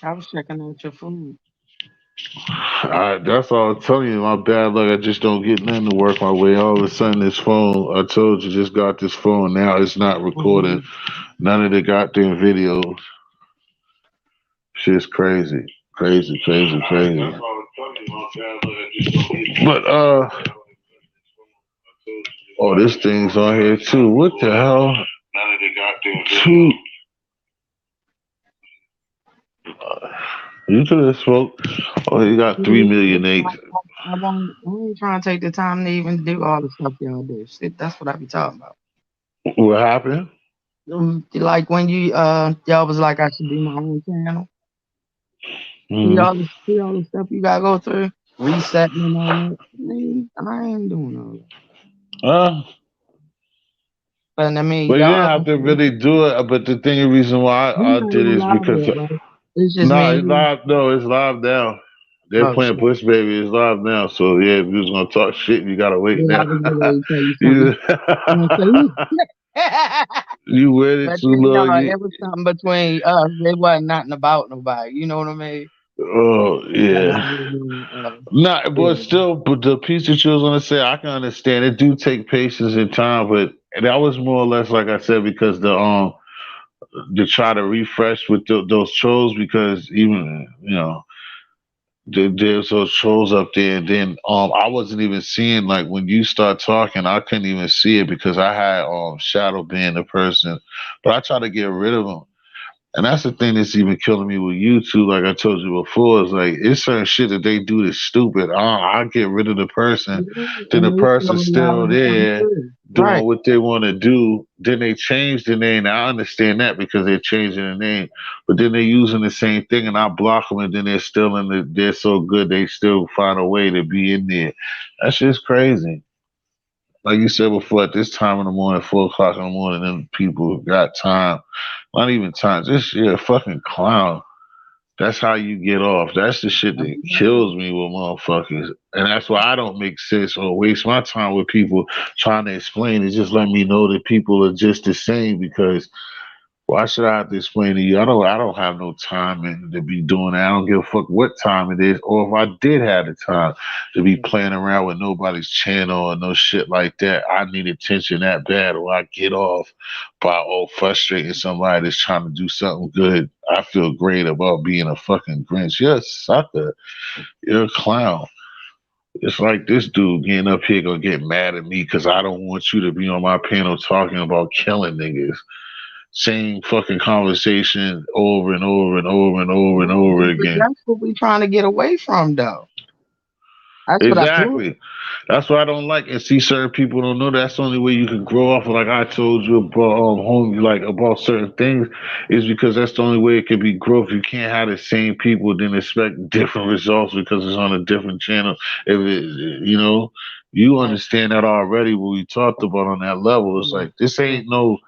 I was checking out your food. That's all I'm telling you. My bad luck. I just don't get nothing to work my way. All of a sudden, this phone, I told you, just got this phone. Now it's not recording Mhm. none of the goddamn videos. Shit's crazy. Crazy, crazy, crazy. But, oh, this thing's on here too. What the hell? Two. You could have spoke. Oh, you got 3 million eggs. I ain't trying to take the time to even do all the stuff y'all do. Shit, that's what I be talking about. What happened? Like when y'all was like I should do my own channel. Mm. See all the stuff you gotta go through, resetting and all that. I ain't doing all that. Uh, But I mean, but you didn't y'all, have to really do it. But the thing, the reason why we I not did it even is live because yet, right? It's just me nah, and it's you. live. No, it's live now. They're Oh playing shit. Push Baby. It's live now. So yeah, if you was gonna talk shit, you gotta wait Yeah, I now. was getting ready to tell you something. you, I'm gonna say you waited but too then no, long. You, it was something between us. It wasn't nothing about nobody. You know what I mean? oh Like, I yeah. mean, Not, yeah. but still, but the piece that you was gonna say, I can understand. It do take patience and time, but that was more or less like I said because the to try to refresh with those trolls because even there's those trolls up there, and then I wasn't even seeing like when you start talking, I couldn't even see it because I had shadow being the person, but I try to get rid of them. And that's the thing that's even killing me with YouTube. Like I told you before, is like it's certain shit that they do that's stupid. I get rid of the person, Yeah, then the and they still person's still allowing them there too. doing Right. what they want to do. Then they change the name. Now, I understand that because they're changing the name, but then they're using the same thing, and I block them, and then they're still in the. They're so good, they still find a way to be in there. That's just crazy. Like you said before, at this time in the morning, 4 o'clock in the morning, and people got time. Not even time. Just you're a fucking clown. That's how you get off. That's the shit that kills me with motherfuckers. And that's why I don't make sense or waste my time with people trying to explain it. Just let me know that people are just the same because why should I have to explain to you? I don't have no time to be doing that. I don't give a fuck what time it is, or if I did have the time to be playing around with nobody's channel or no shit like that. I need attention that bad, or I get off by frustrating somebody that's trying to do something good. I feel great about being a fucking Grinch. You're a sucker. You're a clown. It's like this dude getting up here gonna get mad at me because I don't want you to be on my panel talking about killing niggas. Same fucking conversation over and over and over and over and over But again. that's what we trying to get away from, though. That's what I told Exactly. That's what I don't like. And see, certain people don't know that's the only way you can grow up. Like I told you about home, like about certain things, is because that's the only way it can be growth. You can't have the same people then expect different results because it's on a different channel. If it, you understand that already. What we talked about on that level, it's like this ain't no.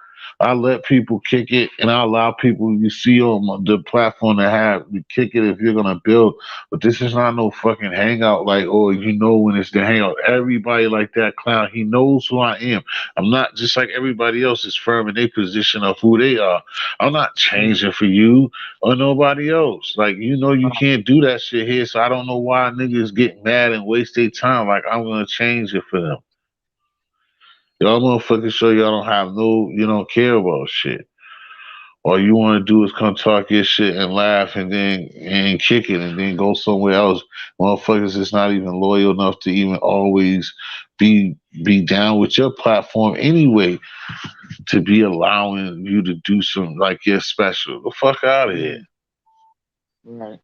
I let people kick it, and I allow people you see on the platform to have you kick it if you're gonna build. But this is not no fucking hangout like, oh, when it's the hangout. Everybody like that clown, he knows who I am. I'm not just like everybody else is firm in their position of who they are. I'm not changing for you or nobody else. Like, you can't do that shit here, so I don't know why niggas get mad and waste their time. Like, I'm gonna change it for them. Y'all motherfuckers show y'all don't have you don't care about shit. All you want to do is come talk your shit and laugh and kick it and then go somewhere else. Motherfuckers is not even loyal enough to even always be be down with your platform anyway to be allowing you to do some like you're special. The fuck out of here. right.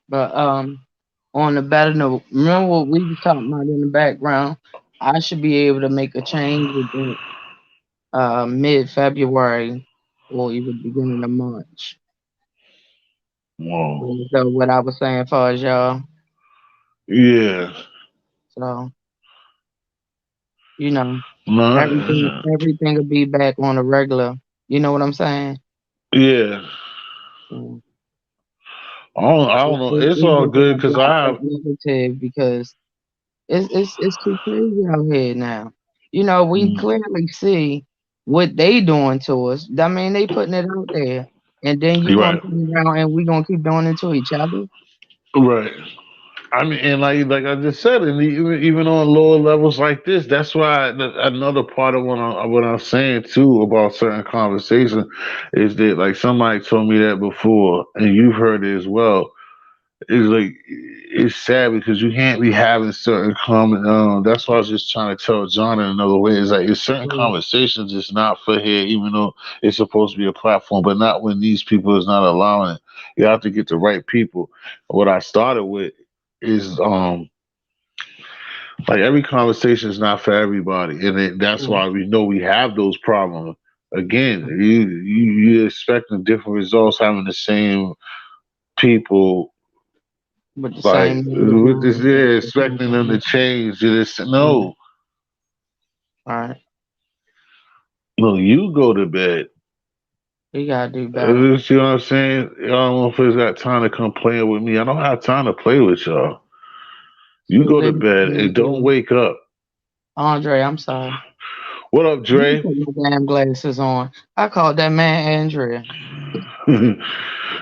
But on the better note, remember what we was talking about in the background? I should be able to make a change within mid February or even beginning of March. Whoa. So what I was saying for us, y'all. Yeah. So you know, No, everything will be back on the regular. You know what I'm saying? yeah. So I don't know. It's it's all just good gonna because block I that have. negative because it's too crazy out here now. You know, we Mm, clearly see. what they doing to us. I mean, they putting it out there, and then you You're gonna right. turn around and we gonna keep doing it to each other. Right. I mean, and like I just said, and even on lower levels like this, that's why another part of what I'm saying too about certain conversations is that like somebody told me that before, and you've heard it as well. It's like it's sad because you can't be having certain common. That's why I was just trying to tell John in another way. Is like it's certain Mm. conversations it's not for here, even though it's supposed to be a platform, but not when these people is not allowing it. You have to get the right people. What I started with is like every conversation is not for everybody, and that's Mm. why we know we have those problems. Again, you expecting different results having the same people With the like same with this, mindset, yeah, the same expecting them to position. change. Just Mm. no, All right, no, you go to bed. we gotta do better. You see what I'm saying? Y'all motherfuckers got time to come playing with me. I don't have time to play with y'all. You So go to let bed and don't wake up. Andre, I'm sorry. What up, Let me Dre? put my damn glasses on. I called that man Andrea.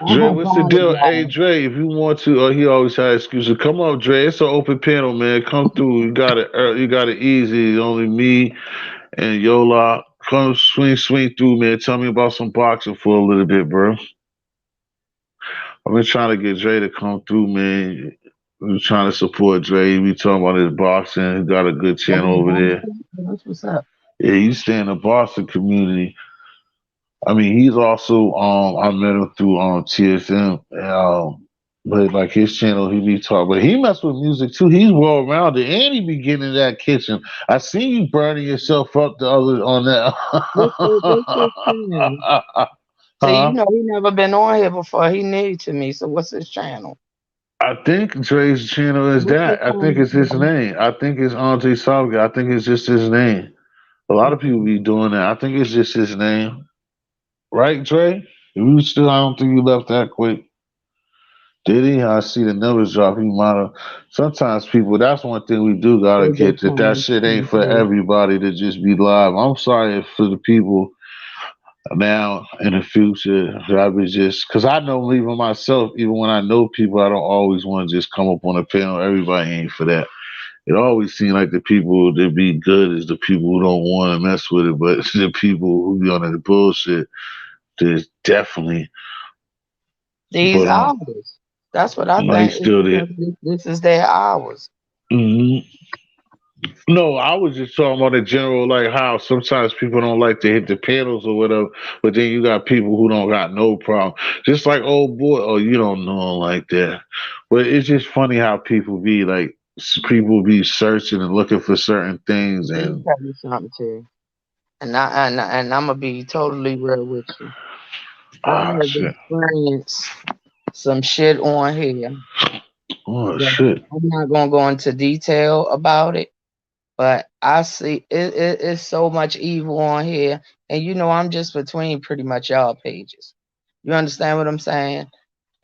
Dre, I what's the deal? Hey, apologize. Dre, if you want to, he always had excuses. Come on, Dre. It's an open panel, man. Come through. You got it. You got it easy. Only me and Yola. Come swing through, man. Tell me about some boxing for a little bit, bro. I've been trying to get Dre to come through, man. I'm trying to support Dre. We talking about his boxing. He got a good channel over there. That's what's up. Yeah, he's staying in the Boston community. I mean, he's also I met him through TSM. But like his channel, he be talking, but he mess with music too. He's well rounded, and he be getting in that kitchen. I seen you burning yourself up the other on that. What's his channel? See, Huh? he never been on here before. He new to me. So what's his channel? I think Dre's channel is What's his that. I think it's his channel? name. I think it's Andre Salga. I think it's just his name. A lot of people be doing that. I think it's just his name, right, Dre? If you still, I don't think you left that quick. Did he? I see the numbers drop. He might have. Sometimes people. That's one thing we do gotta They get just that that trying shit ain't to for everybody to just be live. I'm sorry for the people now in the future. I be just because I know even myself. Even when I know people, I don't always want to just come up on a panel. Everybody ain't for that. It always seems like the people that be good is the people who don't want to mess with it, but the people who be on the bullshit, there's definitely. these But hours. That's what I no, he's think. It's still there. because this is their hours. Hmm. No, I was just talking about in general, like how sometimes people don't like to hit the panels or whatever, but then you got people who don't got no problem. Just like old boy, oh, you don't know him like that. But it's just funny how people be like, people be searching and looking for certain things, Let me and tell you something too. And I'm gonna be totally real with you. I ah, have shit, experienced some shit on here oh that shit, I'm not gonna go into detail about it, but I see it's so much evil on here, and I'm just between pretty much y'all pages. You understand what I'm saying?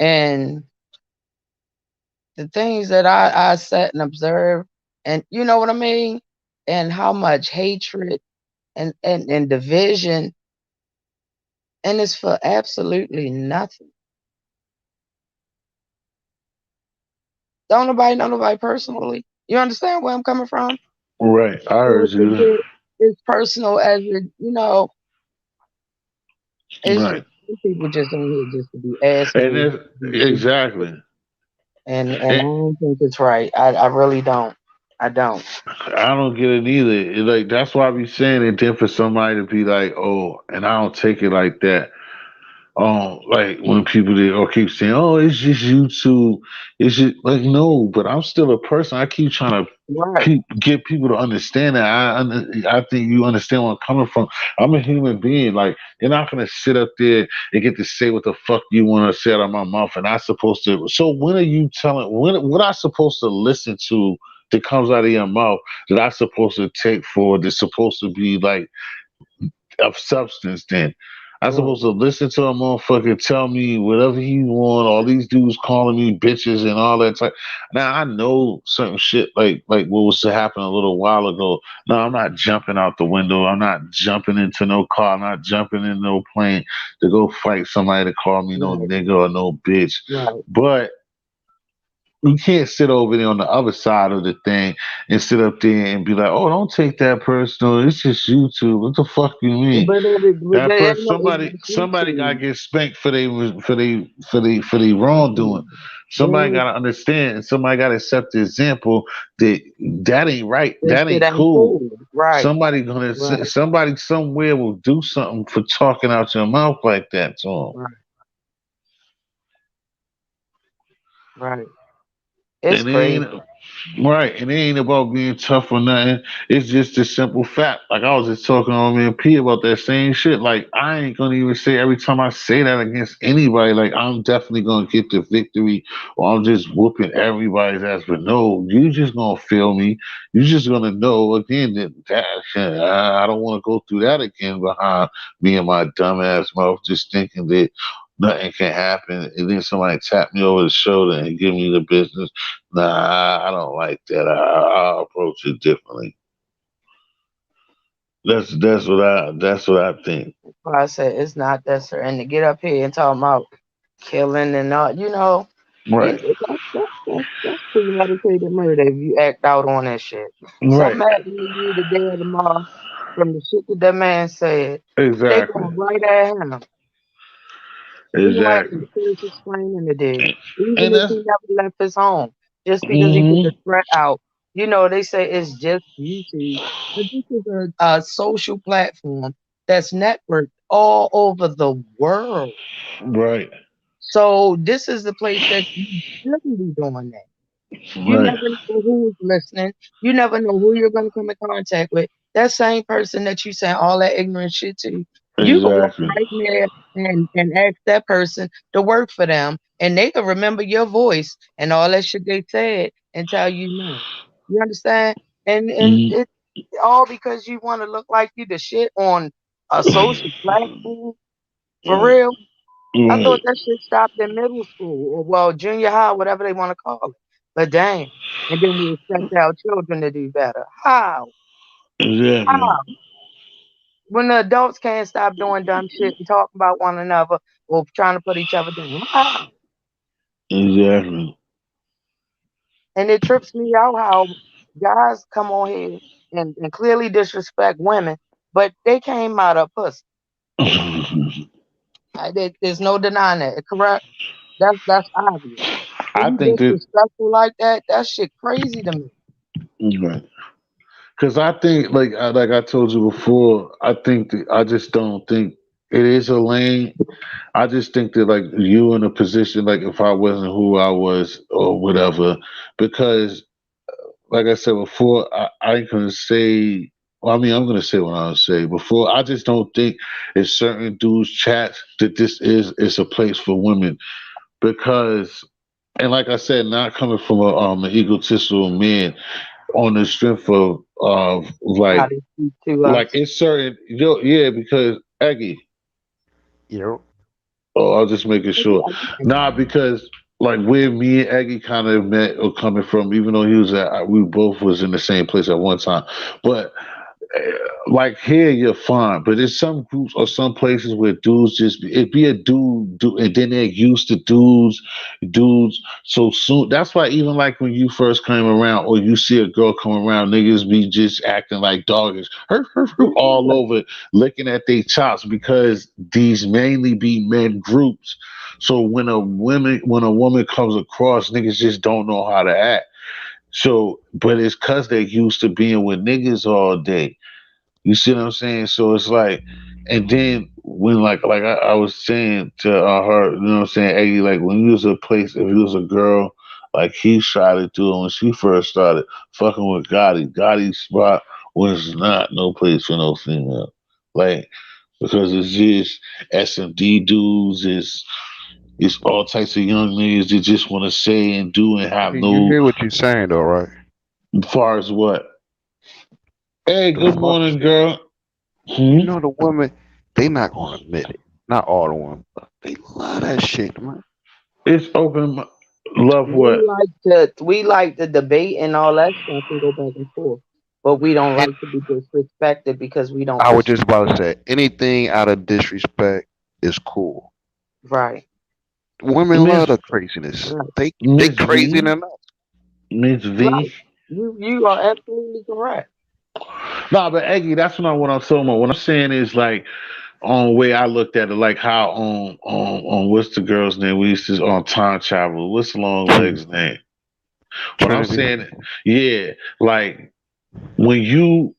And the things that I sat and observed, and you know what I mean, and how much hatred and division, and it's for absolutely nothing. Don't nobody know nobody personally. You understand where I'm coming from? right? I So heard to you, get as personal as it's right? just some people just on here just to be And assholes. it's exactly. And I And don't think it's right. I really don't. I don't. I don't get it either. Like that's why I be saying it. Then for somebody to be like, "Oh," and I don't take it like that. Like when people they all keep saying, "Oh, it's just YouTube," it's just like no, but I'm still a person. I keep trying to Right. get people to understand that. I think you understand where I'm coming from. I'm a human being. Like you're not gonna sit up there and get to say what the fuck you want to say out of my mouth, and I supposed to. So when are you telling? When what I supposed to listen to? That comes out of your mouth that I supposed to take for that's supposed to be like of substance then. I'm Right. supposed to listen to a motherfucker tell me whatever he want. All these dudes calling me bitches and all that type. Now I know certain shit like what was to happen a little while ago. No, I'm not jumping out the window. I'm not jumping into no car. I'm not jumping in no plane to go fight somebody to call me no Right. nigga or no bitch. Right. But you can't sit over there on the other side of the thing and sit up there and be like, "Oh, don't take that personal. It's just YouTube. What the fuck you mean?" But That there ain't person, no it's somebody, just somebody got to YouTube. get spanked for they wrongdoing. Mm. Somebody Mm. got to understand, and somebody got to accept the example that that ain't right. That That shit ain't ain't cool. cool. Right. Right. Somebody somewhere will do something for talking out your mouth like that to 'em. Right. Right. It's And it crazy. ain't right, and it ain't about being tough or nothing. It's just a simple fact. Like I was just talking to me and P about that same shit. Like I ain't gonna even say every time I say that against anybody, like I'm definitely gonna get the victory or I'm just whooping everybody's ass. But no, you just gonna feel me. You just gonna know again that shit, I don't want to go through that again behind me and my dumb ass mouth, just thinking that nothing can happen, and then somebody tap me over the shoulder and give me the business. Nah, I don't like that. I'll approach it differently. That's what I think. Why I said it's not that sir. And to get up here and talk about killing and all, Right, that's premeditated murder if you act out on that shit. right, Something happened to you today or tomorrow from the shit that man said. They exactly, going right at him. He gonna have exactly. some serious explaining to do, even And if that's he never left his home, just because he put the hmm threat out. They say it's just YouTube, but this is a social platform that's networked all over the world. right, So this is the place that you shouldn't be doing that. You right, never know who's listening. You never know who you're going to come in contact with. That same person that you saying all that ignorant shit to, you can walk exactly. right in there and ask that person to work for them, and they can remember your voice and all that shit they said and tell you no. You understand? And hmm it all because you want to look like you the shit on a social platform. For real. I thought Right, that shit stopped in middle school or well, junior high, whatever they want to call it. But damn. And then we expect our children to do better. How? exactly, How? When the adults can't stop doing dumb shit and talking about one another or trying to put each other down. How? exactly. And it trips me out how guys come on here and clearly disrespect women, but they came out of pussy. There's no denying that, correct? That's obvious. When I you think that disrespectful like that shit crazy to me. right. Because I think, like I told you before, I think that I just don't think it is a lane. I just think that like you in a position like if I wasn't who I was or whatever, because like I said before, I ain't gonna say. Well, I mean, I'm gonna say what I'm gonna say. Before, I just don't think it's certain dudes chats that this is a place for women because, and like I said, not coming from an egotistical man on the strength of How like they speak to like us. it's certain yeah because Aggie. Yo, Oh, I was just making Maybe sure. I think Nah, because like where me and Aggie kind of met or coming from, even though he was at, we both was in the same place at one time. But like here, you're fine. But there's some groups or some places where dudes it be a dude, and then they're used to dudes. So soon, that's why even like when you first came around, or you see a girl come around, niggas be just acting like dogs, all yeah, over, licking at their chops because these mainly be men groups. So when a woman comes across, niggas just don't know how to act. So, but it's cause they're used to being with niggas all day. You see what I'm saying? So it's like, and then when like I was saying to her, you know what I'm saying, Aggie, like when you was a place, if you was a girl, like he tried to do it when she first started fucking with Gotti. Gotti's spot was not no place for no female, like because it's just SMD dudes, it's all types of young niggas that just want to say and do and I have mean, you no hear what you're saying though, right? far as what. Hey, The good fuck morning, shit. girl. You Hmm? know the women, they not gonna admit it. Not all of them, but they love that shit, man. It's open. Love what? We like to debate and all that stuff and go back and forth, but we don't And like to be disrespected because we don't I was dis. just about to say anything out of disrespect is cool. Right, Women love Miss the craziness. right, They Miss crazy V. than us. Miss V. right. You are absolutely correct. Nah, but Eggy, that's not what I'm talking about. What I'm saying is like on the way I looked at it, like how on what's the girl's name? We used to on time travel. What's the long Trinity. legs name? What I'm Trinity. saying, yeah, like when you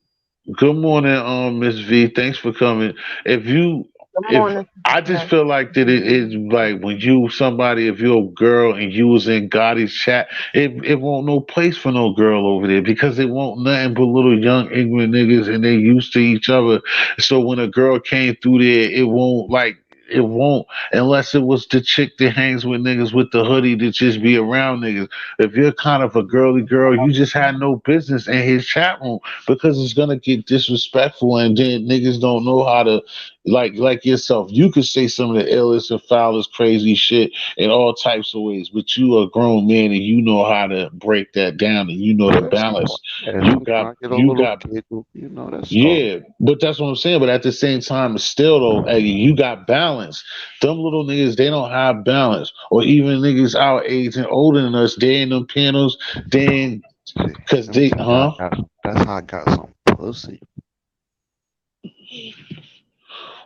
good morning, Miss V. Thanks for coming. If you, Come if on, this I just feel like that it is like when you somebody, if you're a girl and you was in Gotti's chat, it won't no place for no girl over there because it won't nothing but little young ignorant niggas and they used to each other. So when a girl came through there, it won't like. It won't unless it was the chick that hangs with niggas with the hoodie to just be around niggas. If you're kind of a girly girl, you just had no business in his chat room because it's gonna get disrespectful and then niggas don't know how to like yourself. You could say some of the illest and foulest crazy shit in all types of ways, but you a grown man and you know how to break that down and you know the Yeah, balance. You got sometimes get a you little got giggle. That's all. yeah, but that's what I'm saying. But at the same time, it's still though, Eddie, you got balance. Them little niggas, they don't have balance. Or even niggas our age and older than us, they in them panels, then See, cause let me they tell you how huh? I got. That's how I got some pussy.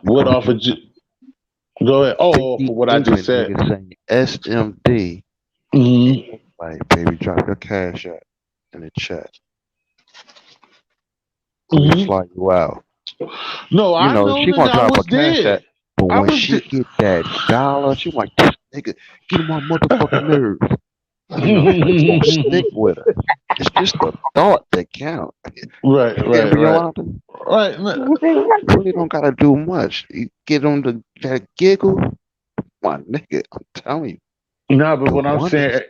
What Because off of go ahead. Oh, be for what I just open said. niggas saying SMD. And Hmm. like, baby, drop your cash out in the chat. Let me Hmm. fly you out. No, I know, She nigga. gonna I drop a was cash there. out, but I when was she get that dollar, she like, this nigga, get on my motherfucking nerves. It's gonna stick with her. It's just the thought that count. right, You hear right, me, right, Yolanda? right. You really don't gotta do much. You get on that giggle, my nigga. I'm telling you, Nah, but the what I'm women. saying,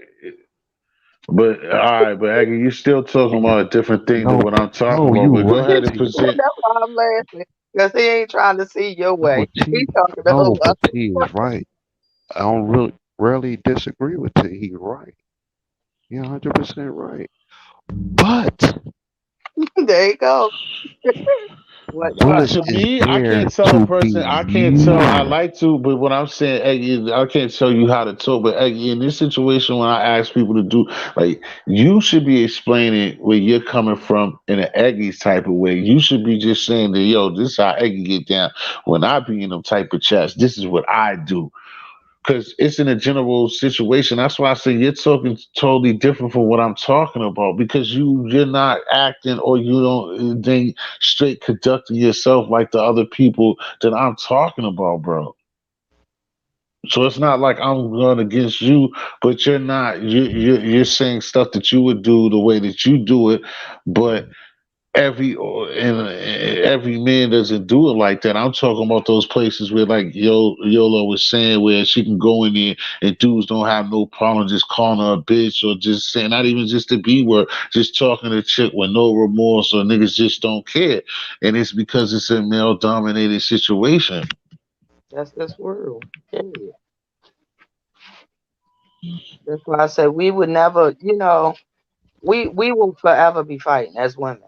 but all right, but Aggie, you still talking And about a different thing than no, what I'm talking no, about. you But go right, ahead and T. present. That's why I'm laughing because he ain't trying to see your No, way. He's T. talking the No, whole but T is right. I don't really rarely disagree with T. He right. You're 100% right. But There you go. What? I, What? women to is me, I there can't tell a to be person. I can't tell. I used. like to, but what I'm saying, Aggie, I can't tell you how to talk. But Aggie, in this situation, when I ask people to do, like, you should be explaining where you're coming from in an Aggie's type of way. You should be just saying that, yo, this is how Aggie get down. When I be in them type of chats, this is what I do. Because it's in a general situation. That's why I say you're talking totally different from what I'm talking about. Because you're not acting or you don't then straight conducting yourself like the other people that I'm talking about, bro. So it's not like I'm going against you, but you're not. You're saying stuff that you would do the way that you do it, but every man doesn't do it like that. I'm talking about those places where like Yola was saying where she can go in there and dudes don't have no problem just calling her a bitch or just saying not even just the B word, just talking to chick with no remorse or niggas just don't care. And it's because it's a male dominated situation. That's this world. Period. That's why I said we would never. We will forever be fighting as women.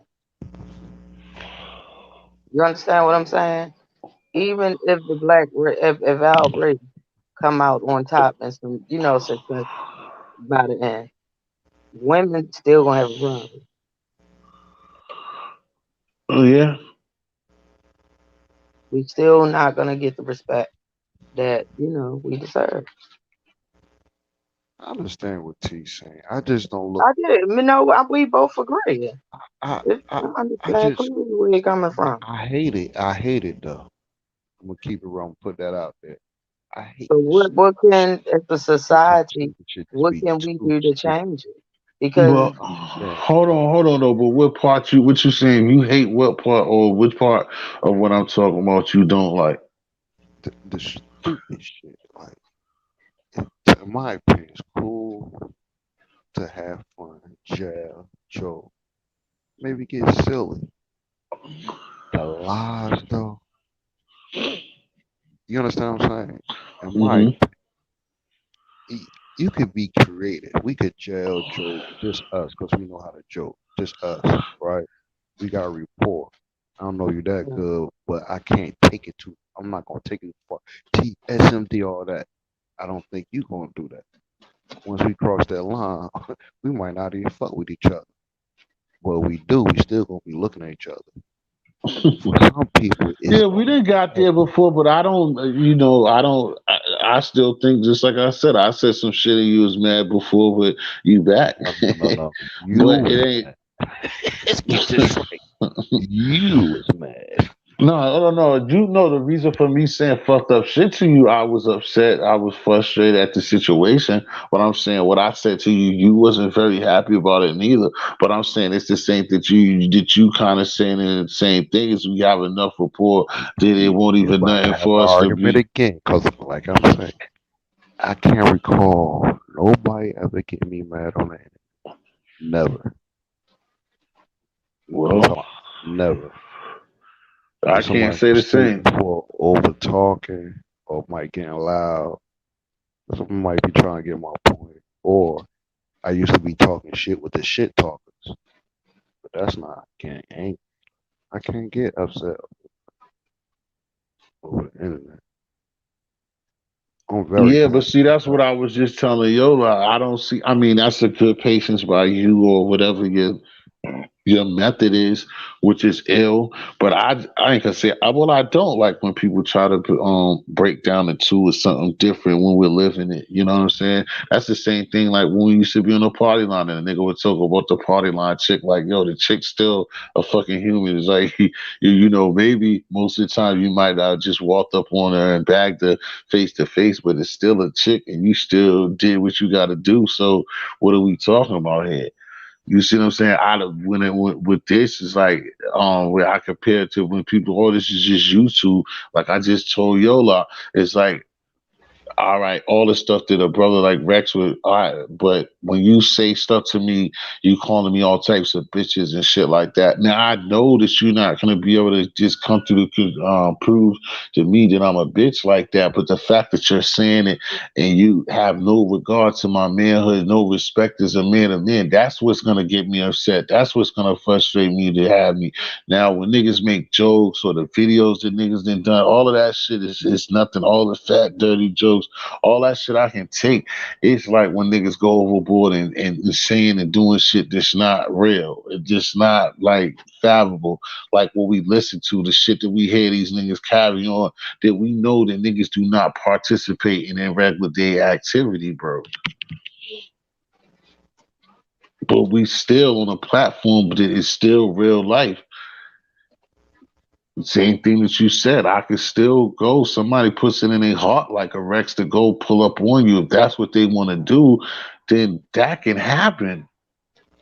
You understand what I'm saying? Even if if Al Ray come out on top and some success by the end, women still gonna have a problem. Oh yeah. We still not gonna get the respect that we deserve. I understand what T's saying. I just don't look. I did. We both agree. I, I I, I understand just, clearly where you're coming from. I hate it. I hate it though. I'm gonna keep it wrong. Put that out there. I hate So this shit. what can as a Sometimes society, stupid shit just what be can we too do to stupid. change it? Because But Just be sad. hold on though. But what you saying? You hate what part or which part of what I'm talking about you don't like? The stupid shit. Like, in my opinion, it's cool to have fun, jail, joke, maybe get silly. The lies, though, You understand what I'm saying? And my, Hmm. you could be creative. We could jail joke just us because we know how to joke. Just us, right? We got rapport. I don't know you that good, but I can't take it too. I'm not gonna take it far. TSMD all that. I don't think you gonna do that. Once we cross that line, we might not even fuck with each other. But we do. We still gonna be looking at each other. For some people, it's Yeah, we didn't got there before, but I don't. I don't. I still think, just like I said some shit and you was mad before, but you back. no, no, no, no. You But it was ain't. mad. Let's get this right. You was mad. No, no, no. You know the reason for me saying fucked up shit to you. I was upset. I was frustrated at the situation. But I'm saying what I said to you, you wasn't very happy about it neither. But I'm saying it's the same that you kind of saying the same thing. Is we have enough rapport that it won't You even about to nothing have for an us to argument be. again, cause like I'm saying, I can't recall nobody ever getting me mad on the internet. Never. I'm Well, talking never. I If can't somebody say the mistake same. for over talking or might getting loud, someone might be trying to get my point. Or I used to be talking shit with the shit talkers, but that's not. I can't get upset over the internet. I'm very Yeah, but calm. see, that's what I was just telling Yola. I don't see. I mean, that's a good patience by you or whatever your method is, which is ill. But I ain't gonna say. Well, I don't like when people try to break down the two as something different when we're living it. You know what I'm saying? That's the same thing like when we used to be on the party line and a nigga would talk about the party line chick like, yo, the chick's still a fucking human. It's like maybe most of the time you might just walked up on her and bagged her face to face, but it's still a chick and you still did what you got to do. So what are we talking about here? You see what I'm saying? Out of when it with this is like where I compare it to when people, oh, this is just YouTube. Like I just told Yola, it's like all right, all the stuff that a brother like Rex would, all right, but when you say stuff to me, you calling me all types of bitches and shit like that. Now I know that you're not gonna be able to just come to the prove to me that I'm a bitch like that. But the fact that you're saying it and you have no regard to my manhood, no respect as a man of men, that's what's gonna get me upset. That's what's gonna frustrate me to have me. Now when niggas make jokes or the videos that niggas done, all of that shit is nothing. All the fat, dirty jokes all that shit I can take. It's like when niggas go overboard and saying and doing shit that's not real. It's just not like fathomable. Like what we listen to, the shit that we hear these niggas carry on, that we know that niggas do not participate in their regular day activity, bro. But we still on a platform that is still real life. Same thing that you said. I could still go. Somebody puts it in their heart like a Rex to go pull up on you. If that's what they want to do, then that can happen.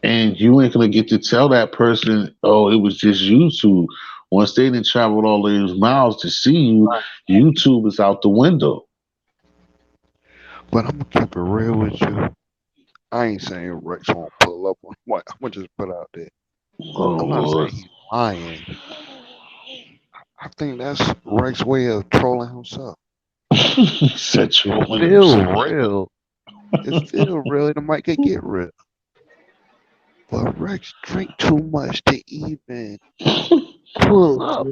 And you ain't gonna get to tell that person, oh, it was just YouTube. Once they didn't travel all those miles to see you, YouTube is out the window. But I'm gonna keep it real with you. I ain't saying Rex won't pull up on what. I'm gonna just put out there. Oh I'm not Lord. saying he's lying. I think that's Rex's way of trolling himself. He said It trolling feel himself. real. It feel real. It might get real. But Rex drink too much to even pull up.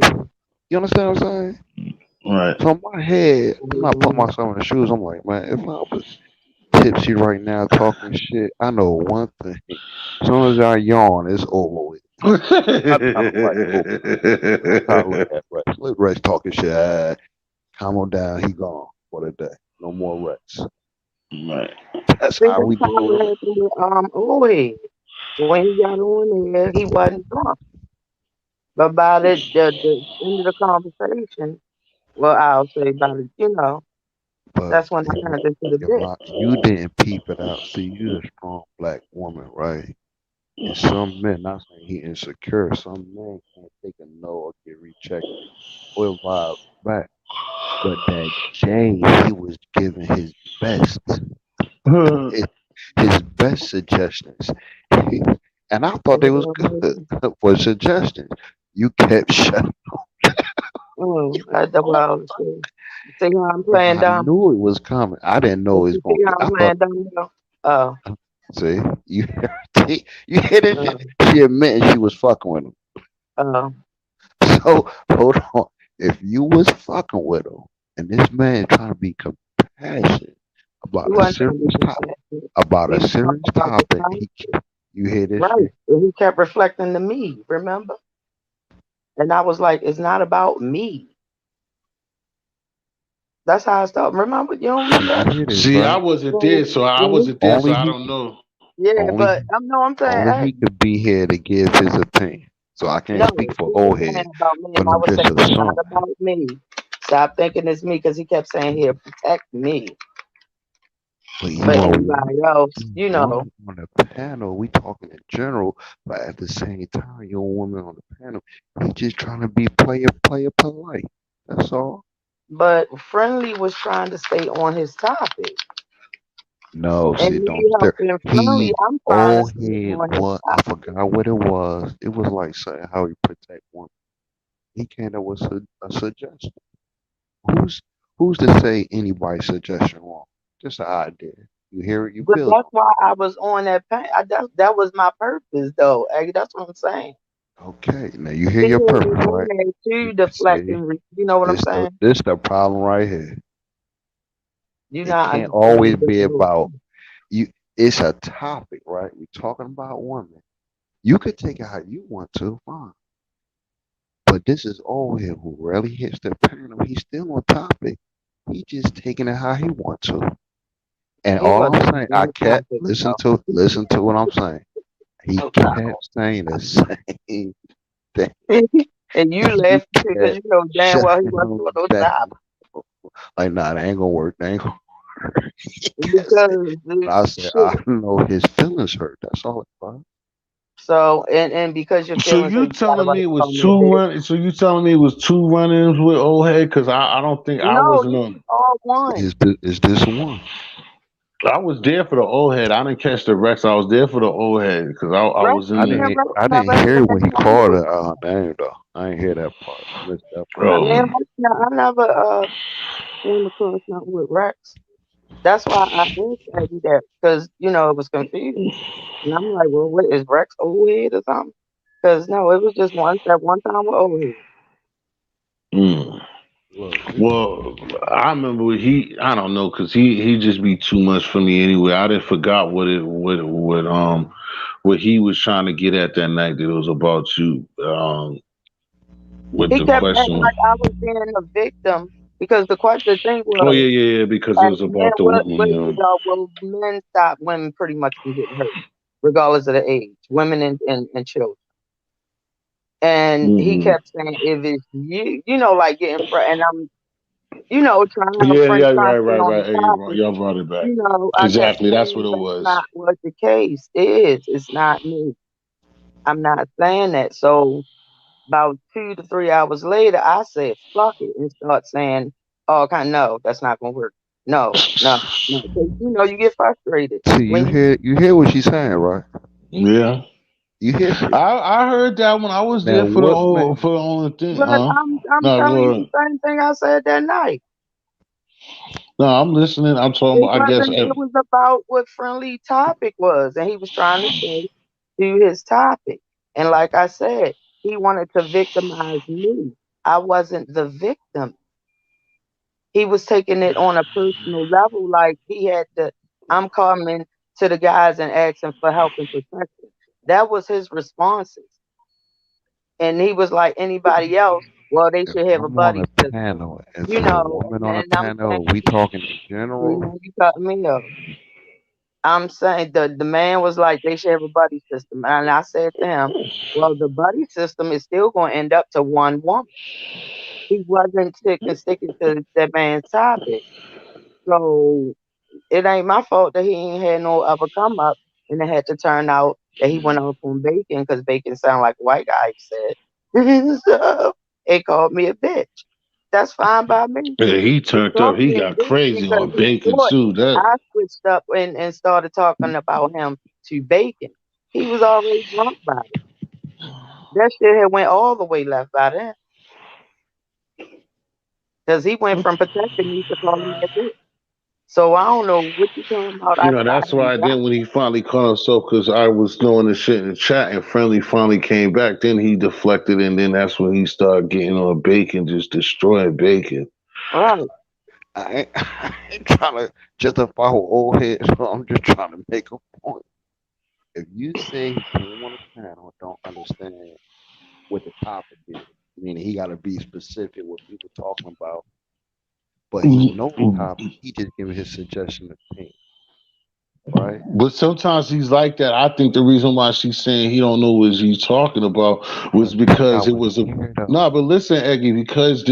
You understand what I'm saying? Right. So in my head, I'm not putting myself in the shoes. I'm like, man, if I was tipsy right now talking shit, I know one thing. As soon as I yawn, it's over with. That's how I'm like, oh, that's how I look at Rex. Let Rex talking shit. Calm him down. He gone for the day. No more Rex. Right. That's See, how that's we kind of do what it. happened with Owen. When he got on there, he wasn't drunk. But by the end of the conversation, well, I'll say about it, But that's when I if, turned into the if bitch. I, you didn't peep it out, see, you're a strong black woman, right? And some men, not saying he insecure, some men can't take a no or get rejected or vibe back. But that Jay, he was giving his best, his, his best suggestions. And I thought they was good Mhm. for suggestions. You kept shut. That's what I was saying. See how I'm Bro, playing I dumb? knew it was coming. I didn't know it's You gonna see be. how I'm I thought, playing dumb now? Oh, see, you you hear this uh, shit? She admitted she was fucking with him. uh, So hold on. If you was fucking with him, and this man trying to be compassionate he about a wasn't trying to be serious topic, compassionate. about He a was talking serious about the topic, time. you hear this Right. shit? And he kept reflecting to me, remember? And I was like, it's not about me. That's how I started. Remember? You don't See, remember you that? hear this, See, I right? wasn't When, there, so I when wasn't there, so Only I he, don't know. yeah, only but he, I know I'm saying, only hey, he could be here to give his opinion. So I can't no, speak for he was old saying head, about me, but and I I'm was just saying it's not assuming. about me. Stop thinking it's me because he kept saying he'll protect me. But you But are anybody else, you you know. woman on the panel. We talking in general, but at the same time, you're a woman on the panel. He just trying to be player polite. That's all. But Friendly was trying to stay on his topic. No, And see, don't me stare. helping Friendly, He I'm trying to old stay head. on his What? I topic. forgot what it was. It was like saying how he protect women. He came up with a suggestion. Who's who's to say anybody's suggestion wrong? Just an idea. You hear it, you But build that's on why I was on that pain. That was my purpose, though. Aggie, that's what I'm saying. it. Okay, now you hear He your had me purpose, on right? there You to see, deflect you know what I'm saying? this the problem right here. You're It not can't understanding always the be little about you. It's a topic, right? We're talking about women. You could take it how you want to, fine. But this is old here who rarely hits the panel. He's still on topic. He just taking it how he wants to. And he all I'm wasn't saying, I on kept topic, listen to what I'm saying. He though. kept saying the same thing. And you He left too because kept you know damn well he shutting wasn't him on no down. topic. Like, nah, that ain't gonna work. That ain't gonna work. He kept saying, Because but the I said, I shit. know his feelings hurt. That's all it was. So and because your So feelings hurt, you you gotta telling want me to it call was me a two bitch. run? So you telling me it was two run-ins with old head? Because I don't think I No, wasn't this on. is all one. Is this one? I was there for the old head. I didn't catch the Rex. I was there for the old head because I Rex, was in me there. and Rex I never didn't had hear when that he called conversation. it name though. I ain't hear that part. I missed that part. Me and Oh. Rex, I never came across nothing with Rex. That's why I asked Eddie that because you know it was confusing, and I'm like, well, what is Rex old head or something? Because no, it was just once that one time with old head. Mm. Look, we Well, I remember I don't know, cause he just be too much for me anyway. I didn't forgot what he was trying to get at that night. That it was about you. With He the kept acting question. like I was being a victim because the thing Oh was, yeah, yeah, yeah. Because it as was men, about the what woman. will men stop women pretty much from getting hurt, regardless of the age, women and children. And he Hmm. kept saying, if it's you, you know, like getting and I'm, you know, Yeah, yeah, trying right, to stay right, on the right. Hey, topic. y'all brought it back. You know, I kept Exactly. That's what saying it that's was. not what the case is. It's not me. I'm not saying that. So about 2 to 3 hours later, I said, fuck it, and start saying, oh, kind of, no, that's not going to work. No, no, no. 'Cause, you know, you get frustrated see when you hear what she's saying, right? Yeah. You hear it. I heard that when I was Now there what man for the only thing. but I'm No, telling you go the ahead. same thing I said that night. No, I'm listening. I'm talking It about. I guess. wasn't, it was about what friendly topic was, and he was trying to stay to his topic. And like I said, he wanted to victimize me. I wasn't the victim. He was taking it on a personal level, like he had to. I'm coming to the guys and asking for help and protection. That was his responses, and he was like anybody else. Well, they if should have a I'm on buddy a system, panel, if you it's a know. woman on a And I'm panel, we saying, talking in general. you cut me off. I'm saying the man was like they should have a buddy system, and I said to him, well, the buddy system is still going to end up to one woman. He wasn't sticking to that man's topic, so it ain't my fault that he ain't had no other come up, and it had to turn out that he went off on bacon because bacon sound like a white guy. He said, so it called me a bitch. That's fine by me. Yeah, he He turned up. called He me a got bitch crazy because on he bacon thought too. That I switched up and started talking about him to bacon. He was already drunk by it. That shit had went all the way left by then. because he went from protecting me to calling me a bitch. So I don't know what you talking about. You know, I that's why didn't got then when he finally caught himself, because I was throwing the shit in the chat and Friendly finally came back, then he deflected and then that's when he started getting on Bacon, just destroying Bacon. right. I ain't trying to justify with old head, so I'm just trying to make a point. If you say he came on a panel and don't understand what the topic is, meaning he got to be specific what people talking about, but he know the topic, he just giving his suggestion of opinion, right? But sometimes he's like that. I think the reason why she's saying he don't know what he's talking about was But that's because not it what was a he heard though. no. But listen, Eggy, because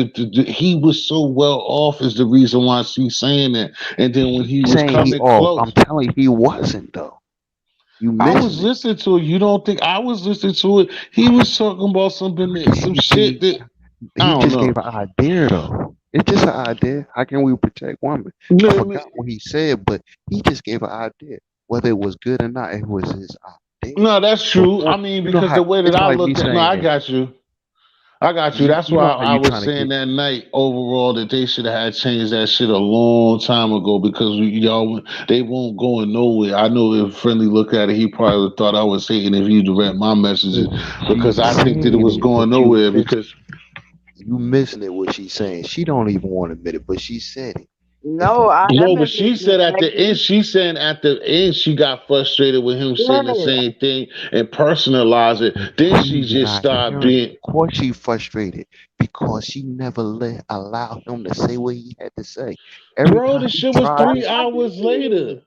he was so well off is the reason why she's saying that. And then when He he was saying he coming off. I'm close, telling you, he wasn't though. You I was missing it. listening to it. You don't think I was listening to it? He was talking about something, some shit He that I he don't just gave know. an idea though. It's just an idea. How can we protect women? I forgot what he said, but he just gave an idea. Whether it was good or not, it was his idea. No, that's true. Before I mean, you know because how the way that it's I like me look at no, I saying, got you. I got you. That's you why know how I you was trying to saying get that night overall that they should have had changed that shit a long time ago because y'all they won't go nowhere. I know if Friendly looked at it, he probably would've thought I was hating if you direct my messages because she's I think that it saying was it, going but nowhere because you missing it what she's saying. She don't even want to admit it, but she said it. If No, a I no, am but admitting she it, said at the end, Aggie. she said at the end she got frustrated with him saying the Yeah. same thing and personalize it. Then she He's just not started hearing it. being, Of course, she frustrated because she never let allow him to say what he had to say. Every bro, time the he shit was tried to, Yes, three I hours did. later.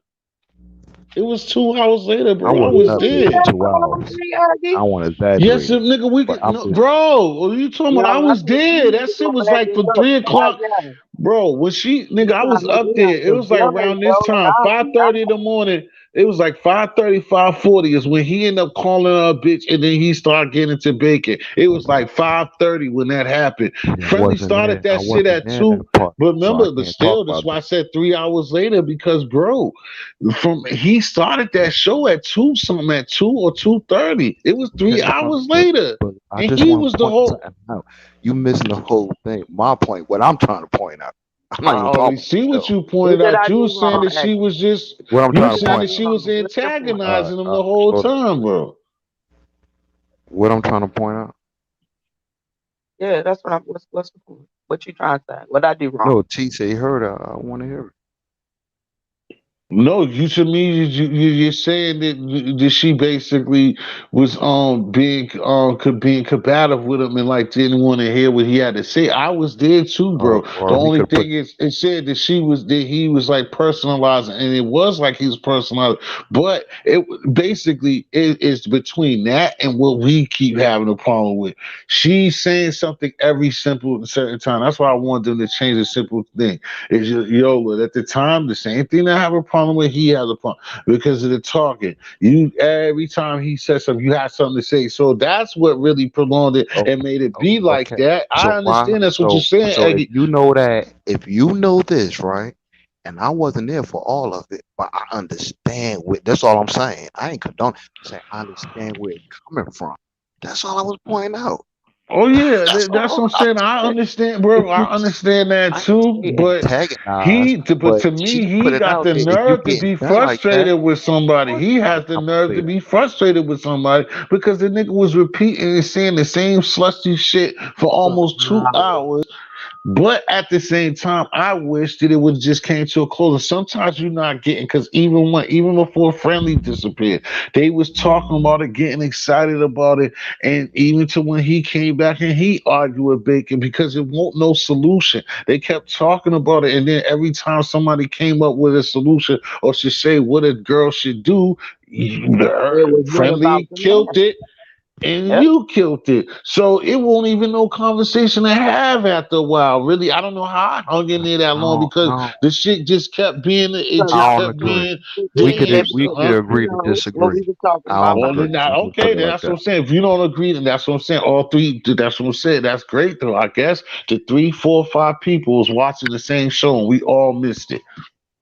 It was 2 hours later, I bro. I was was You up ain't there for dead. say two all over hours. me, I Aggie. don't want to Yes, exaggerate it, nigga, we but could, I'm no, just bro. What are you talking No, about? I I was think dead. you That shit doing was like Aggie. for Look, 3 o'clock, yeah. bro. When she, You nigga, I was trying to up be there. like It the was like villain, around this bro, and time, I'll five be thirty in out. the morning. It was like 5:30, 5:40 is when he ended up calling her a bitch, and then he started getting into bacon. It was like 5:30 when that happened. I Friendly wasn't started there. I that shit wasn't at there that 2. part, But so I remember, but can't talk still, that's about why I that. said 3 hours later because, bro, from he started that show at 2 something at 2 or 2:30. It was three Okay, hours later, but I and just he want was to the point whole. something out. You missing the whole thing. My point, what I'm trying to point out. I'm I not even already talking about see what myself. you What pointed did out. I You do were saying wrong, that she Aggie? was just. What I'm You were What trying to did I saying point that do she wrong? was What's your point? antagonizing him the whole slow down. time, bro. What I'm trying to point out. Yeah, that's what I'm. What's the point? What you trying to say? What I do wrong? No, T say he heard it. I want to hear it. No, you to me, you're saying that she basically was being combative with him and like didn't want to hear what he had to say. I was there too, bro. The Or he only could put. thing is, it said that he was like personalizing, and it was like he was personalizing, but it basically it's between that and what we keep having a problem with. She's saying something every simple certain time. That's why I want them to change a simple thing is Yola. At the time, the same thing I have a problem with, he has a problem because of the talking. You every time he says something, you have something to say. So that's what really prolonged it Oh, and made it be like okay. that. I So why? understand that's what you're saying, So if Eggy. you know that, if you know this, right? And I wasn't there for all of it, but I understand where. That's all I'm saying. I ain't condone. I'm saying I understand where it's coming from. That's all I was pointing out. Oh yeah, That's that's all what I'm I saying. I said. understand, If bro. you, I understand that I ain't too. say But antagonize, but but to me, she put he it got out the there. If you nerve to getting be done like that, frustrated with of somebody. course He you gotta has the nerve to compensate her. be frustrated with somebody because the nigga was repeating and saying the same slushy shit for almost 2 hours. But at the same time, I wish that it would just came to a close. And sometimes you're not getting because even before Friendly disappeared, they was talking about it, getting excited about it, and even to when he came back and he argued with Bacon because it won't no solution. They kept talking about it, and then every time somebody came up with a solution or should say what a girl should do, It was more about Friendly the killed man. it and Yep. you killed it. So it won't even no conversation to have after a while. Really, I don't know how I hung in there that I long don't, I because don't, the shit just kept being it Because just I don't kept agree. being We the could if answer, we it, could huh? you agree to know what we disagree. were talking I about don't Well, about agree. then the that I'm gonna put okay, it then like that's what that. I'm saying. If you don't agree, then that's what I'm saying. All three, that's what I'm saying. That's great though. I guess the three, four, five people was watching the same show and we all missed it.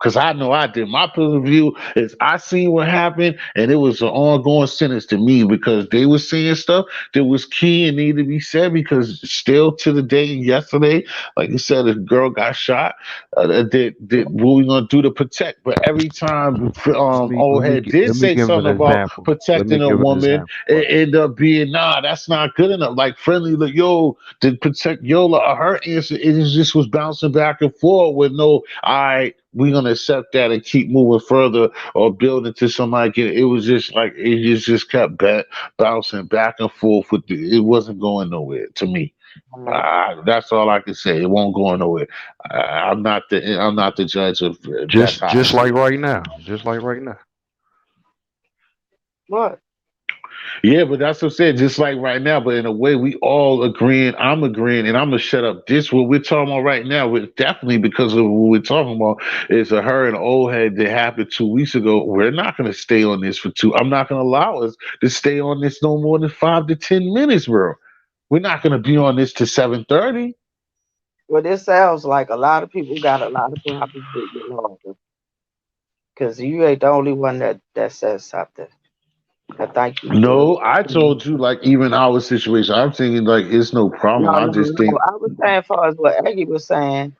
Because I know I did. My point of view is I seen what happened, and it was an ongoing sentence to me because they were saying stuff that was key and needed to be said. Because still to the day, yesterday, like you said, a girl got shot. What we gonna do to protect? But every time old head did let me say give an something about example. Let me protecting a give an woman, example, it right? ended up being nah, that's not good enough. Like friendly, like yo, to protect Yola, her answer it just was bouncing back and forth with no, I we're gonna accept that and keep moving further or build into somebody. It was just like just kept bouncing back and forth with it wasn't going nowhere to me. That's all I can say. It won't go nowhere. I'm not the judge of that's how I Just see like it. right now. Just like right now. What? Yeah, but that's what I'm saying. Just like right now, but in a way, we all agreeing. I'm agreeing, and I'm gonna shut up. This what we're talking about right now. With definitely because of what we're talking about is a her and old head that happened 2 weeks ago. We're not gonna stay on this for two. I'm not gonna allow us to stay on this no more than 5 to 10 minutes, bro. We're not gonna be on this to 7:30. Well, this sounds like a lot of people got a lot of problems with your lawyer, because you ain't the only one that says something. I think you feel. No, I told you like even our situation. I'm thinking like it's no No, problem. I no, just no. think I was saying, far as what Aggie was saying,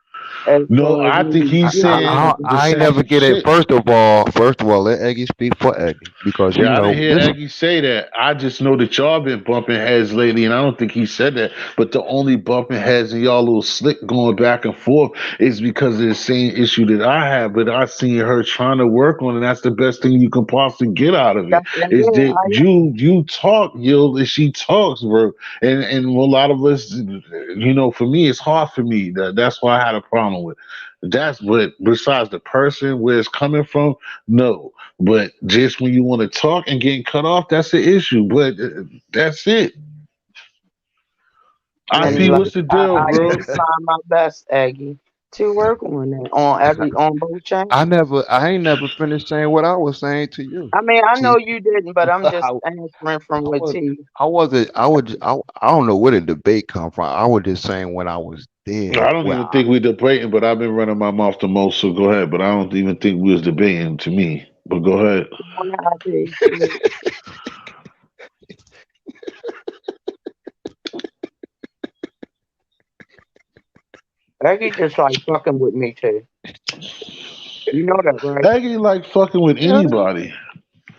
as no. far as I think me, he's you know, saying the I ain't never same get it. shit. First of all, let Eggy speak for Eggy because Yeah, I didn't hear this. Aggie say that. I just know that y'all been bumping heads lately, and I don't think he said that. But the only bumping heads and y'all little slick going back and forth is because of the same issue that I have. But I seen her trying to work on it. And that's the best thing you can possibly get out of it. that's yeah, Is that I you talk, yo, and she talks, bro. And a lot of us, for me, it's hard for me. That's why I had a problem with. That's what besides the person where it's coming from, no. But just when you want to talk and getting cut off, that's the issue. But that's it. I many see like what's the deal, I bro. am trying my best, Aggie, to work on that on both channels. I ain't never finished saying what I was saying to you. I mean, I know See, you didn't, but I'm just I, answering from I what was, T. I wasn't, I would, I don't know where the debate come from. I was just saying when I was there, I don't even think we're debating, but I've been running my mouth the most, so go ahead. But I don't even think we was debating to me. But go ahead. I'm happy. Shit. Aggie just like fucking with me too. You know that, right? Aggie like fucking with yeah. anybody.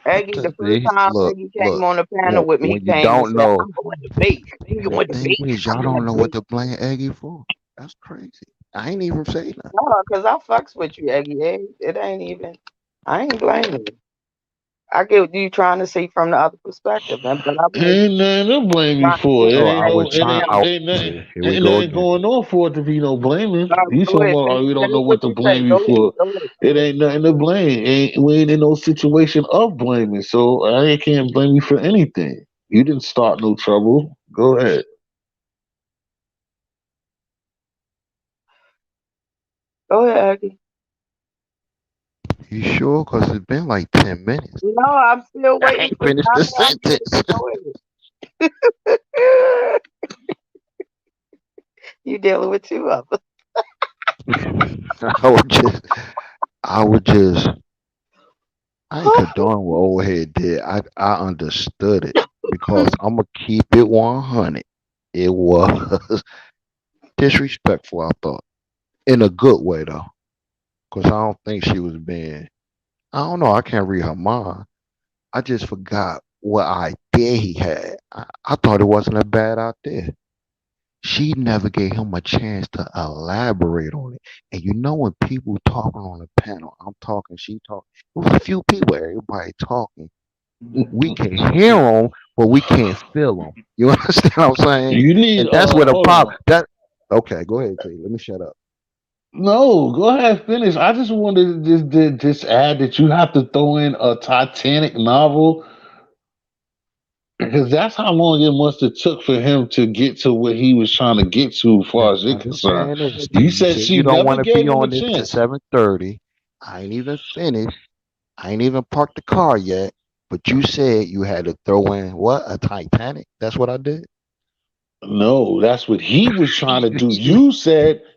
Aggie, the first See, time Aggie came look. on the panel with me, he When you came and don't said, know, I'm going to debate. I'm the going to thing debate. is, I'm y'all going don't to know what debate. to blame Aggie for. That's crazy. I ain't even say nothing. No, because I fucks with you, Aggie. It ain't even, I ain't blaming you. I get what you trying to see from the other perspective, man, but I was Ain't nothing to blame me trying to for. see It No, ain't I was no. It trying. ain't. Ain't nothing. Here we Ain't go nothing again. going on for it to be no blaming. You Go talking ahead, about? Oh, finish, we don't know finish what what to you say. blame you Go ahead, for. go ahead, It go ahead. ain't nothing to blame. Ain't we ain't in no situation of blaming, so I can't blame you for anything. You didn't start no trouble. Go ahead. Go ahead, Aggie. You sure? Cause it's been like 10 minutes. No, I'm still I waiting ain't for you. finished I the know I'm sentence. finished. Go ahead. You dealing with two of them. I would just, I would just, I ain't condone what old head did. I understood it because I'm gonna keep it 100. It was disrespectful. I thought in a good way though, cause I don't think she was being. I don't know. I can't read her mind. I just forgot what idea he had. I thought it wasn't a bad idea. She never gave him a chance to elaborate on it. And you know when people talking on the panel, I'm talking, she talking. It was a few people, everybody talking. We can hear them, but we can't feel them. You understand what I'm saying? You need. And that's where the Hold problem. on. That okay? Go ahead, T. Let me shut up. No, go ahead, finish. I just wanted to just add that you have to throw in a Titanic novel because that's how long it must have took for him to get to what he was trying to get to, as far Okay, as it concerned. understand this, T. You You said said you she don't never want to be gave him a on this to chance. 7:30. I ain't even finished. I ain't even parked the car yet. But you said you had to throw in what a Titanic. That's what I did. No, that's what he was trying to do. you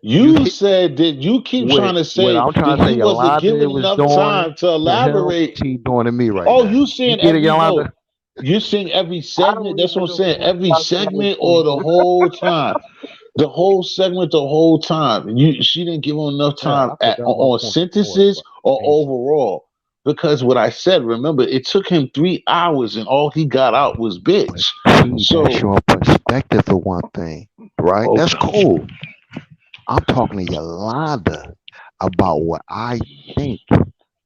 You hit said that you keep trying to what say I'm that trying to he say. wasn't Yolanda given was enough doing time to to him. elaborate. She doing to me right Oh, now. you You saying get it, every Yolanda? no. You're saying every I segment. don't That's what even I'm know saying. who the Every fuck that is segment or the saying. whole time. The whole segment, the whole time. She didn't give him enough Yeah, time I forgot my on point before, synthesis but or I ain't say it. overall. Because what I said, remember, it took him 3 hours and all he got out was But bitch. P, that's So, your perspective for one thing, right? That's okay. cool. I'm talking to Yolanda about what I think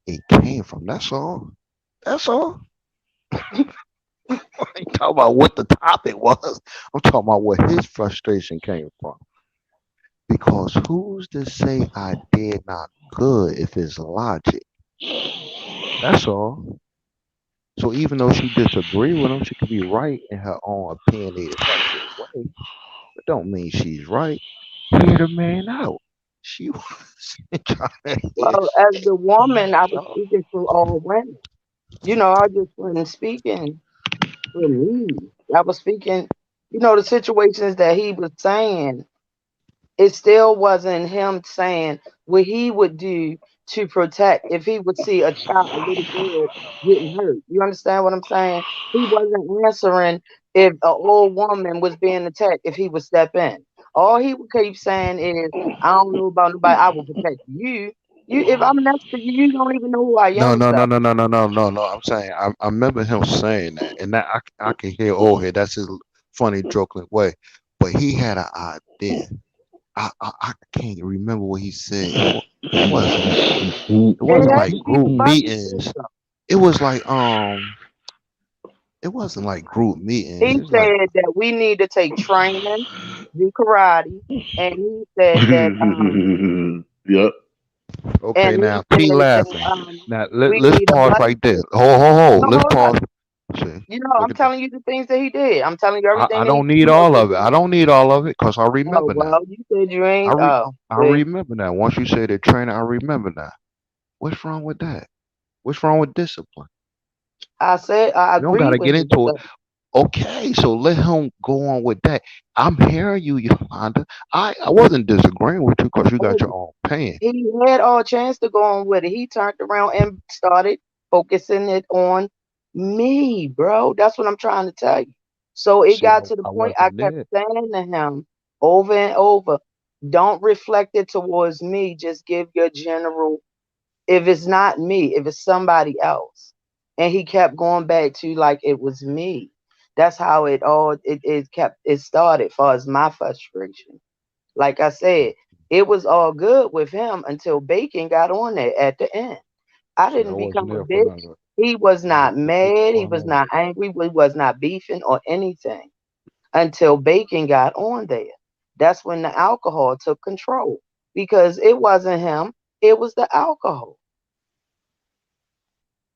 it came from. That's all. That's all. I ain't talking about what the topic was. I'm talking about where his frustration came from. Because who's to say I did not good if it's logic? That's all. So even though she disagree with him, she could be right in her own opinionated, frustrated way. But don't mean she's right. Hear the man out. She was trying to hear. Well, as the woman, I was So, speaking for all women. I just wasn't speaking for me. I was speaking, the situations that he was saying. It still wasn't him saying what he would do to protect if he would see a little girl getting hurt. You understand what I'm saying? He wasn't answering if an old woman was being attacked if he would step in. All he would keep saying is, I don't know about nobody, I will protect you. If I'm next to you, you don't even know who I no, am, no, so no, no, no, no, no, no, no. I'm saying I remember him saying that, and that I can hear. Oh, here, that's his funny, joking way. But he had an idea. I can't remember what he said. It wasn't it it wasn't had like to be group funny to meetings. him. It was like it wasn't like group He meetings. It's like said that we need to take training, do karate, and he said that Yep. okay, and he now P said that laughing. Now we let's need a pause buddy right there. system. Ho. No, Let's hold on. pause. See, look I'm at that. telling you the things that he did. I'm telling you I everything that he don't need promoted all to of it. do. I don't need all of it because I Oh remember now. well, you said you I ain't. re Oh, I see, remember now. Once you say the trainer, I remember now. What's wrong with that? What's wrong with discipline? I said I You don't agree got to with get you. into it. So Okay, so let him go on with that. I'm hearing you, Yolanda. I wasn't disagreeing with you because you got oh, your own pain. he had all chance to go on with it. He turned around and started focusing it on me, bro. That's what I'm trying to tell you. So it See, got to the I point I wasn't kept there. saying to him over and over, don't reflect it towards me. Just give your general, if it's not me, if it's somebody else. And he kept going back to like it was me. That's how it started far as my frustration. Like I said, it was all good with him until Bacon got on there at the end. I See, I didn't wasn't become a there for none bitch. of it. He was It was not it was mad. He going was on. not angry. We was not beefing or anything until Bacon got on there. That's when the alcohol took control because it wasn't him. It was the alcohol.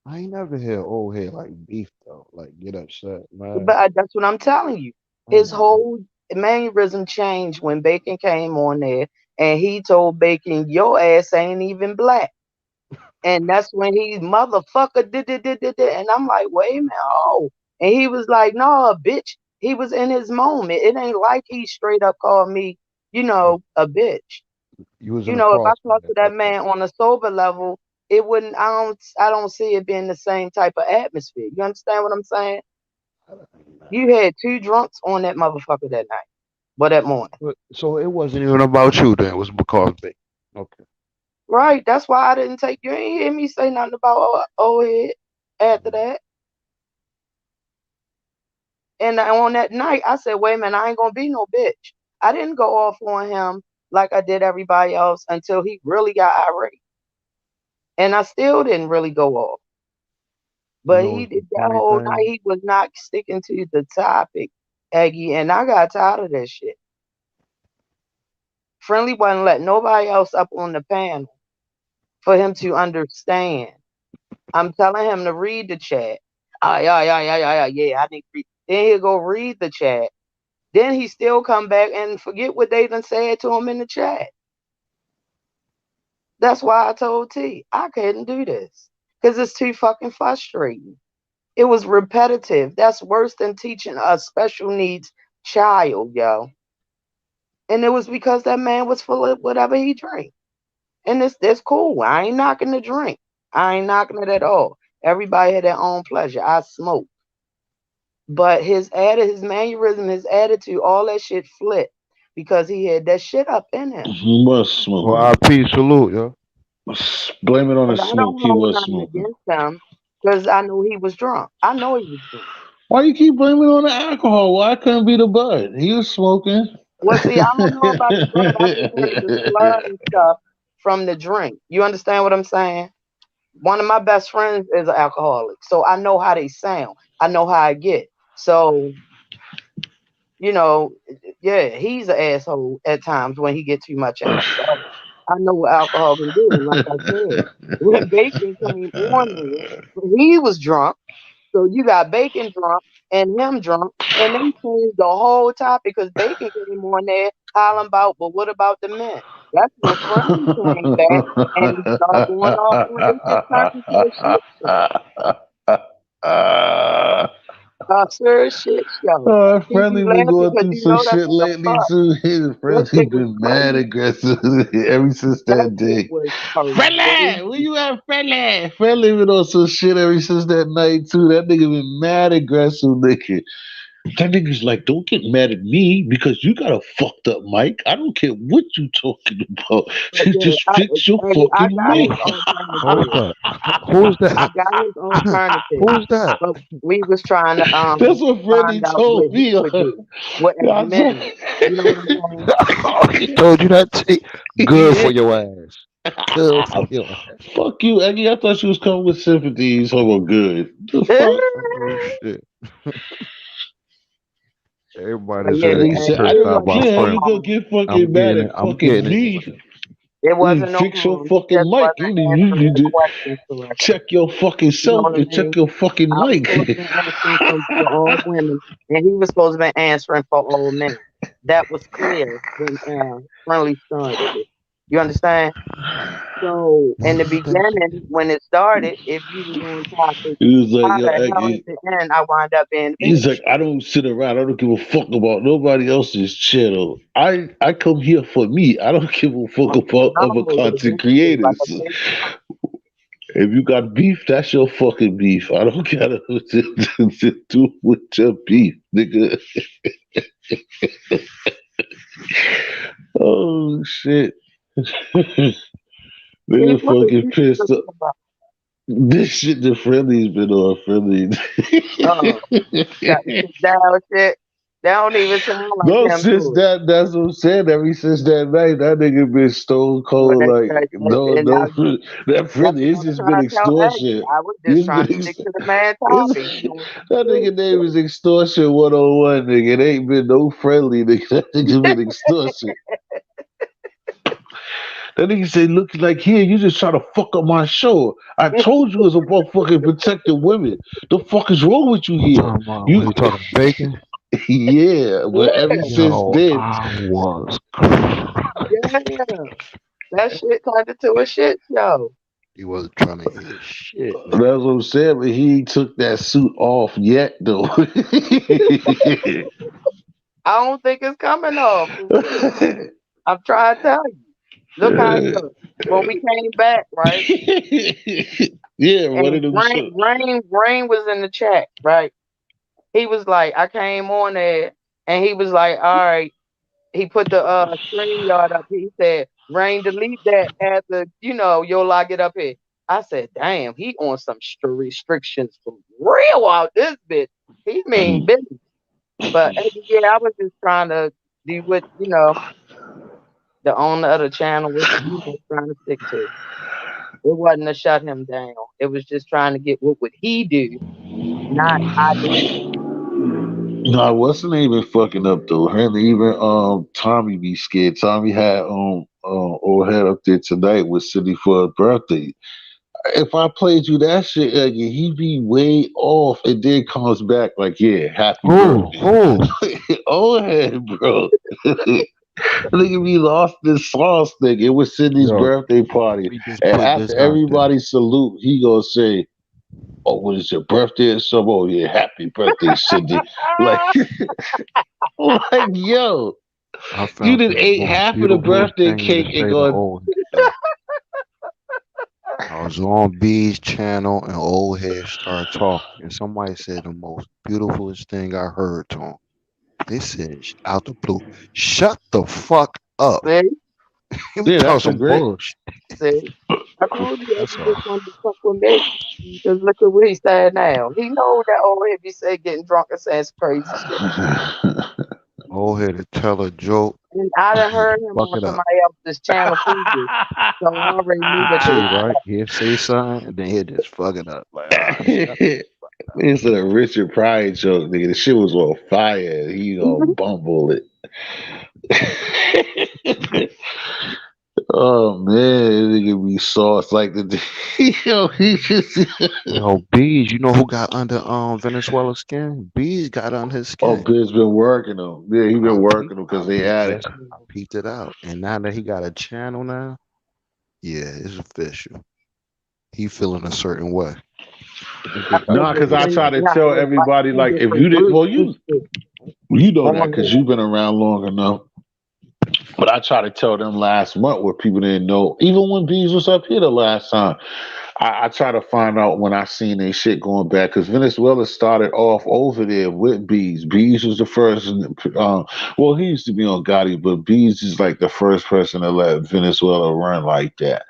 I ain't never hear old head like beef though. Like get upset, But man. that's what I'm telling you. I His ain't never hear. whole mannerism changed when Bacon came on there and he told Bacon, your ass ain't even black. And that's when he motherfucker did. And I'm like, wait a minute, oh. And he was like, no, bitch. He was in his moment. It ain't like he straight up called me, Oh, a bitch. you was in a If I talk crossfire. to that Okay. man on a sober level, it wouldn't I don't see it being the same type of atmosphere. You understand what I'm saying? You had two drunks on that motherfucker that night. Well, that morning. So it wasn't even about you then. It was because they. Okay. Right. That's why I didn't take you. Ain't hear me say nothing about old head after that. And on that night, I said, wait a minute, I ain't gonna be no bitch. I didn't go off on him like I did everybody else until he really got irate. And I still didn't really go off. You But know he what's the did that funny whole night, thing? he was not sticking to the topic, Aggie, and I got tired of that shit. Friendly wasn't letting nobody else up on the panel for him to understand. I'm telling him to read the chat. Yeah, I need to read. Then he'll go read the chat. Then he still come back and forget what they done said to him in the chat. That's why I told T, I couldn't do this. Because it's too fucking frustrating. It was repetitive. That's worse than teaching a special needs child, yo. And it was because that man was full of whatever he drank. And it's cool. I ain't knocking the drink. I ain't knocking it at all. Everybody had their own pleasure. I smoked. But his mannerism, his attitude, all that shit flipped because he had that shit up in him. He was Well, smoking. IP salute, yo. Blame it on the But I smoke. don't He hold was nothing smoking. against him because I knew he was drunk. I know he was drunk. Why you keep blaming on the alcohol? Why couldn't be the bud? He was smoking. Well, see, I don't know about the blood. I just heard the slur and stuff from the drink. You understand what I'm saying? One of my best friends is an alcoholic, so I know how they sound. I know how I get. So, you know, yeah, he's an asshole at times when he get too much in him. So I know what alcohol can do. And like I said, when Bacon came on there, he was drunk. So you got Bacon drunk and him drunk, and they changed the whole topic because Bacon came on there hollering about, but what about the men? That's when Friendly came back and started going off on it. It turned into a shit show. A serious shit show. He be Friendly been laughing going because through you some know that's shit what the lately fuck. too. His That Friendly shit was been mad crazy. aggressive ever since That that shit day. was Friendly, where crazy. you at, Friendly? Friendly been on some shit ever since that night too. That nigga been mad aggressive, nigga. That nigga's like, don't get mad at me because you got a fucked up mic. I don't care what you talking about. But yeah, Just fix your I fucking got mic. his Hold alternative. up. Who's I that? got his alternative. Who's that? But we was trying to That's what Freddie find out what told he me. would do. What as I told men. You know what I'm saying? Oh, he told you that shit. Good yeah. for your ass. Good for your ass. Fuck you, Aggie. I thought she was coming with sympathy. So well, good. The fuck? Oh shit. But Everybody yeah, said And they he get said, cursed I out don't by care. How you friendly. gonna get fucking mad at I'm fucking getting it. me? it You wasn't no fix your harm. He fucking just mic. wasn't You answering need the to questions correctly. check your fucking You know self what I and check mean? your fucking I was mic. supposed to be answering for all women, and he was supposed to be answering for all men. That was clear when Friendly started it. You understand? So in the One day. beginning, when it started, if you was on topic, He was like, how yo, the hell at Aggie. the end I wind up being the He's bitch? like, I don't sit around. I don't give a fuck about nobody else's channel. I come here for me. I don't give a fuck about other No, content exactly. Like creators. a bitch. If you got beef, that's your fucking beef. I don't gotta do with your beef, nigga. Oh shit. Keith, Nigga what are fucking you pissed talking up. about? This shit the friendly's been on friendly. Oh, that sit down shit. That don't even sound like No, him, since do it? that's what I'm saying. Ever since that night, that nigga been stone Well, cold. Like no, and no, that that's friendly. what It's I'm just been trying to tell Aggie. extortion. I was just It's trying been to stick to the man it's topic. He doing some that serious nigga name shit. is extortion 101, nigga. It ain't been no friendly, nigga. That nigga been extortion. That nigga say, look like here, you just try to fuck up my show. I told you it was about fucking protecting women. The fuck is wrong with you You here? talking about when You you talking bacon? yeah, but ever Yeah, since Yo, then, I was crying. yeah. That shit turned into a shit show. He wasn't trying to hear shit, that's nigga. what I'm saying, but he ain't took that suit off yet though. I don't think it's coming off for real. I'm trying to tell you. Look how it look. When we came back, right? Yeah, one And of them shit. Rain was in the chat, right? He was like, I came on there, and he was like, all right. He put the stream yard up. He said, Rain, delete that after, you'll lock it up here. I said, damn, he on some restrictions for real out this bitch. He mean business. But yeah, I was just trying to do what, the owner of the channel was, trying to stick to. It wasn't to shut him down. It was just trying to get what would he do, not I did it. No, I wasn't even fucking up though. And even Tommy be scared. Tommy had old head up there tonight with Cindy for her birthday. If I played you that shit, he be way off and then comes back like, yeah, happy birthday. Who? Old head, bro. Nigga be lost in sauce, nigga. It was Cindy's Yo, birthday party. we just And putting this after out there. everybody salute, he gonna say, oh, what is your birthday or something? Oh yeah, happy birthday, Cindy. Like Like, yo, I you found did the ate most half of the beautiful birthday thing to cake and say to go. old head. I was on B's channel and old head started talking, and somebody said the most beautifulest thing I heard to him. They said out the blue, "Shut the fuck up." See, He was Yeah, talking that's a some great. bullshit. see. I told you That's Eddie just all. wanted to fuck with me. Because look at where he said now. He know that old hippie said getting drunk and saying some crazy shit. Old head to tell a joke And I done and heard him fuck on it up. somebody else's channel previous. So I already knew You what they see, right? He'll say something and then he'll just fuck it up. Like, ah, shut up. It's a Richard Pryor joke, nigga. The shit was on fire. He gonna Mhm. bumble it. Oh man, nigga be sauce like the yo. He just Yo, Bees, you know who got under Venezuela's skin? Bees got under his oh, skin. Biz been working him. Yeah, he been working him I because they peeped had it. that. I peeped it out, and now that he got a channel now, yeah, it's official. He feeling a certain way. I Niggas got think Nah, it's because I pissed. try crazy to how tell his wife everybody like niggas if say you did good well shit you know that on because him. you've been around long enough. But I tried to tell them last month where people didn't know. Even when Bees was up here the last time, I try to find out when I seen they shit going back because Venezuela started off over there with Bees. Bees was the first. Well, he used to be on Gotti, but Bees is like the first person to let Venezuela run like that.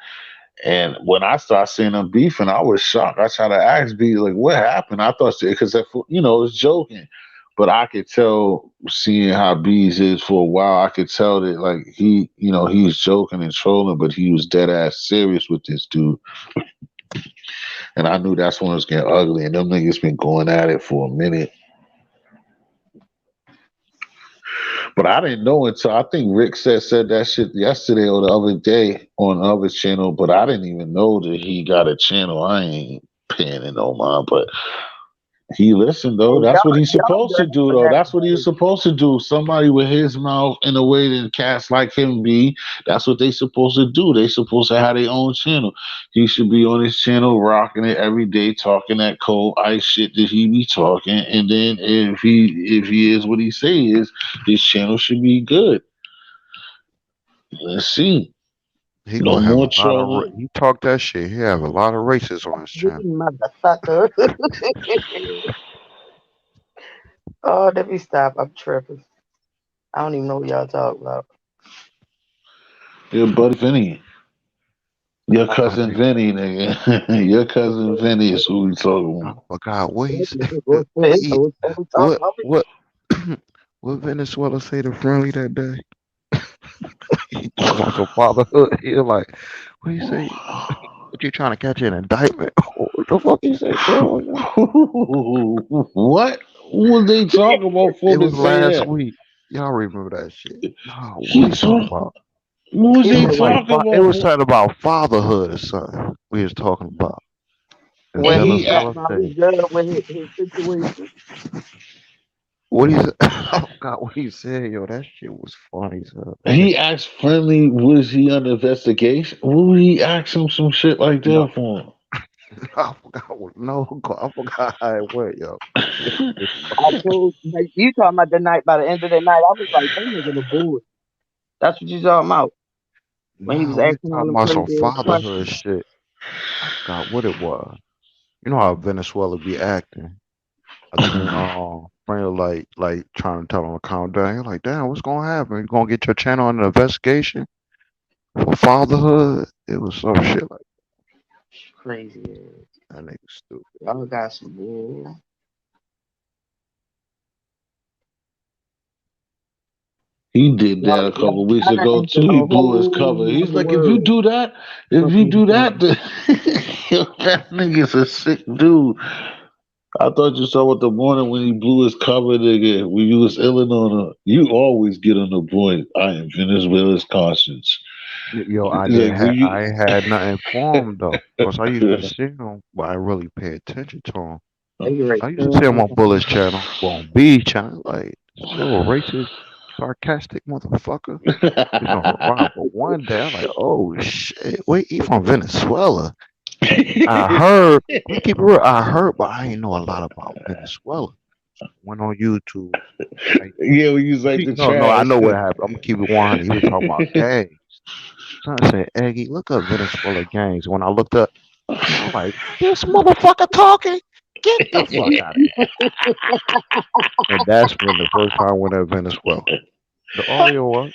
And when I started seeing them beefing, I was shocked. I tried to ask B, like, what happened? I thought, because, it was joking. But I could tell, seeing how Bees is for a while, I could tell that, like, he was joking and trolling, but he was dead ass serious with this dude. And I knew that's when it was getting ugly. And them niggas been going at it for a minute. But I didn't know until I think Rick said that shit yesterday or the other day on the other channel. But I didn't even know that he got a channel. I ain't paying it no mind. But he listened though. And That's what he's y'all supposed to better do for though. that That's what he's money. supposed to do. Somebody with his mouth in a way that cats like him be. That's what they supposed to do. They supposed to have their own channel. He should be on his channel rocking it every day, talking that cold ice shit that he be talking. And then if he is what he say he is, his channel should be good. Let's see. He No gonna have more a lot of. trolling. He talk that shit. He have a lot of races on his channel. Motherfucker. Oh, let me stop. I'm tripping. I don't even know what y'all talking about. Your buddy Vinny. Your I cousin think Vinny, nigga. Your cousin Vinny is who we I talking forgot what he said. What he, we talking what about? what what Venezuela say to Friendly that day? He talking about some fatherhood. He like, what he say? What you trying to catch an indictment? What the fuck he say, bro? what was they talking about It before they was say last that? week. Y'all remember that shit? Nah, what He we talking talk. about? What was He It they said was like what? talking it about? was something about fatherhood or something. We was talking about. And And When he was he, talking Venezuela about say, his girl with his situation. what he said? Oh God, what he said, yo, that shit was funny, so that nigga. he asked Friendly, was he under investigation? What would he ask him some shit like No, that for? I forgot what. No, I forgot how it went, yo. It was I funny. told like, you talking about the night by the end of the night. I was like, that nigga the bull. That's what you talking about. When he was Nah, we was asking all talking them about some crazy ass fatherhood questions. shit. I forgot what it was. You know how Venezuela be acting. I think friend like trying to tell him to calm down. You're like, damn, what's gonna happen? You gonna get your channel on an investigation for fatherhood? It was some shit like Crazy ass. that nigga stupid. Y'all got some bull. He did Y'all, that a y'all, couple of weeks y'all done ago entered too. a He blew his whole cover. He's nother like, if you world. do that, if you Fucking do with that, then yo, that nigga's a sick dude. I thought you saw what the morning when he blew his cover, nigga. When you was illing on her. You always get on the point. I am Venezuela's conscience. Yo, Like when I you. ain't had nothing for him though, cause I used to see him, but I really pay attention to him. they ready I used to to see him turn on Bullet's channel, well, on B channel, like this little racist, sarcastic motherfucker. He's on the ride, but one day I'm like, oh shit, wait, he from Venezuela. I heard, I'm gonna keep it real, I heard, but I ain't know a lot about Venezuela. went on YouTube. Right? Yeah, we use like the No, I trash. know what happened. I'm gonna keep it 100. He was talking about gangs. Son said, Eggy, look up Venezuela gangs. When I looked up, I'm like, this motherfucker talking? Get the fuck out of here. And that's when the first time I went to Venezuela. The audio was,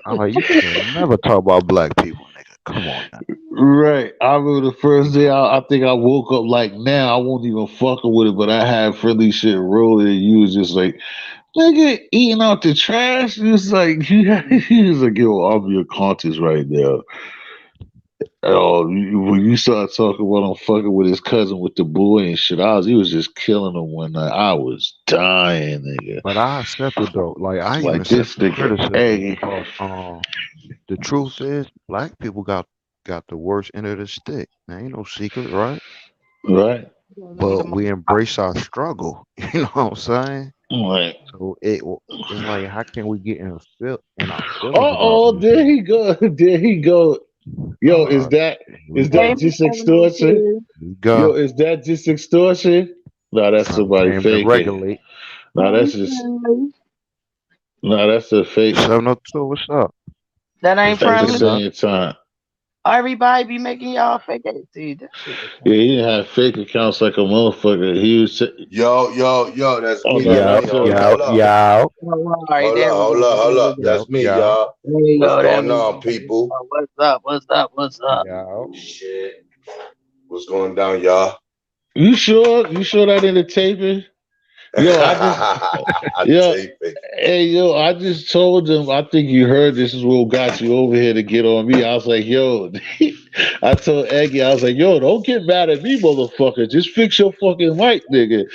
I'm like, you can't never talk about black people, nigga. Come on now. Right. I remember the first day I think I woke up like now, I won't even fucking with it, but I had friendly shit rolling and you was just like, nigga, eating out the trash. It was like you was like, yo, I'm your conscious right now. Oh, when you started talking about him fucking with his cousin with the boy and shit, he was just killing him one night. I was dying, nigga. But I accept it though. Like I even Like accept this the nigga criticism eggy. because the truth is black people got the worst end of the stick. There ain't no secret, right? Right? But we embrace our struggle. You know what I'm saying? Like, So it's like how can we get in our feelings about oh, there anything? he go. There he go. Yo, Uh, here we is Hey, that go. Miss just Seven extortion? Here we Yo, go. is that just extortion? No, that's Trying to somebody tame and faking. regulate. No, Hey, that's just friendly. no, that's a fake. 702, what's up? That ain't What's At the shaking, friendly. Doc? same time. Everybody be making y'all fake it. See, that shit is Yeah, funny. he didn't have fake accounts like a motherfucker. He was Yo, that's oh me, no, that's Yo, me. that's Hold him. up, yo, hold up. yo, Oh, all right, there we go. Hold There we up. go. That's yo, me, yo, y'all. There we What's go. There going we on, go. people? What's up? What's up? What's up? yo. Shit. What's going down, y'all? You sure? You sure that in the taping? Yo, I just yo, Taping. hey yo, I just told them I think you heard this is what got you over here to get on me. I was like, yo, I told Aggie, I was like, yo, don't get mad at me, motherfucker. Just fix your fucking mic, nigga.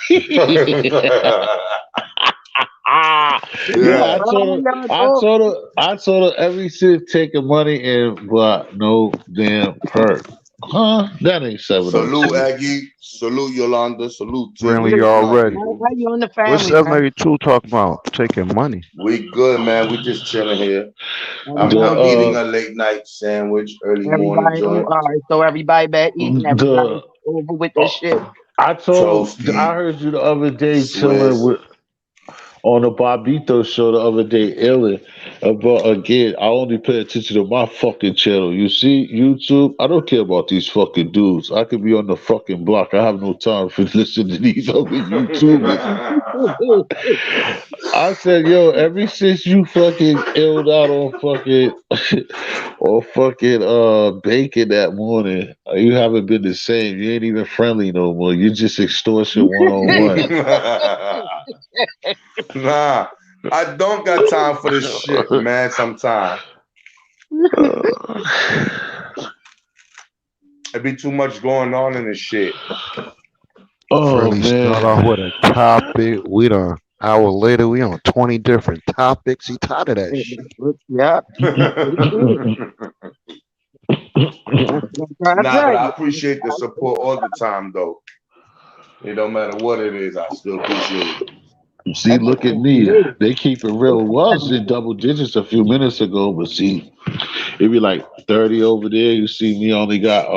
Yo, Yeah. I told her every cent taking money and but no damn perk. Huh? That ain't Salute, 702. Aggie. Salute, Yolanda. Salute to Friendly, the you my already. people. How you in the What's family, man? 782 talking about? Taking money. We good, man. We just chilling here. The Everybody I'm eating good? a late night sandwich, early morning Everybody, oh, joint. all right. So everybody back eating. Everybody the over with this oh, shit. I told him I Toasty, heard you the other day chilling Swiss. with on the Bobito show the other day, Ellen. But again, I only pay attention to my fucking channel. You see, YouTube, I don't care about these fucking dudes. I could be on the fucking block. I have no time for listening to these other YouTubers. I said, yo, ever since you fucking illed out on fucking or fucking bacon that morning, you haven't been the same. You ain't even friendly no more. You just extortion one on one. Nah, I don't got time for this shit, man. Sometimes it be too much going on in this shit. Oh Friendly start off man. with a topic. We done hour later, we on 20 different topics. He tired of that shit. Yeah, pretty Nah, good. That's what I'm trying to but tell I you. appreciate the support all the time, though. It don't matter what it is, I still appreciate it. See, That's look at me. They keep it real. It was in double digits a few minutes ago, but see, it be like 30 over there. You see me only got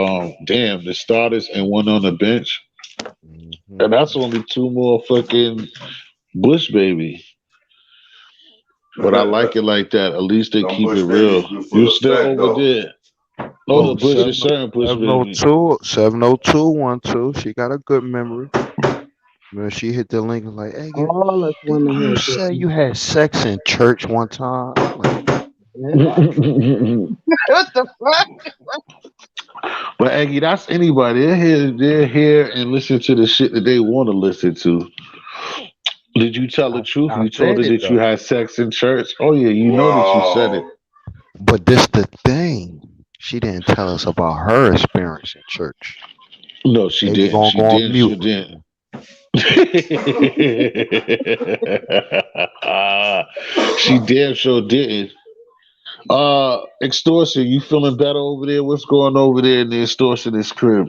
damn the starters and one on the bench. Hmm. And that's only two more fucking Bush baby. But I like it like that. At least they Them keep Bush it babies real. good for You the still fat, over though. there. No, the Oh, Bush seven is certain Bush baby. 702, 702, 12. She got a good memory. Man, she hit the link and like, hey, all us didn't women you have good say you people. had sex in church one time? I'm like, Yeah. what? What the fuck? But Aggie, that's anybody. They're here and listen to the shit that they want to listen to. Did you tell the truth? I You told said her it that you though. had sex in church? Oh yeah, you know that you said it. Wow. But this the thing. She didn't tell us about her experience in church. No, she Hey, you didn't. gonna She go on didn't. mute. She didn't. She damn sure didn't. Extortion, you feeling better over there? What's going over there in the extortionist crib?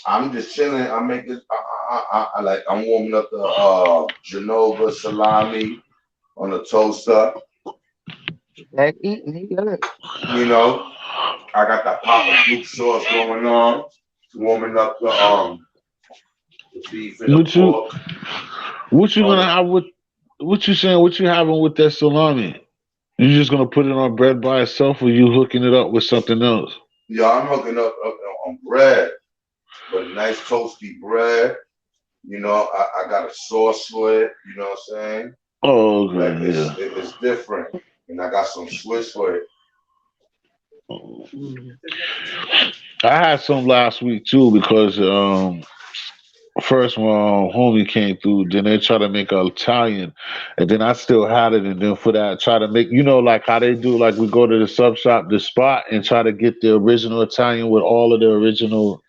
I'm just chilling. I make it. I like. I'm warming up the Genova salami on the toaster. Back eating, he good. You know, I got that Papa Duke sauce going on. Warming up the the beef and the What you pork. what you All gonna that. have with what you saying? What you having with that salami? You just gonna put it on bread by itself, or you hooking it up with something else? Yeah, I'm hooking up on bread, but nice toasty bread. I got a sauce for it. You know what I'm saying? Oh, Like okay, yeah. it's different, and I got some Swiss for it. Mhm. I had some last week too because first when homie came through, then they try to make an Italian, and then I still had it, and then for that try to make like how they do, like we go to the sub shop, the spot, and try to get the original Italian with all of the original.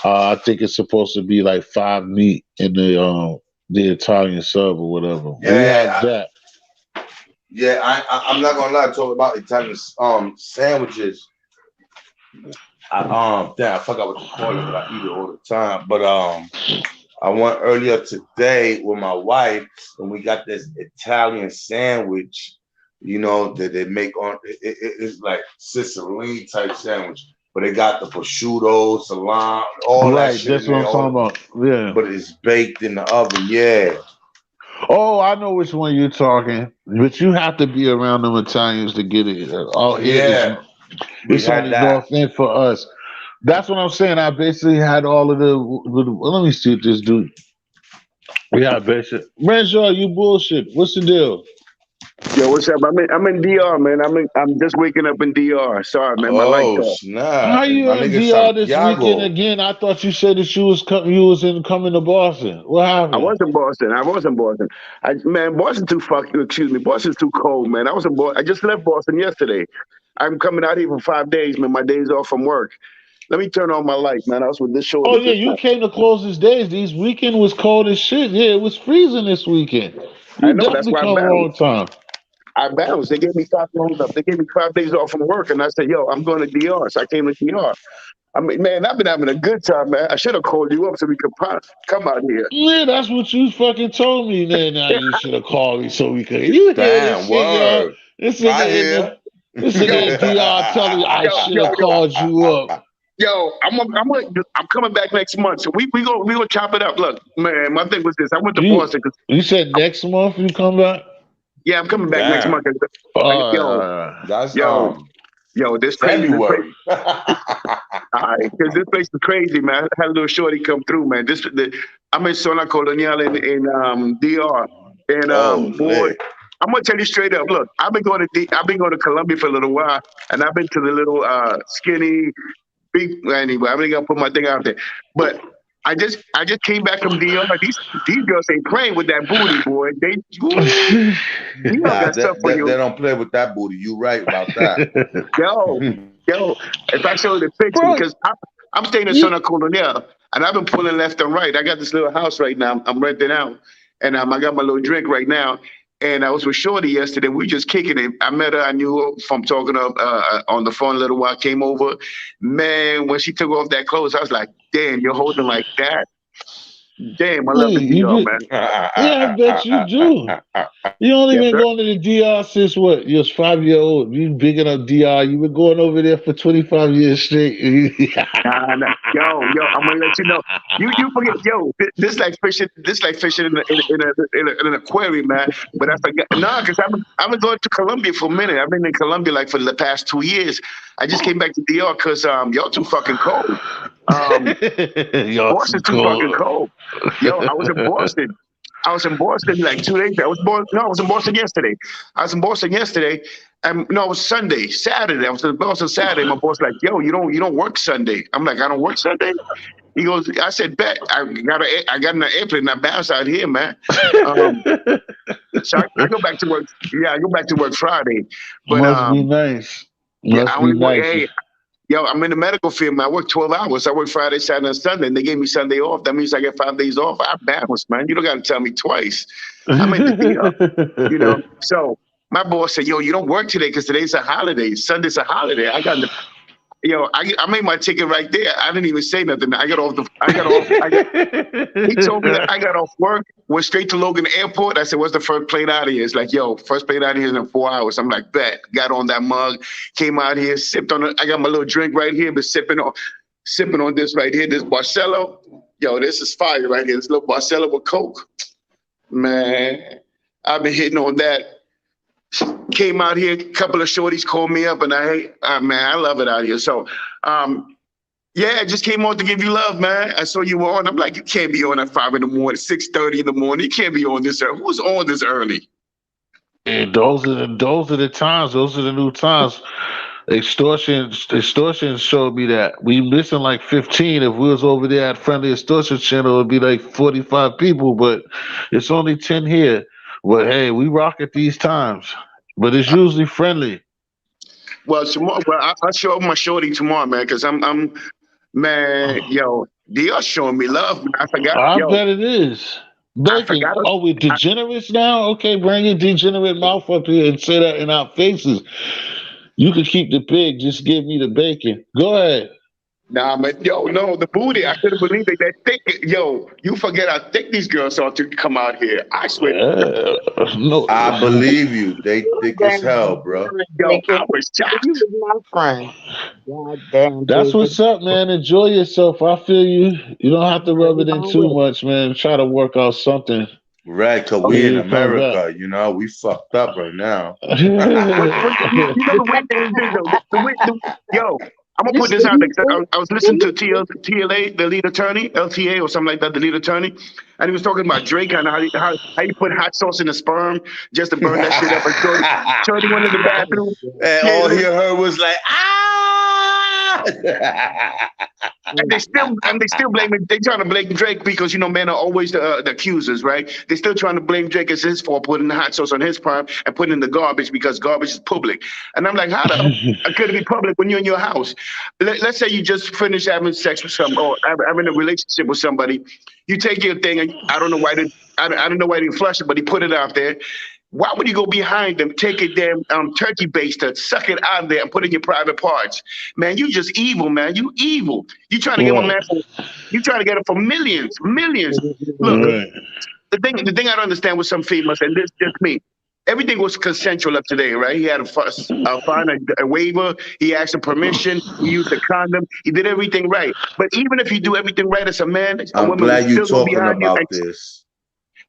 I think it's supposed to be like five meat in the Italian sub or whatever. We Yeah, had that. yeah. I'm not gonna lie. Talk about Italian sandwiches. Damn, I forgot what to call it, but I eat it all the time. But I went earlier today with my wife, and we got this Italian sandwich. That they make it's like Sicilian type sandwich, but they got the prosciutto, salami, all that Right, shit that's in what there. I'm talking about. Yeah. But it's baked in the oven. Yeah, Oh, I know which one you're talking, but you have to be around them Italians to get it. Out here is yeah. We it's had only that. North End for us. That's what I'm saying. I basically had all of let me see what this dude. We had basic. Renshaw, you bullshit. What's the deal? Yo, what's up? I'm in DR, man. I'm just waking up in DR. Sorry, man. My lights Oh off. snap! How And you my in nigga DR this weekend Santiago. again? I thought you said that you was coming to Boston. What I happened? was in Boston. I was in Boston. Man, Boston too fucking. Excuse me. Boston's too cold, man. I was in Boston. I just left Boston yesterday. I'm coming out here for 5 days, man. My days off from work. Let me turn on my light, man. I was with this Oh shorty yeah, just you now. came to close these days. These weekend was cold as shit. Yeah, it was freezing this weekend. I You know. That's definitely why I come wrong bounced. time. I bounced. They gave me five. Hold up. They gave me 5 days off from work, and I said, "Yo, I'm going to DR." So I came to DR. I mean, man, I've been having a good time, man. I should have called you up so we could come out here. Yeah, that's what you fucking told me. Then now you should have called me so we could. You hear this Damn shit, y'all? word. This I nigga in hear. the this nigga in DR telling me I Yo, should yo, have yo, called you up. yo, I'm coming back next month, so we gonna chop it up. Look, man, my thing was this: I went to You Boston because you said next month you come back? yeah, I'm coming back next month. Damn. 'Cause All yo, right. That's yo, yo, this crazy. This place, February. all right, because this place is crazy, man. I had a little shorty come through, man. I'm in Zona Colonial in DR, and Oh boy, lit. I'm gonna tell you straight up. Look, I've been going to Colombia for a little while, and I've been to the little skinny big anyway. I'm gonna put my thing out there, but I just came back from DR. These girls ain't playing with that booty, boy. They woo, DR Nah, got stuff for they you. don't play with that booty. You right about that. Yo, yo, if I show you the picture, Bro, because I'm staying in you Sona Colonial, and I've been pulling left and right. I got this little house right now. I'm renting out, and I got my little drink right now. And I was with Shorty yesterday. We just kicking it. I met her. I knew her from talking to on the phone a little while. Came over, man. When she took off that clothes, I was like, "Damn, you're holding like that." Damn, I love the you DR, did man. yeah, I bet you do. You only Yes, been sir. going to the DR since what? You was 5 year old. You big enough DR. You been going over there for 25 years straight. Nah, nah. Yo, I'm gonna let you know. You forget, yo. This like fishing. This like fishing in an aquarium, man. But I forgot. Nah, because I've been going to Colombia for a minute. I've been in Colombia like for the past 2 years. I just came back to DR because y'all too fucking cold. Um, Y'all too Boston's too fucking cold. cold. Yo, I was in Boston. I was in Boston like 2 days. I was in Boston yesterday. I was in Boston yesterday. No, it was Sunday, Saturday. I was in Boston Saturday. My boss like, yo, you don't work Sunday. I'm like, I don't work Sunday. He goes, I said, bet. I got in an airplane. I bounced out here, man. Um, so I go back to work. Yeah, I go back to work Friday. But Must be nice. yeah, I Must be only work. nice. Hey, yo, I'm in the medical field, man. I work 12 hours. I work Friday, Saturday, and Sunday. And they gave me Sunday off. That means I get 5 days off. I balance, man. You don't got to tell me twice. I'm in the DR. So my boss said, "Yo, you don't work today because today's a holiday. Sunday's a holiday." I made my ticket right there. I didn't even say nothing. I got off. He told me that I got off work, went straight to Logan Airport. I said, "What's the first plane out of here?" It's like, "Yo, first plane out of here is in 4 hours." I'm like, "Bet." Got on that mug, came out here, sipped on it. I got my little drink right here, but sipping on this right here, this Barcelo. Yo, this is fire right here. This little Marcella with Coke. Man, I've been hitting on that. Came out here, a couple of shorties called me up, and man, I love it out here. So, yeah, I just came on to give you love, man. I saw you were on. I'm like, you can't be on at 5 in the morning, 6:30 in the morning. You can't be on this early. Who's on this early? And those are the times. Those are the new times. Extortion showed me that we missing like 15. If we was over there at Friendly Extortion Channel, it'd be like 45 people, but it's only 10 here. But hey, we rock at these times. But it's usually friendly. Well, tomorrow, I'll show up my shorty tomorrow, man, because man, yo, they are showing me love, man. I forgot, I yo, bet it is. I Bacon. forgot. Oh, we degenerates now? Okay, bring your degenerate mouth up here and say that in our faces. You can keep the pig, just give me the bacon. Go ahead. Nah, man, yo, no, the booty. I couldn't believe it. That thick, yo, you forget how thick these girls are to come out here. I swear, No. I believe you. They thick as Damn, hell, bro. yo, I bacon. was You shocked. was my friend. God damn That's what's bacon. up, man. Enjoy yourself. I feel you. You don't have to rub I'm it in on too with it. much, man. Try to work out something Right, cause when we in you come back. America, you know, we fucked up right now. You know the weird thing is this though. Yo, I'm gonna You put see, this out there. you 'Cause see, I was listening to TLA, the lead attorney, LTA or something like that, the lead attorney, and he was talking about Drake and how you put hot sauce in the sperm just to burn that shit up. And Shorty went in the bathroom. And Yeah, all he heard was like, ah. and they still blame it. They trying to blame Drake because men are always the accusers, right? They're still trying to blame Drake as his fault, putting the hot sauce on his palm and putting in the garbage because garbage is public. And I'm like, how the hell could it be public when you're in your house? Let's say you just finished having sex with some or having a relationship with somebody. You take your thing, and I don't know why they didn't flush it, but he put it out there. Why would you go behind them, take a damn turkey baster, suck it out of there, and put it in your private parts? Man, you just evil, man. You evil. You trying to get my Right. man for you trying to get him for millions, millions. Look, Mhm. Right. the thing I don't understand with some females, and this just me. Everything was consensual up today, right? He had find a waiver. He asked for permission. He used a condom. He did everything right. But even if you do everything right as a man, a I'm woman would glad you still go talking behind you and about this.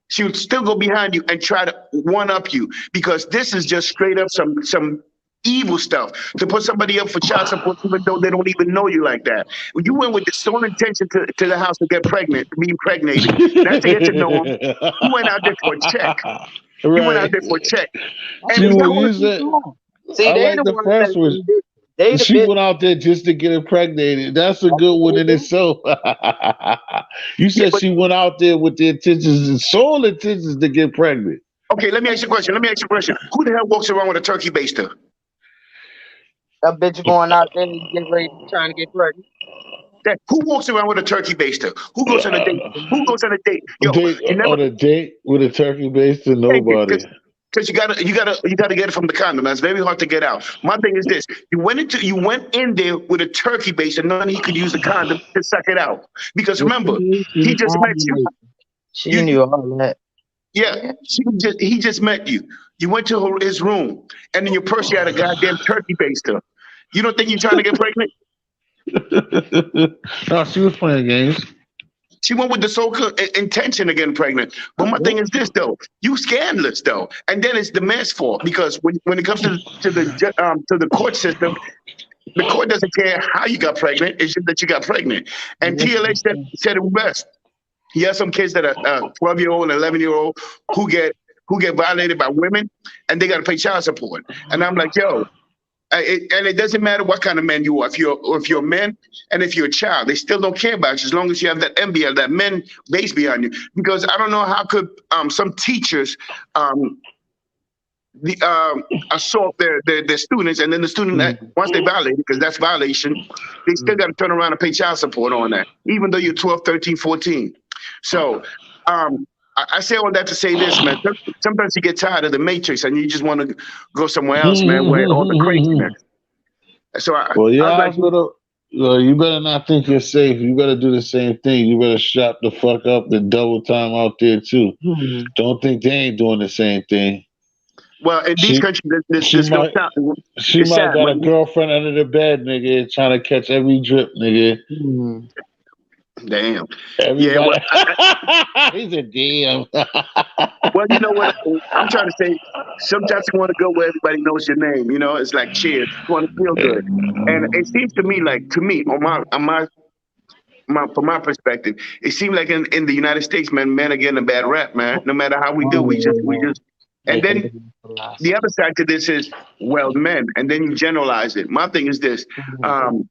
she would still go behind you and try to one up you because this is just straight up some evil stuff to put somebody up for child support even though they don't even know you like that. When you went with the sole intention to the house to get pregnant, to be impregnated, not to get to know him, you went out there for a check. You went out Right. there for a check. That's And She what will the before use bitches it. do. See, I they like the the ones first that's one. vindictive. They the She bitch. went out there just to get impregnated. That's a That's good one what in they do. itself. You yeah, said but she went out there with the intentions and sole intentions to get pregnant. okay, let me ask you a question. Let me ask you a question. Who the hell walks around with a turkey baster? A bitch going out there and get ready trying to get pregnant. That who walks around with a turkey baster? Who goes on a date? Who goes on a date? Yo, Date you never on a date with a turkey based to take it nobody. because you gotta get it from the condom. That's very hard to get out. My thing is this: you went in there with a turkey base and knowing he could use the condom to suck it out. Because But she remember, knew she he was just met you. ovulating. She You knew all that. yeah, Yeah. he just met you. You went to his room and in your purse you had a goddamn turkey baster. You don't think you're trying to get pregnant? No, she was playing games. She went with the sole intention of getting pregnant. But my thing is this though: you scandalous though, and then it's the man's fault because when it comes to the court system, the court doesn't care how you got pregnant; it's just that you got pregnant. And TLA said it best. He has some kids that are 12-year-old and 11-year-old who get who get violated by women, and they got to pay child support. And I'm like, yo, and it doesn't matter what kind of man you are. If you're a man and if you're a child, they still don't care about you as long as you have that MBL, that men base behind you. Because I don't know how could some teachers um, assault their students, and then the student once they violate it, because that's violation, they still got to turn around and pay child support on that, even though you're 12, 13, 14. So I say all that to say this, man. Sometimes you get tired of the matrix and you just want to go somewhere else, man, where all the craziness. So Well, I was yeah, I like, was gonna. You better not think you're safe. You better do the same thing. You better shut the fuck up and double time out there too. Hmm. Don't think they ain't doing the same thing. well, in these She countries, she this no might sound. she It's might sad, got but a girlfriend under the bed, nigga, trying to catch every drip, nigga. Hmm. Damn. Yeah. Everybody. He's a damn. Well, you know what I'm trying to say. Sometimes you want to go where everybody knows your name. You know, it's like cheers. You want to feel good, and it seems to me like from my perspective, it seems like in the United States, man, men are getting a bad rap, man. No matter how we do, Oh we yeah, just, and make a then living for the less. other side to this is well, men, and then you generalize it. My thing is this: um,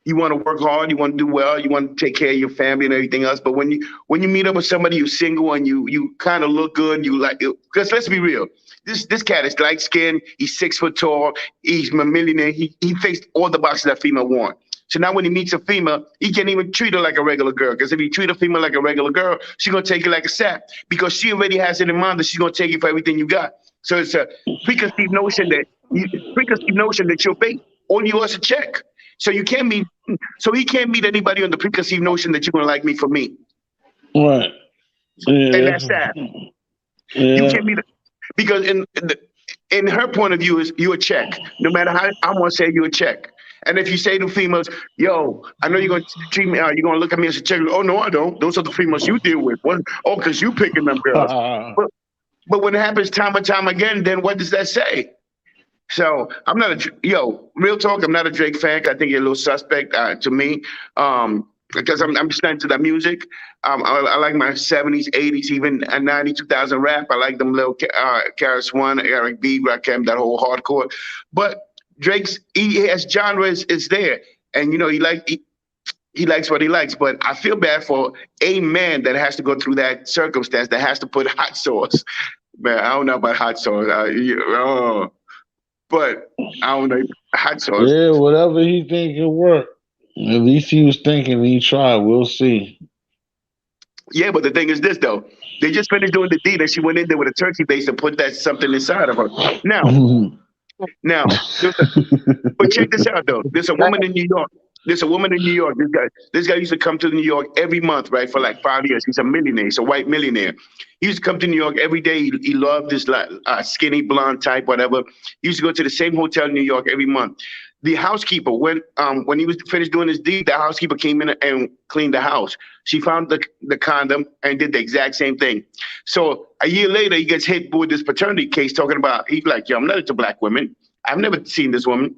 you want to work hard, you want to do well, you want to take care of your family and everything else. But when you meet up with somebody who's single and you kind of look good, you like because let's be real, this cat is light skinned, he's 6 foot tall, he's a millionaire, he fixed all the boxes that female want. So now when he meets a female, he can't even treat her like a regular girl. Because if you treat a female like a regular girl, she's gonna take it like a sap because she already has it in mind that she's gonna take you for everything you got. So it's a preconceived notion that you're bait. All you is a check. So you can't meet. So he can't meet anybody on the preconceived notion that you're gonna like me for me, Right. and Yeah. that's that. You Yeah. can't meet because in her point of view is you a check. No matter how I'm gonna say you a check. And if you say to females, "Yo, I know you're gonna treat me, you're gonna look at me as a check," oh no, I don't. Those are the females you deal with. What? Oh, because you picking them girls. But but when it happens time and time again, then what does that say? So I'm not real talk. I'm not a Drake fan. I think you're a little suspect to me because I'm just not into that music. I like my 70s, 80s, even 90, 2000 rap. I like them little Karis One, Eric B, Rakim, that whole hardcore. But he has genres is there, and you know he likes what he likes. But I feel bad for a man that has to go through that circumstance that has to put hot sauce. Man, I don't know about hot sauce. But I don't know. Hot sauce. Yeah, whatever he think will work. At least he was thinking and he tried. We'll see. Yeah, but the thing is this though. They just finished doing the deed and she went in there with a turkey base and put that something inside of her. Now, but check this out though. There's a woman in New York. There's a woman in New York. This guy used to come to New York every month, right, for like 5 years. He's a millionaire. He's a white millionaire. He used to come to New York every day. He loved this like skinny blonde type, whatever. He used to go to the same hotel in New York every month. The housekeeper, when he was finished doing his deed, the housekeeper came in and cleaned the house. She found the condom and did the exact same thing. So a year later, he gets hit with this paternity case talking about, he's like, yo, I'm not into black women. I've never seen this woman.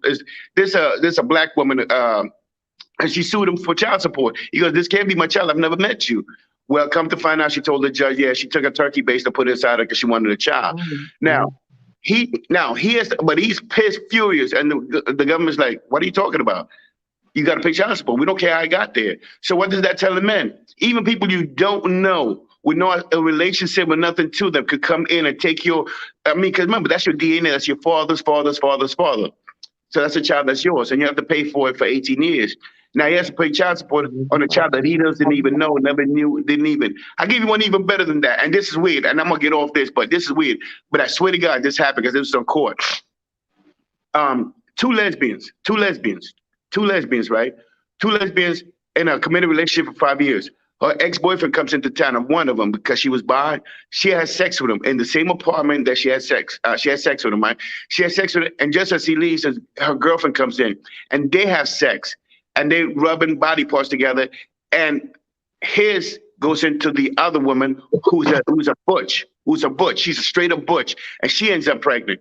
There's a black woman, and she sued him for child support. He goes, this can't be my child. I've never met you. Well, come to find out, she told the judge, yeah, she took a turkey base to put it inside her because she wanted a child. Now, but he's pissed, furious, and the government's like, what are you talking about? You got to pay child support. We don't care how I got there. So what does that tell the men? Even people you don't know, with no a relationship or nothing to them, could come in and take your. I mean, because remember, that's your DNA. That's your father's father. So that's a child that's yours, and you have to pay for it for 18 years. Now he has to pay child support on a child that he doesn't even know, never knew, didn't even. I'll give you one even better than that. And this is weird, and I'm gonna get off this, but this is weird. But I swear to God, this happened because it was on court. Two lesbians, right? Two lesbians in a committed relationship for 5 years. Her ex-boyfriend comes into town, and one of them, because she was bi, she has sex with him in the same apartment that she had sex. She had sex with him, right? She has sex with him, and just as he leaves, her girlfriend comes in, and they have sex, and they rubbing body parts together, and his goes into the other woman who's a butch. She's a straight up butch, and she ends up pregnant.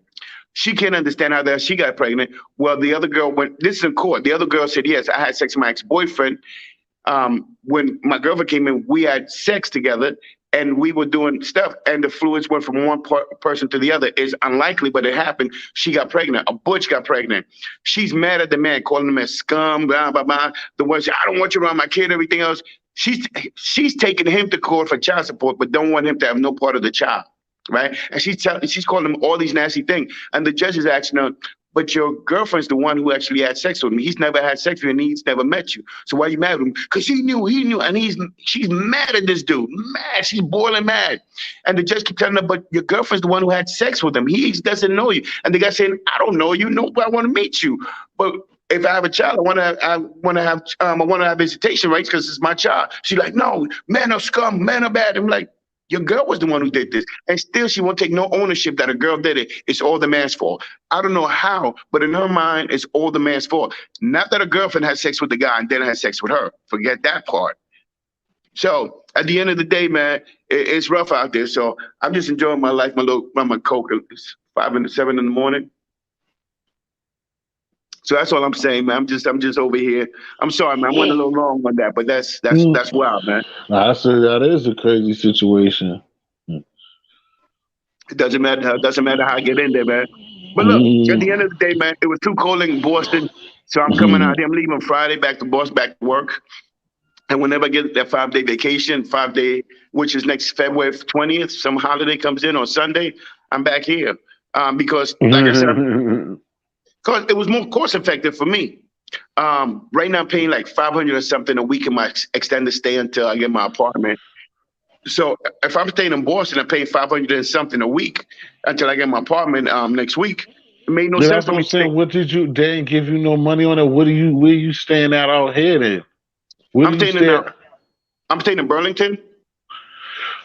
She can't understand how that she got pregnant. Well, the other girl went. This is in court. The other girl said, "Yes, I had sex with my ex-boyfriend. When my girlfriend came in, we had sex together and we were doing stuff, and the fluids went from one person to the other. It's unlikely, but it happened. She got pregnant. A butch got pregnant. She's mad at the man, calling him a scum, blah, blah, blah. The one said, I don't want you around my kid, everything else. She's taking him to court for child support, but don't want him to have no part of the child. Right. And she's calling him all these nasty things. And the judge is asking her, but your girlfriend's the one who actually had sex with him. He's never had sex with you and he's never met you. So why are you mad at him? Because he knew. And she's mad at this dude. Mad. She's boiling mad. And the judge kept telling her, but your girlfriend's the one who had sex with him. He doesn't know you. And the guy saying, I don't know you. No, but I want to meet you. But if I have a child, I want to have visitation rights because it's my child. She's like, no, men are scum, men are bad. I'm like, your girl was the one who did this. And still she won't take no ownership that a girl did it. It's all the man's fault. I don't know how, but in her mind, it's all the man's fault. Not that a girlfriend had sex with the guy and then had sex with her. Forget that part. So at the end of the day, man, it's rough out there. So I'm just enjoying my life, my coke. It's 5 and 7 in the morning. So that's all I'm saying, man. I'm just over here. I'm sorry, man. I went a little long on that, but that's Mm. wild, man. I say that is a crazy situation. It doesn't matter. Doesn't matter how I get in there, man. But look, at the end Mm. of the day, man, it was too cold in Boston, so I'm coming Mm. out here. I'm leaving Friday back to Boston, back to work. And whenever I get that 5 day vacation, 5 day, which is next February 20th, some holiday comes in on Sunday, I'm back here. Because, like I said, cause it was more cost effective for me. Right now, I'm paying like 500 or something a week in my extended stay until I get my apartment. So if I'm staying in Boston, I'm paying 500 and something a week until I get my apartment next week. It made no Yeah, sense that's for what I'm me to stay. saying. What did you? They didn't give you no money on it. What are you? Where you staying at out here then? Where do I'm you staying in stay? I'm staying in Burlington.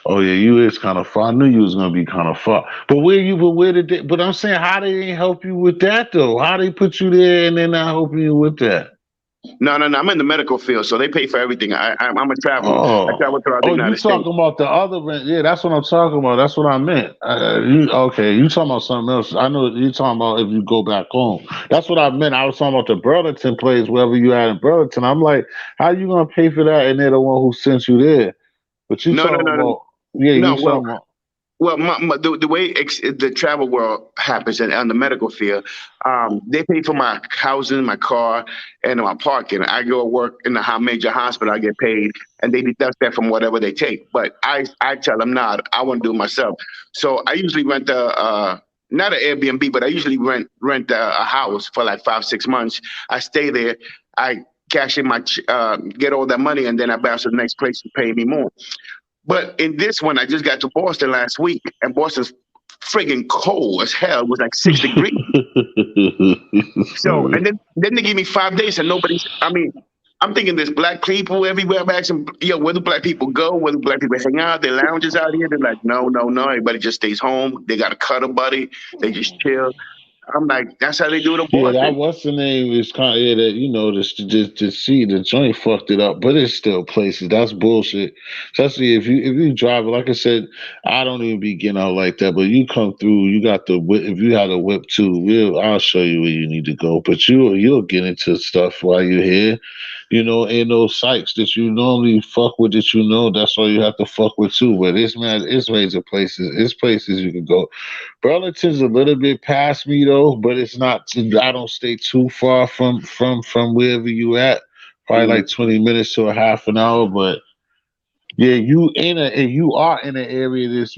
Oh yeah, you is kind of far. I knew you was gonna be kind of far. But where you? But where did they? But I'm saying, how they didn't help you with that though? How they put you there and they're not helping you with that? No. I'm in the medical field, so they pay for everything. I'm a travel. I Oh, travel throughout the oh, you United States. talking about the other rent? Yeah, that's what I'm talking about. That's what I meant. You okay? You talking about something else? I know you talking about if you go back home. That's what I meant. I was talking about the Burlington place, wherever you at in Burlington. I'm like, how you gonna pay for that? And they're the one who sent you there. But you No, no, talking no, no. about? Yeah, you No, talking about? well, the way the travel world happens and the medical field, they pay for my housing, my car, and my parking. I go work in a major hospital, I get paid, and they deduct that from whatever they take. But I tell them, nah, I want to do it myself. So I usually rent not an Airbnb, but I usually rent a house for like 5 6 months. I stay there. I cash in get all that money, and then I bounce to the next place to pay me more. But in this one, I just got to Boston last week, and Boston's friggin' cold as hell. It was like 6 degrees. So, and then they give me 5 days, and nobody's. I mean, I'm thinking there's black people everywhere. I'm asking, yo, where do black people go? Where do black people hang out? Their lounges out here. They're like, no. Everybody just stays home. They got a cuddle buddy. They just chill. I'm like, that's how they do it in Yeah, that Boston. what's the name is kind of yeah, that you know the see the joint fucked it up, but it's still places. That's bullshit. Especially if you drive, like I said, I don't even be getting out like that. But you come through, you got the whip. If you had a whip too, I'll show you where you need to go. But you'll get into stuff while you're here. You know, in those sites that you normally fuck with, that you know, that's all you have to fuck with too. But it's major places. It's places you can go. Burlington's a little bit past me though, but it's not. I don't stay too far from wherever you at. Probably Mhm. like 20 minutes to a half an hour. But yeah, you are in an area this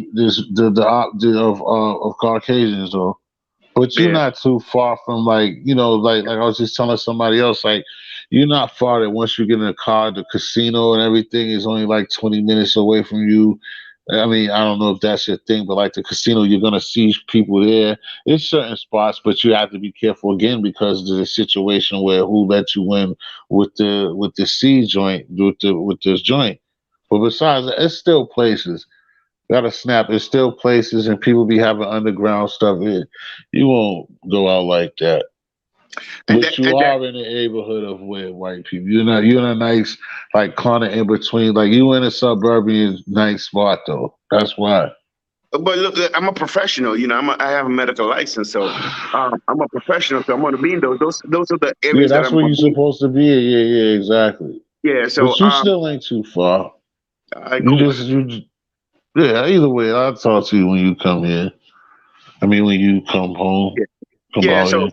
of Caucasians though. But you're Yeah. not too far from like I was just telling somebody else, like you're not far that once you get in the car, the casino and everything is only like 20 minutes away from you. I mean, I don't know if that's your thing, but like the casino, you're gonna see people there. It's certain spots, but you have to be careful again because of the situation where who let you in with the C joint with this joint. But besides, it's still places. Gotta snap. There's still places and people be having underground stuff. You won't go out like that. And But that, you and that, are in the neighborhood of where white people. You're in a nice like corner in between. Like you in a suburban nice spot though. That's why. but look, I'm a professional. I have a medical license, so I'm a professional. So I'm going to be in those are the Yeah, areas that that's I'm where going you're to be. supposed to be. Yeah, exactly. Yeah. So But you still ain't too far. all right, You cool. just you yeah. Either way, I'll talk to you when you come here. I mean, when you come home, Yeah. come Yeah. out So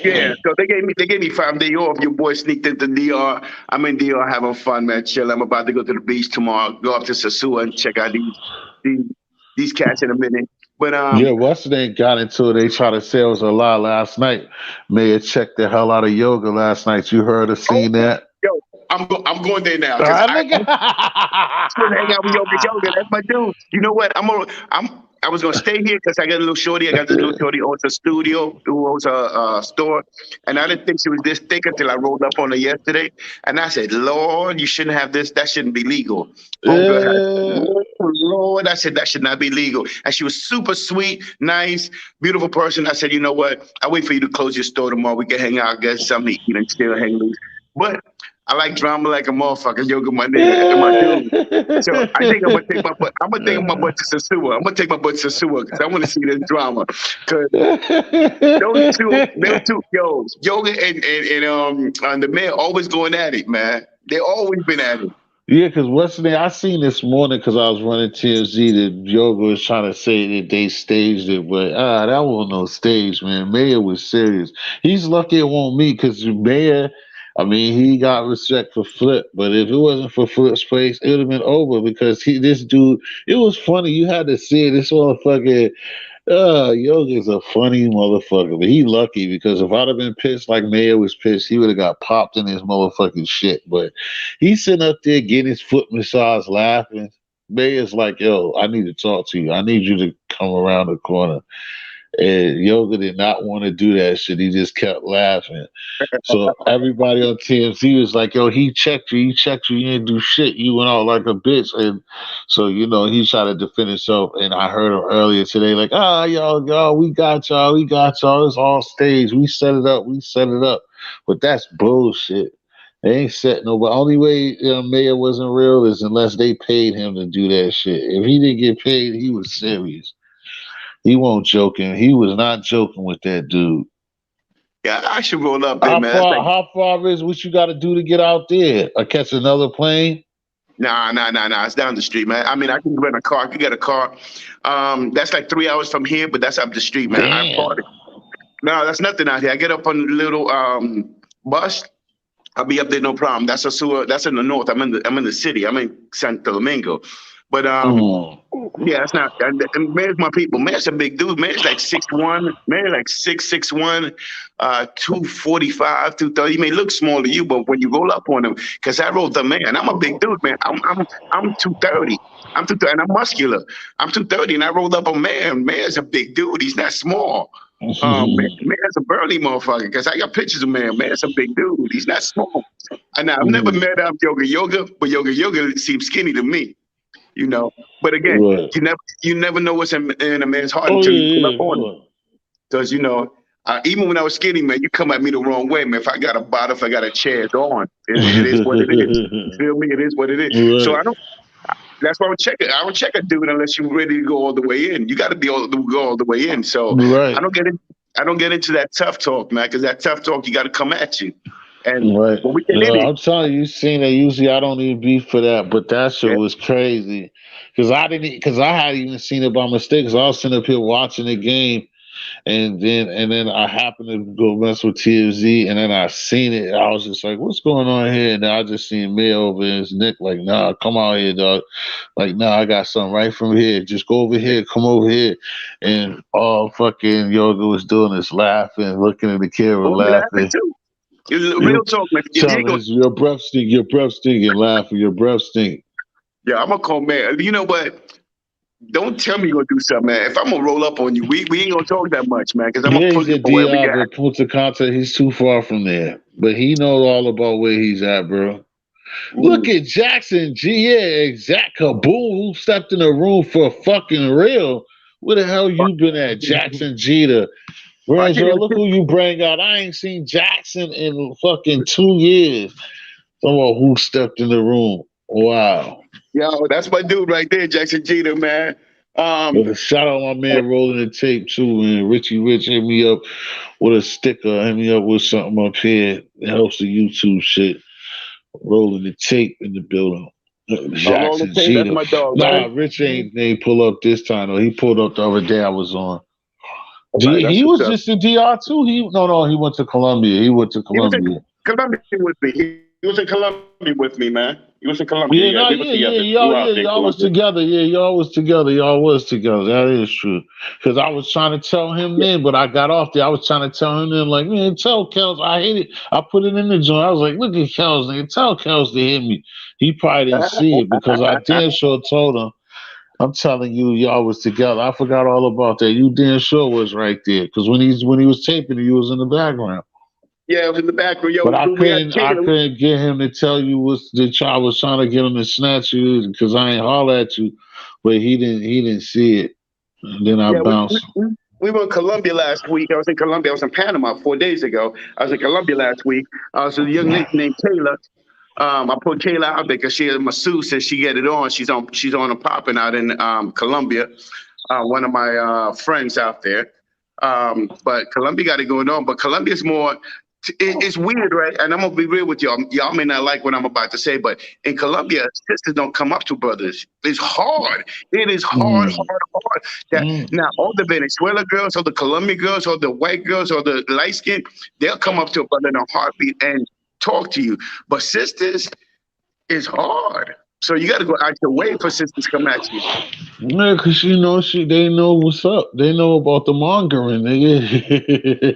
here. yeah. So they gave me 5 days off. Your boy sneaked into DR. I'm in DR having fun, man. Chill. I'm about to go to the beach tomorrow. Go up to Sasua and check out these these cats in a minute. But Yeah, what's the name got into it? They tried to say it was a lie last night. May have checked the hell out of yoga last night. You heard or oh, seen that? yo, I'm going there now because Ah, I nigga. supposed to hang out with yoga. That's my dude. You know what? I was gonna stay here because I got a little shorty. I got this little shorty who owns a studio, who owns a store, and I didn't think she was this thick until I rolled up on her yesterday. And I said, "Lord, you shouldn't have this. That shouldn't be legal." Homegirl had, Yeah. "Oh, Lord," I said, "That should not be legal." And she was super sweet, nice, beautiful person. I said, "You know what? I'll wait for you to close your store tomorrow. We can hang out, get something to eat, and still hang loose." But I like drama like a motherfucker. Yoga, my nigga, my dude. So I think I'm gonna take my butt. I'm gonna take my butt to Sasua. I'm gonna take my butt to Sasua because I want to see this drama. Because those two, yo, yoga and the man always going at it, man. They always been at it. Yeah, because what's the name? I seen this morning because I was running TMZ that Yoga was trying to say that they staged it, but that wasn't no stage, man. Mayor was serious. He's lucky it won't me because Mayor, I mean, he got respect for Flip, but if it wasn't for Flip's place, it would have been over because this dude, it was funny. You had to see it. This motherfucker. Yoga's a funny motherfucker, but he lucky because if I'd have been pissed like Mayo was pissed, he would have got popped in his motherfucking shit. But he's sitting up there getting his foot massage, laughing. Mayor's like, "Yo, I need to talk to you. I need you to come around the corner." And Yoga did not want to do that shit. He just kept laughing. So everybody on TMZ was like, "Yo, he checked you. He checked you. You didn't do shit. You went out like a bitch." And so he tried to defend himself. And I heard him earlier today, like, y'all, we got y'all, we got y'all. It's all staged. We set it up. We set it up." But that's bullshit. They ain't set nobody. Only way Mayor wasn't real is unless they paid him to do that shit. If he didn't get paid, he was serious. He won't joking. He was not joking with that dude. Yeah, I should roll up there, man. That's like, How far is what you got to do to get out there? Or catch another plane? nah. It's down the street, man. I mean, I can rent a car. I can get a car. That's like 3 hours from here, but that's up the street, man. I Damn. bought it. No, that's nothing out here. I get up on a little bus. I'll be up there, no problem. That's a sewer. That's in the north. I'm in the city. I'm in Santo Domingo. But Mm. yeah, it's not. And man's my people. Man's a big dude. Man's like 6'1". Man, like 6'1", 245, 230. He may look small to you, but when you roll up on him, because I rolled the man. I'm a big dude, man. I'm 230. I'm 230, and I'm muscular. I'm 230, and I rolled up on man. Man's a big dude. He's not small. Man's a burly motherfucker. Because I got pictures of man. Man's a big dude. He's not small. And I've never met Yoga, but Yoga seems skinny to me. But again, Right. you never know what's in a man's heart Oh until you pull yeah, up on him. Because even when I was skinny, man, you come at me the wrong way, man. If I got a bottle, if I got a chair, it's on. It is what it is. You feel me? It is what it is. So right. I don't. That's why I would check it. I would check a dude unless you're ready to go all the way in. You got to go all the way in. So Right. I don't get into that tough talk, man. Because that tough talk, you got to come at you. And Right. when we get in it, I'm telling you, seen that. Usually, I don't even beef for that, but that shit yeah, was crazy. Because I hadn't even seen it by mistake. Cause I was sitting up here watching the game, and then I happened to go mess with TFZ, and then I seen it. I was just like, "What's going on here?" And then I just seen Mail over his neck, like, "Nah, come out here, dog." Like, "Nah, I got something right from here. Just go over here, come over here." And all fucking Yoga was doing is laughing, looking at the camera, we'll be laughing laughing. too. You Real talk, man. If you ain't telling gonna, us your breath stink, and laughing, your breath stink. yeah, I'm gonna call man. You know what? Don't tell me you're gonna do something, man. If I'm gonna roll up on you, we ain't gonna talk that much, man, because I'm gonna Yeah, pull he's you at from wherever DI, you're at. but Punta Cana, he's too far from there. But he knows all about where he's at, bro. Look Mm. at Jackson G. Yeah, exact kaboom. Who stepped in the room for fucking real? Where the hell you been at, Jackson Jeter? I can't Brangelo, even look see. who you bring out. I ain't seen Jackson in fucking 2 years. Someone who stepped in the room. Wow. Yo, that's my dude right there, Jackson Jeter, man. Um, But shout out my man rolling the tape too, man. Richie Rich hit me up with a sticker, hit me up with something up here. It helps the YouTube shit. Rolling the tape in the building. all the Jackson tape, that's Jeter. my dog, Nah, man. Rich ain't pull up this time though. He pulled up the other day I was on. All right, that's He what's was up. just in DR too. No, he went to Columbia. He went to He was in Columbia. Columbia with me. He was in Columbia with me, man. He was in Columbia. Yeah, Yeah, no, we were together. We were out there in y'all was Columbia. together. Yeah, y'all was together. Y'all was together. That is true. Because I was trying to tell him Yeah. then, but I got off there. I was trying to tell him then, like, man, tell Kels I hate it. I put it in the joint. I was like, look at Kels, nigga. Tell Kels to hit me. He probably didn't see it because I damn sure told him. I'm telling you, y'all was together. I forgot all about that. You damn sure was right there. Because when he was taping it, you was in the background. Yeah, it was in the background. Yo, But we had I Tatum. couldn't get him to tell you what the child was trying to get him to snatch you because I ain't holler at you, but he didn't see it. And then I Yeah, bounced. we were in Colombia last week. I was in Colombia. I was in Panama 4 days ago. I was in Colombia last week. I was with a young lady named Taylor. I put Kayla out there because she is masseuse and she get it on. She's on a popping out in Colombia. One of my friends out there. But Colombia got it going on. But Colombia's more. It's weird, right? And I'm gonna be real with y'all. Y'all may not like what I'm about to say, but in Colombia, sisters don't come up to brothers. It's hard. It is hard, Mm, hard, hard. That mm, now all the Venezuela girls, or the Colombian girls, or the white girls, or the light skin, they'll come up to a brother in a heartbeat and talk to you. But sisters is hard. So you got to go out your way for sisters to come at you. yeah, cause they know what's up. They know about the mongering,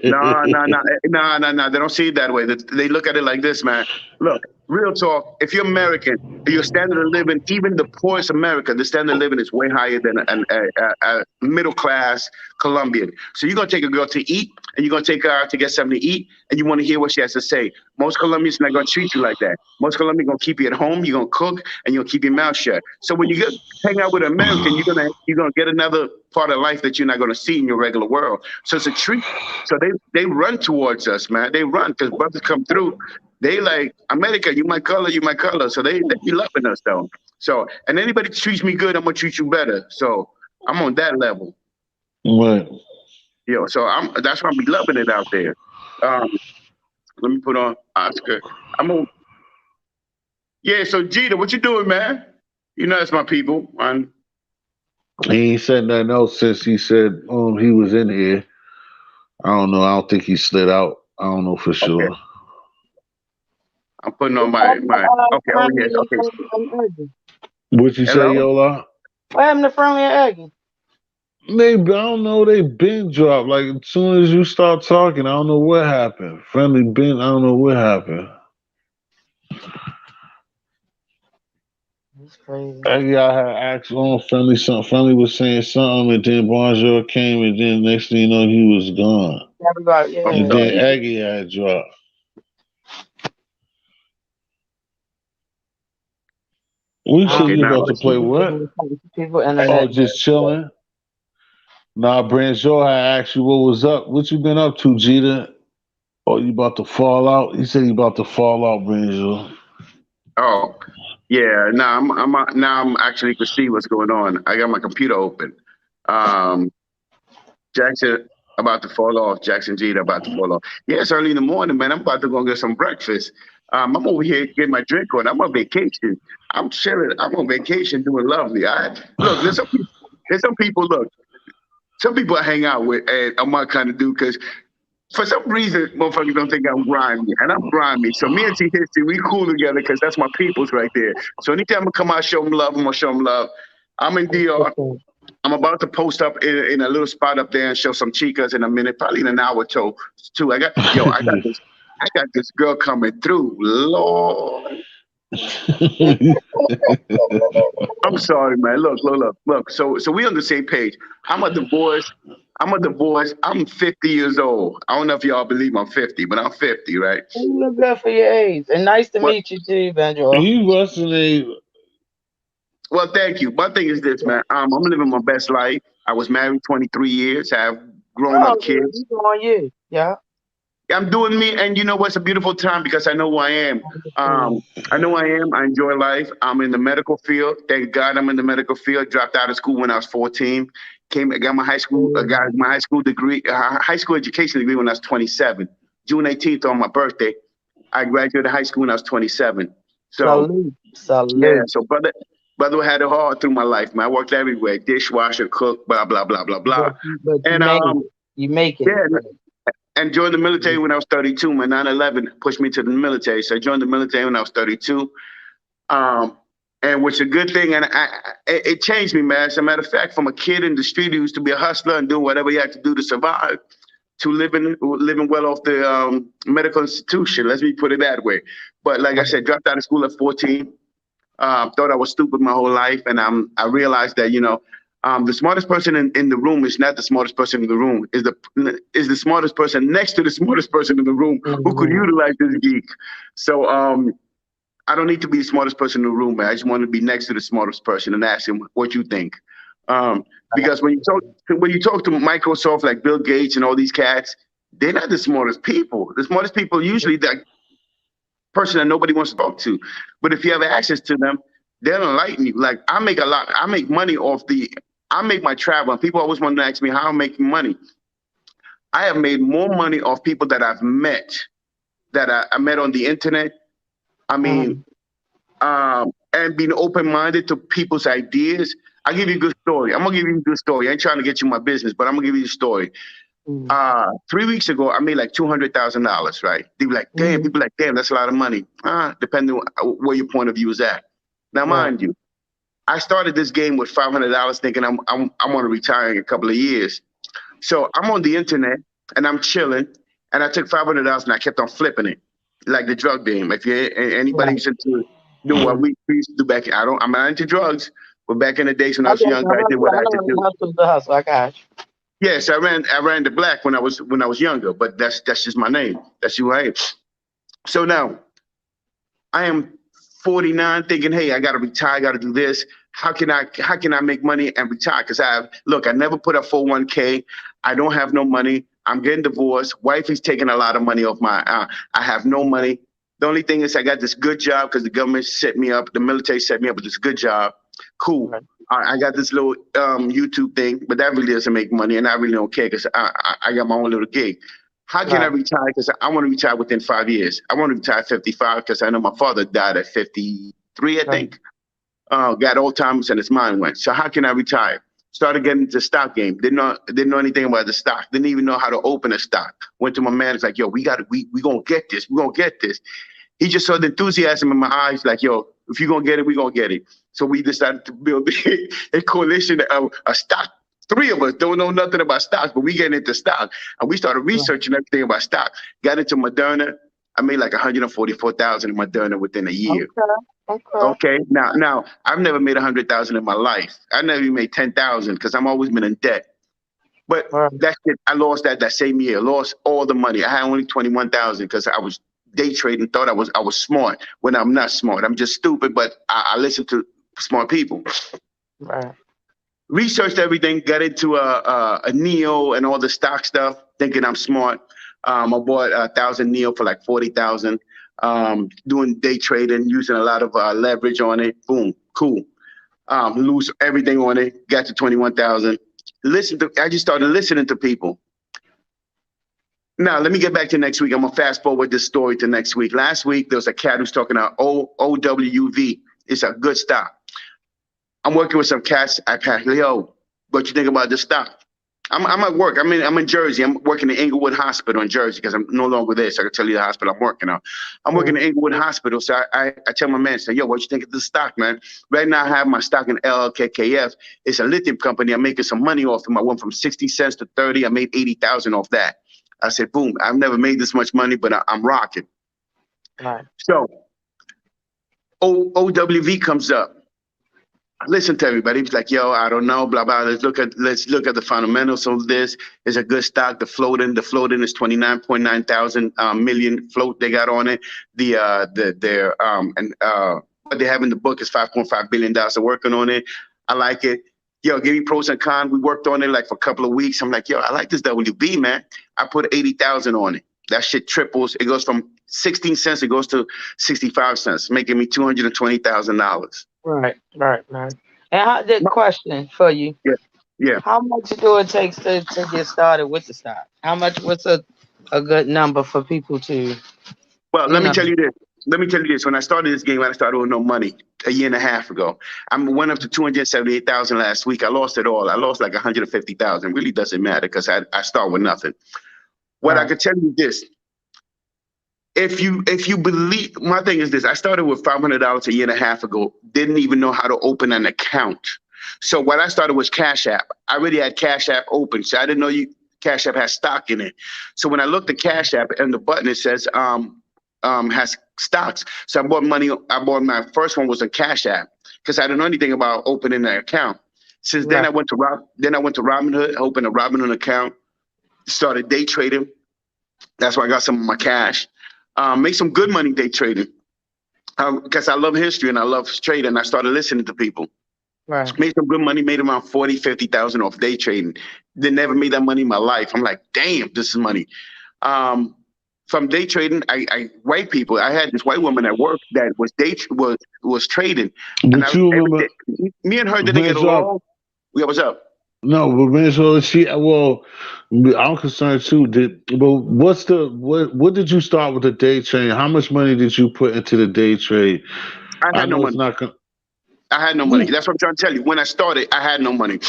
No, no, nigga. no, no, no, no. They don't see it that way. They look at it like this, man. Look, real talk. If you're American, your standard of living, even the poorest American, the standard of living is way higher than a middle class Colombian. So you're gonna take a girl to eat, and you're gonna take her out to get something to eat, and you want to hear what she has to say. Most Colombians not gonna treat you like that. Most Colombians gonna keep you at home. You're gonna cook, and you'll keep your mouth shut. So when you get hang out with an American, you're gonna get another part of life that you're not gonna see in your regular world. So it's a treat. So they run towards us, man. They run because brothers come through. They like America, you my color, you my color. So they be loving us though. So and anybody treats me good, I'm gonna treat you better. So I'm on that level. Right. So that's why I be loving it out there. Um, let me put on Oscar. I'm on yeah, so Jeter, what you doing, man? You know that's my people. He ain't said nothing else since he said he was in here. I don't know. I don't think he slid out. I don't know for Okay. sure. I'm putting on my okay, oh yes, okay. What you say, Hello? Yola? What happened to Friendly and Aggie? I don't know. They been dropped. Like as soon as you start talking, I don't know what happened. Friendly Ben, I don't know what happened. That's crazy. I had asked on Friendly something. Friendly was saying something, and then Bonjour came, and then next thing you know, he was gone. Everybody, I'm And yeah. then sorry. Aggie had dropped. We I said Okay, you now about to don't play know. what? People I, Oh, internet. just chilling. Nah, Branjo had asked you what was up. What you been up to, Jeter? Oh, you about to fall out? He said he about to fall out, Branjo. oh yeah, now I'm actually can see what's going on. I got my computer open. Um Jackson about to fall off. Jackson Jeter about to fall off. Yeah, it's early in the morning, man. I'm about to go get some breakfast. I'm over here getting my drink on. I'm on vacation. I'm chilling. I'm on vacation doing lovely. Look, there's some people look, some people I hang out with and I'm my kind of dude because for some reason, motherfuckers don't think I'm grimy, and I'm grimy. So me and T History, we cool together because that's my peoples right there. So anytime I come out, show them love, I'm gonna show them love. I'm in DR. I'm about to post up in a little spot up there and show some chicas in a minute, probably in an hour or two. I got this girl coming through. Lord, I'm sorry, man. Look. So we on the same page. I'm a divorce. I'm 50 years old. I don't know if y'all believe I'm 50, but I'm 50, right? You look good for your age. And nice to But meet you too, Benjo. He wasn't a. well, thank you. My thing is this, man. I'm living my best life. I was married 23 years. I have grown Oh, up kids. you on you. Yeah. I'm doing me, and you know what's a beautiful time because I know who I am. Um, I know who I am. I enjoy life. I'm in the medical field. Thank God I'm in the medical field. Dropped out of school when I was 14. I got my high school degree, high school education degree when I was 27. June 18th on my birthday. I graduated high school when I was 27. So Salute. yeah, Salute. so brother had it hard through my life, man. I worked everywhere, dishwasher, cook, blah blah blah blah blah. But you And made it. You making it. yeah, Right? and joined the military when I was 32. My 9/11 pushed me to the military, so I joined the military when I was 32. Um, and which is a good thing, and it changed me, man. As a matter of fact, from a kid in the street who used to be a hustler and do whatever he had to do to survive, to living well off the medical institution. Let's me put it that way. But like I said, dropped out of school at 14. Thought I was stupid my whole life, and I realized that the smartest person in the room is not the smartest person in the room. Is the smartest person next to the smartest person in the room who could Mhm. utilize this geek. So I don't need to be the smartest person in the room, man. I just want to be next to the smartest person and ask him what you think. Um, because when you talk to Microsoft like Bill Gates and all these cats, they're not the smartest people. The smartest people usually person that nobody wants to talk to. But if you have access to them, they'll enlighten you. Like I make a lot. I make money off the. I make my travel. And people always want to ask me how I'm making money. I have made more money off people that I've met, that I met on the internet. I mean, Mm, and being open-minded to people's ideas. I'll give you a good story. I'm gonna give you a good story. I ain't trying to get you my business, but I'm gonna give you a story. mm, 3 weeks ago, I made like $200,000, right? They were like, damn, mm, people like, damn, that's a lot of money. Depending on where your point of view is at. Now, right. mind you, I started this game with $500 thinking I'm going to retire in a couple of years. So I'm on the internet and I'm chilling, and I took $500 and I kept on flipping it, like the drug game. If you anybody Right. who's into doing what Yeah. we used to do back, I'm not into drugs, but back in the days when I I was guess younger, I did what I I had to know do. the hustle's the hustle. I got you. Yes, I ran the black when I was younger, but that's just my name. That's who I am. So now I am 49 thinking, hey, I gotta retire, I gotta do this. How can I make money and retire? Because I never put up 401k. I don't have no money. I'm getting divorced. Wife is taking a lot of money off my I have no money. The only thing is I got this good job because the government set me up, the military set me up with this good job. Cool. Right. I got this little YouTube thing, but that really doesn't make money, and I really don't care because I got my own little gig. How can I Right. retire? Because I want to retire within 5 years. I want to retire at 55 because I know my father died at 53, I Right. think. Got Alzheimer's and his mind went. So how can I retire? Started getting into the stock game. Didn't know anything about the stock. Didn't even know how to open a stock. Went to my man. It's like, yo, we gonna get this. We gonna get this. He just saw the enthusiasm in my eyes. Like, yo, if you gonna get it, we gonna get it. So we decided to build a coalition of a stock. Three of us don't know nothing about stocks, but we getting into stock, and we started Right. researching everything about stock. Got into Moderna. I made like 144,000 in Moderna within a year. Okay. Okay. Okay. Now I've never made 100,000 in my life. I never even made 10,000 because I'm always been in debt. But Right. that shit, I lost that same year. Lost all the money. I had only 21,000 because I was day trading. Thought I was smart when I'm not smart. I'm just stupid. But I listen to smart people. Right. Researched everything. Got into a Neo and all the stock stuff, thinking I'm smart. I bought 1,000 Neo for like 40,000. Doing day trading, using a lot of leverage on it. Boom, cool. Lose everything on it. Got to 21,000. I just started listening to people. Now let me get back to next week. I'm gonna fast forward this story to next week. Last week there was a cat who's talking about OWV. It's a good stock. I'm working with some cats. I pass, yo, what you think about this stock? I'm at work. I'm in Jersey. I'm working at Inglewood Hospital in Jersey because I'm no longer there. So I can tell you the hospital I'm working at. I'm working Mm, at Inglewood Hospital. So I tell my man, say, yo, what you think of this stock, man? Right now I have my stock in LLKKF. It's a lithium company. I'm making some money off them. I went from 60 cents to 30. I made 80,000 off that. I said, boom, I've never made this much money, but I'm rocking. right. So OWV comes up. Listen to everybody. He's like, yo, I don't know, blah blah. Let's look at the fundamentals of this. It's a good stock. The floating is 29.9 thousand million float they got on it. Their and what they have in the book is $5.5 billion. They're working on it. I like it. Yo, give me pros and cons. We worked on it like for a couple of weeks. I'm like, yo, I like this WB, man. I put 80,000 on it. That shit triples. It goes from 16 cents. It goes to 65 cents, making me $220,000. Right. Right. Right. And the question for you: Yeah, yeah. how much do it takes to get started with the stock? How much? What's a good number for people to, Well, you let me know? tell you this. Let me tell you this. When I started this game, I started with no money a year and a half ago. I went up to 278,000 last week. I lost it all. I lost like 150,000. Really doesn't matter because I start with nothing. What I Right. could tell you this: if you believe, my thing is this: I started with $500 a year and a half ago. Didn't even know how to open an account. So what I started was Cash App. I already had Cash App open, so I didn't know Cash App has stock in it. So when I looked at Cash App and the button, it says has stocks. So I bought money. I bought my first one was a Cash App because I didn't know anything about opening an account. Since then, Right. I went to Robinhood, opened a Robinhood account, started day trading. That's why I got some of my cash. Make some good money day trading because I love history and I love trading. I started listening to people. Right. Made some good money, made around 40, 50,000 off day trading. They never made that money in my life. I'm like, damn, this is money. Um, from day trading. I white people. I had this white woman at work that was trading, and I But you every remember day, me and her didn't get Venezuela? along. Yeah, what's up? No, but Venezuela. I'm concerned too. What did you start with the day trade? How much money did you put into the day trade? I I had no know it's money. not gonna. I had no money. That's what I'm trying to tell you. When I started, I had no money.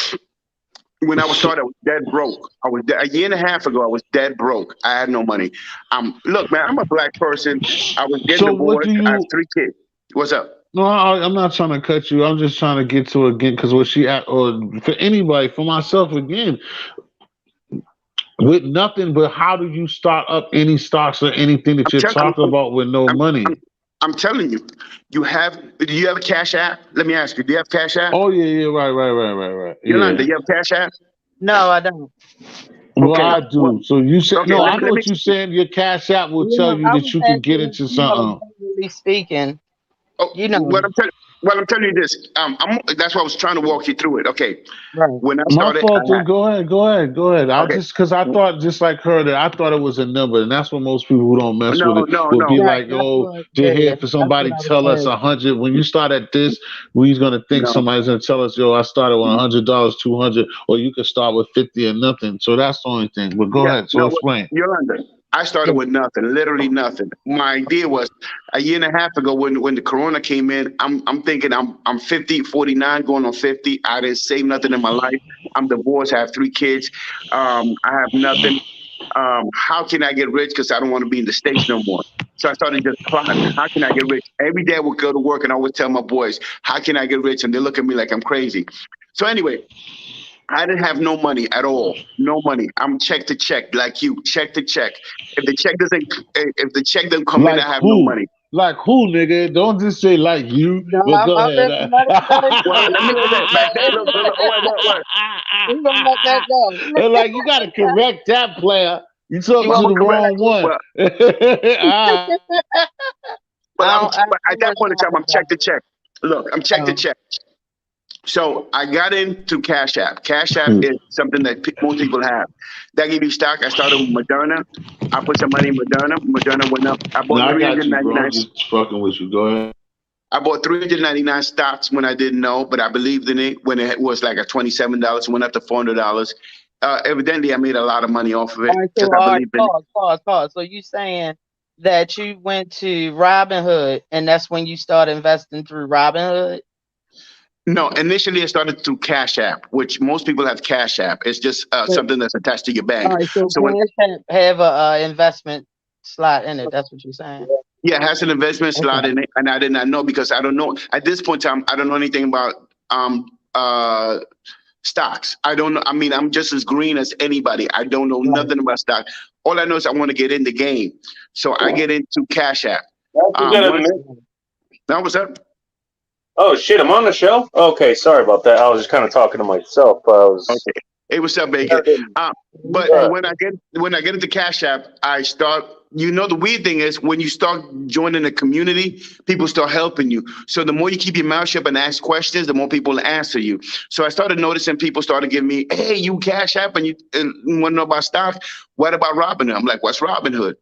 When I was started, I was dead broke. A year and a half ago. I was dead broke. I had no money. Look, man, I'm a black person. I was getting So what do divorced. I have you? 3 kids. What's up? No, I'm not trying to cut you. I'm just trying to get to it again because what she at, or for anybody, for myself again, with nothing. But how do you start up any stocks or anything that I'm you're telling. talking about with no I'm, I'm, money? I'm telling you. Do you have a Cash App? Let me ask you. Do you have Cash App? Oh yeah, yeah, right, Yolanda, yeah. you have Cash App? No, I don't. Well, Okay. I What? do. So you said Okay. no. Let I me know let me. what you saying. Your cash app will You tell know, you I that was you can get asking, into something. generally speaking, Oh, you know, what I'm telling you this. That's why I was trying to walk you through it. Okay. right. When I My started, I fault. Then had. go ahead. I Okay. just because I thought just like her that I thought it was a number, and that's what most people who don't mess with No, it no, would be no, Right. like, That's oh, what, they're yeah, here for that's what somebody I was tell us saying. 100. When you start at this, we're gonna think no. somebody's gonna tell us, yo, I started with $100, 200, or you could start with 50 or nothing. So that's the only thing. But go Yeah, ahead. So no, explain. Yolanda. I started Yeah. with nothing, literally nothing. My idea was a year and a half ago when the corona came in, I'm thinking I'm 50, 49, going on 50. I didn't save nothing in my life. I'm divorced, I have 3 kids. I have nothing. How can I get rich? Because I don't want to be in the States no more. So I started just plotting. How can I get rich? Every day I would go to work and I would tell my boys, how can I get rich? And they look at me like I'm crazy. So anyway, I didn't have no money at all. No money. I'm check to check, like you, check to check. If the check doesn't come in, Like I have no who? money. Like who, nigga? Don't just say like you. No, But go I'm ahead. let it Well, go. let me let that back. Look, look, oh, wait. We're gonna let that go. And like you got to correct that player. You You talking I'm to want gonna the me to correct. wrong correct you? one. Well, Ah, but I at don't that point in time, respond I'm to check to that. check. Look, I'm check to Um, check. So I got into Cash App. Cash App is something that most people have. That give you stock. I started with Moderna. I put some money in Moderna. Moderna went up. no, I got you, bro. I'm just fucking with you. Go ahead. I bought 399 stocks when I didn't know, but I believed in it when it was like at $27, went up to $400. Evidently, I made a lot of money off of all it right, because so I all right, believed in it. pause. So you saying that you went to Robinhood and that's when you started investing through Robinhood? No, initially I started through Cash App, which most people have Cash App. It's just So, something that's attached to your all bank. right, so So when Cash App have a investment slot in it. That's what you're saying. yeah, it has an investment slot Okay. in it, and I did not know because I don't know at this point in time. I don't know anything about um uh stocks. I don't know. I mean, I'm just as green as anybody. I don't know Right. nothing about stock. All I know is I want to get in the game. So I get into Cash App. You gotta Once admit. that was up. Oh shit, I'm on the show. Okay, sorry about that. I was just kind of talking to myself. I was. Okay. Hey, what's up, Bacon? You But got when I get into Cash App, I start. You know, the weird thing is when you start joining a community, people start helping you. So the more you keep your mouth shut and ask questions, the more people will answer you. So I started noticing people started giving me, "Hey, you Cash App and you want to know about stocks? What about Robinhood?" I'm like, "What's Robinhood?"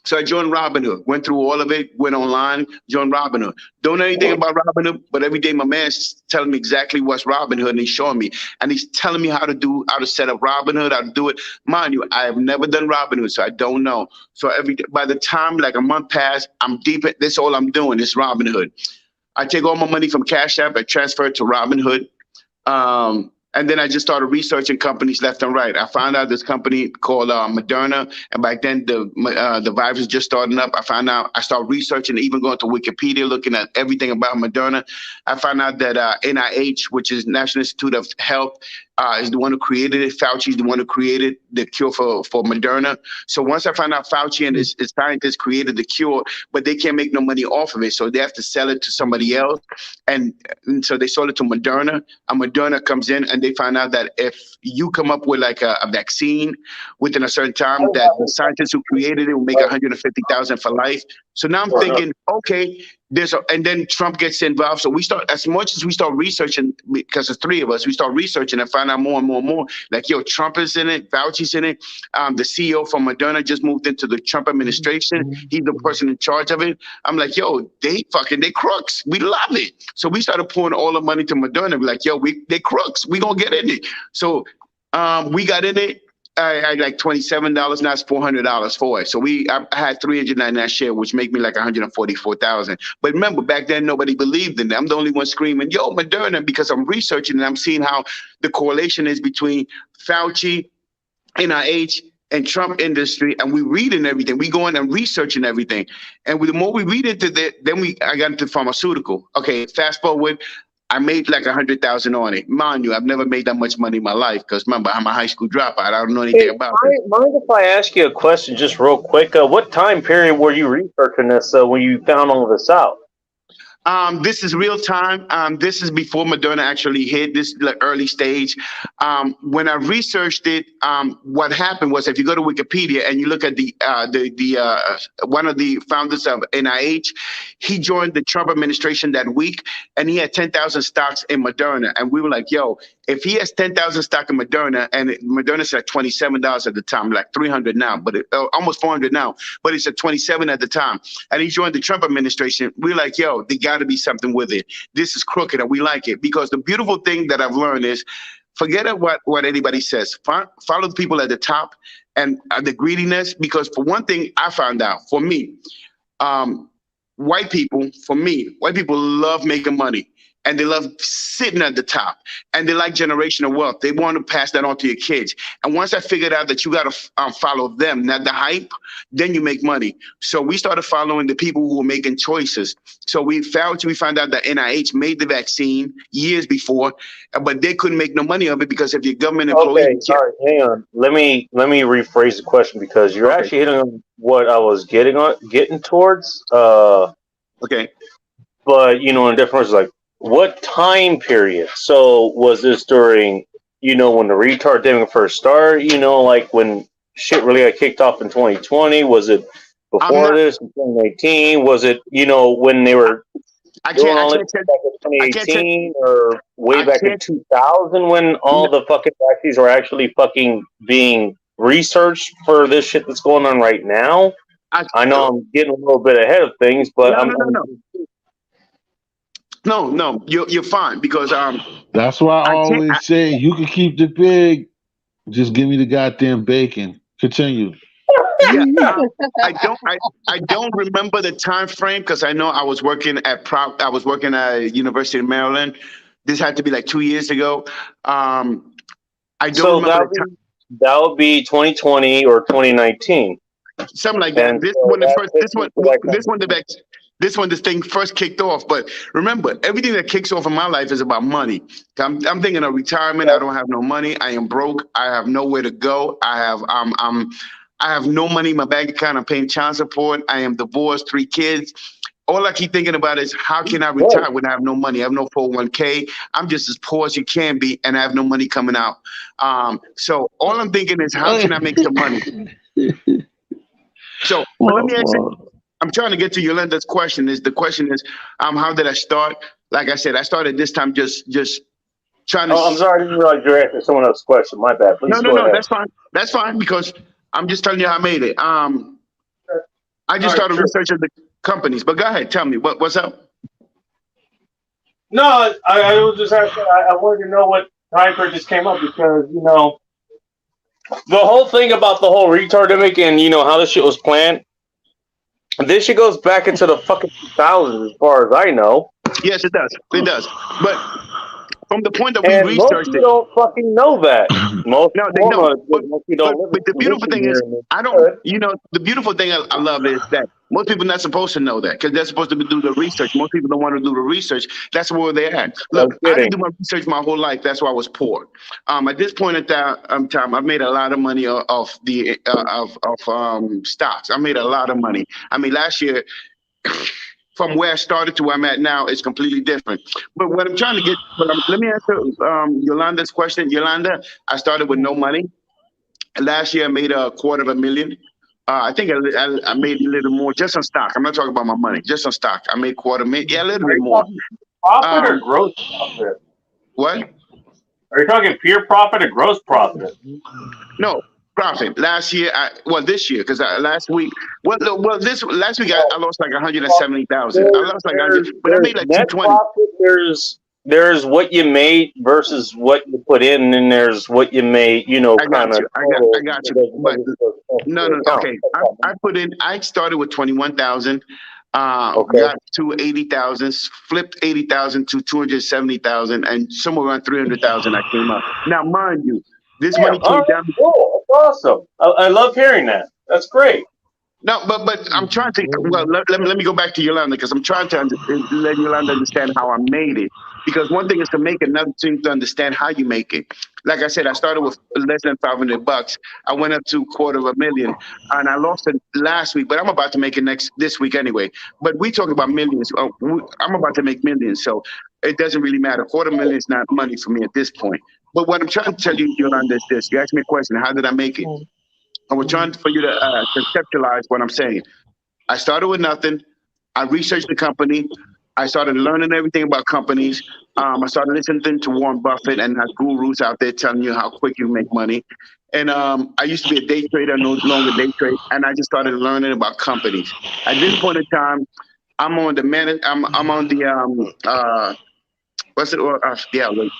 So I joined Robinhood, went through all of it, went online, joined Robinhood. Don't know anything about Robinhood, but every day my man's telling me exactly what's Robinhood and he's showing me. And he's telling me how to set up Robinhood, how to do it. Mind you, I have never done Robinhood, so I don't know. So by the time like a month passed, I'm deep in this all I'm doing is Robinhood. I take all my money from Cash App, I transfer it to Robinhood. And then I just started researching companies left and right. I found out this company called Moderna, and back then the virus was just starting up. I started researching, even going to Wikipedia, looking at everything about Moderna. I found out that NIH, which is National Institute of Health, is the one who created it. Fauci is the one who created the cure for Moderna. So once I found out Fauci and his scientists created the cure, but they can't make no money off of it, so they have to sell it to somebody else. And so they sold it to Moderna. And Moderna comes in and they find out that if you come up with like a vaccine within a certain time, that the scientists who created it will make 150,000 for life. So now I'm thinking, okay, and then Trump gets involved. So we start, as much as we start researching, because there's three of us, we start researching and find out more and more and more. Like, yo, Trump is in it, Fauci's in it. The CEO from Moderna just moved into the Trump administration. He's the person in charge of it. I'm like, yo, they crooks. We love it. So we started pouring all the money to Moderna. We're like, yo, they crooks. We gonna get in it. So we got in it. I like $27. Now it's $400 for it. So I had 399 shares, which make me like 144,000. But remember, back then nobody believed in it. I'm the only one screaming, "Yo, Moderna!" Because I'm researching and I'm seeing how the correlation is between Fauci, NIH, and Trump industry, and we reading everything. We going and researching everything, and the more we read into that, then I got into pharmaceutical. Okay, fast forward. I made like 100,000 on it. Mind you, I've never made that much money in my life because remember, I'm a high school dropout. I don't know anything about it. Mind if I ask you a question just real quick? What time period were you researching this when you found all of this out? This is real time. This is before Moderna actually hit. This is like early stage. When I researched it, what happened was if you go to Wikipedia and you look at the one of the founders of NIH, he joined the Trump administration that week, and he had 10,000 stocks in Moderna, and we were like, yo. If he has 10,000 stock in Moderna, and Moderna's at $27 at the time, like 300 now, but almost 400 now, but it's at 27 at the time, and he joined the Trump administration, we're like, yo, there got to be something with it. This is crooked, and we like it because the beautiful thing that I've learned is, forget what anybody says. Follow the people at the top and the greediness, because for one thing, I found out for me, white people love making money. And they love sitting at the top, and they like generational wealth. They want to pass that on to your kids. And once I figured out that you got to follow them, not the hype, then you make money. So we started following the people who were making choices. So we found out that NIH made the vaccine years before, but they couldn't make no money of it because if your government employee. Okay, all right, hang on. Let me rephrase the question because you're actually hitting on what I was getting towards. Okay. But in a different words, like. What time period? So was this during, when the retard demo first started? Like when shit really got kicked off in 2020? Was it before this in 2018? Was it, when they were doing all this back in 2018 or way back in 2000 when all the fucking vaccines were actually fucking being researched for this shit that's going on right now? I know I'm getting a little bit ahead of things, but No, you're fine because that's why I always say you can keep the pig, just give me the goddamn bacon. Continue. Yeah, I don't remember the time frame because I know I was working at University of Maryland. This had to be like 2 years ago. I don't remember the time. That would be 2020 or 2019. Something like that. This thing first kicked off. But remember, everything that kicks off in my life is about money. I'm thinking of retirement. I don't have no money. I am broke. I have nowhere to go. I have no money in my bank account. I'm paying child support. I am divorced, 3 kids. All I keep thinking about is how can I retire when I have no money? I have no 401k. I'm just as poor as you can be, and I have no money coming out. So all I'm thinking is how can I make some money? So let me ask you. I'm trying to get to Yolanda's question. The question is, how did I start? Like I said, I started this time just trying to. Oh, I'm sorry, I didn't realize you're asking someone else's question. My bad. Please no, that's fine. That's fine because I'm just telling you how I made it. I just started researching the companies. But go ahead, tell me what's up. No, I was just asking. I wanted to know what time period just came up because the whole thing about the whole retardemic and how this shit was planned. This shit goes back into the fucking 2000s, as far as I know. Yes, it does. It does. But from the point that we researched most people don't fucking know that. Most no, they don't. But the beautiful thing is, I don't. The beautiful thing I love is that most people are not supposed to know that because they're supposed to do the research. Most people don't want to do the research. That's where they're at. Look, I didn't do my research my whole life. That's why I was poor. At this point in time, I've made a lot of money off the stocks. I made a lot of money. I mean, last year. From where I started to where I'm at now is completely different. But what I'm trying to get, let me answer Yolanda's question. Yolanda, I started with no money. Last year I made $250,000. I think I made a little more just on stock. I'm not talking about my money, just on stock. I made quarter million, yeah, a little Are bit you more. talking profit or Um, gross profit? what? Are you talking pure profit or gross profit? No, profit. Last year, this year, because last week, this last week I lost like 170,000. I lost like 100, but I There's made like net 220. profit. There's what you made versus what you put in, and then there's what you made. I got Kind of you. I total. got It you. doesn't But go no, into no. account. Okay, I put in. I started with 21,000. Okay. Got to 80,000. Flipped 80,000 to 270,000, and somewhere around 300,000. I came up. Now, mind you, this Yeah. money All came right. down. Cool. That's awesome. I love hearing that. That's great. No, but I'm trying to. Well, let me go back to Yolanda because I'm trying to let Yolanda understand how I made it. Because one thing is to make it, another thing to understand how you make it. Like I said, I started with less than $500. I went up to quarter of a million, and I lost it last week. But I'm about to make it this week anyway. But we talk about millions. I'm about to make millions, so it doesn't really matter. Quarter million is not money for me at this point. But what I'm trying to tell you, Yolanda, is this: you asked me a question. How did I make it? I was trying for you to conceptualize what I'm saying. I started with nothing. I researched the company. I started learning everything about companies. I started listening to Warren Buffett and gurus out there telling you how quick you make money. And I used to be a day trader, no longer day trade, and I just started learning about companies. At this point in time, I'm on the man. I'm on the what's it? Yeah, wait.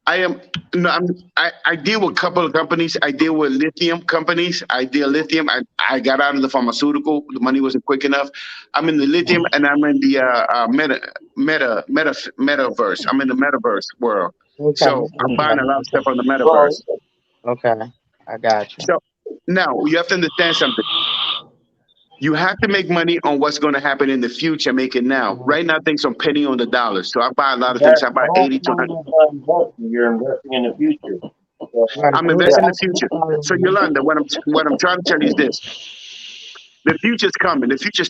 I am no, I deal with a couple of companies. I deal with lithium companies. I deal lithium. I got out of the pharmaceutical. The money wasn't quick enough. I'm in the lithium and I'm in the metaverse. I'm in the metaverse world. Okay. So I'm buying a lot of stuff on the Well, metaverse. Okay. I got you. So now you have to understand something. You have to make money on what's going to happen in the future. Make it now. Right now, things are penny on the dollar. So I buy a lot of things. that's I the buy whole 80 to point 100. of investing. You're investing in the future. So, Right. I'm Go investing in the ahead. future. So Yolanda, what I'm trying to tell you is this: the future's coming. The future's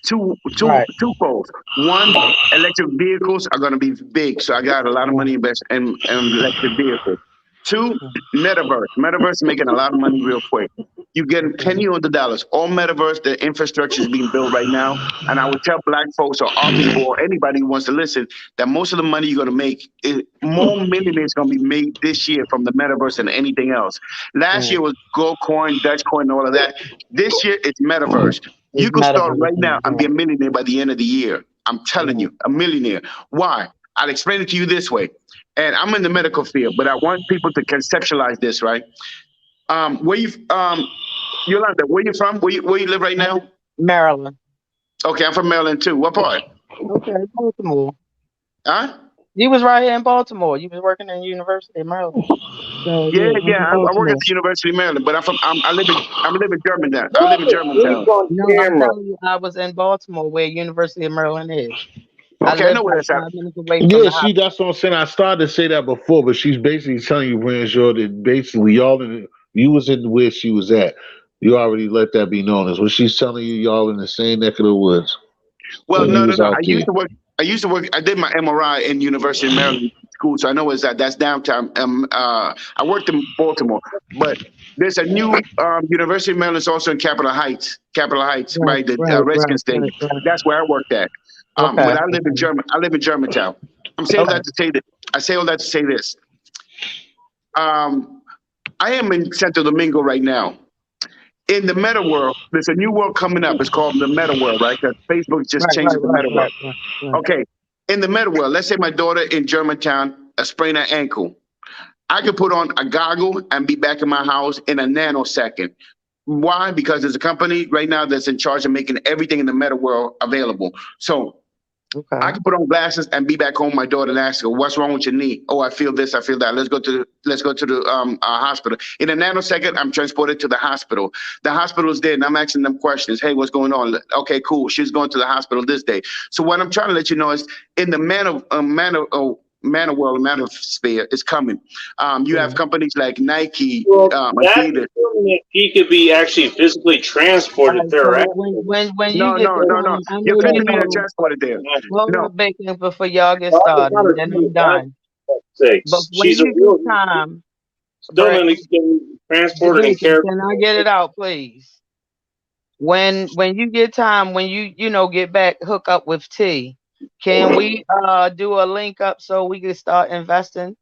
Right. twofold. One, electric vehicles are going to be big, so I got a lot of money invested in electric vehicles. Two, metaverse. Metaverse is making a lot of money real quick. You getting penny on the dollars. All metaverse, the infrastructure is being built right now. And I would tell black folks or our people or anybody who wants to listen that most of the money you're going to make, more millionaires going to be made this year from the metaverse than anything else. Last year was gold coin, Dutch coin, and all of that. This year it's metaverse. You It's can start metaverse. right now and be a millionaire by the end of the year. I'm telling you, a millionaire. Why? I'll explain it to you this way. And I'm in the medical field, but I want people to conceptualize this, right? Where you, Yolanda, where you from? Where you live right now? Maryland. Okay, I'm from Maryland too. What part? Okay. Baltimore. Huh? You was right here in Baltimore. You was working in the University of Maryland. So Yeah, yeah, I'm yeah. in I work at Baltimore. the University of Maryland, but I live in Germantown. I live in Robert, Germantown. he's on No, I'm camera. telling you, I was in Baltimore, where University of Maryland is. I Okay, I know lived where like that's at. 5 minutes away from Yeah, the see, hospital. that's what I'm saying. I started to say that before, but she's basically telling you, Brancho, that basically you was in where she was at. You already let that be known. Is what she's telling you. Y'all in the same neck of the woods, Well, and you no, no, was no. out I used there. to work. I used to work. I did my MRI in University of Maryland school, so I know it's that. That's downtown. I worked in Baltimore, but there's a new University of Maryland is also in Capitol Heights. Capitol Heights, Right, right? The right, right, Redskins right, Stadium. right. That's where I worked at. Okay, But I live in okay, German. I live in Germantown. I'm saying okay. that to say that. I say all that to say this. Um, I am in Santo Domingo right now. In the meta world, there's a new world coming up. It's called the meta world, right? Because Facebook just Right, changed right, the right, meta world. right, right, right. Okay. In the meta world, let's say my daughter in Germantown sprained her ankle. I could put on a goggle and be back in my house in a nanosecond. Why? Because there's a company right now that's in charge of making everything in the meta world available. So I Okay. can put on glasses and be back home. My daughter and ask her, "What's wrong with your knee?" "Oh, I feel this. I feel that. Let's go to the hospital." In a nanosecond, I'm transported to the hospital. The hospital is there, and I'm asking them questions. "Hey, what's going on?" "Okay, cool. She's going to the hospital this day." So what I'm trying to let you know is, in the manner world, manosphere is coming. You have Mm. companies like Nike, Well, that's Adidas. assuming that he could be actually physically All transported right. So there. when you No, get no, the no, no. time, I You're know you physically not know. transported there. Hold No. up, bacon, before y'all get Well, I'm started, not and a then I'm dude. That's done. But sakes. when She's a you real get time, still but getting transported and bacon, cared can I for. get it out, please? when you get time, when you get back, hook up with T. Can we do a link up so we can start investing?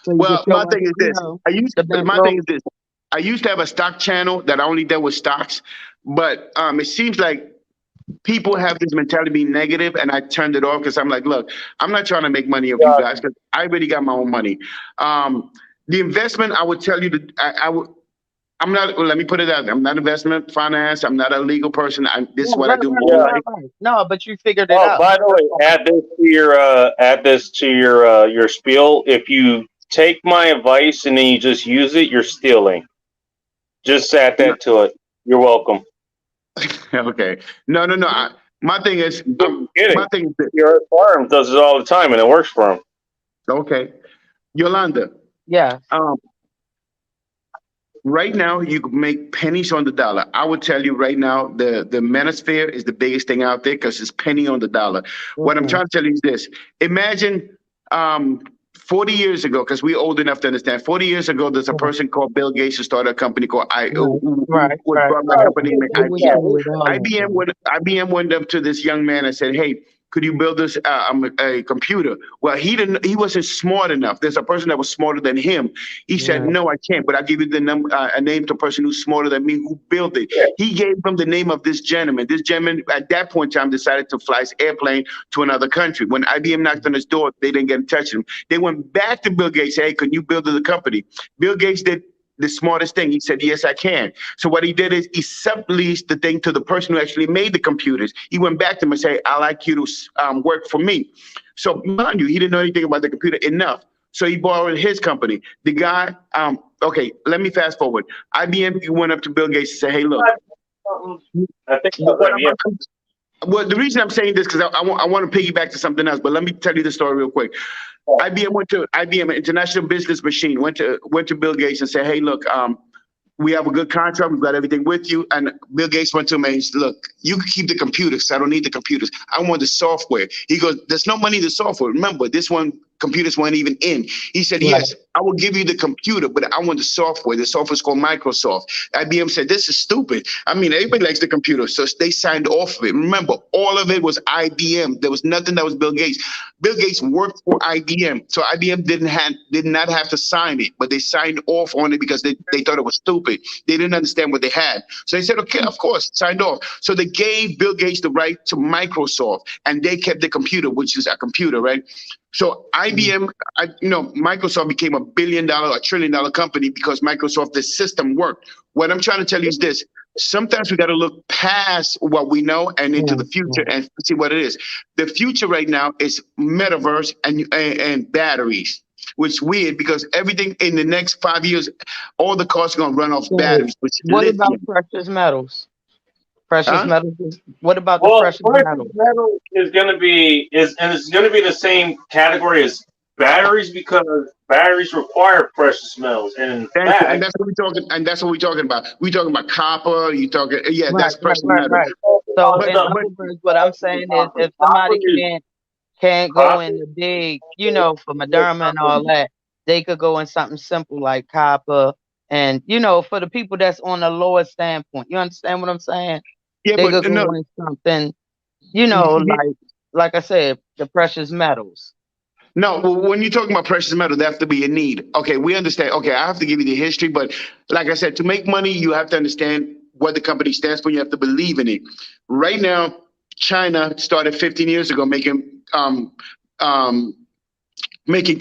So you can Well, show my us, thing is this. the back My thing road. is this. I used to have a stock channel that I only dealt with stocks, but it seems like people have this mentality to be negative, and I turned it off because I'm like, look, I'm not trying to make money off you Yeah. guys because I already got my own money. The investment, I would tell you that I would. I'm not. Let me put it out there. I'm not investment finance. I'm not a legal person. This is what I do my whole Yeah. life. Right. No, but you figured it Oh, out. by the way, add this to your spiel. If you take my advice and then you just use it, you're stealing. Just add No, that to it. You're welcome. okay. No, no, no. My thing is, Just my kidding. thing is this. Your farm does it all the time and it works for them. Okay, Yolanda. Yes. Um, Right now, you can make pennies on the dollar. I would tell you right now, the manosphere is the biggest thing out there because it's penny on the dollar. What I'm Mhm. trying to tell you is this: imagine 40 years ago, because we're old enough to understand. 40 years ago, there's a Right. person called Bill Gates who started a company called Right. who Right. was Right. brought by a Right. company named I'm with IBM. you with all that, bro. IBM went up to this young man and said, "Hey, could you build us a computer?" Well, he didn't. He wasn't smart enough. There's a person that was smarter than him. He said, Right. "No, I can't, but I'll give you the number, a name to a person who's smarter than me who built it." He gave him the name of this gentleman. This gentleman, at that point in time, decided to fly his airplane to another country. When IBM knocked on his door, they didn't get in touch with him. They went back to Bill Gates, "Hey, could you build the company?" Bill Gates did the smartest thing. He said, "Yes, I can." So what he did is he subleased the thing to the person who actually made the computers. He went back to him and said, "I like you to work for me." So mind you, he didn't know anything about the computer enough. So he borrowed his company. The guy, okay, let me fast forward. IBM went up to Bill Gates and said, "Hey, look, I think that what was IBM. I'm, well, the reason I'm saying this because I want to piggyback to something else, but let me tell you the story real quick. IBM, International Business Machine, went to Bill Gates and said, "Hey, look, we have a good contract. We've got everything with you." And Bill Gates went to him and he said, "Look, you can keep the computers. I don't need the computers. I want the software." He goes, "There's no money in the software. Remember, this one computers weren't even in." He said, Right. "Yes, I will give you the computer, but I want the software. The software is called Microsoft." IBM said, "This is stupid. I mean, everybody likes the computer." So they signed off of it. Remember, all of it was IBM. There was nothing that was Bill Gates. Bill Gates worked for IBM. So IBM did not have to sign it, but they signed off on it because they thought it was stupid. They didn't understand what they had. So they said, "Okay, of course," signed off. So they gave Bill Gates the right to Microsoft and they kept the computer, which is a computer, right? So Mhm. IBM, Microsoft became $1 billion, $1 trillion company because Microsoft, the system worked. What I'm trying to tell you is this. Sometimes we got to look past what we know and into the Mhm. future Mhm. and see what it is. The future right now is metaverse and batteries, which is weird because everything in the next 5 years, all the cars are going to run off So, batteries, which is what about lithium. precious metals? Precious Huh? metals. What about the Well, precious precious metals? metal is going to be is and it's going to be the same category as batteries because batteries require precious metals, and in And fact, that's what we're talking. And that's what we're talking about. We're talking about copper. You talking? Yeah, Right. that's Right. precious Right. metal. Right. So, in the But other words, what I'm saying is, if copper somebody is can't go copper. in the big, for Moderna and all that, they could go in something simple like copper, and for the people that's on the lower standpoint, you understand what I'm saying? yeah, They but could no, go in something, yeah, like I said, the precious metals. no. Well, when you're talking about precious metal, there have to be a need. Okay, we understand. Okay, I have to give you the history, but like I said, to make money, you have to understand what the company stands for. You have to believe in it. Right now, China started 15 years ago um, making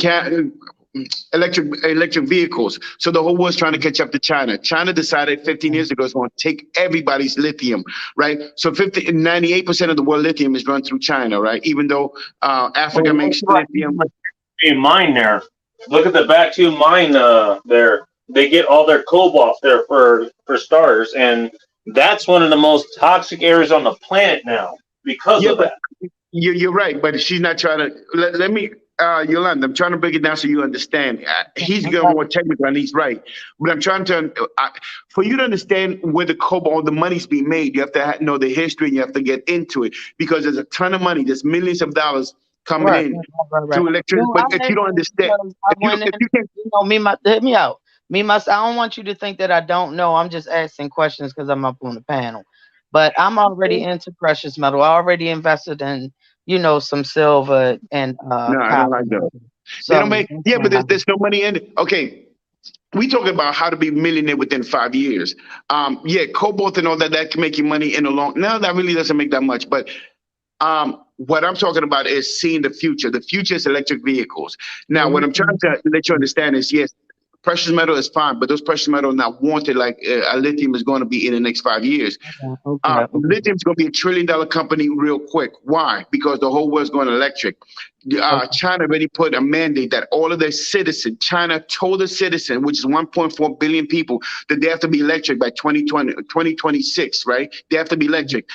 electric vehicles. So the whole world's trying to catch up to China. China decided 15 years ago it's going to take everybody's lithium, right? So 98% of the world lithium is run through China, right? Even though Africa Well, makes lithium. mine there. Look at the Batu mine there. They get all their cobalt there for starters, and that's one of the most toxic areas on the planet now because Yeah, of but that. you're right. But she's not trying to. Let me, Yolanda, I'm trying to break it down so you understand. He's going more technical and he's right. But I'm trying to, for you to understand where the cobalt, the money's being made, you have to know the history and you have to get into it because there's a ton of money. There's millions of dollars coming Right, in right, right, right. through electricity. No, But I'm if you don't listening understand, because I went if in, you can, me, hear me out. Me must. I don't want you to think that I don't know. I'm just asking questions because I'm up on the panel. But I'm already into precious metal. I already invested in, some silver and No, I don't copper. like those. They don't So make. that's Yeah, but why. there's no money in it. Okay, we talking about how to be a millionaire within 5 years. Yeah, cobalt and all that can make you money in the long. No, that really doesn't make that much. But what I'm talking about is seeing the future. The future is electric vehicles. Yeah, Now, what I'm trying to let you understand is, yes, precious metal is fine, but those precious metal are not wanted like lithium is going to be in the next 5 years. okay, okay. Lithium's going to be $1 trillion company real quick. Why? Because the whole world's going electric. Okay. China already put a mandate that all of their citizens, China told the citizen, which is 1.4 billion people, that they have to be electric by 2026, right? They have to be electric.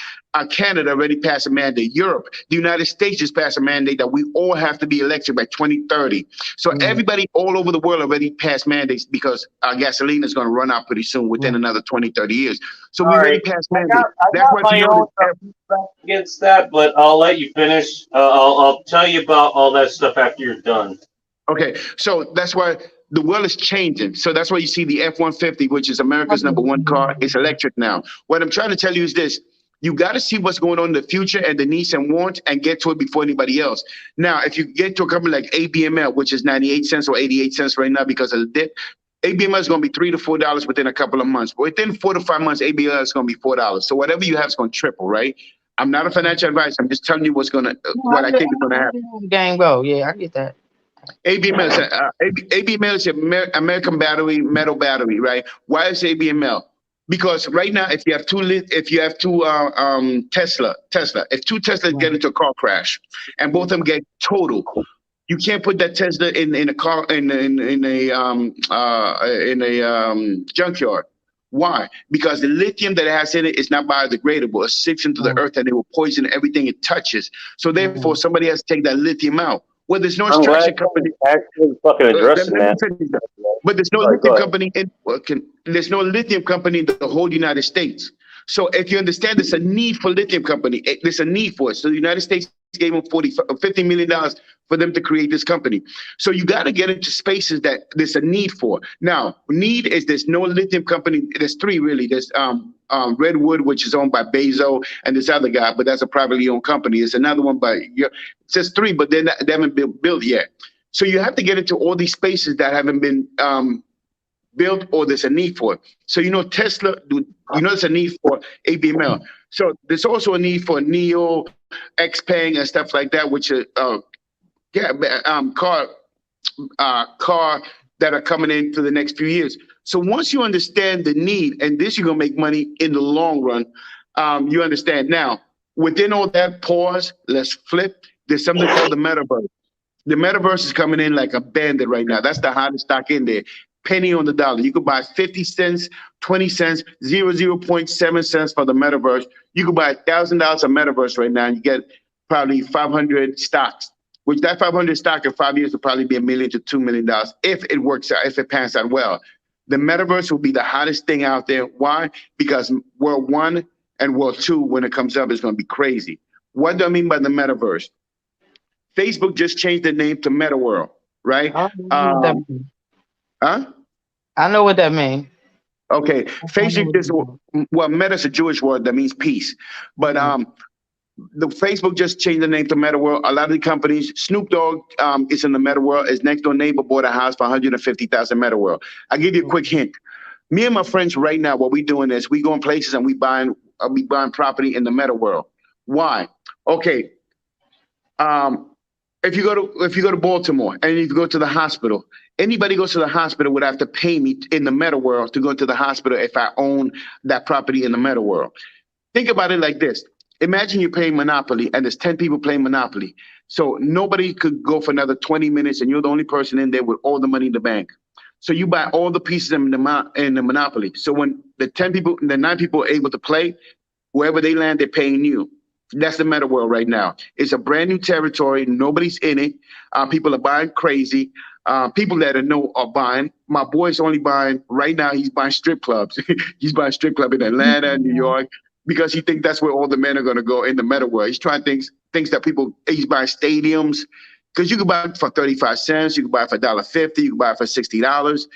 Canada already passed a mandate. Europe, the United States just passed a mandate that we all have to be electric by 2030. So Right, everybody all over the world already passed mandates because gasoline is going to run out pretty soon within right. another 20, 30 years. So we All already right. passed I got mandate. I That's got why if you my own notice, pushback against that, but I'll let you finish. I'll tell you about all that stuff after you're done. okay, so that's why the world is changing. So that's why you see the F-150, which is America's number one car, is electric now. What I'm trying to tell you is this. You got to see what's going on in the future and the needs and wants and get to it before anybody else. Now, if you get to a company like ABML, which is 98 cents or 88 cents right now because of the dip, ABML is going to be $3 to $4 within a couple of months. Within 4 to 5 months, ABML is going to be $4. So whatever you have is going to triple, right? I'm not a financial advisor. I'm just telling you No, what I think is going to I happen. get how the game go. Yeah, I get that. ABML is ABML is American Battery Metal Battery, right? Why is ABML? Because right now, if you have two Tesla, if two Teslas Right. get into a car crash and both of them get total, you can't put that Tesla in a car in a junkyard. Why? Because the lithium that it has in it is not biodegradable. It sinks into the Right. earth and it will poison everything it touches. So therefore, Mhm. somebody has to take that lithium out. Well, there's no I'm glad extraction company. you're actually fucking Let addressing me that. finish that. But there's no Sorry, lithium go ahead. company there's no lithium company in the whole United States. So if you understand there's a need for lithium company, there's a need for it. So the United States gave them $50 million for them to create this company. So you got to get into spaces that there's a need for. Now, need is there's no lithium company. There's three really. There's Redwood, which is owned by Bezos, and this other guy, but that's a privately owned company. There's another one, but it says three, but they haven't been built yet. So you have to get into all these spaces that haven't been built or there's a need for it. So Tesla, there's a need for ABML. So there's also a need for Neo, Xpeng, and stuff like that, which are yeah, car that are coming in for the next few years. So once you understand the need, and this you're gonna make money in the long run, you understand. Now, within all that pause, let's flip. There's something called the metaverse. The metaverse is coming in like a bandit right now. That's the hottest stock in there. Penny on the dollar. You could buy 50 cents, 20 cents, 0.7 cents for the metaverse. You could buy $1,000 of metaverse right now and you get probably 500 stocks, which that 500 stock in 5 years will probably be $1 million to $2 million if it works out, if it pans out well. The metaverse will be the hottest thing out there. Why? Because World 1 and World 2, when it comes up, is going to be crazy. What do I mean by the metaverse? Facebook just changed the name to Meta World, right? I know what that Um, means. huh? I know what that means. Okay. I know Facebook what just that means. well, Meta is a Jewish word that means peace, but Right. the Facebook just changed the name to Meta World. A lot of the companies, Snoop Dogg is in the Meta World. His next door neighbor bought a house for 150,000 Meta World. I'll give you a quick hint. Me and my friends right now, what we doing is we going places and we buying property in the Meta World. Why? Okay. Um, if you go to Baltimore and if you go to the hospital, anybody goes to the hospital would have to pay me in the meta world to go to the hospital if I own that property in the meta world. Think about it like this. Imagine you're playing Monopoly and there's 10 people playing Monopoly. So nobody could go for another 20 minutes and you're the only person in there with all the money in the bank. So you buy all the pieces in the Monopoly. So when the 9 people are able to play, wherever they land, they're paying you. That's the meta world right now. It's a brand new territory. Nobody's in it. People are buying crazy. People that I know are buying. My boy's only buying right now. He's buying strip clubs. He's buying strip club in Atlanta, New York, because he thinks that's where all the men are going to go in the meta world. He's trying things that people. He's buying stadiums because you can buy it for 35 cents. You can buy it for $1.50. You can buy it for $60.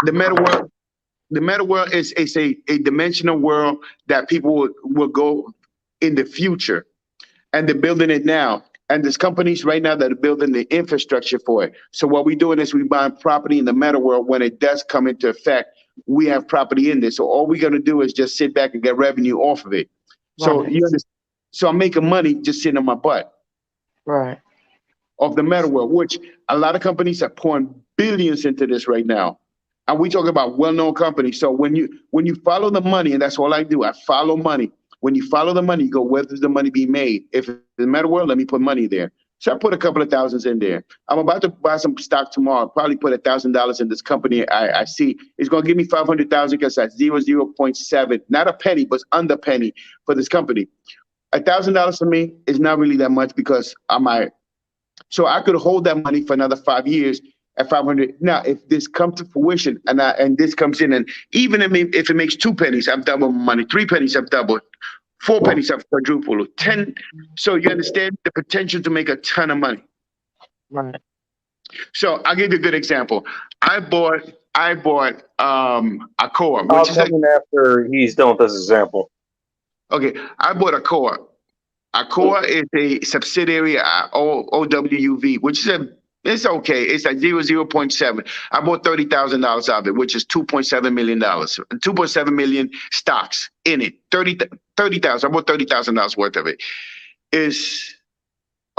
the meta world, the meta world is a dimensional world that people will go in the future, and they're building it now. And there's companies right now that are building the infrastructure for it. So what we're doing is we buying property in the meta world. When it does come into effect, we have property in there. So all we're gonna do is just sit back and get revenue off of it. So Right. you understand? So I'm making money just sitting on my butt Right. of the meta world, which a lot of companies are pouring billions into this right now. And we talk about well-known companies. So when you follow the money, and that's all I do, I follow money. When you follow the money, you go, where does the money be made? If it's the meta world, let me put money there. So I put a couple of thousands in there. I'm about to buy some stock tomorrow. Probably put $1,000 in this company. I see it's going to give me 500,000 because that's 0.7, not a penny, but under penny for this company. $1,000 for me is not really that much because I might. So I could hold that money for another 5 years at 500. Now, if this comes to fruition and this comes in, and even if it makes 2 pennies, I've doubled my money. 3 pennies, I've doubled. 4 pennies, I've quadrupled. 10. So you understand the potential to make a ton of money. Right. So I'll give you a good example. I bought a core, I'll which is come in after he's done with this example. okay. I bought a core. Accor is a subsidiary of OWUV, which is it's okay. It's like 0.7. I bought $30,000 out of it, which is $2.7 million. 2.7 million stocks in it. 30,000. I bought $30,000 worth of it. It's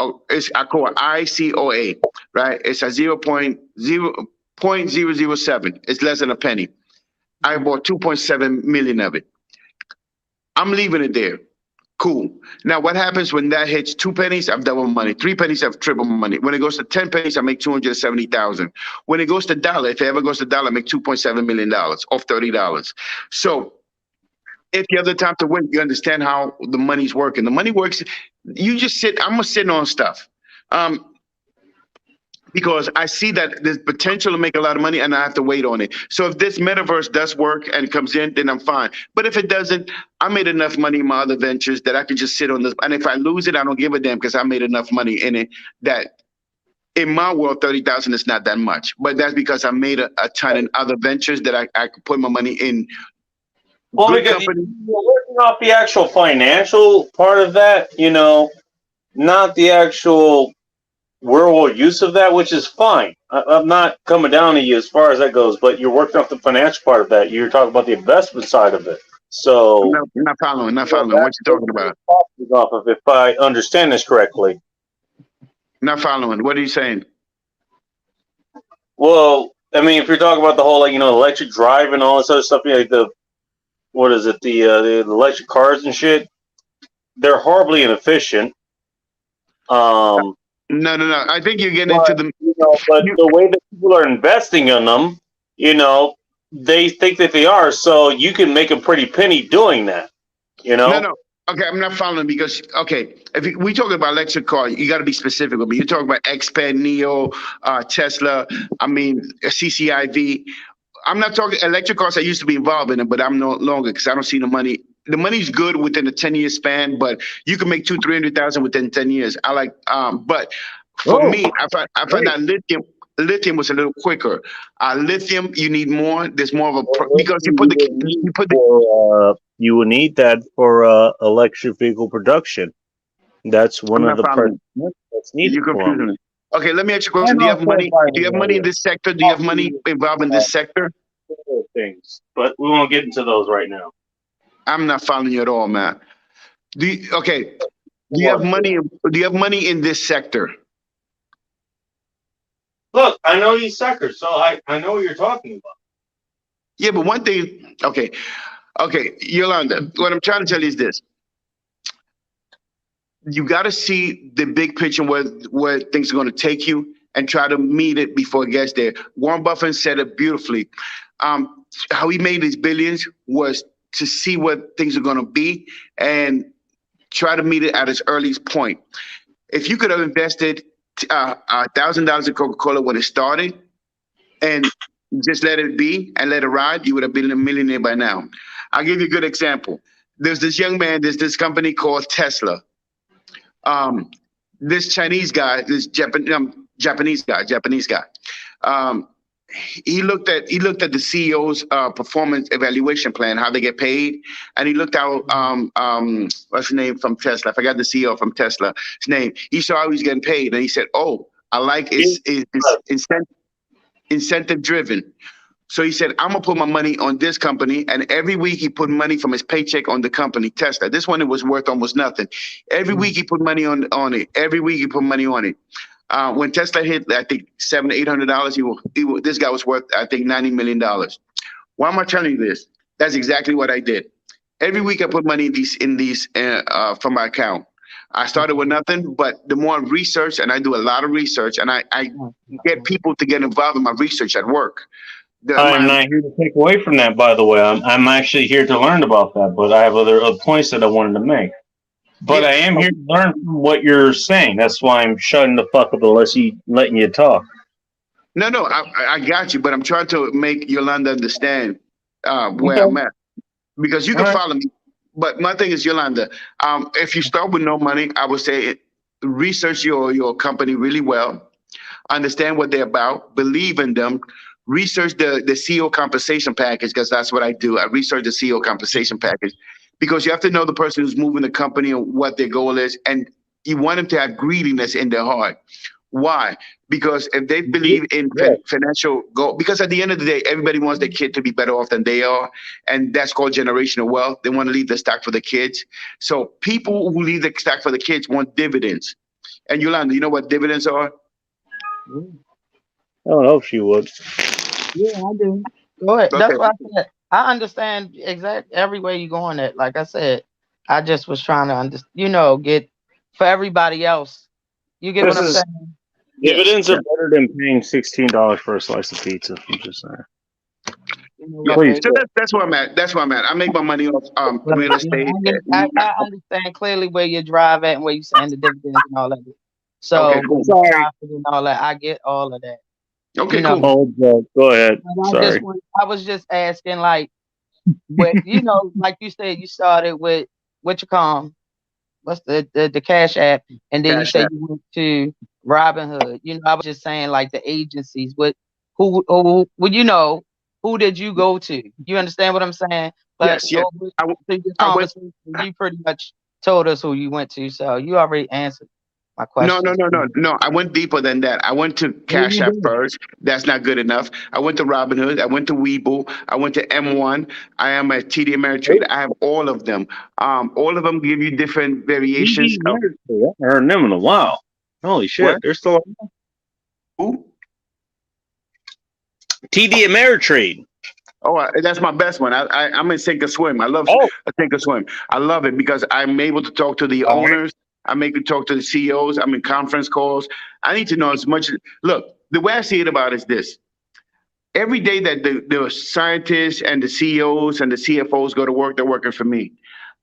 Accor, ICOA, right? It's a 0.007. It's less than a penny. I bought 2.7 million of it. I'm leaving it there. Cool. Now, what happens when that hits 2 pennies? I've doubled my money. 3 pennies, I've tripled my money. When it goes to 10 pennies, I make 270,000. When it goes to dollar, if it ever goes to dollar, I make $2.7 million off $30. So if you have the time to win, you understand how the money's working. The money works. You just sit. I'm gonna sit on stuff. Because I see that there's potential to make a lot of money and I have to wait on it. So if this metaverse does work and comes in, then I'm fine. But if it doesn't, I made enough money in my other ventures that I could just sit on this. And if I lose it, I don't give a damn because I made enough money in it that in my world, 30,000 is not that much. But that's because I made a ton in other ventures that I could put my money in. Well, Good because company. you're working off the actual financial part of that, not the actual real world use of that, which is fine. I'm not coming down to you as far as that goes, but you're working off the financial part of that. You're talking about the investment side of it. So, Not following. What you talking about? Off of, if I understand this correctly. Not following. What are you saying? Well, I mean, if you're talking about the whole, electric drive and all this other stuff, like the electric cars and shit, they're horribly inefficient. No. I think you're getting into the. But the way that people are investing in them, they think that they are. So you can make a pretty penny doing that. No. Okay, I'm not following because if we talk about electric car, you got to be specific with me. You're talking about Xpeng, Neo, Tesla. I mean CCIV. I'm not talking electric cars. I used to be involved in it, but I'm no longer because I don't see the money. The money's good within a 10-year span, but you can make 200,000-300,000 within 10 years. I like, but for me, I find that lithium was a little quicker. Lithium, you need more. There's more of a because you will need that for electric vehicle production. That's one of the parts that's needed. You're confusing me. Okay, let me ask you a question. Do you have money? Do you have money in this sector? Do you have money involved in this sector? Things, but we won't get into those right now. I'm not following you at all, man. Do you have money? Do you have money in this sector? Look, I know these sectors, so I know what you're talking about. Yeah, but one thing, okay, Yolanda, what I'm trying to tell you is this. You got to see the big picture where things are going to take you and try to meet it before it gets there. Warren Buffett said it beautifully. How he made his billions was to see what things are going to be and try to meet it at its earliest point. If you could have invested $1,000 in Coca-Cola when it started and just let it be and let it ride, you would have been a millionaire by now. I'll give you a good example. There's this young man, there's this company called Tesla. This Chinese guy, this Japanese guy, he looked at the CEO's performance evaluation plan, how they get paid, and he looked out what's his name from Tesla? I forgot the CEO from Tesla. His name. He saw how he's getting paid, and he said, "Oh, I like it's incentive driven." So he said, "I'm gonna put my money on this company," and every week he put money from his paycheck on the company Tesla. This one it was worth almost nothing. Every week he put money on it. Every week he put money on it. When Tesla hit, I think $700-800, this guy was worth, I think, $90 million. Why am I telling you this? That's exactly what I did. Every week I put money in these from my account. I started with nothing, but the more I research, and I do a lot of research, and I get people to get involved in my research at work. I'm not here to take away from that, by the way. I'm actually here to learn about that, but I have other points that I wanted to make. But Yeah. I am here to learn from what you're saying. That's why I'm shutting the fuck up unless letting you talk. No, I got you, but I'm trying to make Yolanda understand where Okay. I'm at, because you can follow me. But my thing is, Yolanda, if you start with no money, I would say research your company really well, understand what they're about, believe in them, research the CEO compensation package, because that's what I do. I research the CEO compensation package, because you have to know the person who's moving the company and what their goal is, and you want them to have greediness in their heart. Why? Because if they believe in financial goal, because at the end of the day, everybody wants their kid to be better off than they are, and that's called generational wealth. They want to leave the stock for the kids. So people who leave the stock for the kids want dividends. And Yolanda, you know what dividends are? I don't know if she would. Yeah, I do. Go ahead. Okay. That's what I said. I understand exact every way you're going at. Like I said, I just was trying to get for everybody else. You get what This I'm is saying? Yes. dividends are better than paying $16 for a slice of pizza. I'm just saying. You know Yeah. what, Please. baby? So that's where I'm at. That's where I'm at. I make my money off Right. real Yeah, estate. I understand clearly where you drive at and where you're saying the dividends and all that. Okay, So with cool. the Sorry. profit and all that, I get all of that. You Okay, know, cool. Oh, go ahead. but Sorry. I was just asking, like, what like you said, you started with what you call 'em, what's the Cash App, and then you Cash say app. you went to Robinhood. I was just saying, like, the agencies. Well, who did you go to? You understand what I'm saying? But Yes, yes. over I, w- to your I went. conversation, you pretty much told us who you went to, so you already answered my No, no, questions. no, no, no. I went deeper than that. I went to Yeah, Cash you App did. first. That's not good enough. I went to Robinhood. I went to Webull. I went to M1. I am a TD Ameritrade. I have all of them. All of them give you different variations TD of Ameritrade. I haven't heard them in a while. Holy shit. what? They're still Who? TD Ameritrade. Oh, that's my best one. I'm in Sink or Swim. I love Oh, Sink or Swim. I love it because I'm able to talk to the all right. owners. I'm able to talk to the CEOs. I'm in conference calls. I need to know as much. Look, the way I see it about is this: every day that the scientists and the CEOs and the CFOs go to work, they're working for me.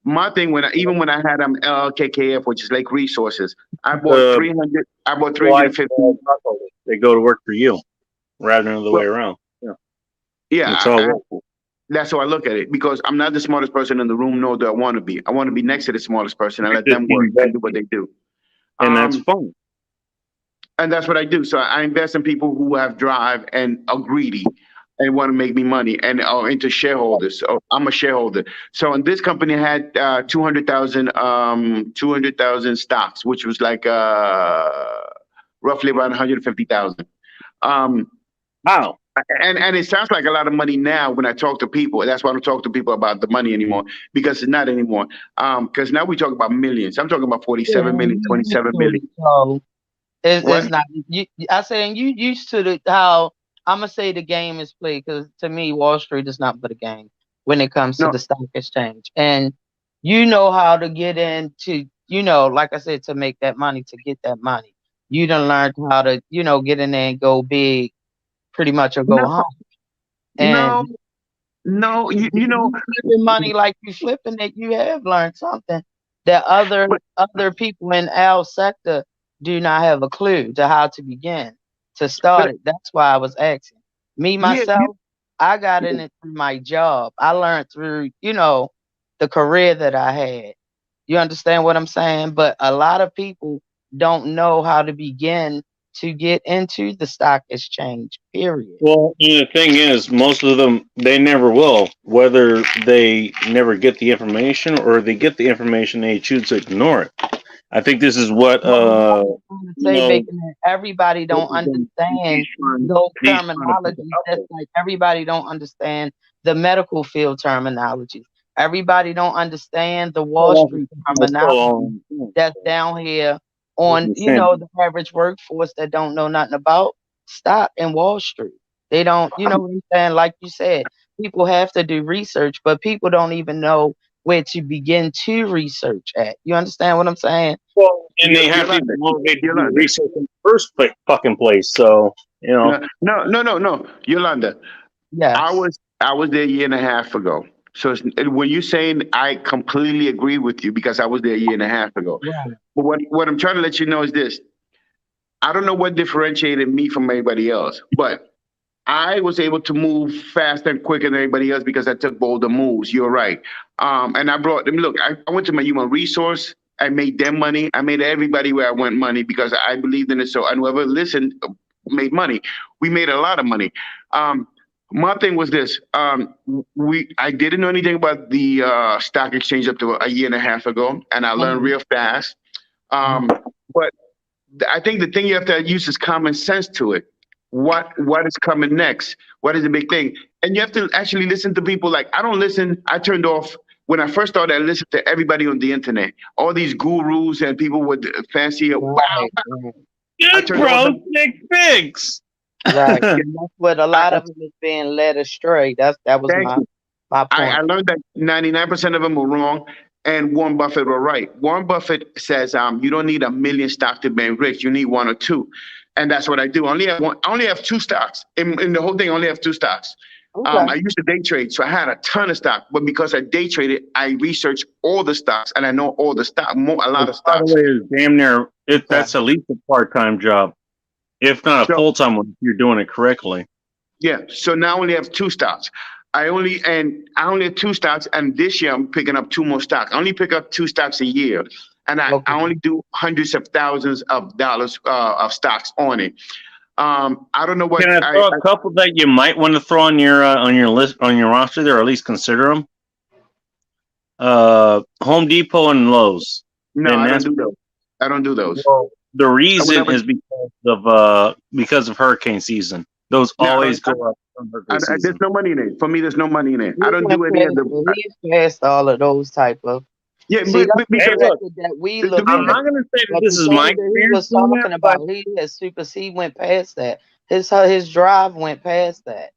My thing even when I had LKKF, which is Lake Resources, I bought The 300. I bought wife 350. they go to work for you rather than the other way Well, around. Yeah. It's yeah, all work. that's how I look at it because I'm not the smartest person in the room, nor do I want to be. I want to be next to the smartest person and You're let just them work and do what investing. they do. And that's Um, fun. and that's what I do. So I invest in people who have drive and are greedy and want to make me money and are into shareholders. So I'm a shareholder. So in this company I had 200,000 stocks, which was like roughly around 150,000. Um, Wow. and it sounds like a lot of money now when I talk to people. That's why I don't talk to people about the money anymore because it's not anymore. Because now we talk about millions. I'm talking about Yeah, 47 million, you used 27 to million. it, so it's What? not you. I saying you used to how I'm gonna say the game is played, because to me Wall Street is not but a game when it comes to No, the stock exchange, and you know how to get into, like I said, to make that money, to get that money. You done learned how to get in there and go big, pretty much, or go no, home. no, And no. if you flipping money like you flipping it, you have learned something that other but other people in our sector do not have a clue to how to begin to start but it. That's why I was asking. Me yeah, myself, I got in it through my job. I learned through, the career that I had. You understand what I'm saying? But a lot of people don't know how to begin to get into the stock exchange, period. Well, and the thing is, most of them they never will. Whether they never get the information or they get the information, they choose to ignore it. I think this is what Well, I'm trying to you say, know Bacon, that everybody don't understand those he's trying to put it terminologies. out That's there. like everybody don't understand the medical field terminologies. Everybody don't understand the Wall Well, Street that's terminology all. that's down here What on, I'm saying. the average workforce that don't know nothing about stock and Wall Street. They don't, you know what I'm saying? Like you said, people have to do research, but people don't even know where to begin to research at. You understand what I'm saying? Well, and they have to be Yolanda, motivated to do Yolanda. research in the first fucking place. So you know, No, Yolanda. Yes. I was there a year and a half ago. So when you're saying, I completely agree with you because I was there a year and a half ago. Right. But what I'm trying to let you know is this: I don't know what differentiated me from everybody else, but I was able to move faster and quicker than everybody else because I took bolder moves. You're right. And I brought them. Look, I went to my human resource. I made them money. I made everybody where I went money because I believed in it. So, and whoever listened made money. We made a lot of money. My thing was this: I didn't know anything about the stock exchange up to a year and a half ago, and I learned Mhm. real fast. But I think the thing you have to use is common sense to it. What is coming next? What is the big thing? And you have to actually listen to people. Like, I don't listen. I turned off when I first started. I listened to everybody on the internet, all these gurus and people with fancy. Wow! Right, right, I good turned all bro, them. Nick Fix. right. I And that's what a lot of them is being led astray. That was Thank my you. my I point. learned that 99% of them were wrong, and Warren Buffett were right. Warren Buffett says, you don't need a million stocks to be rich. You need one or two, and that's what I do. I only have one. I only have two stocks in the whole thing. I only have two stocks. Okay. I used to day trade, so I had a ton of stock. But because I day traded, I researched all the stocks, and I know all the stock, a lot of by the stocks. way, it's damn near it. Okay. That's at least a part-time job, if not a So full-time one. If you're doing it correctly. yeah, so now I only have two stocks. I only have two stocks, and this year I'm picking up two more stocks. I only pick up two stocks a year, and I Okay. only do hundreds of thousands of dollars of stocks on it. I don't know what Can I throw a couple that you might want to throw on your list on your roster there, or at least consider them? Home Depot and Lowe's. no, And I don't that's do those. I don't do those. well, the I would reason never. is because of hurricane season. Those No, always go up from hurricane there's season. no money in it. For me, there's no money in it. He I don't went do any of past, the. he's past all of those type of. Yeah, See, that's the Hey, because look, method that we the look I'm reason. at. not going to say that But this the is my thing that he experience was doing that, talking but about, he went past that. His drive went past that.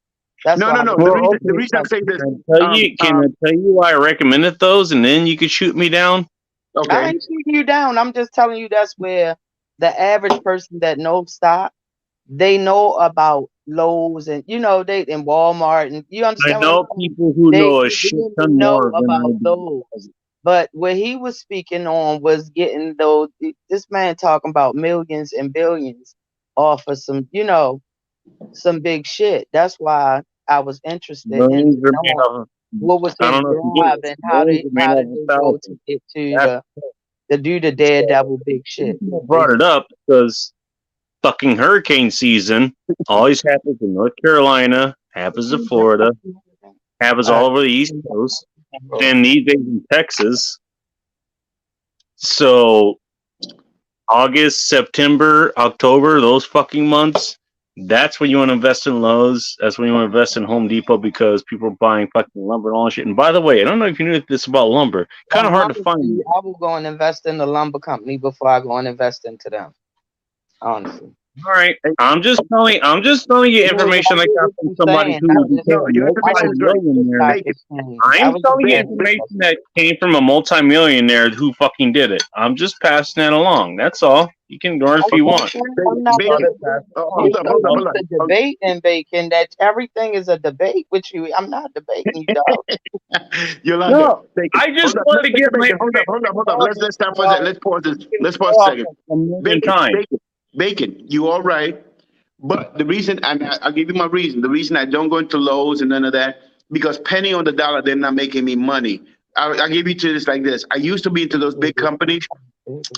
That's why I was No. The well, reason, saying the okay. reason I'm saying this. Can I tell Um, you? Can um, I tell you why I recommended those, and then you could shoot me down? I okay. ain't shooting you down. I'm just telling you that's where the average person that knows stock, they know about Lowe's and they in Walmart and you I understand what I'm know saying? people who know a They shit ton know more than I about do. those. But what he was speaking on was getting those. This man talking about millions and billions off of some big shit. That's why I was interested in Millions are made knowing off of. what was I his don't know if you get drive this. and Millions are made how off did of they go to thousands. get to That's the do the so. daredevil big I shit. brought it up because fucking hurricane season always happens in North Carolina, happens in Florida, happens Uh, all over the East Coast, and these days in Texas. So August, September, October, those fucking months, that's when you want to invest in Lowe's. That's when you want to invest in Home Depot because people are buying fucking lumber and all that shit. And by the way, I don't know if you knew this about lumber. Kind of hard to find. honestly, I will go and invest in the lumber company before I go and invest into them. Honestly. All right, I'm just telling you No, but I information I get got what from you're somebody saying. who became No, a your I information don't is get right. the multimillionaire. stock Bacon, exchange. I I'm was just telling you bacon, asking information that came from a multimillionaire who fucking did it. I'm just passing that along. That's all. You can ignore it if you want. I'm not Thought bacon. I'd gonna pass it you're along. Hold up, That's hold so up, all. hold used up. to debating, Bacon, that everything is a debate with you. I'm not debating you, dog. Yolanda, No, bacon. I just Hold up, wanted to get Mr. my Bacon. information Hold up. across. Let's stop for a second. Well, Let's pause this. you can Let's pause a go off second. a million Bacon, times. bacon. You all right? But the reason, and I'll give you my reason. The reason I don't go into Lowe's and none of that, because penny on the dollar, they're not making me money. I'll give you to this like this. I used to be into those big companies.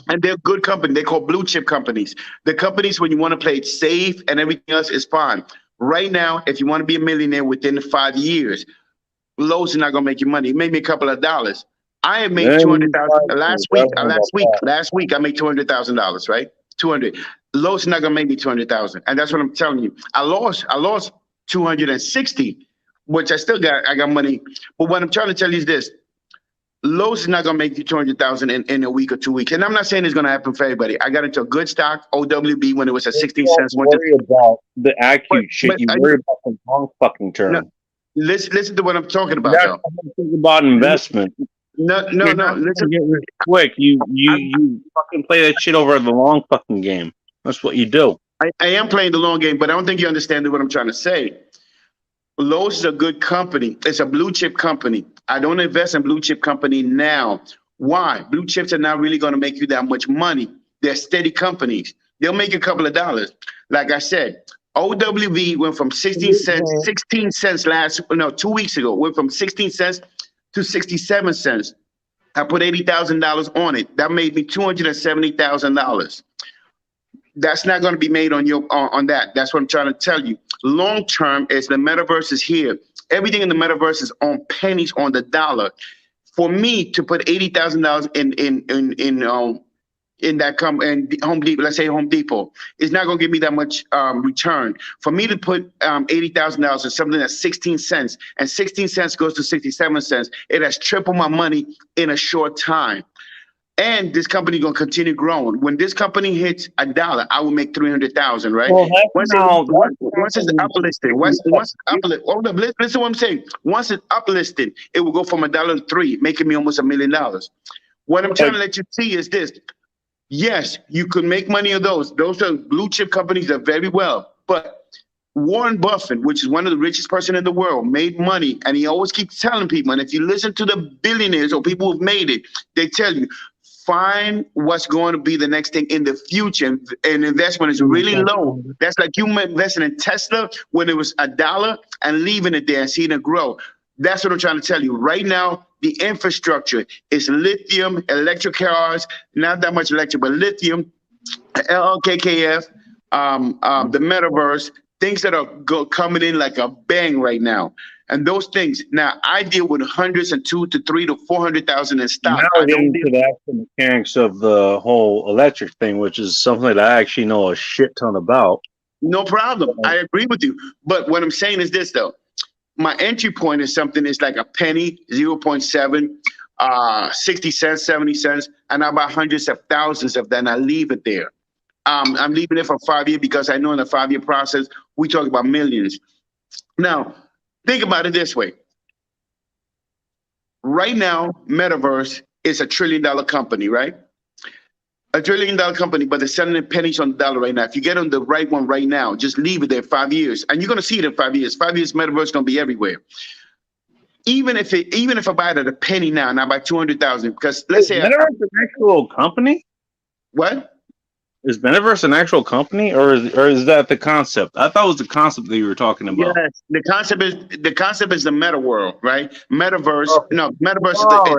And they're good company. They call blue chip companies. The companies when you want to play it safe and everything else is fine. Right now, if you want to be a millionaire within 5 years, Lowe's is not gonna make you money. It made me a couple of dollars. I have made 200,000 last week. Last week I made $200,000. Right, 200. Lowe's is not gonna make me 200,000, and that's what I'm telling you. I lost 260, which I still got. I got money, but what I'm trying to tell you is this: Lowe's is not gonna make you 200,000 in a week or 2 weeks. And I'm not saying it's gonna happen for everybody. I got into a good stock, OWB, when it was at You 16 don't cents. worry about the acute shit. But You worry about the long fucking no, term. listen to what I'm talking about, That's though. what I'm thinking about investment. No, You're no. not Listen, gonna get rich quick. You I'm, you fucking play that shit over the long fucking game. That's what you do. I am playing the long game, but I don't think you understand what I'm trying to say. Lowe's is a good company. It's a blue chip company. I don't invest in blue chip company now. Why? Blue chips are not really going to make you that much money. They're steady companies. They'll make a couple of dollars. Like I said, OWV went from 16 cents 2 weeks ago, went from 16 cents to 67 cents. I put $80,000 on it. That made me $270,000. That's not going to be made on on that. That's what I'm trying to tell you. Long term is the metaverse is here. Everything in the metaverse is on pennies on the dollar. For me to put $80,000 in that Home Depot, let's say Home Depot, is not going to give me that much return. For me to put $80,000 in something that's 16 cents, and 16 cents goes to 67 cents, it has tripled my money in a short time. And this company gonna continue growing. When this company hits $1, I will make 300,000. Right? Well, that's Once it now. once it's uplisted, hold up, listen to what I'm saying. Once it's uplisted, it will go from $1 to 3, making me almost $1 million. What I'm trying to let you see is this: yes, you could make money on those. Those are blue chip companies that very well, but Warren Buffett, which is one of the richest person in the world, made money, and he always keeps telling people. And if you listen to the billionaires or people who've made it, they tell you, find what's going to be the next thing in the future. And investment is really low. That's like you investing in Tesla when it was $1 and leaving it there and seeing it grow. That's what I'm trying to tell you. Right now, the infrastructure is lithium, electric cars, not that much electric, but lithium, LKKF, the metaverse, things that are coming in like a bang right now. And those things, now I deal with hundreds and 2 to 3 to 400,000 in stock. Now we're getting to the actual mechanics of the whole electric thing, which is something that I actually know a shit ton about. No problem. I agree with you. But what I'm saying is this, though. My entry point is something that's like a penny, 0.7, 60 cents, 70 cents, and I buy hundreds of thousands of that, and I leave it there. I'm leaving it for 5 years because I know in the 5-year process, we talk about millions. Now, think about it this way. Right now, Metaverse is $1 trillion company, right? $1 trillion company, but they're selling it pennies on the dollar right now. If you get on the right one right now, just leave it there 5 years, and you're going to see it in 5 years. 5 years, Metaverse is going to be everywhere. Even if I buy it at a penny now, and I buy 200,000, because let's say Metaverse an actual company? What? Is Metaverse an actual company, or is that the concept? I thought it was the concept that you were talking about. Yes, the concept is the meta world, right? Metaverse. Okay. No, Metaverse is Gotcha.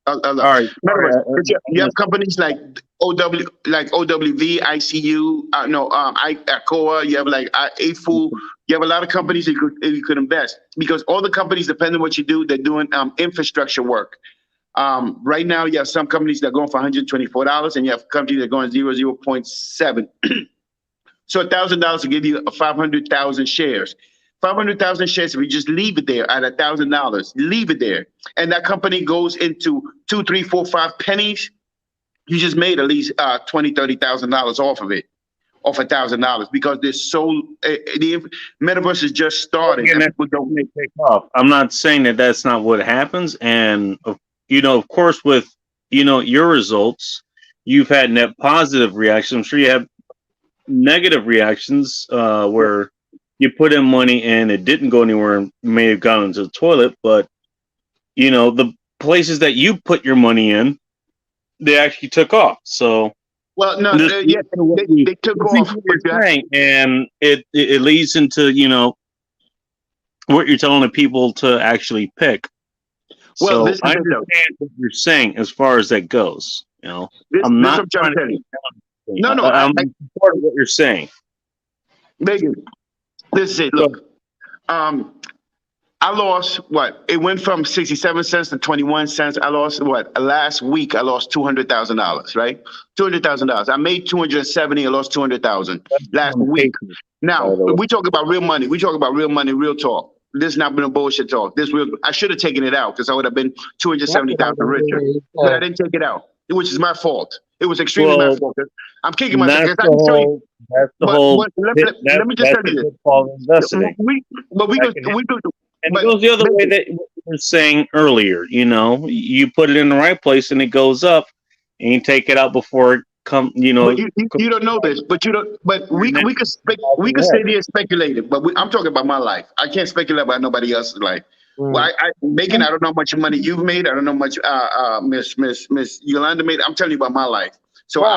all right. Metaverse. You have companies like OWV, ICU, ICOA. You have like AFU. You have a lot of companies that you could invest, because all the companies, depending on what you do, they're doing infrastructure work. Right now, you have some companies that are going for $124, and you have companies that are going 0.7. So $1,000 will give you 500,000 shares. 500,000 shares, if you just leave it there at $1,000, leave it there, and that company goes into 2, 3, 4, 5 pennies, you just made at least $20,000, $30,000 off of it, off $1,000, because there's the metaverse is just starting. And people don't take off. I'm not saying that that's not what happens, and of course, with your results, you've had net positive reactions. I'm sure you have negative reactions where you put in money and it didn't go anywhere and may have gone into the toilet, but the places that you put your money in, they actually took off. So well, no, they took off, and it leads into what you're telling the people to actually pick. Well, so I understand what you're saying as far as that goes. You know, I'm This not I'm trying trying to to tell you. take down anything. No, no, I'm in support of what you're saying. Megan, this is it. So, Look, um, I lost what? It went from 67 cents to 21 cents. I lost what? Last week, I lost $200,000, right? $200,000. I made 270. I lost 200,000 that's last on the week. paper, by Now, the way. we talk about real money. We talk about real money, real talk. This not been a bullshit talk. This real. I should have taken it out because I would have been That's what I 270,000 was richer. ready to But I say. didn't take it out, which is my fault. It was extremely my Well, fault. I'm kicking myself that's because I the can show you. whole. That's the But whole. what, let That's me just that's tell the you pitfall of this. investing. But That can we could, And it but goes the other way Megan, that what you were saying earlier. You know, you put it in the right place and it goes up, and you take it out before it come. You but know, you don't know this, but you don't. But and then we could off we your could head. sit here and speculate. But I'm talking about my life. I can't speculate about nobody else's life. Well, Mm. Megan, I don't know how much money you've made. I don't know how much Miss Yolanda made. I'm telling you about my life. So Right.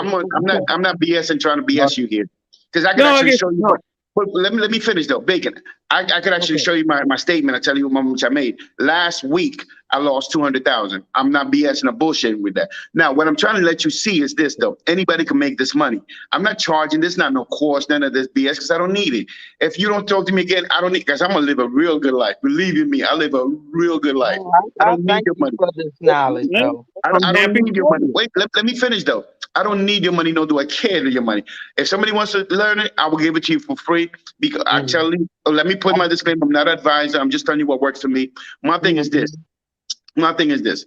I'm not BSing trying to BS you here because I could No, I actually guess show you. no. But let me finish though, Bacon. I could actually Okay. show you my statement. I tell you how much I made last week. I lost 200,000. I'm not BSing or bullshitting with that. Now, what I'm trying to let you see is this though. Anybody can make this money. I'm not charging this, not no course, none of this BS, because I don't need it. If you don't talk to me again, I don't need, because I'm gonna live a real good life. Believe you me, I live a real good life. Well, I I don't need thank your you money. for this knowledge, Yeah, though. I'm I don't happy need your for money. you. Wait, let me finish though. I don't need your money, nor do I care to your money. If somebody wants to learn it, I will give it to you for free. Because I Mm. tell you, let me put my disclaimer. I'm not an advisor. I'm just telling you what works for me. My thing is this. Mm-hmm. My thing is this.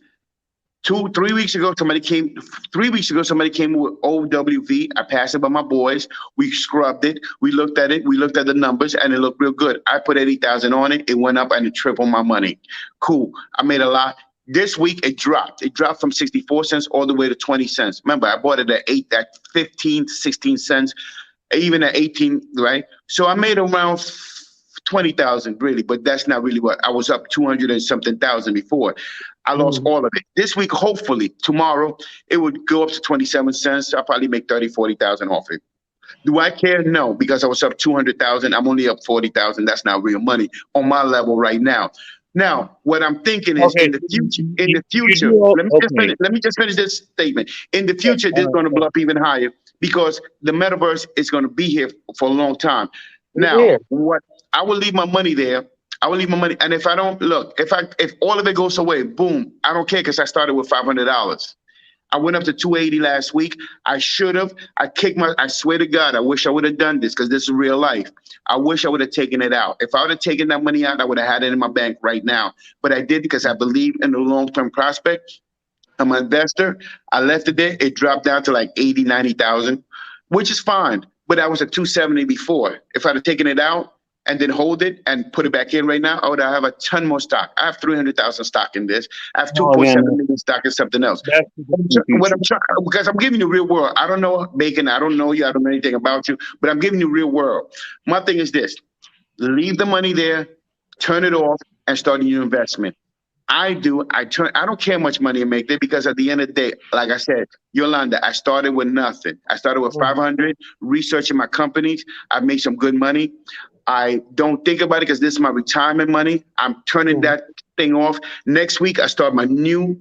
3 weeks ago, somebody came. 3 weeks ago, somebody came with OWV. I passed it by my boys. We scrubbed it. We looked at it. We looked at the numbers, and it looked real good. I put 80,000 on it. It went up and it tripled my money. Cool. I made a lot. This week it dropped. It dropped from 64 cents all the way to 20 cents. Remember, I bought it at 15 to 16 cents, even at 18, right? So I made around 20,000 really, but that's not really what I was up 200 and something thousand before. I lost Mm. all of it. This week, hopefully, tomorrow, it would go up to 27 cents. I'll probably make 30, 40,000 off it. Do I care? No, because I was up 200,000. I'm only up 40,000. That's not real money on my level right now. Now, what I'm thinking is Okay, so in the you future, do okay. let me just finish this statement. In the Yeah, future, this all is right, going to all blow right. up even higher because the metaverse is going to be here for a long time. It's Now, here. what I will leave my money there. I will leave my money, and if I don't look, if all of it goes away, boom, I don't care because I started with $500. I went up to 280 last week. I should have. I swear to God, I wish I would have done this because this is real life. I wish I would have taken it out. If I would have taken that money out, I would have had it in my bank right now. But I did because I believe in the long-term prospect. I'm an investor. I left it there. It dropped down to like 80, 90,000, which is fine. But I was at 270 before. If I'd have taken it out and then hold it and put it back in right now, I would have a ton more stock. I have 300,000 stock in this. I have Well, 2.7 again, million stock in something else. that's the What future. I'm trying, because I'm giving you real world. I don't know, Bacon. I don't know you. I don't know anything about you, but I'm giving you real world. My thing is this: leave the money there, turn it off, and start a new investment. I do. I don't care how much money I make there because at the end of the day, like I said, Yolanda, I started with nothing. I started with Mm. 500, researching my companies. I've made some good money. I don't think about it because this is my retirement money. I'm turning Mm. that thing off. Next week, I start my new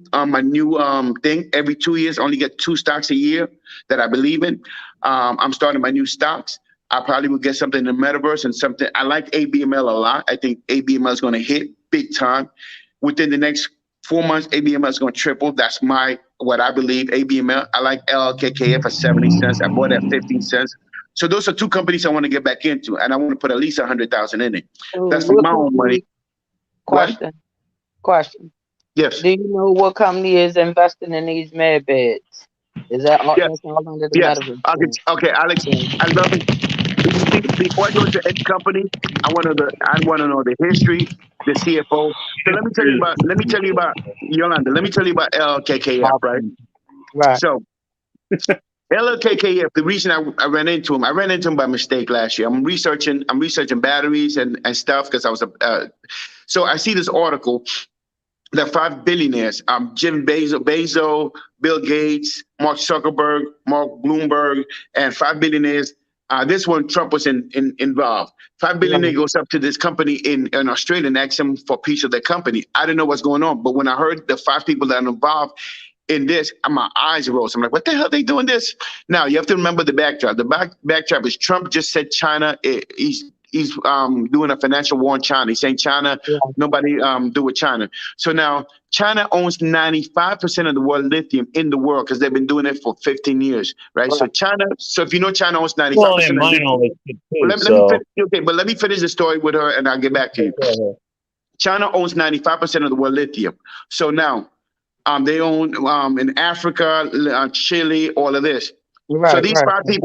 thing. Every 2 years, I only get two stocks a year that I believe in. I'm starting my new stocks. I probably will get something in the metaverse and something. I like ABML a lot. I think ABML is going to hit big time within the next 4 months. ABML is going to triple. That's what I believe. ABML. I like LKKF at 70 cents. I bought it at 15 cents. So those are two companies I want to get back into, and I want to put at least 100,000 in it. That's for What my own money. company? What? Question. Question. Yes. Do you know what company is investing in these med beds? Is that all? Yes. That's all under the Yes. metaverse? Okay. Thing? Okay, Alex. Okay. I love it. You see, before I go into any company, I want to know the history, the CFO. So let me tell you about Yolanda. Let me tell you about LKKF, right? Right. So LKKF, the reason I ran into him by mistake last year. I'm researching batteries and stuff because I was so I see this article that five billionaires, Jim Bezos, Bill Gates, Mark Zuckerberg, Mark Bloomberg, and five billionaires. This one, Trump was involved. Five billionaires Right. goes up to this company in Australia and asks them for a piece of their company. I didn't know what's going on, but when I heard the five people that are involved, in this, and my eyes rose. I'm like, what the hell are they doing this? Now you have to remember the backdrop. The backdrop is Trump just said China. He's doing a financial war on China. He's saying China, Right. nobody do with China. So now China owns 95% of the world lithium in the world because they've been doing it for 15 years, right? So Right. China, so if you know China owns Well, and 95% of mine lithium. all this shit Well, too. let me So finish. Okay, but let me finish the story with her, and I'll get back to you. China owns 95% of the world lithium. So now, they own in Africa, Chile, all of this. So Right. Right. these five Yeah,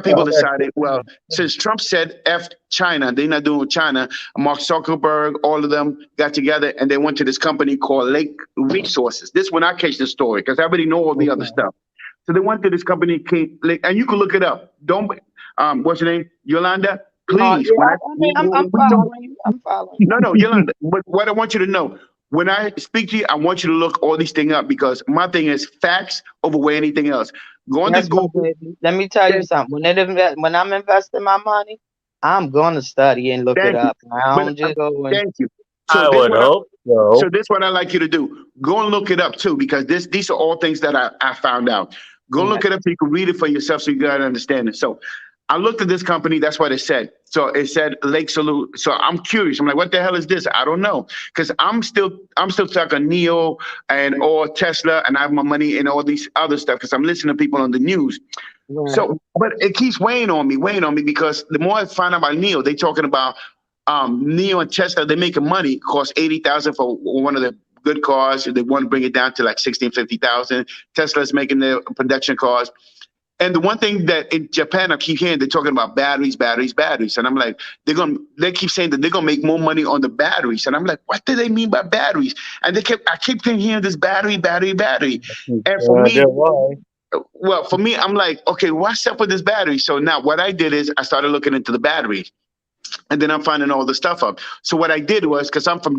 people all that decided, well, shit. since Trump said F China, they're not doing with China. Mark Zuckerberg, all of them got together and they went to this company called Lake Resources. This when I catch the story because I already know all the other Okay. stuff. So they went to this company, and you can look it up. Don't, what's your name, Yolanda? No, Please, yeah, when I I mean, I'm when we talk, following you. I'm following you. no, Yolanda. But what I want you to know, when I speak to you, I want you to look all these things up because my thing is facts overweigh anything else. Go on to That's my Google. baby. Let me tell you Thank, something. When I'm investing my money, I'm gonna study and look it thank you. up. I But don't just go and thank you. So I this would what I, hope so so. this what I like you to do. Go and look it up too, because these are all things that I found out. Go right, look it up so you can read it for yourself so you got to understand it. So I looked at this company. That's what it said. So it said Lake Salute. So I'm curious. I'm like, what the hell is this? I don't know, because I'm still stuck on Neo and or Tesla, and I have my money in all these other stuff because I'm listening to people on the news. right, So, but it keeps weighing on me because the more I find out about Neo, they talking about Neo and Tesla. They making money. Cost 80,000 for one of the good cars. They want to bring it down to like 60,000-50,000. Tesla's making their production cars. And the one thing that in Japan I keep hearing, they're talking about batteries, batteries, batteries, and I'm like, they keep saying that they're gonna make more money on the batteries, and I'm like, what do they mean by batteries? And I keep hearing this battery, battery, battery, and for me, There was. well, for me, I'm like, okay, what's up with this battery? So now what I did is I started looking into the batteries. And then I'm finding all the stuff up. So what I did was, because I'm from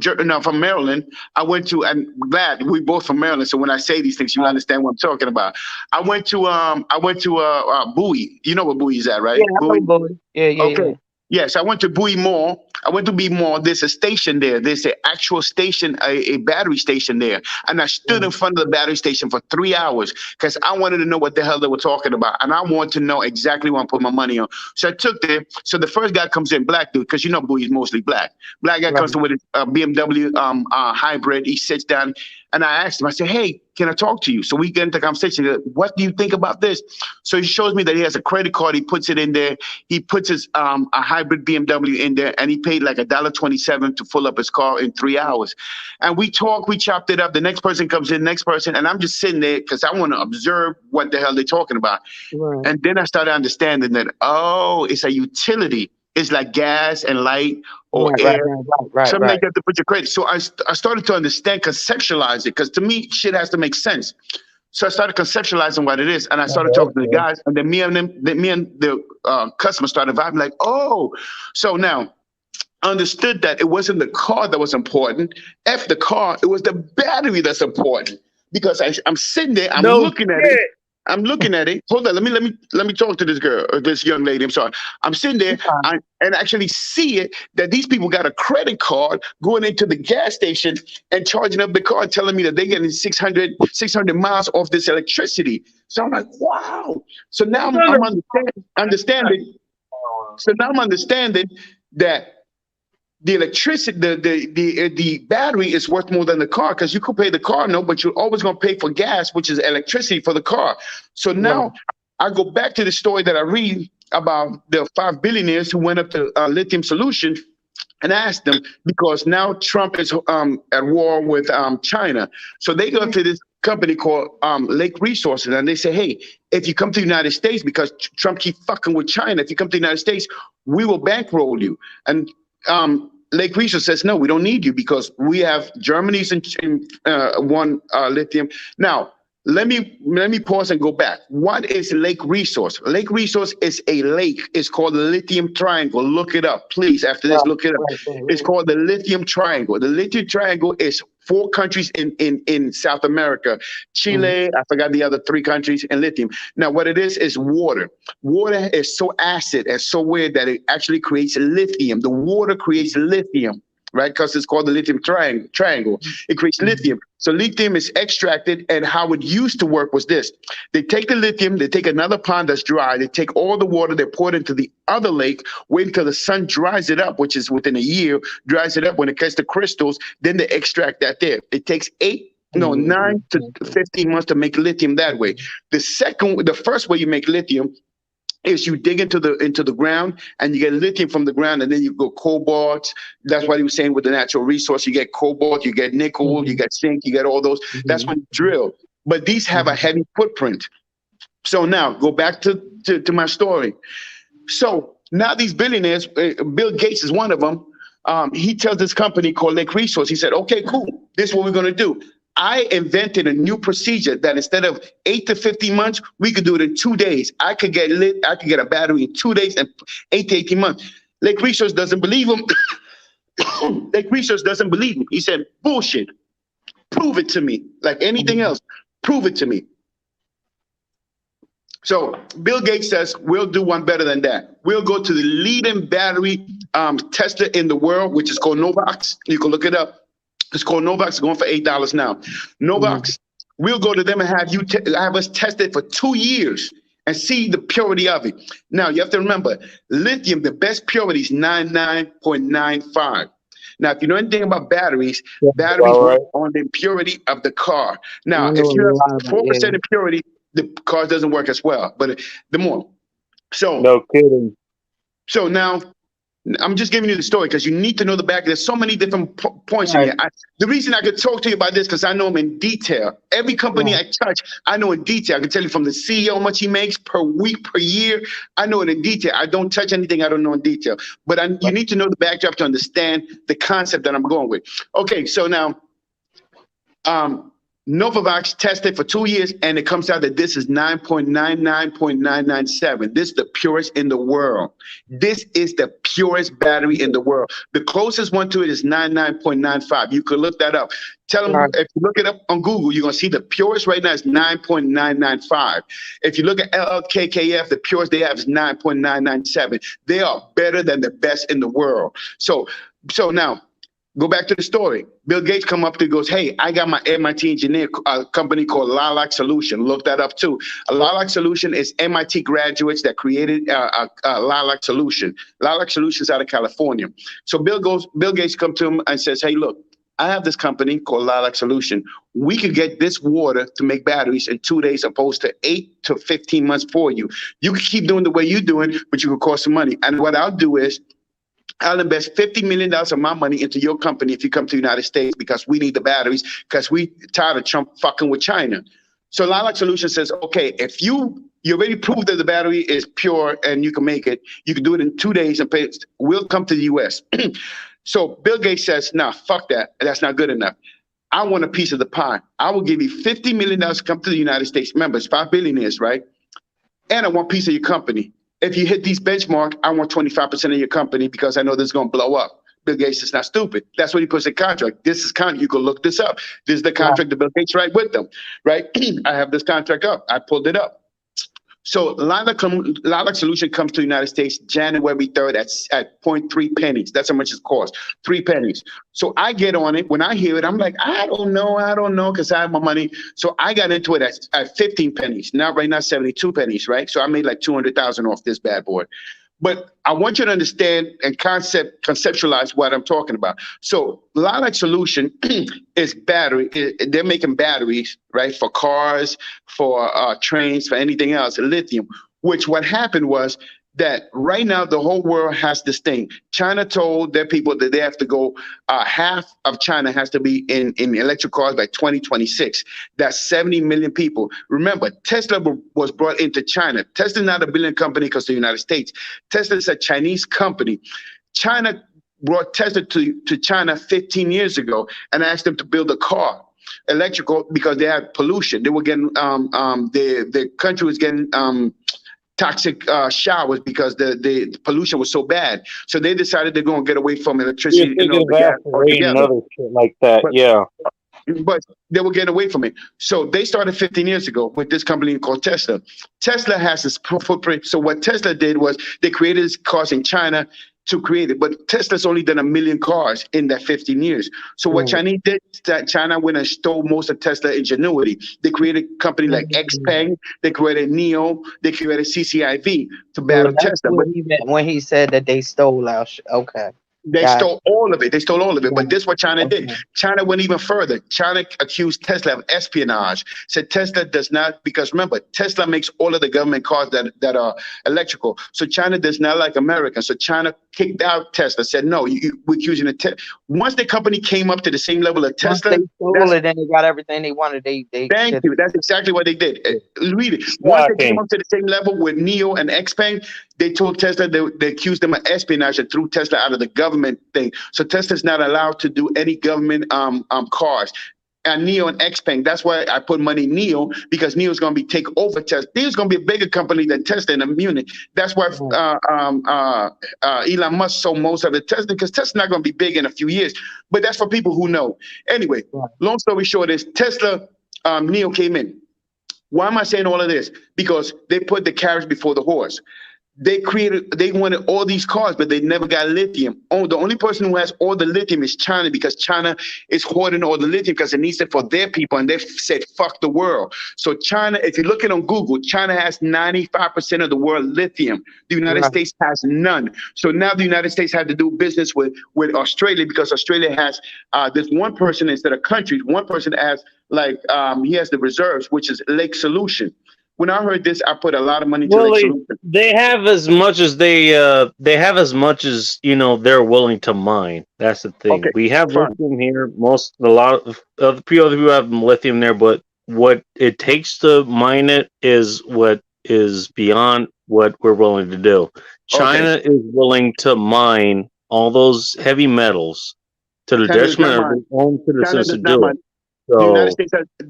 Maryland, I went to, and glad we both from Maryland. So when I say these things, you right. understand what I'm talking about. I went to Bowie. You know where Bowie is at, Yeah, right? I know, Bowie. Bodie. Yeah, yeah, Okay. yeah. Yes, I went to Bowie Mall. I went to Bowie Mall. There's a station there. There's an actual station, a battery station there. And I stood Right, in front of the battery station for 3 hours because I wanted to know what the hell they were talking about. And I want to know exactly what I put my money on. So I took there. So the first guy comes in, black dude, because you know Bowie's mostly black. Black guy right, comes in with a BMW hybrid. He sits down. And I asked him, I said, hey, can I talk to you? So we get into conversation. What do you think about this? So he shows me that he has a credit card. He puts it in there. He puts his a hybrid BMW in there, and he paid like $1.27 to fill up his car in 3 hours. And we talked, we chopped it up. The next person comes in, next person, and I'm just sitting there because I want to observe what the hell they're talking about. right, And then I started understanding that, oh, it's a utility. It's like gas and light or right, right, air, right, right, something like right. that to put your credit. So I started to understand, conceptualize it, because to me, shit has to make sense. So I started conceptualizing what it is, and I started talking to the guys, and then me and the customer started vibing like, oh, so now I understood that it wasn't the car that was important. F the car, it was the battery that's important because I'm sitting there, I'm No looking at it. shit. I'm looking at it. Hold on, let me talk to this girl or this young lady. I'm sorry. I'm sitting there You fine. and actually see it that these people got a credit card going into the gas station and charging up the car, telling me that they're getting 600 miles off this electricity. So I'm like, wow. So now I'm understanding. So now I'm understanding that the electricity, the battery is worth more than the car because you could pay the car note, but you're always going to pay for gas, which is electricity for the car. So Right, now I go back to the story that I read about the 5 billionaires who went up to Lithium Solution and asked them because now Trump is at war with China. So they go to this company called Lake Resources and they say, hey, if you come to the United States, because Trump keep fucking with China, if you come to the United States, we will bankroll you. And Lake Research says, no, we don't need you because we have Germany's in one lithium. Now, let me pause and go back. What is Lake Resource? Lake Resource is a lake. It's called the Lithium Triangle. Look it up, please. After this, right, look it up. right, right, It's right. called the Lithium Triangle. The Lithium Triangle is 4 countries in South America. Mhm. Chile, I forgot the other 3 countries, and lithium. Now, what it is water. Water is so acid and so weird that it actually creates lithium. The water creates lithium. right? Because it's called the lithium triangle. It creates lithium. So lithium is extracted, and how it used to work was this. They take the lithium, they take another pond that's dry, they take all the water, they pour it into the other lake, wait until the sun dries it up, which is within a year, dries it up. When it gets the crystals, then they extract that there. It takes 9 to 15 months to make lithium that way. The first way you make lithium is you dig into the ground and you get lithium from the ground, and then you go cobalt. That's what he was saying with the natural resource. You get cobalt, you get nickel, you get zinc, you get all those. That's when you drill. But these have a heavy footprint. So now go back to my story. So now these billionaires, Bill Gates is one of them. He tells this company called Lake Resource, he said, okay, cool. This is what we're going to do. I invented a new procedure that instead of 8 to 15 months, we could do it in 2 days. I could get a battery in 2 days and 8 to 18 months. Lake Resource doesn't believe him. Lake Resource doesn't believe him. He said, bullshit. Prove it to me. Like anything else, prove it to me. So Bill Gates says, we'll do one better than that. We'll go to the leading battery tester in the world, which is called Novax. You can look it up. It's called Novax. It's going for $8 now. Novax, we'll go to them and have us test it for 2 years and see the purity of it. Now, you have to remember, lithium, the best purity is 99.95. Now, if you know anything about batteries work on the impurity of the car. Now, if you have 4% impurity, the car doesn't work as well. But the more. So, no kidding. So now, I'm just giving you the story because you need to know the back. There's so many different points in here. The reason I could talk to you about this because I know them in detail. Every company I touch, I know in detail. I can tell you from the CEO how much he makes per week, per year. I know it in detail. I don't touch anything I don't know in detail. But you need to know the backdrop to understand the concept that I'm going with. Okay, so now, Novavax tested for 2 years, and it comes out that this is 9.99.997. This is the purest in the world. This is the purest battery in the world. The closest one to it is 99.95. You could look that up. Tell them, if you look it up on Google, you're going to see the purest right now is 9.995. If you look at LLKKF, the purest they have is 9.997. They are better than the best in the world. So now, go back to the story. Bill Gates come up to and goes, hey, I got my MIT engineer company called Lilac Solution. Look that up too. A Lilac Solution is MIT graduates that created a Lilac Solution. Lilac Solution's out of California. So Bill Gates come to him and says, hey, look, I have this company called Lilac Solution. We could get this water to make batteries in 2 days opposed to 8 to 15 months for you. You can keep doing the way you're doing, but you could cost some money. And what I'll do is, I'll invest $50 million of my money into your company if you come to the United States because we need the batteries because we tired of Trump fucking with China. So Lilac Solution says, okay, if you already proved that the battery is pure and you can make it, you can do it in 2 days and pay. We'll come to the US. So Bill Gates says, nah, fuck that. That's not good enough. I want a piece of the pie. I will give you $50 million to come to the United States. Remember, it's 5 billionaires, right? And I want a piece of your company. If you hit these benchmark, I want 25% of your company because I know this is going to blow up. Bill Gates is not stupid. That's what he puts in contract. This is contract. You can look this up. This is the contract that Bill Gates write with them, right? I have this contract up. I pulled it up. So Lilac Solution comes to the United States January 3rd at 0.3 pennies. That's how much it costs, 3 pennies. So I get on it. When I hear it, I'm like, I don't know, because I have my money. So I got into it at 15 pennies. Now, right now, 72 pennies, right? So I made like 200,000 off this bad boy. But I want you to understand and conceptualize what I'm talking about. So Lilac Solution is battery. They're making batteries, right, for cars, for trains, for anything else, lithium, which what happened was that right now the whole world has this thing. China told their people that they have to go, half of China has to be in electric cars by 2026. That's 70 million people. Remember, Tesla was brought into China. Tesla's not a billion company because of the United States. Tesla is a Chinese company. China brought Tesla to China 15 years ago and asked them to build a car, electrical, because they had pollution. They were getting, the country was getting, toxic showers because the pollution was so bad. So they decided they're going to get away from electricity. And other shit like that, But they were getting away from it. So they started 15 years ago with this company called Tesla. Tesla has this footprint. So what Tesla did was they created these cars in China. to create it. But Tesla's only done 1 million cars in that 15 years. So what Right. Chinese did, that China went and stole most of Tesla ingenuity. They created a company like XPeng, they created NEO, they created CCIV to So battle that's Tesla. what But he meant when he said that they stole our okay. they Got stole all of it. They stole all of it. But it. this is what China did. Okay. China went even further. China accused Tesla of espionage. Said Tesla does not, because remember, Tesla makes all of the government cars that are electrical. So China does not like America. So China kicked out Tesla. Said no, we're accusing it. Once the company came up to the same level of Once they Tesla, stole that's it, then they got everything they wanted. They thank shit. you. That's exactly what they did. Read it. Once they came Shocking. up to the same level with NEO and XPeng, they told Tesla they accused them of espionage and threw Tesla out of the government thing. So Tesla's not allowed to do any government cars. And NEO and XPeng. That's why I put money in NEO, because NEO is going to be take over Tesla. NEO is going to be a bigger company than Tesla in Munich. That's why Elon Musk sold most of the Tesla, because Tesla's not going to be big in a few years. But that's for people who know. Anyway, long story short is Tesla NEO came in. Why am I saying all of this? Because they put the carriage before the horse. They wanted all these cars, but they never got lithium. Oh, the only person who has all the lithium is China, because China is hoarding all the lithium because it needs it for their people, and they've said, fuck the world. So China, if you look at it on Google, China has 95% of the world lithium. The United States has none. So now the United States had to do business with Australia, because Australia has this one person instead of countries. One person has he has the reserves, which is Lake Solution. When I heard this, I put a lot of money to Well, Lake Solution. they have as much as they have as much as they're willing to mine. That's the thing. Okay, We have fine. lithium here. A lot of other people have lithium there, but what it takes to mine it is what is beyond what we're willing to do. China is willing to mine all those heavy metals to the China does not detriment of mine. their own China citizens to does not do it. mine. The So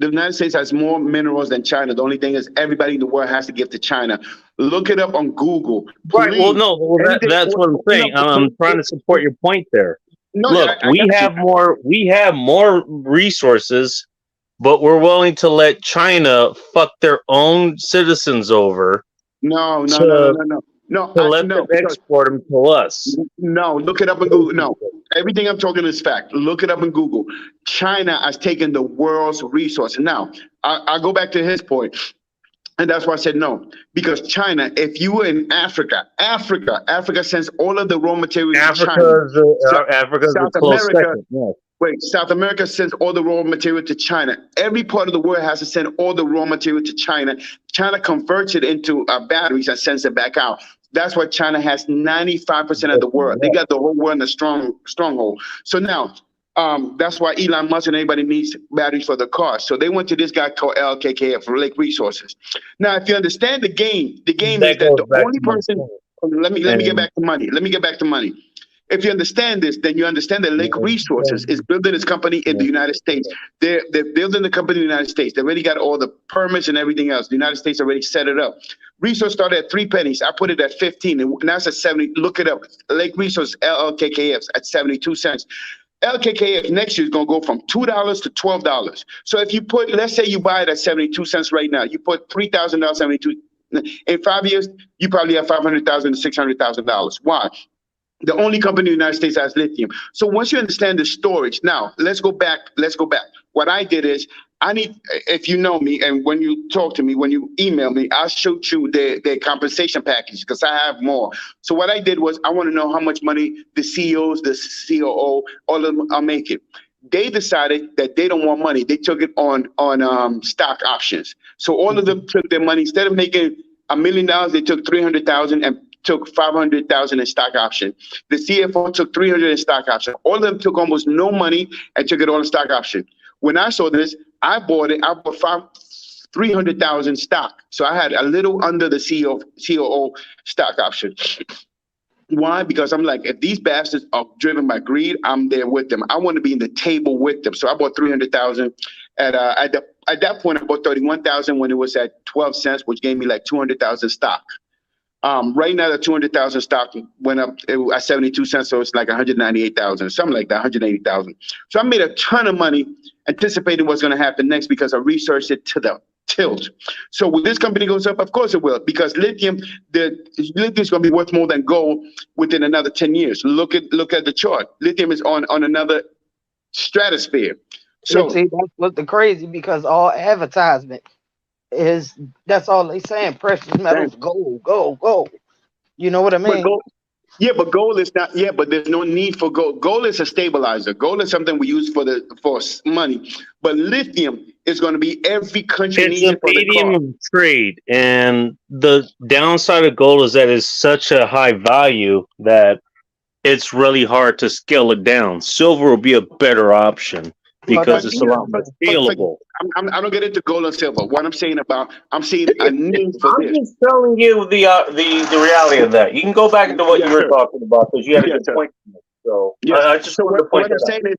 United States has more minerals than China. The only thing is everybody in the world has to give to China. Look it up on Google, right. Well, please. no. Well, Anything, that's what I'm saying. I'm trying to support your point there. no, Look, I got you. we have more resources, but we're willing to let China fuck their own citizens over No, no, no, no, to no, no. No, let them no, because export them to us. no, look it up in Google. No, everything I'm talking is fact. Look it up in Google. China has taken the world's resources. Now, I'll go back to his point. And that's why I said no, because China, if you were in Africa sends all of the raw material to China. Africa's a South close America, second. Yes. South America sends all the raw material to China. Every part of the world has to send all the raw material to China. China converts it into batteries and sends it back out. That's why China has 95% of the world. They got the whole world in a stronghold. So now, that's why Elon Musk and everybody needs batteries for the cars. So they went to this guy called LKKF for Lake Resources. Now, if you understand the game is that the only person. Let me get back to money. Let me get back to money. If you understand this, then you understand that Lake Resources is building its company in the United States. They're building the company in the United States. They already got all the permits and everything else. The United States already set it up. Resource started at 3 pennies. I put it at 15, and now it's at 70. Look it up. Lake Resource LLKKF at 72 cents. LKKF next year is going to go from $2 to $12. So if you put, let's say you buy it at 72 cents right now, you put $3,000, 72. In 5 years, you probably have $500,000 to $600,000. Why? The only company in the United States has lithium. So once you understand the storage, now let's go back. What I did is if you know me, and when you talk to me, when you email me, I'll shoot you their compensation package, because I have more. So what I did was, I want to know how much money the CEOs, the COO, all of them are making. They decided that they don't want money. They took it on stock options. So all of them took their money. Instead of making $1 million, they took 300,000 and took 500,000 in stock option. The CFO took 300 in stock option. All of them took almost no money and took it all in stock option. When I saw this, I bought it. I bought 300,000 stock. So I had a little under the COO stock option. Why? Because I'm like, if these bastards are driven by greed, I'm there with them. I want to be in the table with them. So I bought 300,000 at that point. I bought 31,000 when it was at 12 cents, which gave me like 200,000 stock. Right now, the 200,000 stock went up at 72 cents, so it's like 198,000, something like that, 180,000. So I made a ton of money anticipating what's going to happen next, because I researched it to the tilt. So when this company goes up, of course it will, because lithium is going to be worth more than gold within another 10 years. Look at the chart. Lithium is on another stratosphere. And So see, that's what the crazy because all advertisement is that's all they saying. Precious metals, gold, gold, gold. You know what I but mean? gold, yeah, but gold is not. Yeah, but there's no need for gold. Gold is a stabilizer. Gold is something we use for money. But lithium is going to be every country It's needs a it for the medium car. of trade, and the downside of gold is that it's such a high value that it's really hard to scale it down. Silver will be a better option Well, because that's But it's what a yeah, I'm lot more saying. but scalable. I don't get into gold and silver. What I'm saying about I'm seeing a need for I'm this. just telling you the reality of that. You can go back into what you Yes, were sir. talking about because you had a Yes, good sir. point. So Yes. I just So wanted to point what that I'm out. saying is,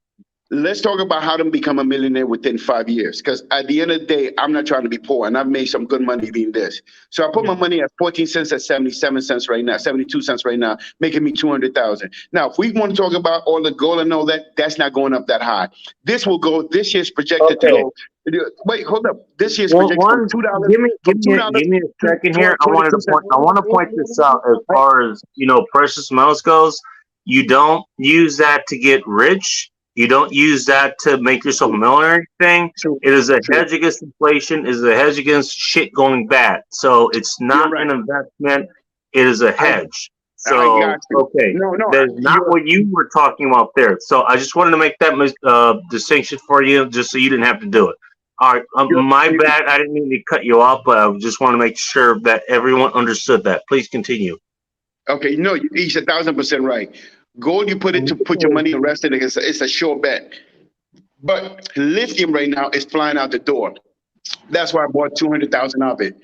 let's talk about how to become a millionaire within 5 years. Because at the end of the day, I'm not trying to be poor, and I've made some good money doing this. So I put my money at 14 cents at 77 cents right now, 72 cents right now, making me 200,000. Now, if we want to talk about all the gold and all that, that's not going up that high. This will go. This year's projected to Okay. go. Wait, hold up. This year's Well, projected from one, $2 give me, from give me, $2 give me a to second here. I wanted to 22 cents. point. I want to point this out as Right? far as precious metals goes. You don't use that to get rich. You don't use that to make yourself a True. millionaire. Thing. True. It is a True. hedge against inflation. It is a hedge against shit going bad. So it's You're not right. an investment. It is a I hedge. I So got you. okay, No, that is not you're what you were talking about there. So I just wanted to make that distinction for you, just so you didn't have to do it. All right, you're my you bad. I didn't mean to cut you off, but I just want to make sure that everyone understood that. Please continue. okay. No, he's 1,000% right. Gold, you put it to put your money and rest in it. It's a sure bet. But lithium right now is flying out the door. That's why I bought 200,000 of it.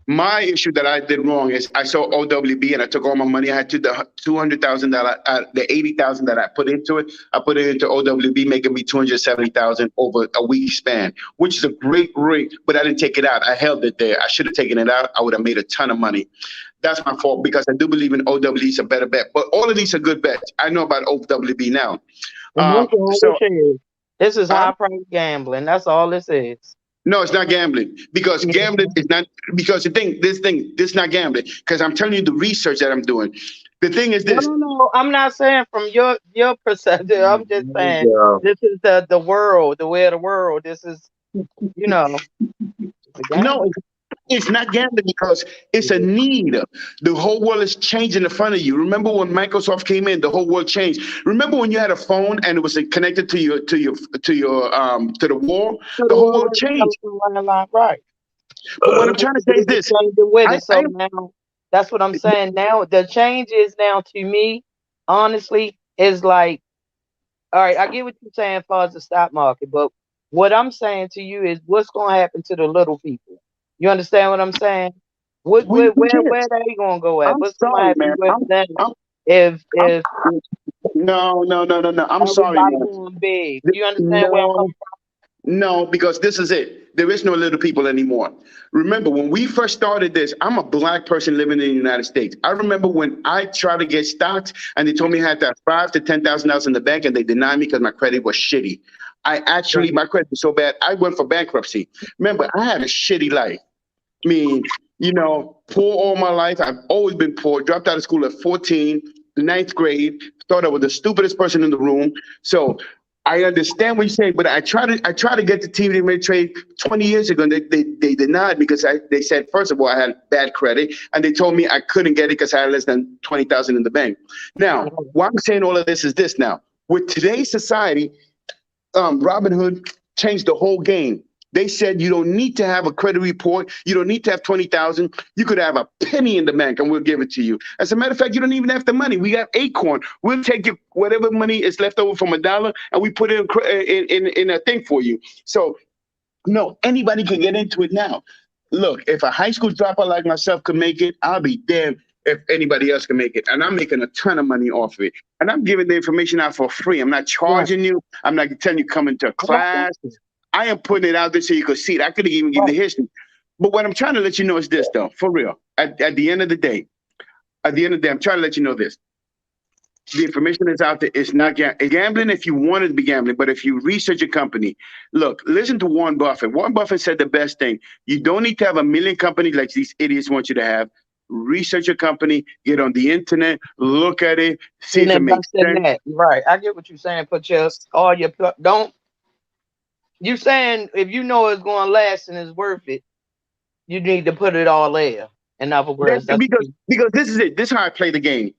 My issue that I did wrong is I saw OWB and I took all my money. I had to the 200,000 that the 80,000 that I put into it. I put it into OWB, making me 270,000 over a week span, which is a great rate. But I didn't take it out. I held it there. I should have taken it out. I would have made a ton of money. That's my fault because I do believe in OWB is a better bet. But all of these are good bets. I know about OWB now. And that's all So this is. This is um, high price gambling. That's all this is. no, it's not gambling because Yeah. gambling is not because this is not gambling because I'm telling you the research that I'm doing. The thing is No, this. no, no. I'm not saying from your perspective. I'm just saying Yeah. this is the world, the way of the world. This is you know the No, game. it's not gambling because it's a need. The whole world is changing in front of you. Remember when Microsoft came in, the whole world changed. Remember when you had a phone and it was connected to the wall, So the the whole world world is changed. telephone line, right? But what And I'm we trying to can say do is the this. changing with I, it. So I now that's what I'm saying. Now the change is now to me, honestly, is like, all right, I get what you're saying as far as the stock market, but what I'm saying to you is what's gonna happen to the little people. You understand what I'm saying? What we where kids. they gonna go at? I'm What's gonna sorry, happen man. with them I'm I'm if no. I'm sorry, everybody man. going big? You understand where I'm No, no, because this is it. There is no little people anymore. Remember, when we first started this, I'm a black person living in the United States. I remember when I tried to get stocks and they told me I had to have $5,000 to $10,000 in the bank, and they denied me because my credit was shitty. My credit was so bad, I went for bankruptcy. Remember, I had a shitty life. I mean, poor all my life. I've always been poor. Dropped out of school at 14, ninth grade. Thought I was the stupidest person in the room. So I understand what you're saying, but I tried to get the TV trade 20 years ago, and they denied me because they said, first of all, I had bad credit, and they told me I couldn't get it because I had less than 20,000 in the bank. Now, why I'm saying all of this is this now. With today's society, Robinhood changed the whole game. They said you don't need to have a credit report. You don't need to have 20,000. You could have a penny in the bank and we'll give it to you. As a matter of fact, you don't even have the money. We got Acorn. We'll take your whatever money is left over from $1 and we put it in a thing for you. So no, anybody can get into it now. Look, if a high school dropout like myself could make it, I'll be damned if anybody else can make it. And I'm making a ton of money off of it. And I'm giving the information out for free. I'm not right, charging you. I'm not telling you come into a right, class. I am putting it out there so you could see it. I could even give right. the history. But what I'm trying to let you know is this, though, for real. At the end of the day, I'm trying to let you know this. The information is out there. It's not gambling if you wanted to be gambling, but if you research a company, look, listen to Warren Buffett. Warren Buffett said the best thing. You don't need to have a million companies like these idiots want you to have. Research a company, get on the internet, look at it, see And if it makes invest in sense. that. Right. I get what you're saying. Put your all your don't you saying if you know it's going to last and it's worth it, you need to put it all there. In other words, that's Because this is it. This is how I play the game.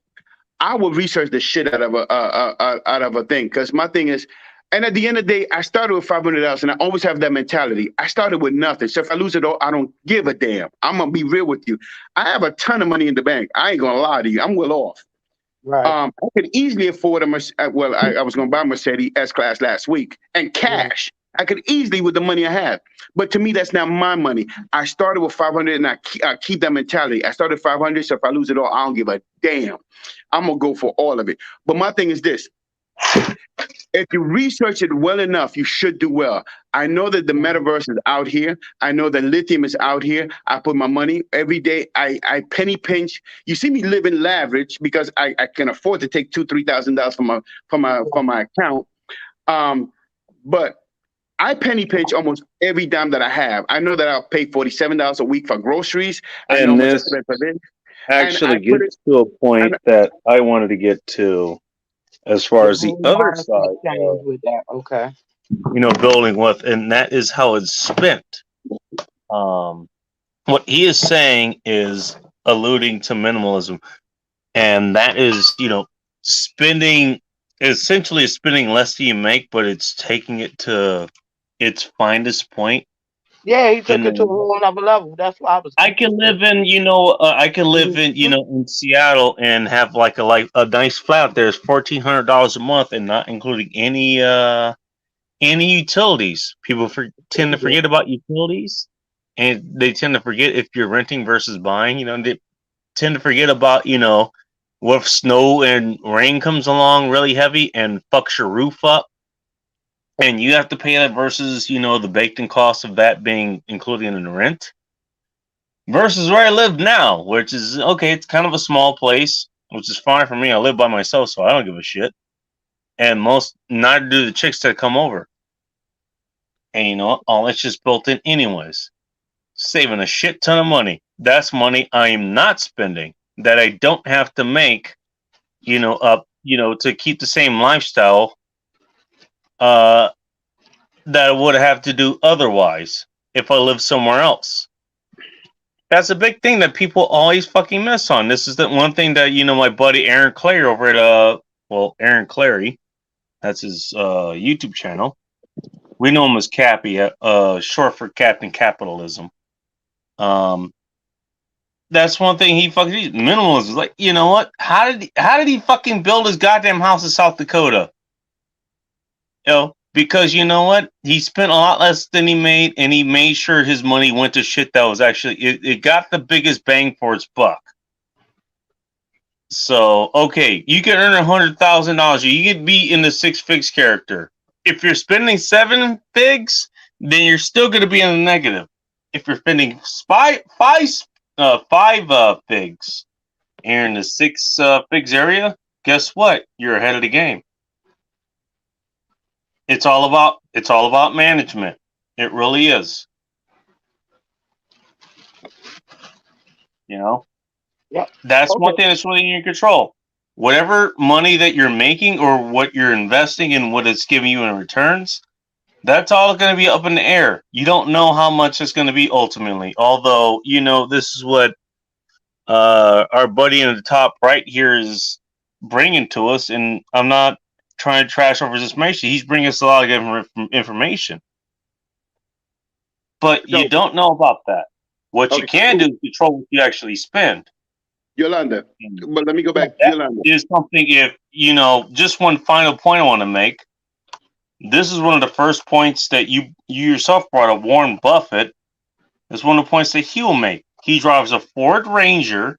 I will research the shit out of a thing because my thing is, and at the end of the day, I started with $500 and I always have that mentality. I started with nothing, so if I lose it all, I don't give a damn. I'm gonna be real with you. I have a ton of money in the bank. I ain't gonna lie to you. I'm well off. right. I could easily afford I was gonna buy a Mercedes S Class last week and Mm. cash. I could easily with the money I have, but to me that's not my money. I started with 500, and I keep that mentality. I started 500, so if I lose it all, I don't give a damn. I'm gonna go for all of it. But my thing is this: if you research it well enough, you should do well. I know that the metaverse is out here. I know that lithium is out here. I put my money every day. I penny pinch. You see me living lavish because I can afford to take $2,000-$3,000 from my account. But I penny pinch almost every dime that I have. I know that I'll pay $47 a week for groceries. I know how And much I this spend for this, and I actually put it. gets to a And point that I wanted to get to as far The as the whole other mindset side change of, with that. Okay. building wealth, and that is how it's spent. Um, what he is saying is alluding to minimalism, and that is, spending essentially spending less than you make, but it's taking it to its finest point. Yeah, he took it to a And whole other level. That's why I was I can confused. live in, in Seattle and have like a nice flat. There's $1,400 a month, and not including any utilities. People tend to forget about utilities, and they tend to forget if you're renting versus buying. They tend to forget about what if snow and rain comes along really heavy and fucks your roof up, and you have to pay that versus the baked-in cost of that being included in the rent. Versus where I live now, which is okay, it's kind of a small place, which is fine for me. I live by myself, so I don't give a shit. And neither do the chicks that come over. And all that's just built in anyways. Saving a shit ton of money. That's money I am not spending that I don't have to make, to keep the same lifestyle that I would have to do otherwise if I lived somewhere else. That's a big thing that people always fucking miss on. This is the one thing that my buddy Aaron Clary over at Aaron Clary, that's his YouTube channel. We know him as Cappy, short for Captain Capitalism. That's one thing he fucking minimalism. Like, you know what? How did he fucking build his goddamn house in South Dakota? Because you know what? He spent a lot less than he made, and he made sure his money went to shit that was actually it got the biggest bang for its buck. So okay, you can earn $100,000. You can be in the 6 figs character. If you're spending 7 figs, then you're still going to be in the negative. If you're spending five figs, and you're in the 6 figs area, guess what? You're ahead of the game. It's all about management. It really is. Yeah. That's one Okay. thing that's really in your control. Whatever money that you're making or what you're investing and what it's giving you in returns, that's all going to be up in the air. You don't know how much it's going to be ultimately. Although, this is what our buddy in the top right here is bringing to us, and I'm not trying to trash over his information. He's bringing us a lot of information. But so you don't know about that. What you okay, can do is control what you actually spend. Yolanda. But let me go back, That Yolanda. is something, if, just one final point I want to make. This is one of the first points that you yourself brought up. Warren Buffett is one of the points that he'll make. He drives a Ford Ranger,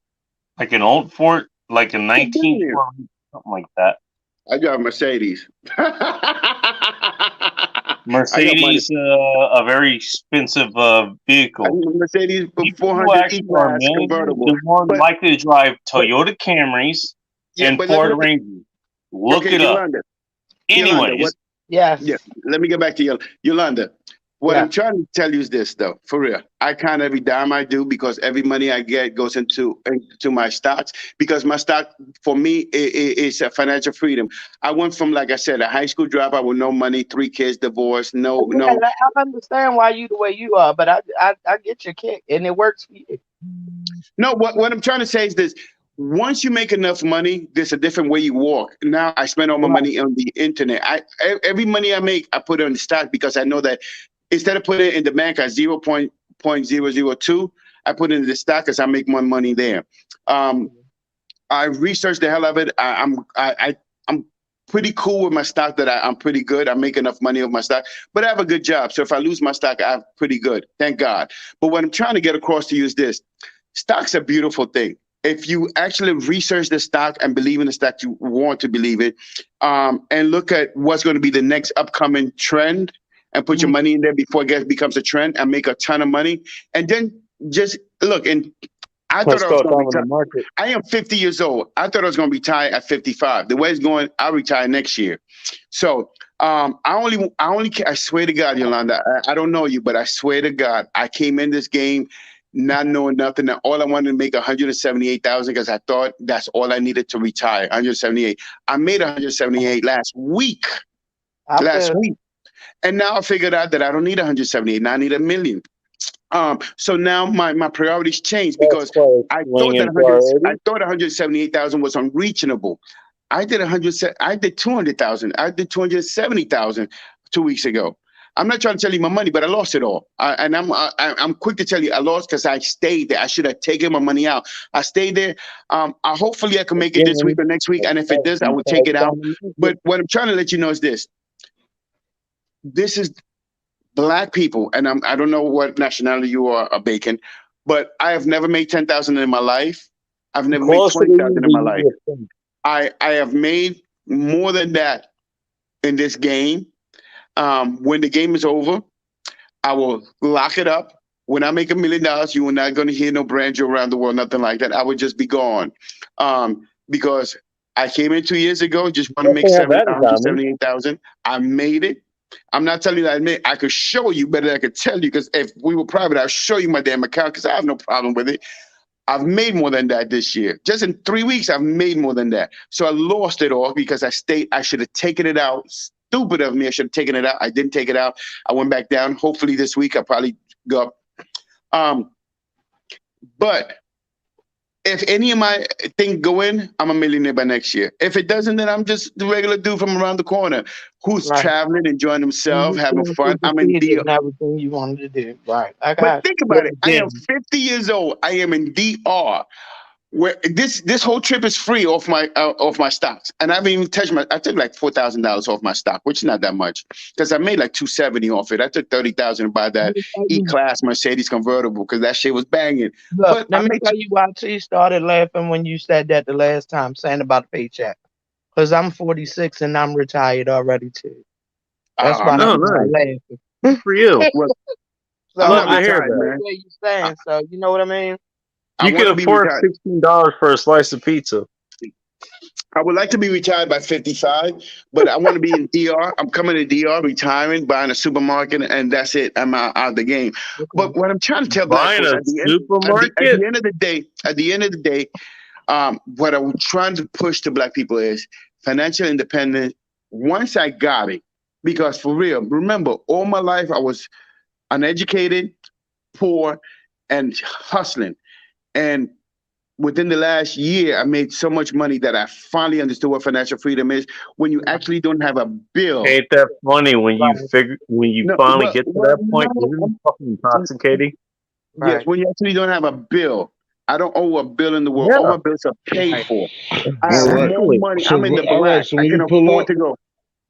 like an old Ford, like a 1940, something like that. I drive a Mercedes. I got money. Mercedes, a very expensive I vehicle. need a Mercedes People who 400 actually are E-Class millionaires, convertible. they're more But likely to drive but Toyota Camrys yeah, and but Ford Rangers. Look Okay, it up. Yolanda. Yolanda, Anyway, what? just Yeah, Yes. let me get back to Yolanda. What I'm Yes. trying to tell you is this, though, for real. I count every dime I do because every money I get goes into my stocks. Because my stock, for me, is a financial freedom. I went from, like I said, a high school dropout with no money, 3 kids, divorced, Yeah, I understand why you the way you are, but I get your kick, and it works for you. no. What I'm trying to say is this: once you make enough money, there's a different way you walk. Now I spend all my Right. money on the internet. Every money I make, I put it on the stock because I know that instead of putting it in the bank at 0.002, I put it in the stock because I make more money there. Um, I researched the hell of it. I'm pretty cool with my stock that I'm pretty good. I make enough money with my stock, but I have a good job. So if I lose my stock, I'm pretty good. Thank God. But what I'm trying to get across to you is this: stock's a beautiful thing. If you actually research the stock and believe in the stock you want to believe it, and look at what's going to be the next upcoming trend, and put your Mhm. money in there before it becomes a trend and make a ton of money, and then just look. And I thought let's I was call going to time in the retire. market. I am 50 years old. I thought I was going to retire at 55. The way it's going, I'll retire next year. So I swear to God, Yolanda, I don't know you, but I swear to God, I came in this game not knowing nothing. And all I wanted to make 178,000 because I thought that's all I needed to retire. 178. I made 178 last week. I Last feel week. And now I figured out that I don't need 178. Now I need a million. So now my priorities changed That's because quite a I swing thought that in 100, I priority. thought 178,000 was unreachable. I did 100. I did 200,000. I did 270,000 2 weeks ago. I'm not trying to tell you my money, but I lost it all. And I'm quick to tell you I lost because I stayed there. I should have taken my money out. I stayed there. Hopefully I can make it this week Again, or next week. And if it that's does, I the will take call it out. time in the But market. what I'm trying to let you know is this: this is black people, and I don't know what nationality you are, Bacon, but I have never made 10,000 in my life. I've never made Closer to you 20,000 in than my you life. would think. I have made more than that in this game. When the game is over, I will lock it up. When I make $1 million, you are not going to hear no brand new around the world, nothing like that. I would just be gone, because I came in 2 years ago, just want to make Definitely have seven that in common. 178,000. I made it. I'm not telling you that I made. I could show you better than I could tell you because if we were private, I'll show you my damn account because I have no problem with it. I've made more than that this year. Just in 3 weeks, I've made more than that. So I lost it all because I stayed. I should have taken it out. Stupid of me. I should have taken it out. I didn't take it out. I went back down. Hopefully this week I'll probably go up. Um, but if any of my things go in, I'm a millionaire by next year. If it doesn't, then I'm just the regular dude from around the corner who's right. traveling, enjoying And himself, you having still fun. I'm in superseded D. and everything you wanted to do. Right. I But got think you. about it. I am Again. 50 years old. I am in DR. Where this whole trip is free off my stocks, and I haven't even touched my. I took like $4,000 off my stock, which is not that much because I made like 270 off it. I took 30,000 to buy that E-Class Mercedes convertible because that shit was banging. Look, But I let me made. tell you why T started laughing when you said that the last time, saying about the paycheck. Because I'm 46 and I'm retired already too. That's why I'm not Oh, she nice. started retired. laughing. Good for you. Well, I'm So Love not to I hear retired, that. understand man. where you're I, saying. So you know what I mean? I You want could to be afford retired. $16 for a slice of pizza. I would like to be retired by 55, but I want to be in DR. I'm coming to DR, retiring, buying a supermarket, and that's it. I'm out of the game. Okay. But what I'm trying to tell black Buying folks a at the end, at supermarket? the end of the day, what I'm trying to push to black people is financial independence. Once I got it, because for real, remember, all my life I was uneducated, poor, and hustling. And within the last year, I made so much money that I finally understood what financial freedom is. When you Right. actually don't have a bill. Ain't that funny when you Right. figure when you No, finally well, get to well that point? Isn't it no. fucking intoxicating? Yes, Right. when you actually don't have a bill. I don't owe a bill in the world. All Yeah, my bills are paid Right. for. I have All right. more exactly. money. So I'm in the all right. black. So I when can you pull afford up, to go.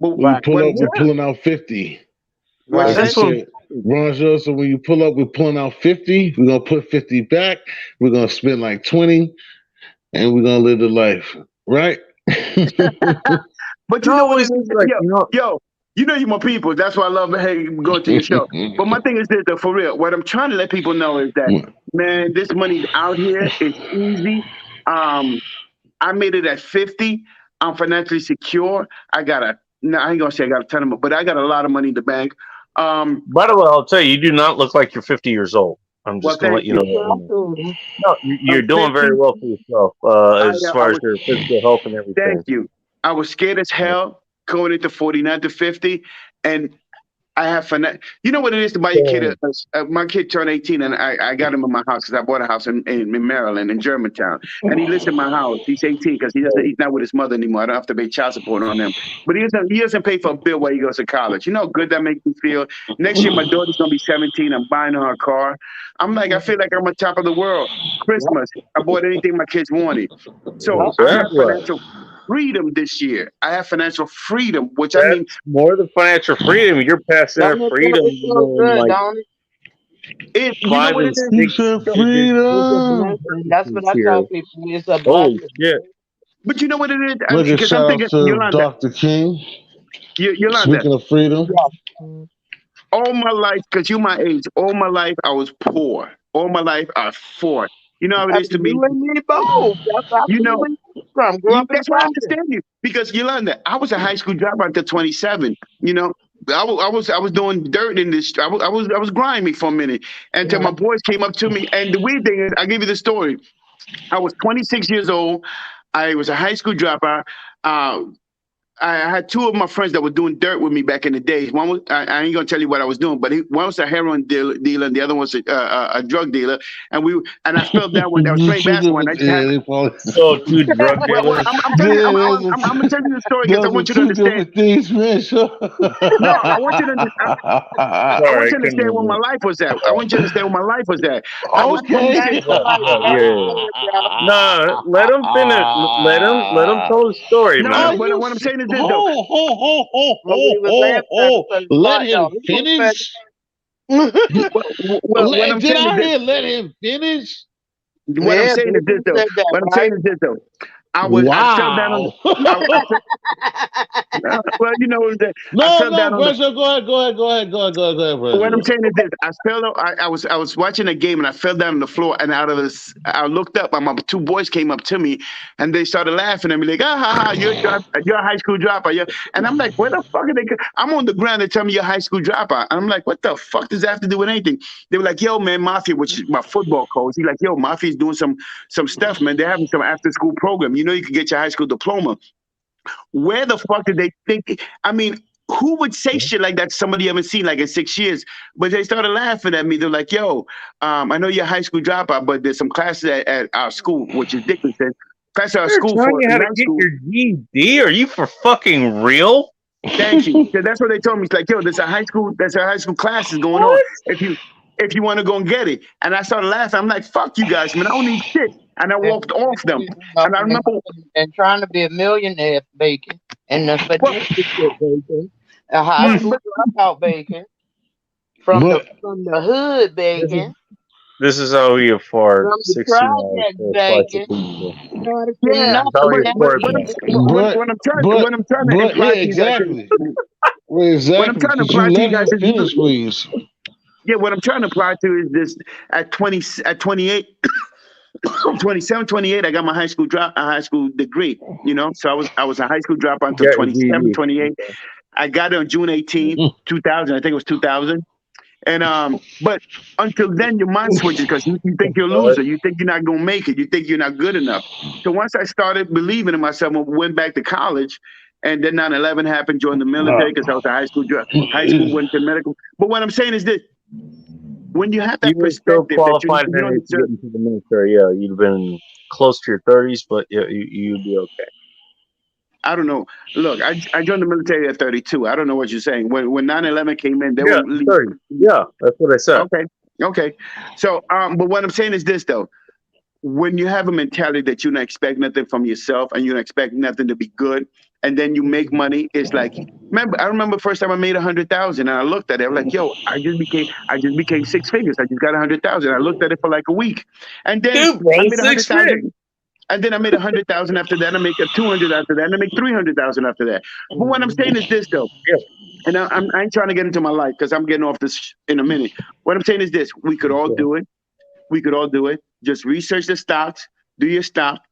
But when you Right. pull what up, I'm we're saying, Yeah, pulling out 50. what you Right. Like you that's say? what I'm said, Ron Joe, so when you pull up, we're pulling out 50. We're gonna put 50 back. We're gonna spend like 20, and we're gonna live the life, right? But It you know what always it is is? like, Yo, you know you my people. That's why I love hey, going to your show. But my thing is this, though, for real. What I'm trying to let people know is that, man, this money out here is easy. I made it at 50. I'm financially secure. No, I ain't gonna say I got a ton of money, but I got a lot of money in the bank. By the way, I'll tell you, you do not look like you're 50 years old. I'm Well, just going to let thank you know you. that. Absolutely. No, I'm you're doing very 50. well for yourself I, as I far as was, your physical health and thank everything. you. I was scared as hell going into 49 to 50. And I have You know what it is to buy your kid? So, My kid turned 18, and I got him in my house because I bought a house in Maryland, in Germantown, and he lives in my house. He's 18 because he's not with his mother anymore. I don't have to pay child support on him, but he doesn't pay for a bill while he goes to college. You know how good that makes me feel. Next year, my daughter's gonna be 17. I'm buying her a car. I feel like I'm on top of the world. Christmas, I bought anything my kids wanted, so is Yep. I that have right? financial freedom this year. I have financial freedom, which I mean, That's more than financial freedom. You're passing Don't that it feel, freedom, it feels good, like don't it? you know five what it and is. You six said So, digit It's a freedom. blessing. That's what purchases I tell here. people. It's a Holy blessing. shit! but you know what it is? Look at Because I'm shout out thinking, to Yolanda, Dr. King. Yolanda, Speaking of freedom. Yeah. Mm. all my life, because you're my age, all my life I was poor. All my life I fought. You know how it I is to mean, me. you and me both. That's I You see know, where you come from. Grew up in that's why I Compton. understand you. Because Yolanda, I was a high school dropout until 27. You know, I was doing dirt in this. I was grimy for a minute until Yeah. my boys came up to me. And the weird thing is, I give you the story. I was 26 years old. I was a high school dropout. Uh, I had two of my friends that were doing dirt with me back in the days. One was I ain't gonna tell you what I was doing, but one was a heroin dealer, and the other was a drug dealer. And I fell down when I was The playing two basketball. And I different, just had yeah, they probably, So two drug well, dealers. I'm telling you, yeah, those are, I'm gonna tell you the story because I those are want you to two understand. different things, man. Sure. No, I want you to. I want Sorry, I you to couldn't understand where my remember. life was at. I want you to understand where my life was at. I was What you got 26. Okay. somebody Yeah, got yeah. to say about No, let him finish. Let him tell the story, No, no. Are man. But you what I'm saying is this though. ho ho ho ho when ho we was ho laughing at ho? the Let spot him though. He was finish. better. What I'm Did saying is I this. hear let him finish? What I'm Yeah, saying is this baby though. said that, What I'm saying right? is this though. I fell down on the. Wow. I fell, well, you know, I No, fell no, down on the. Brunch, go ahead, go ahead, go ahead, go ahead, go ahead, go ahead, What I'm Brunch. saying is this: I was watching a game and I fell down on the floor and out of this I looked up and my two boys came up to me and they started laughing at me like ah ha ha you're a high school dropout and I'm like where the fuck are they I'm on the ground they tell me you're a high school dropout and I'm like what the fuck does that have to do with anything. They were like yo man Mafia, which is my football coach, he's like yo Mafia's doing some stuff, man. They're having some after school program, you know, you can get your high school diploma. Where the fuck did they think? I mean, who would say shit like that to somebody you haven't seen like in 6 years? But they started laughing at me. They're like, yo, I know you're a high school dropout, but there's some classes at our school, which is Dickinson. Classes at our They're school telling for you how in to high get school. your GED. Are you for fucking real? Thank you. So that's what they told me. It's like, yo, there's a high school classes going on. What? If you want to go and get it. And I started laughing. I'm like, fuck you guys, man. I don't need shit. And I And walked off them. up And I remember, and trying to be a millionaire bacon and the well, financial shit bacon, a high but, Hmm. school but dropout bacon from the But from the hood This is bacon, this is how we afford from the 16 hours project for a slice of bacon. pizza. You gotta see yeah, This is how we nothing but afford happening. that. but but what I'm trying to but yeah, imply to you guys is exactly. Well, what I'm exactly. trying to Could imply you to you let guys him is finish, please? yeah, what I'm trying to apply to is this at 28, 27, 28, I got my high school degree, you know. So I was a high school dropout You until got your 27, GED. 28. I got it on June 18th, 2000. I think it was 2000. And but until then, your mind switches because you think you're a All right. loser. You think you're not gonna make it. You think you're not good enough. So once I started believing in myself, I went back to college, and then 9/11 happened. Joined the military because I was a high school went to medical. But what I'm saying is this: when you have You that were still perspective that you qualified you don't enough to get deserve. into the military. Yeah, you'd been close to your 30s, but yeah, you'd be okay. I don't know. Look, I joined the military at 32. I don't know what you're saying. When 9/11 came in, they Yeah, were 30. Yeah, that's what I said. okay. Okay. So but what I'm saying is this though: when you have a mentality that you don't expect nothing from yourself and you don't expect nothing to be good, and then you make money, it's like I remember first time I made 100,000, and I looked at it. I'm like, yo, I just became six figures. I just got 100,000. I looked at it for like a week, and then Dude, bro, I made a hundred six thousand. figs. And then I made 100,000 after that. And I make a 200 after that. And I make 300,000 after that. But what I'm saying is this though, Yeah. and I ain't trying to get into my life because I'm getting off this in a minute. What I'm saying is this: we could all do it. We could all do it. Just research the stocks, do your stock,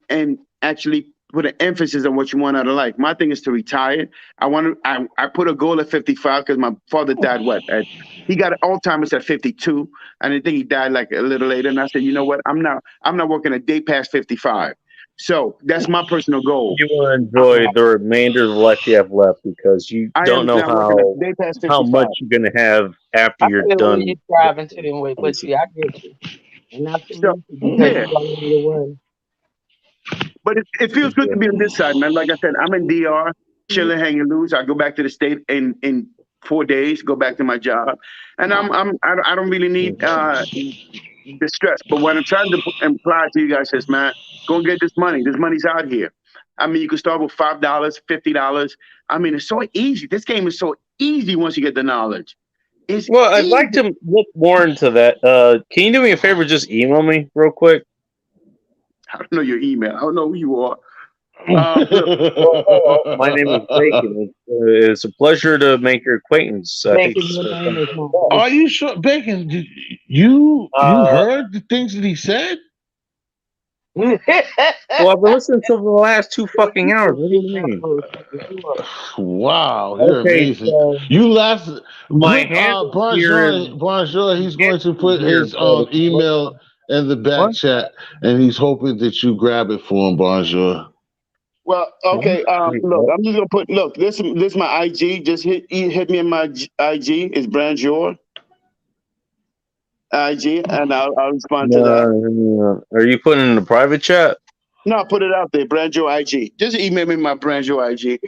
and actually put an emphasis on what you want out of life. My thing is to retire. I put a goal at 55 because my father died he got Alzheimer's at 52, and I think he died like a little later. And I said, you know what? I'm not working a day past 55. So that's my personal goal. You want to Uh, enjoy the remainder of the life you have left because you I don't am know not working a day past how 55. much you're gonna have after I you're feel where you done. striving to and wait, but see, I get you, and I So salute you because yeah, you already away. but it feels good to be on this side, man. Like I said, I'm in DR, chilling, hanging loose. I go back to the state in 4 days. Go back to my job, and I don't really need the stress. But what I'm trying to imply to you guys is, man, go and get this money. This money's out here. I mean, you can start with $5, $50. I mean, it's so easy. This game is so easy once you get the knowledge. It's Well, I'd easy. like to look more into that. Can you do me a favor? Just email me real quick. I don't know your email. I don't know who you are. Look, Well, hello. My name is Bacon. It's a pleasure to make your acquaintance. I think Making this is your the first name time is we've not met. Are bacon. you sure, Bacon? You Uh, heard the things that he said? You well, I've been listening to the last 2 fucking hours. What do big you mean? motherfucker, you are. Wow, you're Okay, amazing. so You last my put handle here is Bonjour. He's going to handle put here, his but if you look email in the back what? chat, and he's hoping that you grab it for him, Bonjour. well, What? okay. Wait, Look, what? I'm just gonna put. Look, this my IG. Just hit me in my IG. It's Branjor IG, and I'll respond to that. No. Are you putting in the private chat? No, I'll put it out there. Branjor IG. Just email me my Branjor IG.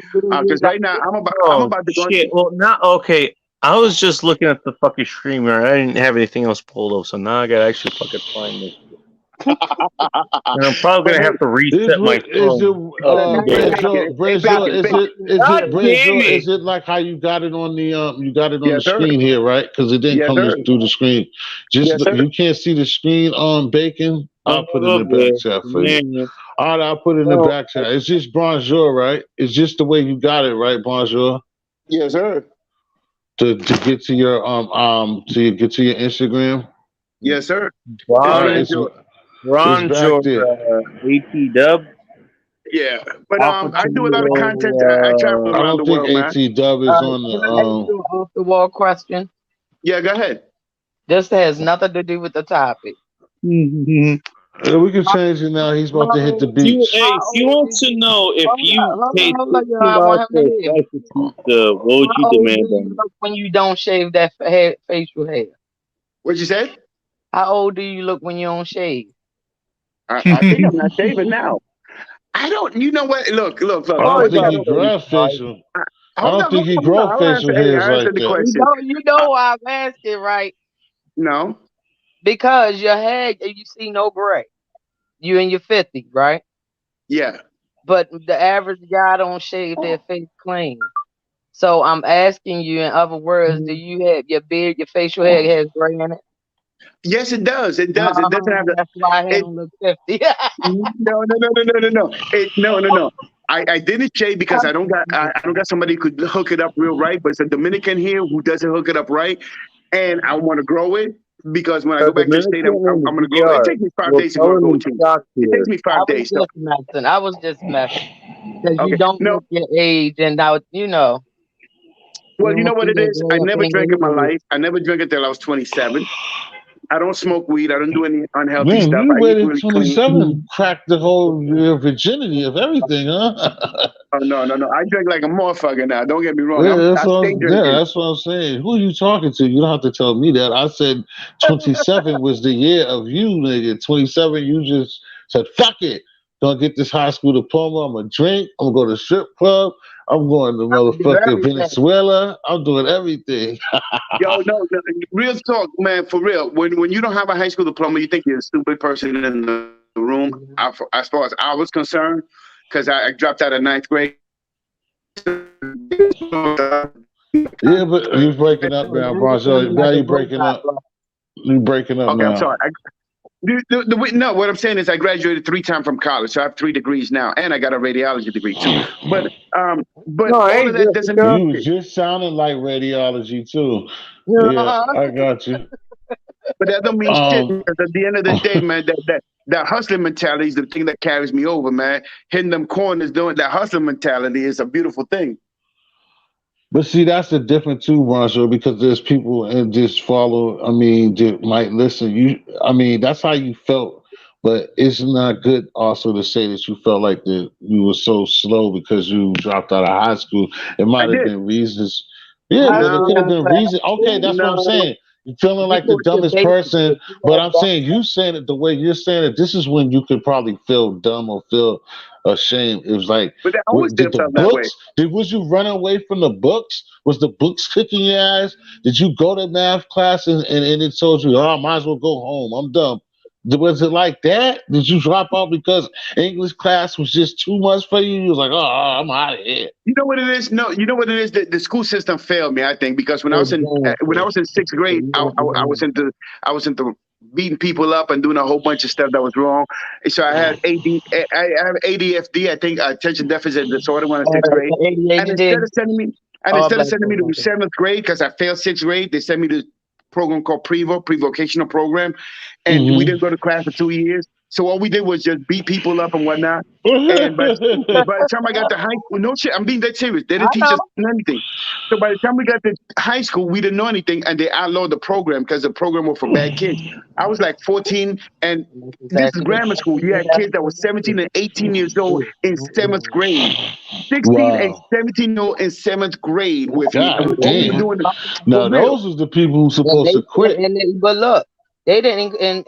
Because right now I'm Oh about to go shit! into. Well, not okay. I was just looking at the fucking streamer. I didn't have anything else pulled up, so now I gotta actually fucking find this. And I'm probably But gonna hey, have to Is reset my what is it, phone hey, today. Bacon, hey, Branjour? Bacon, Is Bacon. God damn Branjour? it! Is it like how you got it on the Yes, sir. screen here, right? Because it didn't Yes, come sir. through the screen. Just Yes, sir. you can't see the screen on Bacon. Son I'll put it in of the a back bitch, chat for you. man. All right, I'll put it in the Well, back chat. It's just Bonjour, right? It's just the way you got it, right, Bonjour? Yes, sir. To get to your get to your Instagram. Yes, sir. It's All right, Ron Branjor. it's Ron back there. AT Dub Yeah, but Alpha I do a lot of Tango. content. I travel I around don't the think world, man. AT Dub is on Can I ask the you an off the wall question? Yeah, go ahead. This has nothing to do with the topic. He We can How, change it now. He's about to hit the how, beach. he old do wants to you? know if you paid Hold on, y'all. I $15 want him for a to hear. prostitute. What would you How old do demand you on look when you don't shave that facial hair? What you said? How old do you look when you don't shave? I think I'm not shaving now. I don't. You know what? I Look. Probably don't What think about he y'all? grabs 35. facial. I Hold don't on, think hold he on, hold on. grows I'll answer. facial Hey, hairs I answered like the that. question. You know Uh, why I'm asking, right? no. Because your hair, you see no gray. You in your 50s, right? Yeah. But the average guy don't shave their face clean. So I'm asking you, in other words, do you have your beard, your facial hair has gray in it? Yes, it does. It does. It doesn't have the. That's why he It. don't look 50. No. No. I didn't shave because I don't got somebody who could hook it up real right. But it's a Dominican here who doesn't hook it up right, and I want to grow it because when I A go back to the Dominican state, in I'm the going to grow. It DR. takes me 5 days to grow a Tell him he's goatee. shocked It takes here. me I 5 days. was So just messing. I was just messing. Because you okay. don't No. look your age, and now, Well, you you know don't what see it that is. I gray up never in drank in my your head. life. I never drank until I was 27. I don't smoke weed. I don't do any unhealthy Man, stuff. you I eat waited really clean. 27, cracked the whole virginity of everything, huh? Oh no. I drink like a motherfucker now. Don't get me wrong. Yeah, I stay yeah, drinking. that's what I'm saying. Who are you talking to? You don't have to tell me that. I said 27 was the year of you, nigga. 27, you just said, fuck it. Gonna get this high school diploma. I'm gonna drink. I'm gonna go to strip club. I'm going to Do motherfucking everything. Venezuela. I'm doing everything. Yo, no, real talk, man, for real. When you don't have a high school diploma, you think you're a stupid person in the room. As far as I was concerned, because I dropped out of ninth grade. Yeah, but you're breaking up So now, now you Bronzo. sounding like Now a you're breaking robot. up. You're breaking up Okay, I'm sorry. now. No, what I'm saying is I graduated 3 times from college, so I have 3 degrees now, and I got a radiology degree too. But No, all hey, of that doesn't mean You was shit. just sounding like radiology too. Yeah, Uh-huh. I got you. But that don't mean shit Um, because at the end of the day, man, that that hustling mentality is the thing that carries me over, man. Hitting them corners, doing that hustling mentality is a beautiful thing. But see, that's the difference too, Roncho, because there's people and just follow. I mean, just might listen. I mean, that's how you felt, but it's not good also to say that you felt like that you were so slow because you dropped out of high school. It I might have did. been reasons. Yeah, High but it school No, could have young been class reason. Okay, school, that's what I'm no. saying. You're feeling you like the taught your dumbest basics, person, but you but had I'm that. saying you saying it the way you're saying it. This is when you could probably feel dumb or feel ashamed. It was like, But I always did did the felt that way. books? Was you running away from the books? Was the books kicking your ass? Did you go to math class and it told you, oh, I might as well go home. I'm dumb. Was it like that? Did you drop out because English class was just too much for you? You was like, oh, I'm out of here. You know what it is? No, you know what it is. The school system failed me. I think because when I Exactly. was in sixth grade, You don't know. I was into beating people up and doing a whole bunch of stuff that was wrong. So I had I have ADFD. I think attention deficit disorder when I was Oh, sixth that's grade. the And ADHD. All instead of black sending me folks to got that. seventh grade because I failed sixth grade, they sent me to program called pre-vocational program, and we didn't go to class for 2 years. So all we did was just beat people up and whatnot. And by the time I got to high school, no shit, I'm being dead serious. They I didn't teach us know. anything. So by the time we got to high school, we didn't know anything, and they outlawed the program because the program was for bad kids. I was like 14, and And that's this is exactly what grammar school. You they had have kids that to were do. 17 and 18 years old in seventh Mm-mm. grade. 16 and Wow. 17-year-old in seventh grade with me. And God all we were damn. doing Now for real. those was the people who And supposed they to quit. but look, they didn't in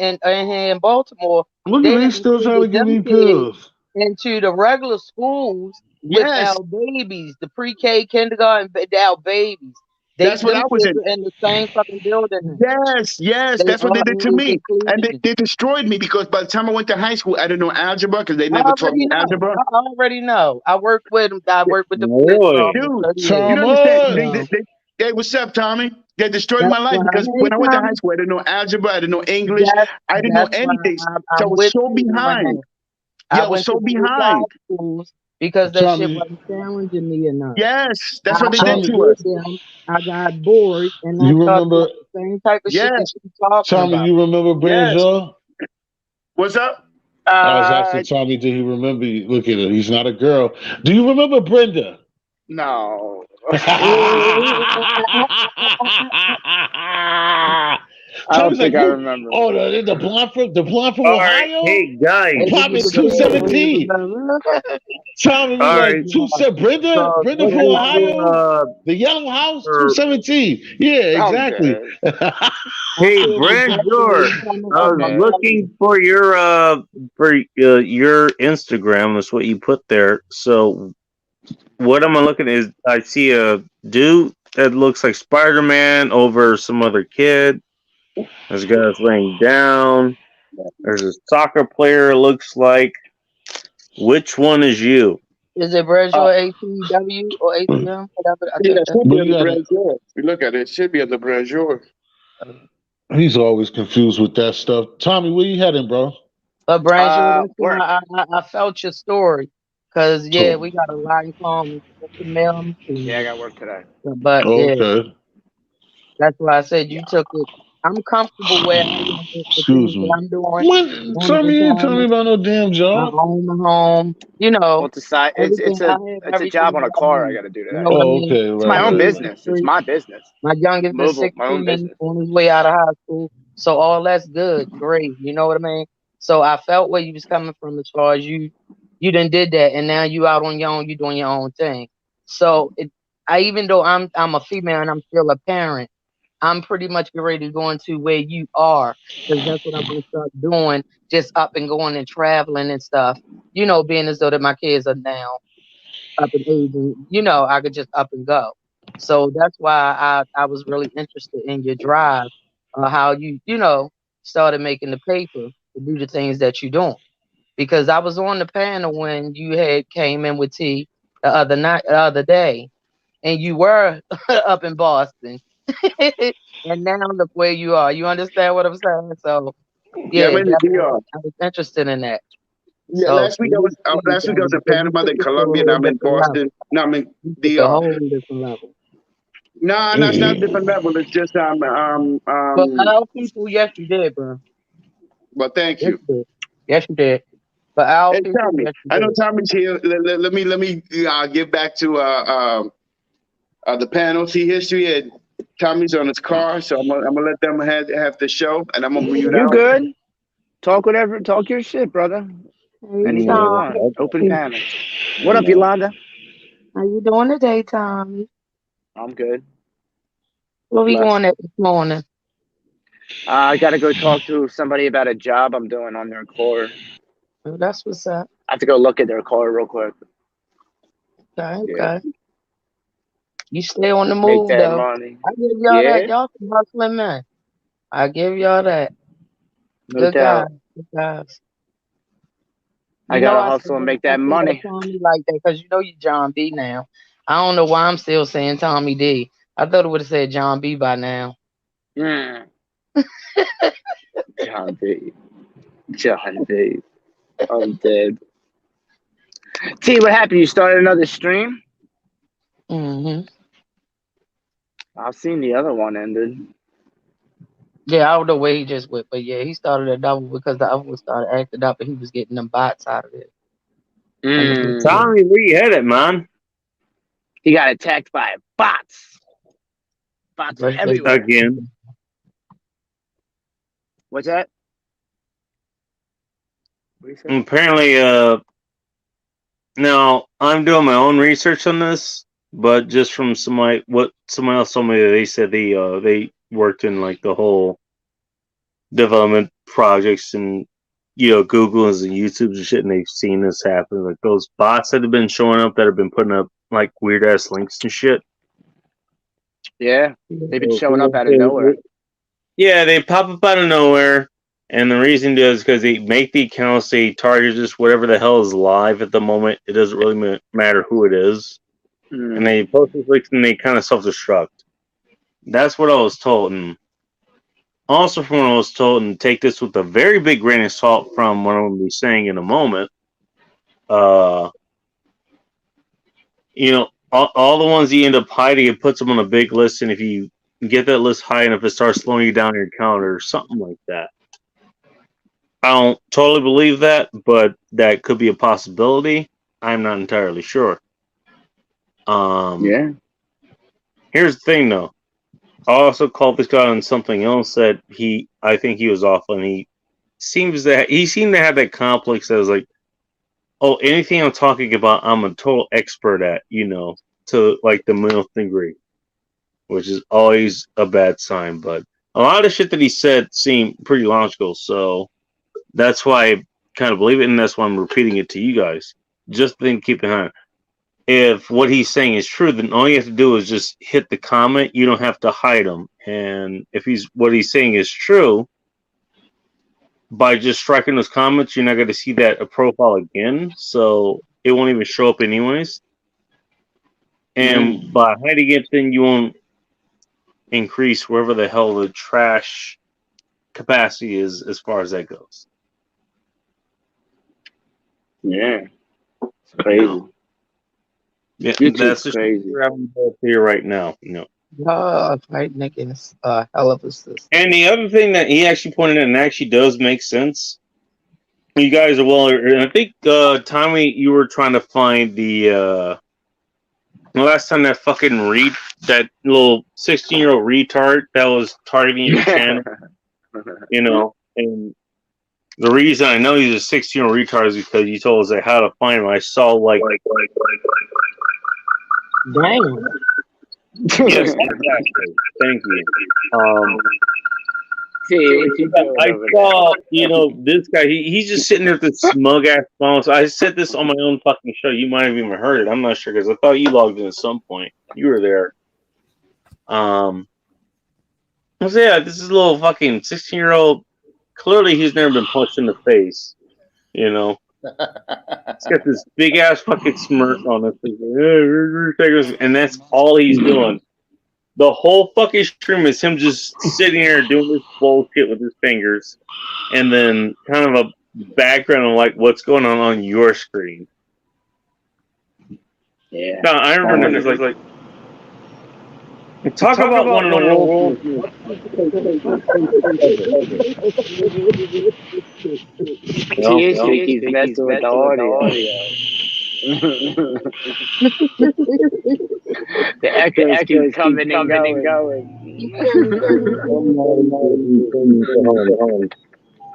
here in Baltimore. Look at They they didn't still trying to include give them me kids pills. into the regular schools with Yes, our babies, the pre-K, kindergarten, our babies. They that's what them I was kids in. were in the same fucking building. Yes, yes, They that's what they did to already me. And included. they destroyed me because by the time I went to high school, I didn't know algebra because they I never taught me already know. algebra. I already know. I worked with them. I worked with them kids for Boy. almost Dude, 30 you years. don't understand. Thomas. So Hey, what's up, Tommy? They destroyed that's my life why, because hey when I went to high Tom, school, I didn't know algebra, I didn't know English, I didn't know why anything. So I I'm was with so you on behind. that. I Yeah, I was went to so the good guy behind. schools because that shit Tommy, wasn't challenging me enough. Yes, that's what they I did Tommy, to did us. them. I got bored and I you started remember doing the same type of shit that Yes, you talking Tommy, about. you remember yes. Branjo? What's up? I was asking Uh, Tommy, did he remember you? Look at it. He's not a girl. Do you remember Brenda? no. I don't Tommy's like, think I you, remember. oh, the blonde from All right. Ohio? Hey, guys. And then you Popping could go ahead and leave 217. them. Tommy was All like, right. two said Brenda? So Brenda what from Guys, you want? Ohio? uh, The yellow house? or, 217. Yeah, I'm exactly. dead. I hey, feel exactly where Branjor, you coming I from. was Okay. I'm telling looking for your Instagram. That's what you put there. So what am I looking at is I see a dude that looks like Spider Man over some other kid. There's a guy that's laying down. There's a soccer player. It looks like. Which one is you? you. Is it Uh, Bradshaw ATW or ATM? Whatever. I yeah, think it that's should But be you on the got to, brochure. If you look at it, it should be on the brochure. he's always confused with that stuff. Tommy, where you heading, bro? But Bradshaw, that's Work. why I felt your story. Cause yeah, So, we got a lot in common. That's the male Yeah, machine. I got work today. But yeah, okay. that's why I said Yeah. you took it. I'm comfortable where I am with the Excuse things that me. I'm doing. What? I'm in Tommy, you ain't telling me retirement. about no damn I job. own my home. You Well, know, it's a side. everything. I have It's a job everything on that a I car I need. got to do You today. know what I Oh, mean? okay, It's My my right, own right, kids right. are business. It's free. my business. My youngest is My own 16 business. on his way out of high school. So all that's good, great. You know what I mean? So I felt where you was coming from as far as you done did that and now you out on your own, you doing your own thing. So I even though I'm a female and I'm still a parent, I'm pretty much getting ready to go into where you are because that's what I'm gonna start doing, just up and going and traveling and stuff. You know, being as though that my kids are now up in age and I could just up and go. So that's why I was really interested in your drive, how you started making the paper to do the things that you're doing. Because I was on the panel when you had came in with T the other day, and you were up in Boston, and now look where you are. You understand what I'm saying? So Yeah, I'm yeah, in the definitely, DR. I was interested in that. Yeah, So salute to you, last week I brother, was in because you Panama, took then it to a Colombia, whole now I'm in different level. Boston. Now I'm in You took a DR. whole different level. No, no, it's not a different level. It's just But our people, yes, you did, bro. well, thank Yes, you. you did. Yes, you did. But I'll Hey, see you. Tommy. Yes, you I know did. Tommy's here. Let me get back to the panel. See history. And Tommy's on his car, so I'm gonna let them have the show, and I'm gonna mute You out. good? Talk whatever. Talk your shit, brother. Hey, Anything you Yeah, want. Tom. Open panel. What up, yeah. Yolanda? How you doing today, Tommy? I'm good. Where we Blessed. going at this morning? I got to go talk to somebody about a job I'm doing on their core. Oh, that's what's up. I have to go look at their core real quick. Okay, Yeah. okay. You stay on the Make move that though. money. I give y'all that. Yeah, Y'all some hustling man. I give y'all that. no Good guys. doubt. Good guys. I You got know to I hustle and make I that say that money. Tommy like that because you know you John B now. I don't know why I'm still saying Tommy D. I thought it would have said John B by now. Mm. John D. John D. I'm dead. T, what happened? You started another stream? Hmm. I've seen the other one ended. Yeah, I don't know where he just went, but yeah, he started a double because the other one started acting up and he was getting them bots out of it. And the big Mm. Tommy, where you headed, man? He got attacked by bots. Bots are but they everywhere. Again. What's that? What do you say? Apparently, now I'm doing my own research on this, but just from somebody, what someone else told me, they said they worked in like the whole development projects and Googles and YouTubes and shit, and they've seen this happen. Like those bots that have been showing up that have been putting up like weird ass links and shit. Yeah, they've been showing up out of nowhere. So, yeah, they pop up out of nowhere, and the reason is because they make the accounts, they target just whatever the hell is live at the moment. It doesn't really matter who it is, and Mm. they post these links and they kind of self-destruct. That's what I was told, and also from what I was told, and take this with a very big grain of salt from what I'm going to be saying in a moment. Uh, all the ones you end up hiding, it puts them on a big list, and if you get that list high enough, it starts slowing you down your counter or something like that. I don't totally believe that, but that could be a possibility. I'm not entirely sure. Um, Yeah. Here's the thing, though. I also called this guy on something else that I think he was off, and he seemed to have that complex that was like, oh, anything I'm talking about, I'm a total expert at, to like the millionth degree, which is always a bad sign. But a lot of the shit that he said seemed pretty logical, so that's why I kind of believe it, and that's why I'm repeating it to you guys. Just then keep in mind, if what he's saying is true, then all you have to do is just hit the comment. You don't have to hide him. And if what he's saying is true, by just striking those comments, you're not going to see that a profile again, so it won't even show up anyways. And Mm. by hiding it, then you won't increase wherever the hell the trash capacity is as far as that goes. Yeah. It's crazy. Yeah, YouTube's that's the shit crazy. we're having here right now. y'all fighting against hell of a system. And the other thing that he actually pointed out, and actually does make sense, you guys are well. And I think Tommy, you were trying to find the last time that little 16-year-old retard that was targeting your Yeah. channel. And the reason I know he's a 16-year-old retard is because you told us like, how to find him. I saw like Damn. yes, exactly. Thank you. See, what you doing I over saw, there? this guy. He's just sitting there with this smug ass phone. So I said this on my own fucking show. You might have even heard it. I'm not sure because I thought you logged in at some point. You were there. So yeah, this is a little fucking 16-year-old. Clearly, he's never been punched in the face. He's got this big ass fucking smirk on his face, and that's all he's doing. The whole fucking stream is him just sitting there doing this bullshit with his fingers, and then kind of a background of like what's going on your screen. Yeah. Now I remember this like Talk about one of the world's you know. THC keeps messing with the audio. The echoes keep coming and going.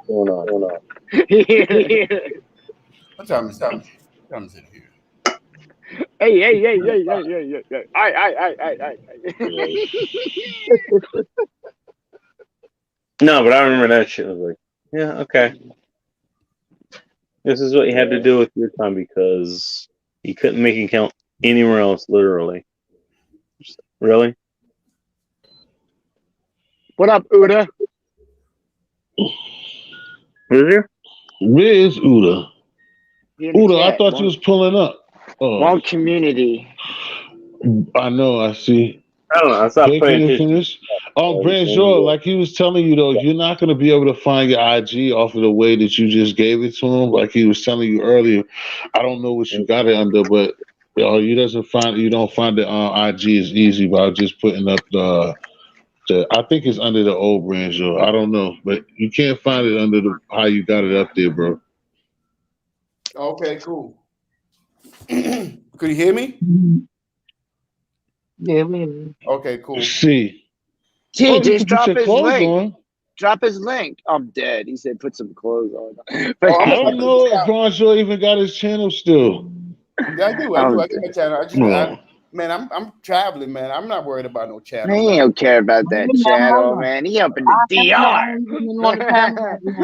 Going on. What time is it? What time is it here? Hey. Aye. No, but I remember that shit. I was like, yeah, okay. This is what you had to do with your time because you couldn't make it count anywhere else, literally. Really? What up, Uda? Is there? Where's Uda? Uda, I thought One, you was pulling up. Oh, one community. I know. I see. I don't know. I stopped Bacon paying and attention. finish. Brand, like he was telling you though, you're not gonna be able to find your IG off of the way that you just gave it to him. Like he was telling you earlier. I don't know what you got it under, but you don't find it on IG as easy by just putting up the. I think it's under the old brand, Joe. I don't know, but you can't find it under how you got it up there, bro. Okay, cool. Could you hear me? Yeah, man. Okay, cool. See. Just drop his link. On. Drop his link. I'm dead. He said put some clothes on. I don't know if Brunch even got his channel still. Yeah, I do. I got my channel. I'm traveling, man. I'm not worried about no channel. He don't care about that channel, man. He up in the DR.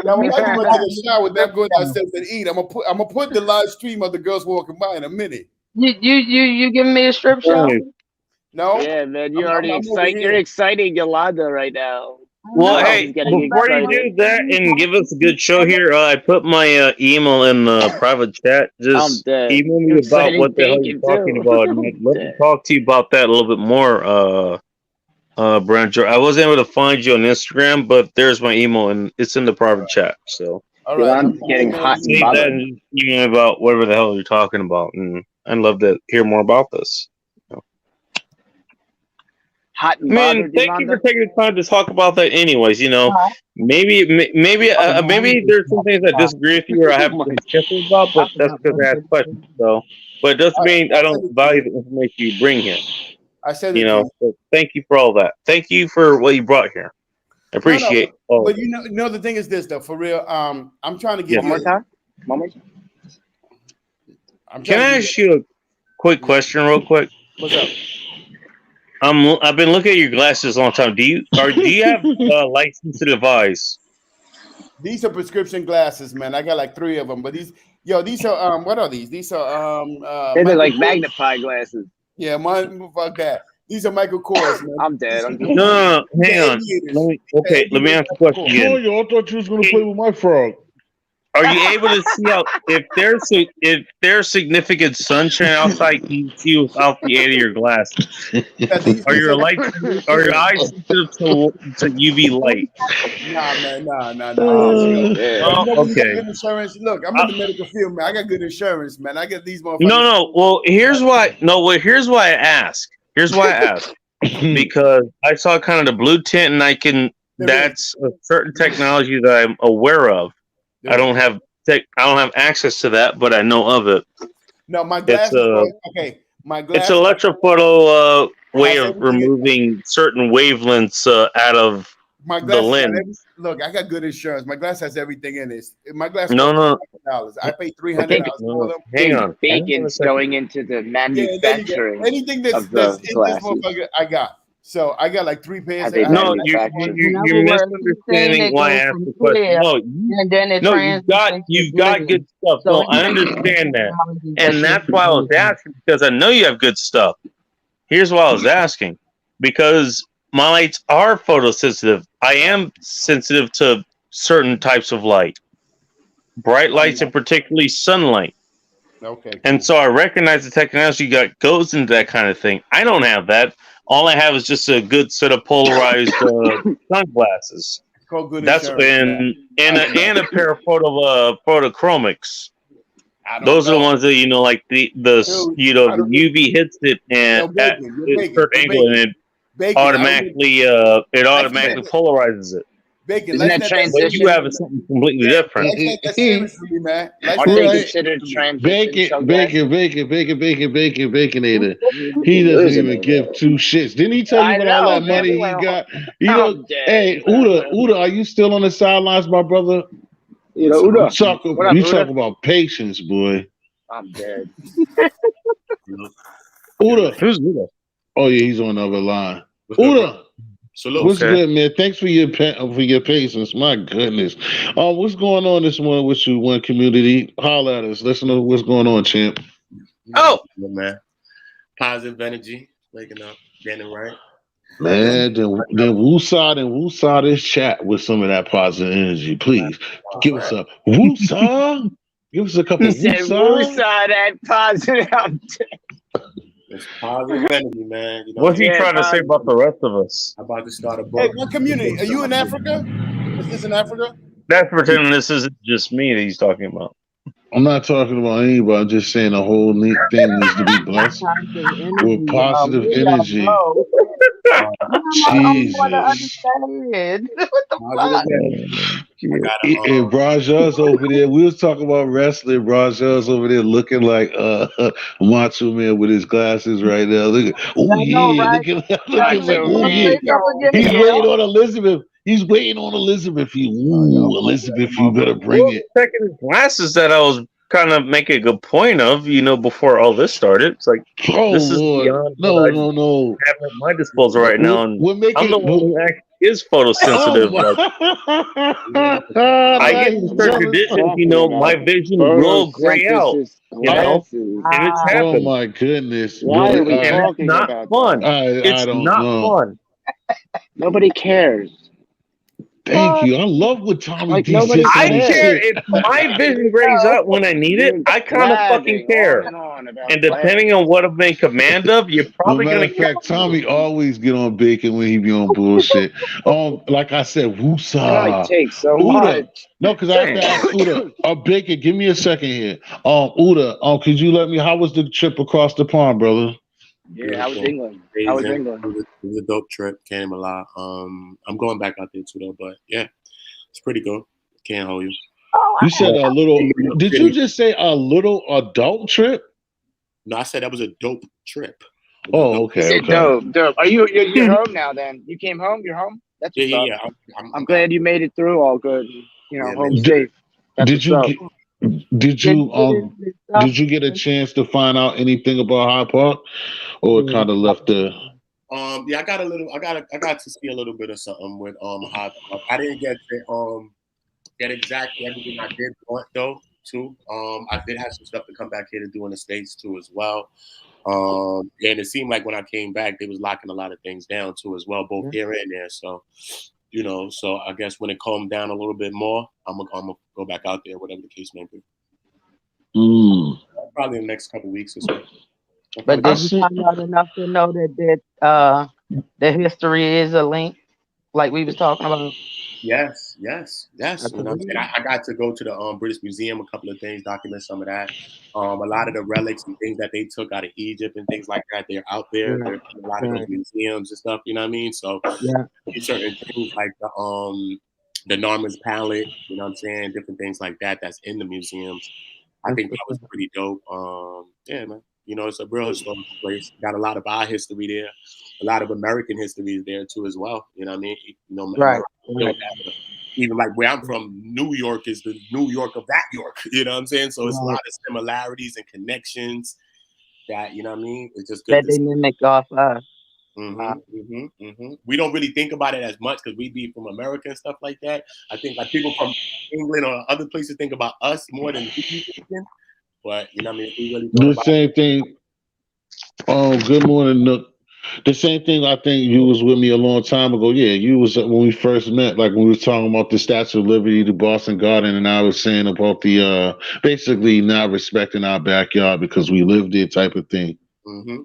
Now, when I go take a shower, then I'm going downstairs and eat. I'm gonna put the live stream of the girls walking by in a minute. You giving me a strip show? No. Yeah, man. You're exciting Yolanda right now. Well, hey, before you do that and give us a good show here, I put my email in the private chat. Just email me about what the hell you're talking about. And let me talk to you about that a little bit more, Brunch. I wasn't able to find you on Instagram, but there's my email and it's in the private chat. So, all right, I'm getting hot and bothered. That and email me about whatever the hell you're talking about, and I'd love to hear more about this. Hot and man, thank you for taking the time to talk about that. Anyways, maybe there's some things I disagree with you or I have some skeptics about, but that's because I ask questions. So, but it doesn't mean I don't value the information you bring here. I said, so thank you for all that. Thank you for what you brought here. I appreciate. No, but you know, the thing is this though, for real. I'm trying to give you one more time. Can I ask you a quick question, real quick? What's up? I've been looking at your glasses a long time. Do you have light sensitive eyes? These are prescription glasses, man. I got like 3 of them, but these are what are these? These are they're like magnifying glasses. Yeah, fuck that. These are Michael Kors, man. I'm dead. No, hang on. Let me ask the question again. Oh, yo, I thought you was gonna play with my frog. Are you able to see out if there's significant sunshine outside? Can you see without the aid of your glasses? Are your eyes sensitive to UV light? Nah. Okay. Insurance. Look, I'm in the medical field, man. I got good insurance, man. I got these motherfuckers. No. Well, here's why. Here's why I ask. Because I saw kind of the blue tint, and that's a certain technology that I'm aware of. I don't have access to that, but I know of it. No, my glasses. My glasses. It's an electrophoto way of removing certain wavelengths out of the lens. Look, I got good insurance. My glass has everything in it. My glass. No. I paid $300 for them. Hang on. Bacon's going into the manufacturing. Anything that's in this motherfucker, I got. So I got like 3 pairs. No, you're misunderstanding why I asked the question. You've got good stuff. No, I understand that, and that's why I was asking because I know you have good stuff. Here's why I was asking because my lights are photosensitive. I am sensitive to certain types of light, bright lights, and particularly sunlight. Okay. And so I recognize the technology goes into that kind of thing. I don't have that. All I have is just a good set of polarized sunglasses. That's and a pair of photochromics. Those are the ones that like the UV hits it and at a certain angle and it Bacon. automatically it automatically polarizes it. Bacon. Isn't Lighten that that What you transition? have is something completely Yeah, different. lighten that sandwich for me, man. Lighten Aren't that they Right. considered for me. transition so good? Baconator. He You doesn't losing even me, give bro. two shits. Didn't he tell you I what all know, that man. We money he went home. got? You know, I'm dead. hey, Uda, are you still on the sidelines, my brother? You know, Uda. What up, You Uda? talk about patience, boy. I'm dead. Uda. Who's that? Oh yeah, he's on the other line. What's good, bro? Uda. Salute. What's Okay. good, man? Thanks for your patience. My goodness. What's going on this morning with you, one community? Holla at us. Let's know what's going on, champ. Oh, Man. Positive energy. Waking up, getting it right. Man, then woosah this chat with some of that positive energy, please. Give us a woosah. Give us a cup He of said, "Woo woosah. saw that positive." I'm dead. It's positive energy, man. You know, what's he Yeah, trying to say about positive. the rest of us? I'm about to start a Hey, book. what community? Are you in Africa? Is this in Africa? That's pretending this isn't just me that he's talking about. I'm not talking about anybody. I'm just saying the whole thing needs to be blessed Positive with energy. positive We y'all energy. know. Uh, I'm the only one to Jesus. understand. What the positive fuck? energy. I got And Braja's over there. We was talking about wrestling. Braja's over there looking like Macho Man with his glasses right now. Look, oh I know, yeah, right? looking like Macho oh Don't yeah. Man. say nothing again, He's Miguel. waiting on Elizabeth. He's waiting on Elizabeth. Ooh, Elizabeth, you better bring Well, it. checking his glasses that I was kind of making a good point of, before all this started. It's like Oh this is Lord, beyond what no, I no, no. have at my disposal right now, and We're I'm the making. one who actually is Oh photosensitive. Like my! I get Nice in What certain are you brother. conditions, talking my about? vision will gray out, Photosynthesis I. glasses. and it's Ah, Oh happened, my goodness, Why boy. are we and it's talking not about that? fun. I It's don't not know. fun. Nobody cares. Thank you. I love when Tommy Like D nobody sits on I this cares. care shit. if my vision grays no. out when I need it. You're I kind of fucking blabbing on care. and on about And depending glasses. on what I'm in command of, you're Well, probably matter gonna of care. fact, Tommy always get on bacon when he be on bullshit. Like I said, It only woosah. takes so Uda. much. No, because I have to ask Uda. Bacon, give me a second here. Uda, could you let me? How was the trip across the pond, brother? Yeah, how was beautiful, England? How was amazing. England? It was a dope trip. Came a lot. I'm going back out there too, though. But yeah, it's pretty good. Can't hold you. Oh, You Yeah. said a little. Did you just say a little adult trip? No, I said that was a dope trip. It was a Oh, dope. He okay, said, okay. "Dope, dope. Are you're home now? Then you came home. You're home. That's Yeah, what's up. yeah, yeah. I'm I'm back. glad you made it through all good. Yeah, man. Home safe. That's Did what's you up. get? Did did you you get into stuff? Did you get a chance to find out anything about High Park, or Yeah. kind of left the? Yeah, I got a little. I got to see a little bit of something with Hot Park. I didn't get exactly everything I did want though. Too. I did have some stuff to come back here to do in the States too as well. And it seemed like when I came back, they was locking a lot of things down too as well, both Yeah. here and there. So, so I guess when it calmed down a little bit more, I'm gonna go back out there, whatever the case may be. Mm. Probably in the next couple weeks or so. I'll But probably I did go. you see. find out enough to know that history is a link, like we was talking about? Yes, yes, yes. That's You a know what I'm saying? good. I got to go to the British Museum, a couple of things, document some of that. A lot of the relics and things that they took out of Egypt and things like that, they're out there. Yeah. They're in a lot of those Right. museums and stuff. You know what I mean? So Yeah. certain things like the Norman's palette. You know what I'm saying? Different things like that that's in the museums. I That's think what's that was up. pretty dope. Yeah, man. It's a real historical place. Got a lot of our history there. A lot of American history is there too as well. You know what I mean? Right. America built Right. that. Even like where I'm from, New York is the New York of that York. You know what I'm saying? So it's a lot Right. of similarities and connections that, you know what I mean? It's just good That to they see. mimic off us. We don't really think about it as much because we be from America and stuff like that. I think like people from England or other places think about us more than we be thinking. But you know what I mean? If we really thought The about same thing. Oh, good morning, Nook. The same thing. I think you was with me a long time ago. Yeah, you was when we first met. Like when we was talking about the Statue of Liberty, the Boston Garden, and I was saying about the basically not respecting our backyard because we lived there, type of thing.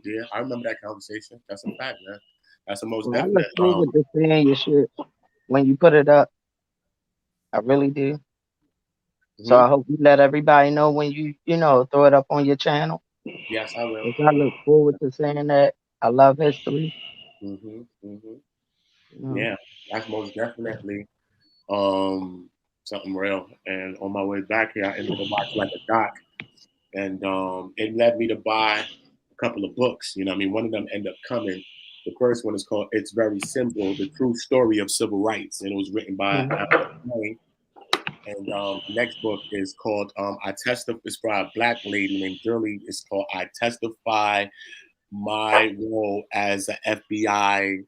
Yeah, I remember that conversation. That's a fact, man. That's the most And I definite. look forward to seeing your shit when you put it up. I really do. So Mhm. I hope you let everybody know when you throw it up on your channel. Yes, I will. 'Cause I look forward to seeing that. I love history. Yeah, that's most definitely something real. And on my way back here, I ended up watching like a doc, and it led me to buy a couple of books. You know, what I mean, one of them ended up coming. The first one is called "It's Very Simple: The True Story of Civil Rights," and it was written by Alex. And the next book is called "I Testify." It's by a black lady named Shirley. It's called "I Testify My Role as an FBI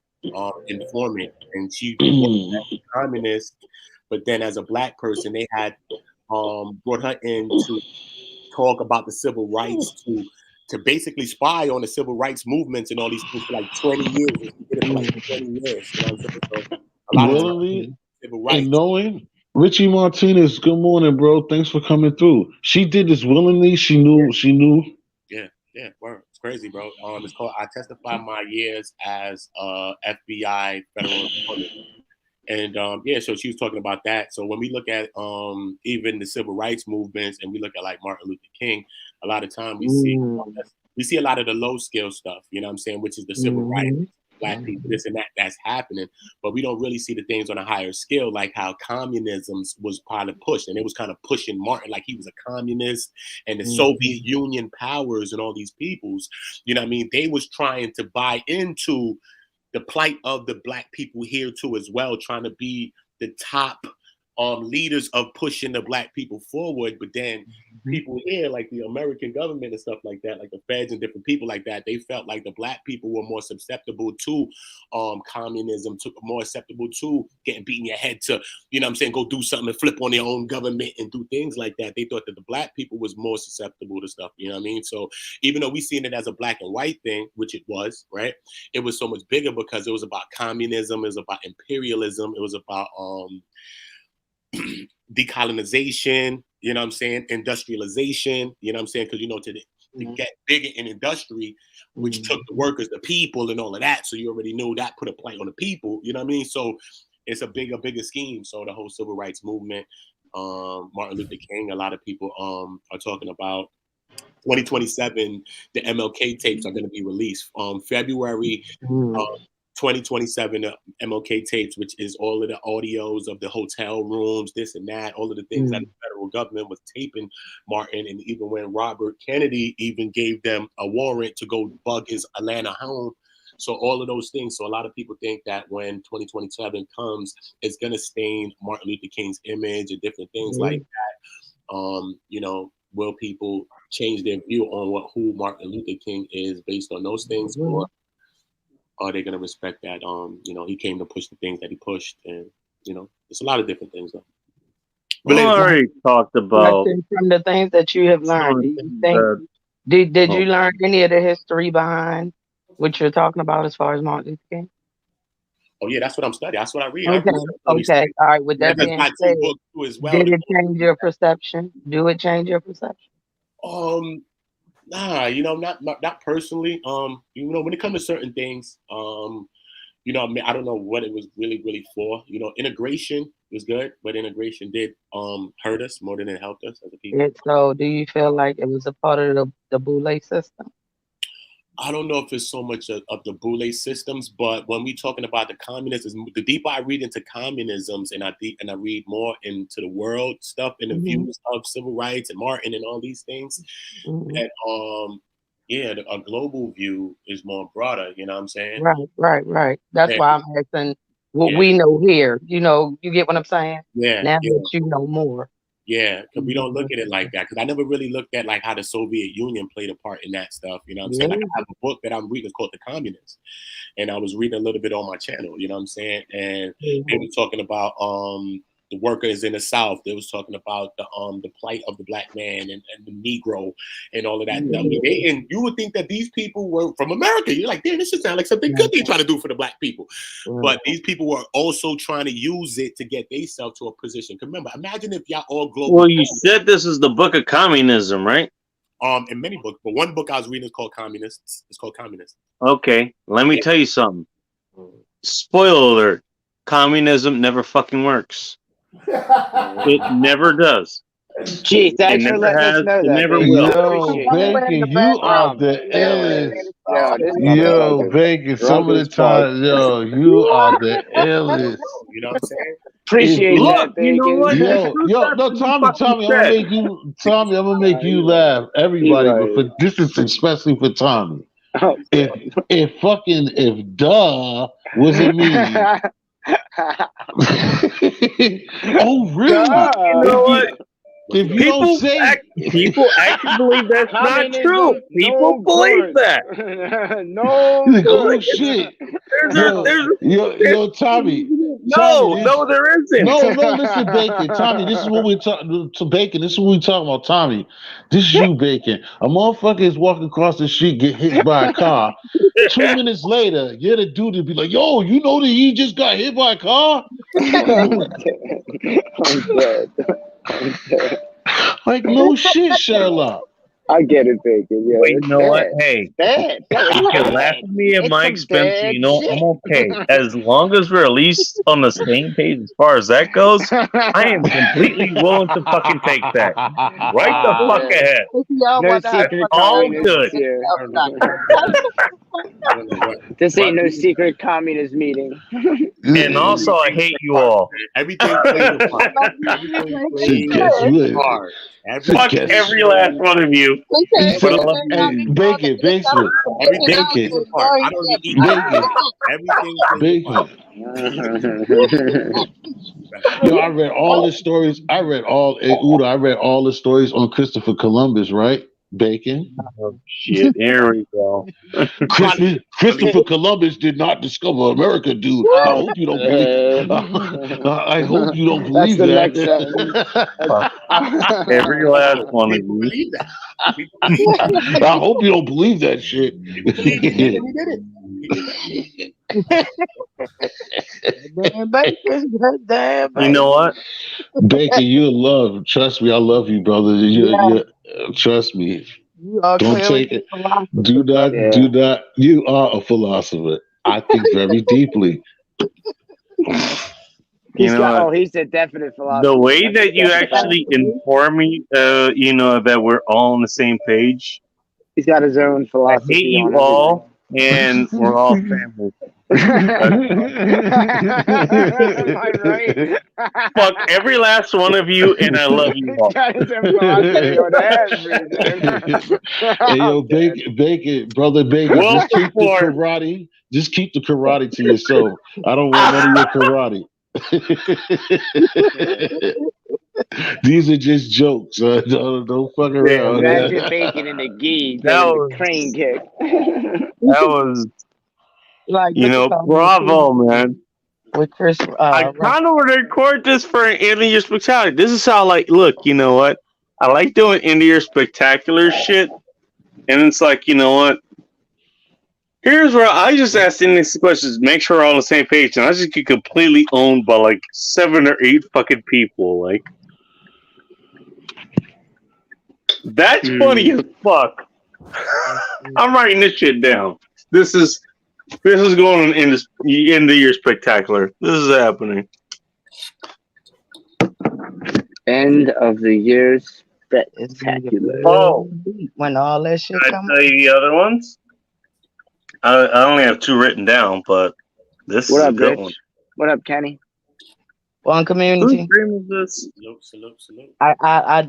informant," and she worked as a communist, but then as a black person, they had brought her in to talk about the civil rights to basically spy on the civil rights movements and all these things for like 20 years. And she did it for like 20 years. You know what I'm saying? So a lot of times, Willingly civil and rights. knowing. Richie Martinez, good morning, bro. Thanks for coming through. She did this willingly. She Yeah, knew. She knew. yeah, word. It's crazy, bro. It's called "I Testify My Years as FBI Federal Informant." And yeah, so she was talking about that. So when we look at even the civil rights movements, and we look at like Martin Luther King, a lot of time we see a lot of the low skill stuff. You know what I'm saying? Which is the civil rights, black people, this and that, that's happening. But we don't really see the things on a higher scale, like how communism was part of push, and it was kind of pushing Martin like he was a communist, and the Soviet Union powers and all these peoples. You know what I mean? They was trying to buy into the plight of the black people here too as well, trying to be the top leaders of pushing the black people forward. But then people here, like the American government and stuff like that, like the feds and different people like that, they felt like the black people were more susceptible to communism, to more susceptible to getting beat in your head, to, you know what I'm saying, go do something and flip on their own government and do things like that. They thought that the black people was more susceptible to stuff, you know what I mean? So even though we seen it as a black and white thing, which it was, right? It was so much bigger because it was about communism, it was about imperialism, it was about decolonization, you know what I'm saying, industrialization, you know what I'm saying, because you know to get bigger in industry, which took the workers, the people, and all of that. So you already knew that put a plight on the people, you know what I mean? So it's a bigger scheme. So the whole civil rights movement, Martin Luther King, a lot of people are talking about 2027, the MLK tapes are going to be released. February 2027, the MLK tapes, which is all of the audios of the hotel rooms, this and that, all of the things that the federal government was taping Martin, and even when Robert Kennedy even gave them a warrant to go bug his Atlanta home. So all of those things. So a lot of people think that when 2027 comes, it's going to stain Martin Luther King's image and different things like that. You know, will people change their view on who Martin Luther King is based on those things, or are they going to respect that? You know, he came to push the things that he pushed, and you know, it's a lot of different things. Though. Well, I already talked about From the things that you have learned, do you think did you learn any of the history behind what you're talking about as far as Martin Luther King? Oh yeah, that's what I'm studying. That's what I read. Okay, okay, all right. With that being said, as well. Did it change your perception? Do it change your perception? Nah, you know, not personally. You know, when it comes to certain things, you know, I don't know what it was really for. You know, integration was good, but integration did hurt us more than it helped us as a people. So, do you feel like it was a part of the Boule system? I don't know if it's so much of the Boule systems, but when we talking about the communists, the deeper I read into communisms, and I read more into the world stuff and the views of civil rights and Martin and all these things, that yeah, a global view is more broader. You know what I'm saying? Right. That's why I'm asking what we know here. You know, you get what I'm saying? Yeah. Now that you know more. Yeah, because we don't look at it like that. Because I never really looked at like how the Soviet Union played a part in that stuff. You know what I'm saying? Like I have a book that I'm reading called The Communists, and I was reading a little bit on my channel. You know what I'm saying? And they were talking about the workers in the South. They was talking about the plight of the black man and the Negro and all of that. I mean, and you would think that these people were from America. You're like, damn, this should sound like something good they're trying to do for the black people. But these people were also trying to use it to get themselves to a position. Remember, imagine if y'all all global. Well, you said this is the book of communism, right? In many books, but one book I was reading is called Communists. It's called Communists. Okay, let me tell you something. Spoiler alert: communism never fucking works. It never does. Gee, thanks for letting us know It that. never Baby. will. I appreciate that. Bacon, you are the alien. Yo, this Yo, motherfucker Bacon, drunk some of the as fuck. time, yo, you are the illest. You know what I'm saying? If Appreciate you, Look, that, you know what? Bacon. The yo, truth yo, has no, to be Tommy, fucking Tommy, I'm gonna said. make you, Tommy, I'm gonna make He you right. laugh. He Everybody, but right. for this is especially for Tommy. Oh, If duh wasn't me. Oh, really? You know what? If you don't People say, people actually believe that's not true. Communism, People no believe good. that. No like, oh good. shit, There's yo, yo, Tommy, Tommy, this. no, there isn't. No, listen, Bacon. Tommy, this is what we're talking to Bacon. This is what we're talking about, Tommy. This is you, Bacon. A motherfucker is walking across the street, get hit by a car. 2 minutes later, you're the dude to be like, yo, you know that he just got hit by a car? I'm dead. I'm dead. Like, no shit, Sherlock. I get it, Bacon. Yeah, But you it's know what? bad. Hey, Bad. Yo, you it's can laugh bad. at me at It's my some expense. bad You know, shit. I'm okay. As long as we're at least on the same page as far as that goes, I am completely willing to fucking take that. Right the Oh, fuck man. ahead. Y'all No want to have secret fucking All meetings good. communists with here. I don't know. I don't know what. This ain't no What secret communist meeting. And also, I everything hate plays a you part. all. Everything plays a part. Everything plays Guess a what? part. Fuck Everything Guess. every last one of you. But I love you. Bacon, basement. everything Bacon. plays a part. I don't get equal Bacon. credit. Everything plays a part. Bacon. Yo, I read all the stories. Udo, I read all the stories on Christopher Columbus, right? Bacon. Oh, shit. Here we go. Christopher Columbus did not discover America, dude. I Oh, hope you don't believe. man. I hope you don't That's believe the next sentence. that. Fuck every last No, one of people you. believe that. People believe that. I hope you don't believe that shit. People believe he did it. He did it. He did it. damn bacon. Damn You know bacon. what? Bacon, you're loved. Trust me, I love you, brother. Yeah, Trust me. you are Don't clearly take it. a philosopher, Do brother. not, Yeah. do not. You are a philosopher. I think very deeply. You know what? He's a definite The philosopher. way That's a that you definite actually philosopher. inform me, that we're all on the same page. He's got his own I hate philosophy you on everything. all, and we're all family. Am I right? Fuck every last one of you, and I love you He's all. got his own philosophy on everything. Hey, yo, I'm dead. brother Bacon, Well, just keep the for karate. Just keep the karate to yourself. I don't want none of your karate. These are just jokes. Don't fuck around. Imagine Bacon in the gi that doing the crane was kick. that was Like, look at bravo, man. with Chris. I kind of want to record this for an end of your spectacular. This is how, like, look, you know what? I like doing end of your spectacular shit, and it's like, you know what? Here's where I just asked the next questions, make sure we're all on the same page, and I just get completely owned by like 7 or 8 fucking people. Like, that's funny as fuck. I'm writing this shit down. This is going on into your spectacular. This is happening. End of the year's It's spectacular. Oh, when all that shit can I comes. tell you the other ones? I only have 2 written down, but this What is up, a good Rich? one. What up, Kenny? One Whose community. dream is this? Salute.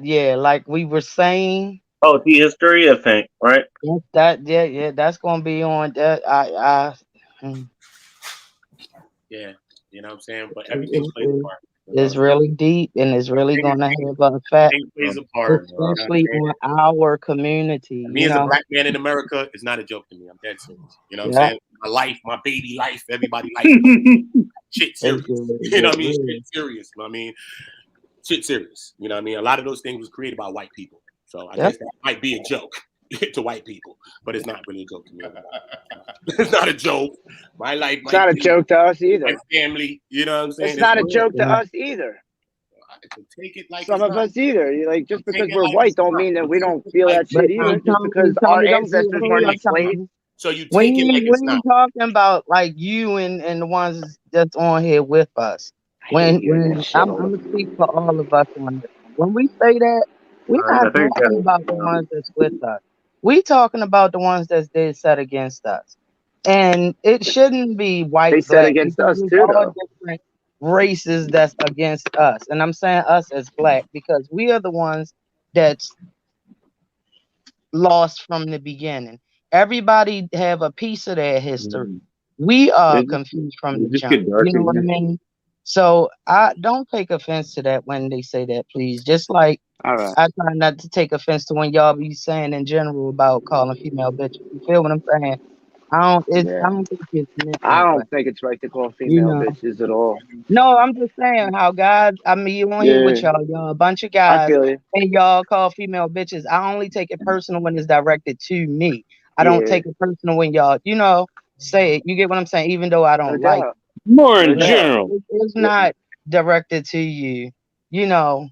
Yeah, like we were saying. Oh, the history, I think, right? Yeah, that's gonna be on that. Yeah, you know what I'm saying? But everything plays a part. It's really deep, and it's really gonna have an effect, Everything plays a part. especially on our community. Me as a black man in America, it's not a joke to me. I'm dead serious. You know what I'm saying? My life, my baby life, everybody life. Shit serious. You know what I mean? Shit serious. You know what I mean? Shit serious. You know what I mean? A lot of those things was created by white people. So I guess that might be a joke to white people, but it's not really a joke to me. It's not a joke. My life. It's not a joke to us either. My family. You know what I'm saying? It's not a joke to us either. Take it like some of us either. Like, just because we're white don't mean that we don't feel that shit either. Just because our ancestors weren't enslaved. So you take it like it's not. Talking about like you and the ones that's on here with us. When I'm gonna speak for all of us on this. When we say that, we're not talking about the ones that's with us. We talking about the ones that's dead set against us. And it shouldn't be They white, said black, against because us there's too, all though. different races that's against us. And I'm saying us as black because we are the ones that's lost from the beginning. Everybody have a piece of their history. We are confused from the It just jump. get You dark know in what I here. mean? So I don't take offense to that when they say that, please. Just like All right. I try not to take offense to when y'all be saying in general about calling female bitches. You feel what I'm saying? I Yeah. don't think it's meant I that way. don't think it's right to call You female know. bitches at all. No, I'm just saying how guys. I mean, you on here with Yeah, y'all a bunch of I guys, feel you. and y'all call female bitches. I only take it personal when it's directed to me. I don't Yeah, take it personal when y'all, say it. You get what I'm saying? Even though I no don't like doubt. it, More No in but doubt. general. it's not directed to you. You know,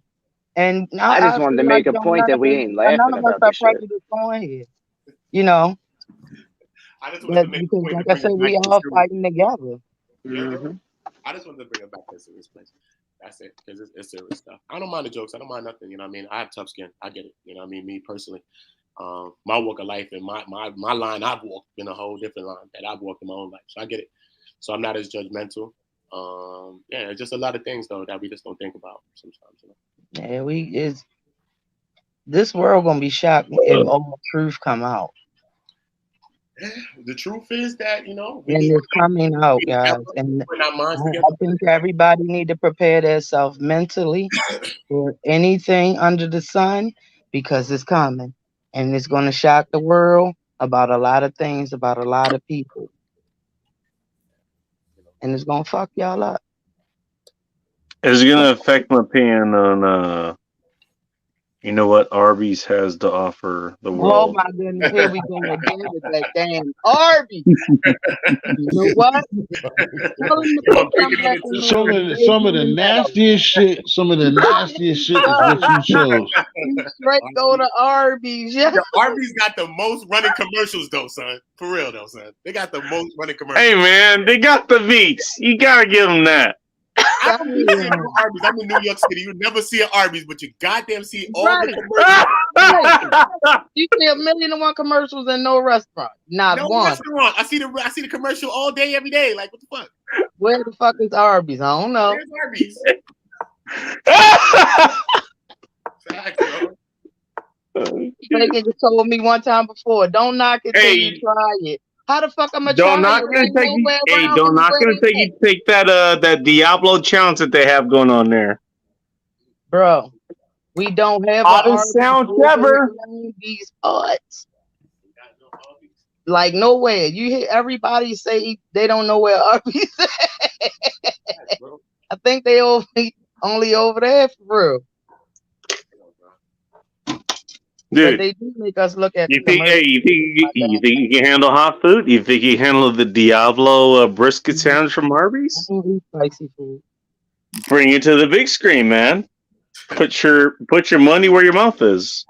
and I just I wanted to feel like make a point that we ain't none laughing of us about are this shit. prejudiced on here. You know, I just wanted that to make a because point like to I bring said, us back we to all serious. fighting together. Yeah, Hmm. I just wanted to bring it back to a serious place. That's it, because it's serious stuff. I don't mind the jokes. I don't mind nothing. You know what I mean? I have tough skin. I get it. You know what I mean? Me personally, my walk of life and my line I've walked been a whole different line that I've walked in my own life. So I get it. So I'm not as judgmental. Yeah, it's just a lot of things though that we just don't think about sometimes. You know? Yeah, this world gonna be shocked if all truth come out. The truth is that we And need it's coming out, to guys. And put our minds I together. think everybody need to prepare themselves mentally for anything under the sun because it's coming. And it's gonna shock the world about a lot of things, about a lot of people. And it's gonna fuck y'all up. It's gonna affect my opinion on what Arby's has to offer the Oh world. my goodness, here we go again with that damn Arby. You know what? Tell him to I'm come breaking back it in into there Some with of a the big some of the metal. nastiest shit, some of the nastiest shit is what you chose. You straight go to Arby's, yeah. Yo, Arby's got the most running commercials though, son. For real though, son. They got the most running Hey commercials. man, they got the beats. You gotta give them that. I don't be seeing no Damn. Arby's. I'm in New York City. You never see an Arby's, but you goddamn see all the Right. commercials. Right. You see 1,000,001 commercials in no restaurant. Not No one. restaurant. I see the commercial all day, every day. Like what the fuck? Where the fuck is Arby's? I don't know. Where's Arby's? Facts, bro. Bacon just told me one time before, don't knock it till you Hey, try it. How the fuck I'm gonna don't try knock it? gonna Ain't take you. nowhere Hey, around don't knock anywhere gonna take they at. you. Take that Diablo challenge that they have going on there. Bro, we don't have an Hottest Arby's sound over ever. around these parts. Like nowhere. You hear everybody say they don't know where Arby's is. I think they only over there for real. But Dude, they do make us look at the you think? Hey, commercials. you think you can handle hot food? You think you can handle the Diablo brisket sandwich from I Arby's? don't eat spicy food. Bring it to the big screen, man. Put your money where your mouth is.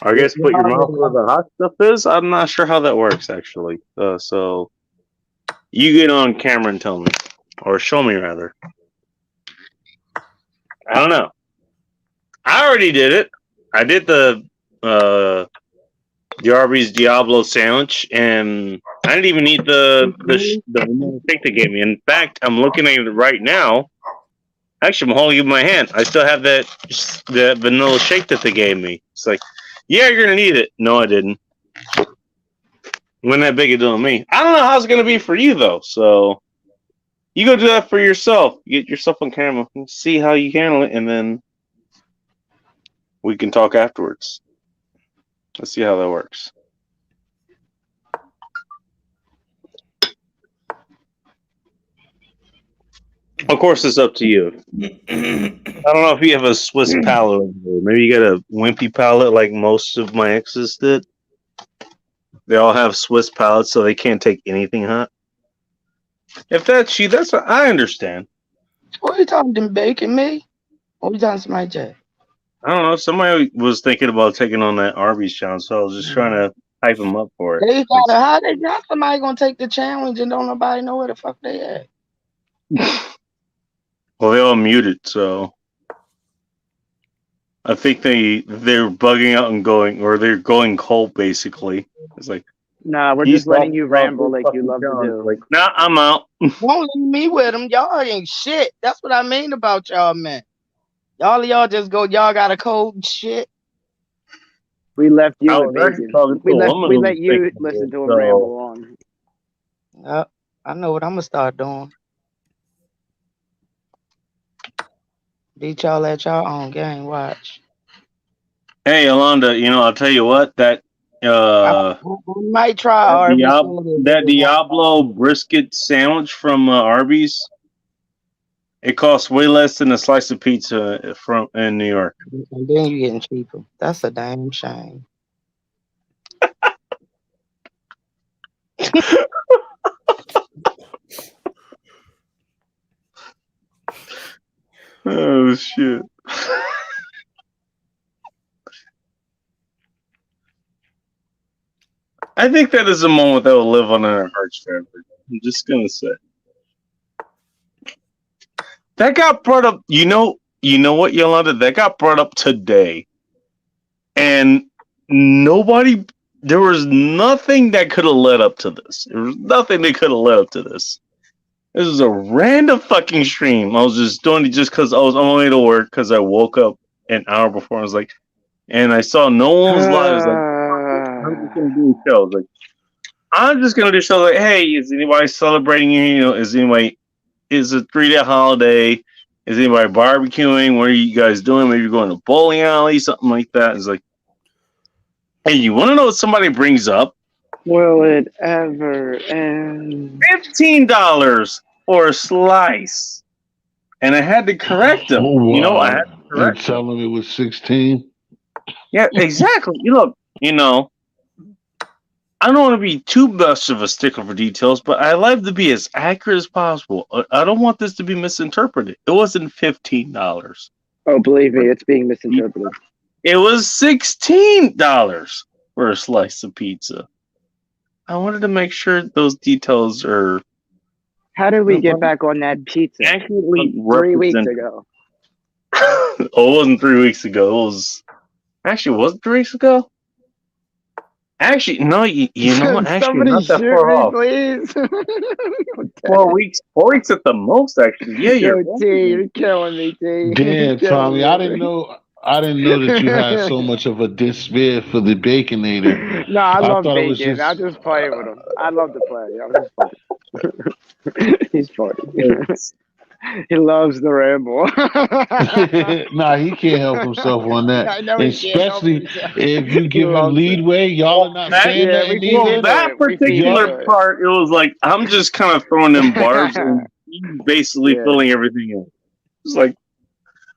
Or I guess put your Y'all mouth where know the hot stuff is. I'm not sure how that works actually. So you get on camera and tell me, or show me rather. I don't know. I already did it. I did the Arby's Diablo sandwich, and I didn't even eat the vanilla shake they gave me. In fact, I'm looking at it right now. Actually, I'm holding it in my hand. I still have that vanilla shake that they gave me. It's like, yeah, you're gonna need it. No, I didn't. Wasn't that big a deal to me. I don't know how it's gonna be for you though. So you go do that for yourself. Get yourself on camera and see how you handle it, and then we can talk afterwards. Let's see how that works. Of course, it's up to you. I don't know if you have a Swiss palate. Maybe you got a wimpy palate like most of my exes did. They all have Swiss palates, so they can't take anything hot. If that's you, I understand. what you talking to bacon me? What you talking to my J? I don't know. Somebody was thinking about taking on that Arby's challenge, so I was just trying to hype them up for it. They gotta how they got somebody gonna take the challenge and don't nobody know where the fuck they at. Well, they all muted, so I think they're bugging out and going, or they're going cold. Basically, it's like Nah, we're he's just letting talking you about ramble big like you fucking love to challenge. do. Like, nah, I'm out. Don't leave me with them. Y'all ain't shit. That's what I mean about y'all, man. Y'all just go. Y'all got a cold and shit. We left I you with was actually Bacon. talking to a woman We who was let you thinking listen it. to him So ramble on. I know what I'm gonna start doing. Beat y'all at y'all own game. Watch. hey, Yolanda, I'll tell you what I might try Arby's soda if it that was Diablo $1. brisket sandwich from Arby's. It costs way less than a slice of pizza from in New York. And then you getting cheaper. That's a damn shame. Oh shit! I think that is a moment that will live on in our hearts forever. I'm just gonna say that got brought up. You know what, Yolanda? That got brought up today, and nobody. There was nothing that could have led up to this. There was nothing that could have led up to this. This is a random fucking stream. I was just doing it just because I was on my way to work because I woke up an hour before. I was like, and I saw no one was live. I was like, I'm just gonna do a show. I was like, I'm just gonna do a show. Like, hey, is anybody celebrating? Is it a 3-day holiday? Is anybody barbecuing? What are you guys doing? Maybe you're going to bowling alley, something like that. It's like, hey, you want to know what somebody brings up? Will it ever end? $15 for a slice. And I had to correct him. Oh I had wow! to And correct him. tell him it was 16. Yeah, exactly. I don't want to be too much of a stickler for details, but I like to be as accurate as possible. I don't want this to be misinterpreted. It wasn't $15. Oh, believe me, it's being misinterpreted. It was $16 for a slice of pizza. I wanted to make sure those details are How did we get back on that pizza? accurately 3 weeks represented. ago. Oh, it wasn't 3 weeks ago. Was it 3 weeks ago? Actually, no. You know what? Actually, Somebody not that shoot far me, off. please. 4 weeks. 4 weeks at the most. Actually, yeah, Yo, you're T, you're killing me, T. Damn, You're killing Tommy, me I over didn't know. I didn't know that you had so much of a despair for the Baconator. No, I I love thought it was Bacon. just. I'm just playing with him. I love to play. I'm just fucking. He's funny. He loves the ramble. Nah, he can't help himself on that. I know he can't help Especially himself. if you He give him loves it. leadway. Y'all are not saying Yeah, we nothing feed either. into that it. We feed particular into it. part, it was like I'm just kind of throwing in barbs and he's basically Yeah. filling everything in. It's like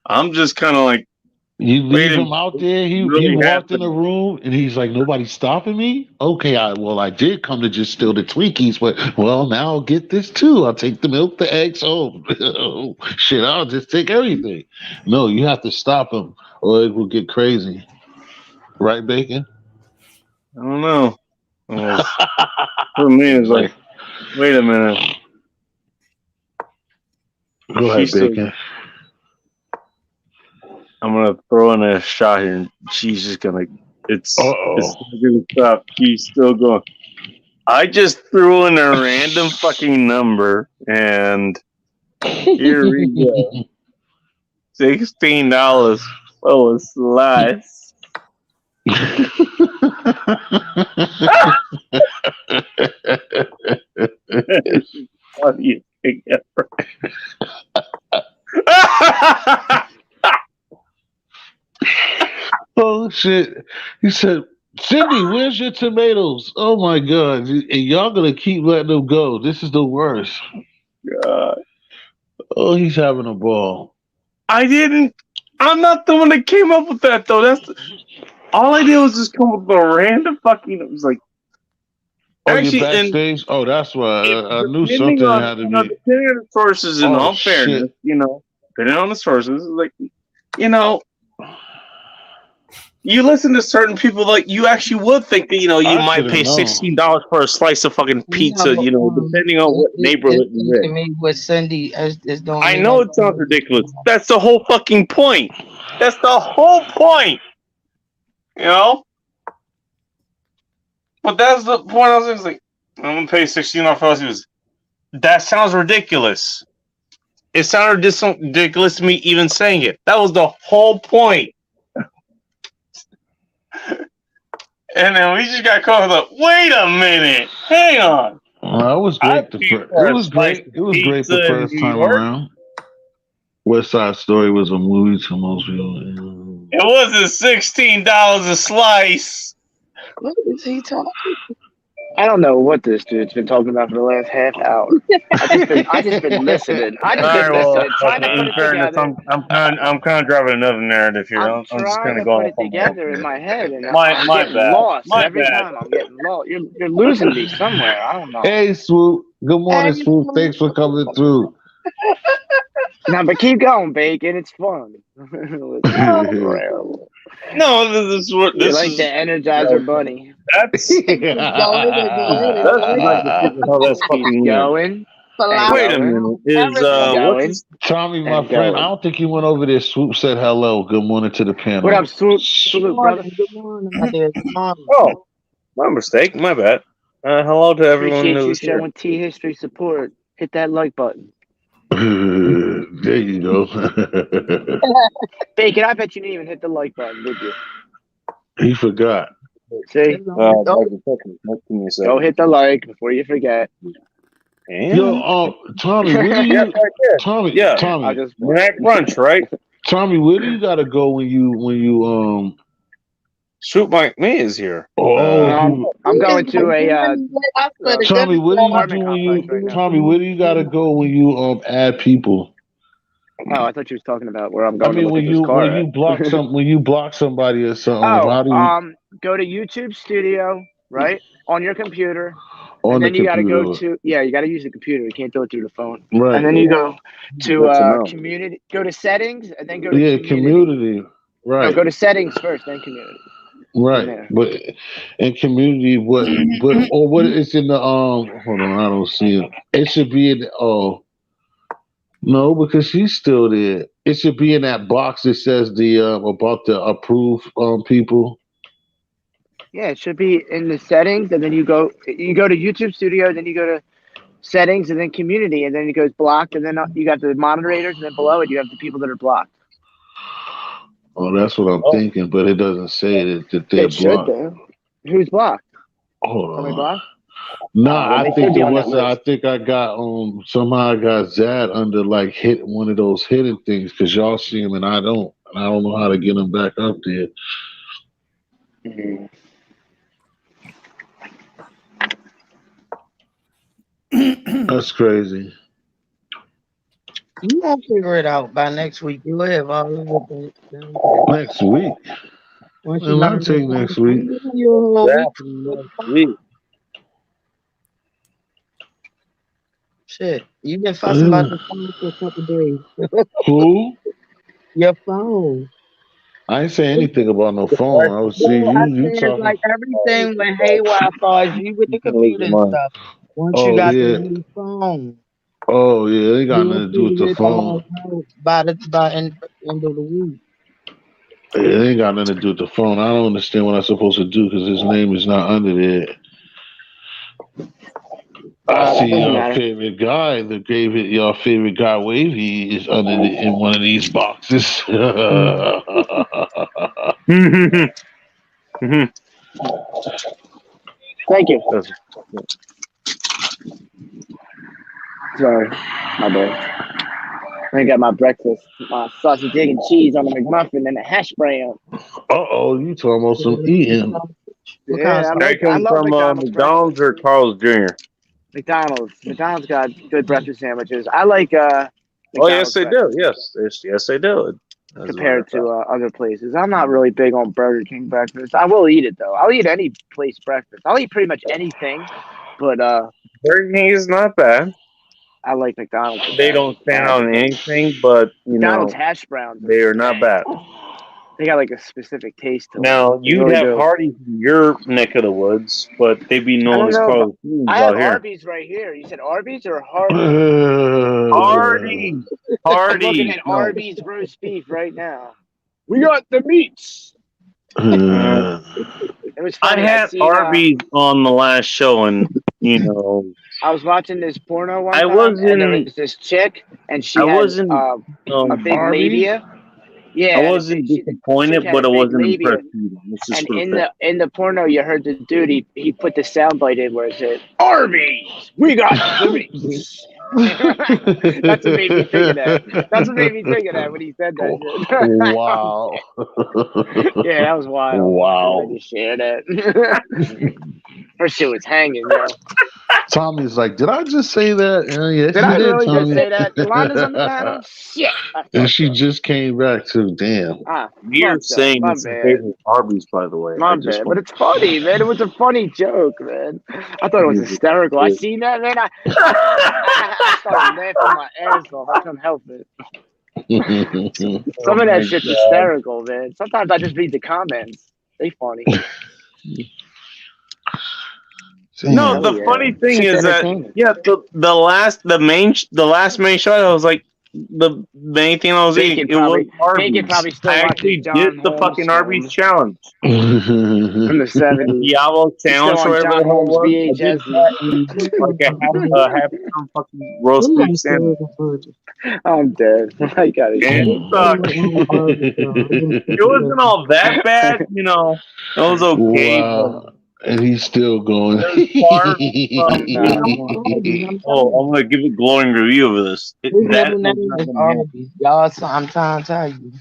I'm just kind of like You leave waiting. him out there. He Really walked in the happening. room and he's like, nobody's stopping me. Okay, I did come to just steal the Twinkies, but well, now I'll get this too. I'll take the milk, the eggs. Oh shit! I'll just take everything. No, you have to stop him, or it will get crazy. Right, Bacon? I don't know. For me, it's like, wait a minute. Go ahead, Bacon. I'm gonna throw in a shot here, and she's just gonna. It's not gonna stop. She's still going. I just threw in a random fucking number, and here we go. $16 for a slice. Funniest thing ever. Oh shit! He said, "Cindy, where's your tomatoes?" Oh my god! And y'all gonna keep letting them go? This is the worst. God. Oh, he's having a ball. I'm not the one that came up with that though. All I did was just come up with a random fucking. It was like. Oh, Actually, you're and backstage. Oh, that's why I knew depending something on had to be. depending on the sources, in Oh all shit! fairness, depending on the sources, like, you know, You listen to certain people, like you actually would think that you I might should have pay known. $16 for a slice of fucking pizza. No, Depending on what it's neighborhood you're to in. me what Cindy is doing I me know like it sounds ridiculous. That's the whole fucking point. That's the whole point. You know. But that's the point. I was like, I'm gonna pay $16 for us. That sounds ridiculous. It sounded just ridiculous to me even saying it. That was the whole point. And then we just got caught up. Wait a minute. Hang on. It was I great. paid It for a was slice great. of It was great the pizza in first New time York. around. West Side Story was a movie to most people. It wasn't $16 a slice. what is he talking? I don't know what this dude's been talking about for the last half hour. I just been listening. I All just right, been well, listening, trying to put in it fairness, together. I'm kind of driving another narrative here. I'm I'm just trying kind of to going put off it on my own together in here. my head, and I'm My getting bad. lost My every bad. time. I'm getting lost. You're losing me somewhere. I don't know. Hey, Swoop. Good morning, Hey, Swoop. Thanks for coming through. No, but keep going, Bacon. It's fun. Let's oh, go around. No, this is what You're this like the is. Energizer Bunny. That's keep going and going and that's going. like to figure how that's Keeps fucking weird. going and Philosophy Wait a going minute. Is and everything. what's going his Tommy, my and friend, I going. don't think you went over there. Swoop said hello. Good morning to the What up, panel. Swoop? Good Salute, brother. morning, good morning, my dear. Good morning. Oh, my mistake. My bad. Hello to everyone Appreciate who you is here. showing T History support. Hit that like button. There you go. Bacon, I bet you didn't even hit the like button, did you? He forgot. See? It's on- oh, Give me a Go second. hit the like before you forget. Yo, Tommy, where do Yeah, you, right there. Tommy, Yeah. I'll Tommy, just We're at brunch, right? Tommy, where do you gotta go when you Shoot Mike Me is here. I'm going it's to a I swear to Tommy, goodness, what do you do apartment when complex you right now. Tommy, where do you gotta go when you add people? Oh, I thought you was talking about where I'm I going to mean look at this car at. when you block somebody or something, Oh, how do you go to YouTube Studio, right? On your computer. on And the then you got to go computer? to, you got to use the computer. You can't do it through the phone. Right. And then you go to Good to know. community, go to settings, and then go to Yeah, community. community. No, Right. go to settings first, then community. Right. There. But in community what is in the hold on, I don't see it. It should be in no, because she's still there. It should be in that box that says the about the approved people. Yeah, it should be in the settings, and then you go to YouTube Studio, then you go to settings, and then community, and then it goes blocked, and then you got the moderators, and then below it you have the people that are blocked. Oh, that's what I'm thinking, but it doesn't say that they're It should blocked. though. Who's blocked? Hold Somebody on. blocked? Nah, Well, I they think should be it on that was. I list. think I got somehow I got Zad under like hit one of those hidden things because y'all see him and I don't. And I don't know how to get him back up there. That's crazy. You won't figure it out by next week. You'll have all of it. Next week. Once you Well, I'll learn this, take next week. you'll whole week. Sweet. Shit, you've been fussing about the phone for a couple days. Who? Your phone. I ain't say anything about no phone. I was seeing I you said talking. like everything went haywire as far as you with the computer and stuff. Once you Oh got the yeah. new phone, Oh yeah. They got you'll nothing to do with figure the it phone. all out by end of the week. Yeah, they ain't got nothing to do with the phone. I don't understand what I'm supposed to do because his name is not under there. I see Doesn't your matter. favorite guy. Your favorite guy, Wavy, is in one of these boxes. Thank you. Sorry, my bad. I got my breakfast, my sausage, egg, and cheese on the McMuffin and a hash brown. You talking about some eating? What kind of Yeah, sauce? I love McDonald's breakfast. McDonald's or Carl's Jr.? McDonald's. McDonald's got good breakfast sandwiches. I like Oh yes, McDonald's they do. breakfast. Yes, they do. Compared to other places. I'm not really big on Burger King breakfast. I will eat it though. I'll eat any place breakfast. I'll eat pretty much anything, but Burger King is not bad. I like McDonald's. They don't stand out in anything, but McDonald's hash browns they are not bad. They got like a specific taste to them. Now They you'd really have do. Hardee's in your neck of the woods, but they'd be I known don't as know, but Carlos Juniors I have out here. Arby's right here. You said Arby's or Hardee's? Hardee's, I'm looking Hardee's. at No, Arby's roast beef right now. We got the meats. uh, It was I funny. I had seen. Arby's on the last show, and you know, I was watching this porno one I time, and there was wasn't, this chick, and she I had wasn't, a big Arby's? labia. I Yeah, wasn't the chick disappointed, had a but I big wasn't labia, impressed either. Let's just and put it that. in the porno, you heard the dude. He put the soundbite in where it said, "Arby's, we got the meats." That's what made me think of that. That's what made me think of that when he said that shit. Wow. Yeah, that was wild. Wow. I just shared that. Her shit was hanging, yo. Tommy's like, did I just say that? Yes, Did you I did, really just Tommy. say that? Yolanda's on the panel? Shit. And she just came back to damn. You're Fucked up. saying My it's a bad. favorite Arby's, by the way. My I just bad. But want it's funny, man. It was a funny joke, man. I thought it was hysterical. I seen that, man. I started laughing my ass off. I couldn't help it. Some of that shit's hysterical, man. Sometimes I just read the comments. They funny. No, the funny thing is that the last main show I was like the main thing I was eating it was Arby's. probably still I actually did the fucking Arby's challenge from the 70s. Diablo challenge on or whatever John the hell it Holmes was. I did VHS. that and like half some fucking roast beef sandwich. I'm dead. I got it. It sucked. It wasn't all that bad, you know. It was okay. Wow. And he's still going. Far from, oh, I'm gonna give a glowing review of this. That was not gonna happen. Y'all, so I'm trying to tell you.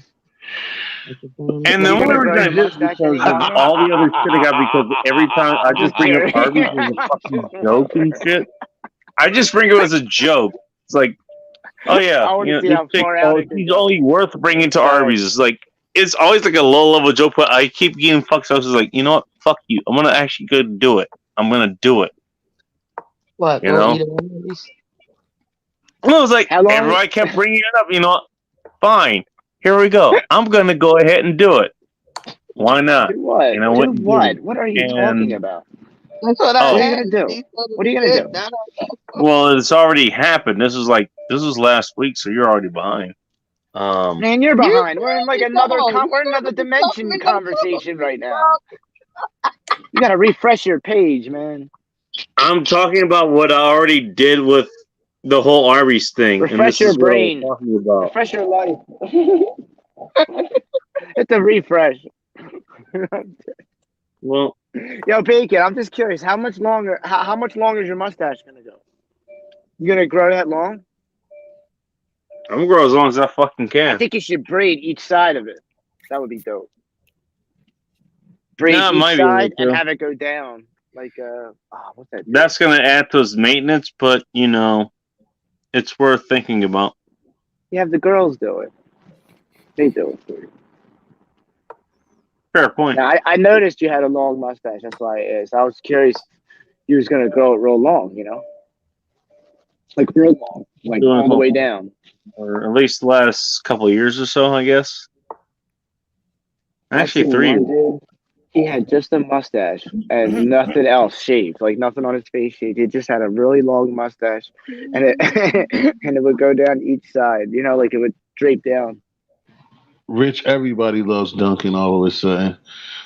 And the only reason I did is because of all the other shit I got because every time I just bring up Arby's as a fucking joke and shit. I just bring it as a joke. It's like, oh yeah, you know, this chick, she's only worth bringing to Arby's. It's like it's always like a low level joke, but I keep getting fucked. So I was like, you know what? Fuck you. I'm gonna actually go do it. I'm gonna do it. What? You know? And I was like, everybody kept bringing it up. You know what? Fine. Here we go. I'm gonna go ahead and do it. Why not? Do what? You know do what? What are you talking about? That's what what are you gonna do? What are you gonna do? Well, it's already happened. This was last week, so you're already behind. Man, you're behind. We're in like we're in another dimension conversation right now. You gotta refresh your page, man. I'm talking about what I already did with the whole Arby's thing. Refresh your brain. Refresh your life. It's a refresh. Well, yo, Bacon, I'm just curious. How much longer? How much longer is your mustache gonna go? You gonna grow that long? I'm gonna grow as long as I fucking can. I think you should braid each side of it. That would be dope. Braid each side and have it go down. Like what's that? That's gonna add to his maintenance, but you know, it's worth thinking about. You have the girls do it. They do it for you. Fair point. Now, I noticed you had a long mustache. That's why I asked. I was curious you was gonna grow it real long, you know, like real long, like all the way down. Or at least the last couple of years or so, I guess. Actually, 3 years. Dude, he had just a mustache and nothing else shaved, like nothing on his face shaved. He just had a really long mustache, and it and it would go down each side. You know, like it would drape down. Rich, everybody loves Dunkin' all of a sudden.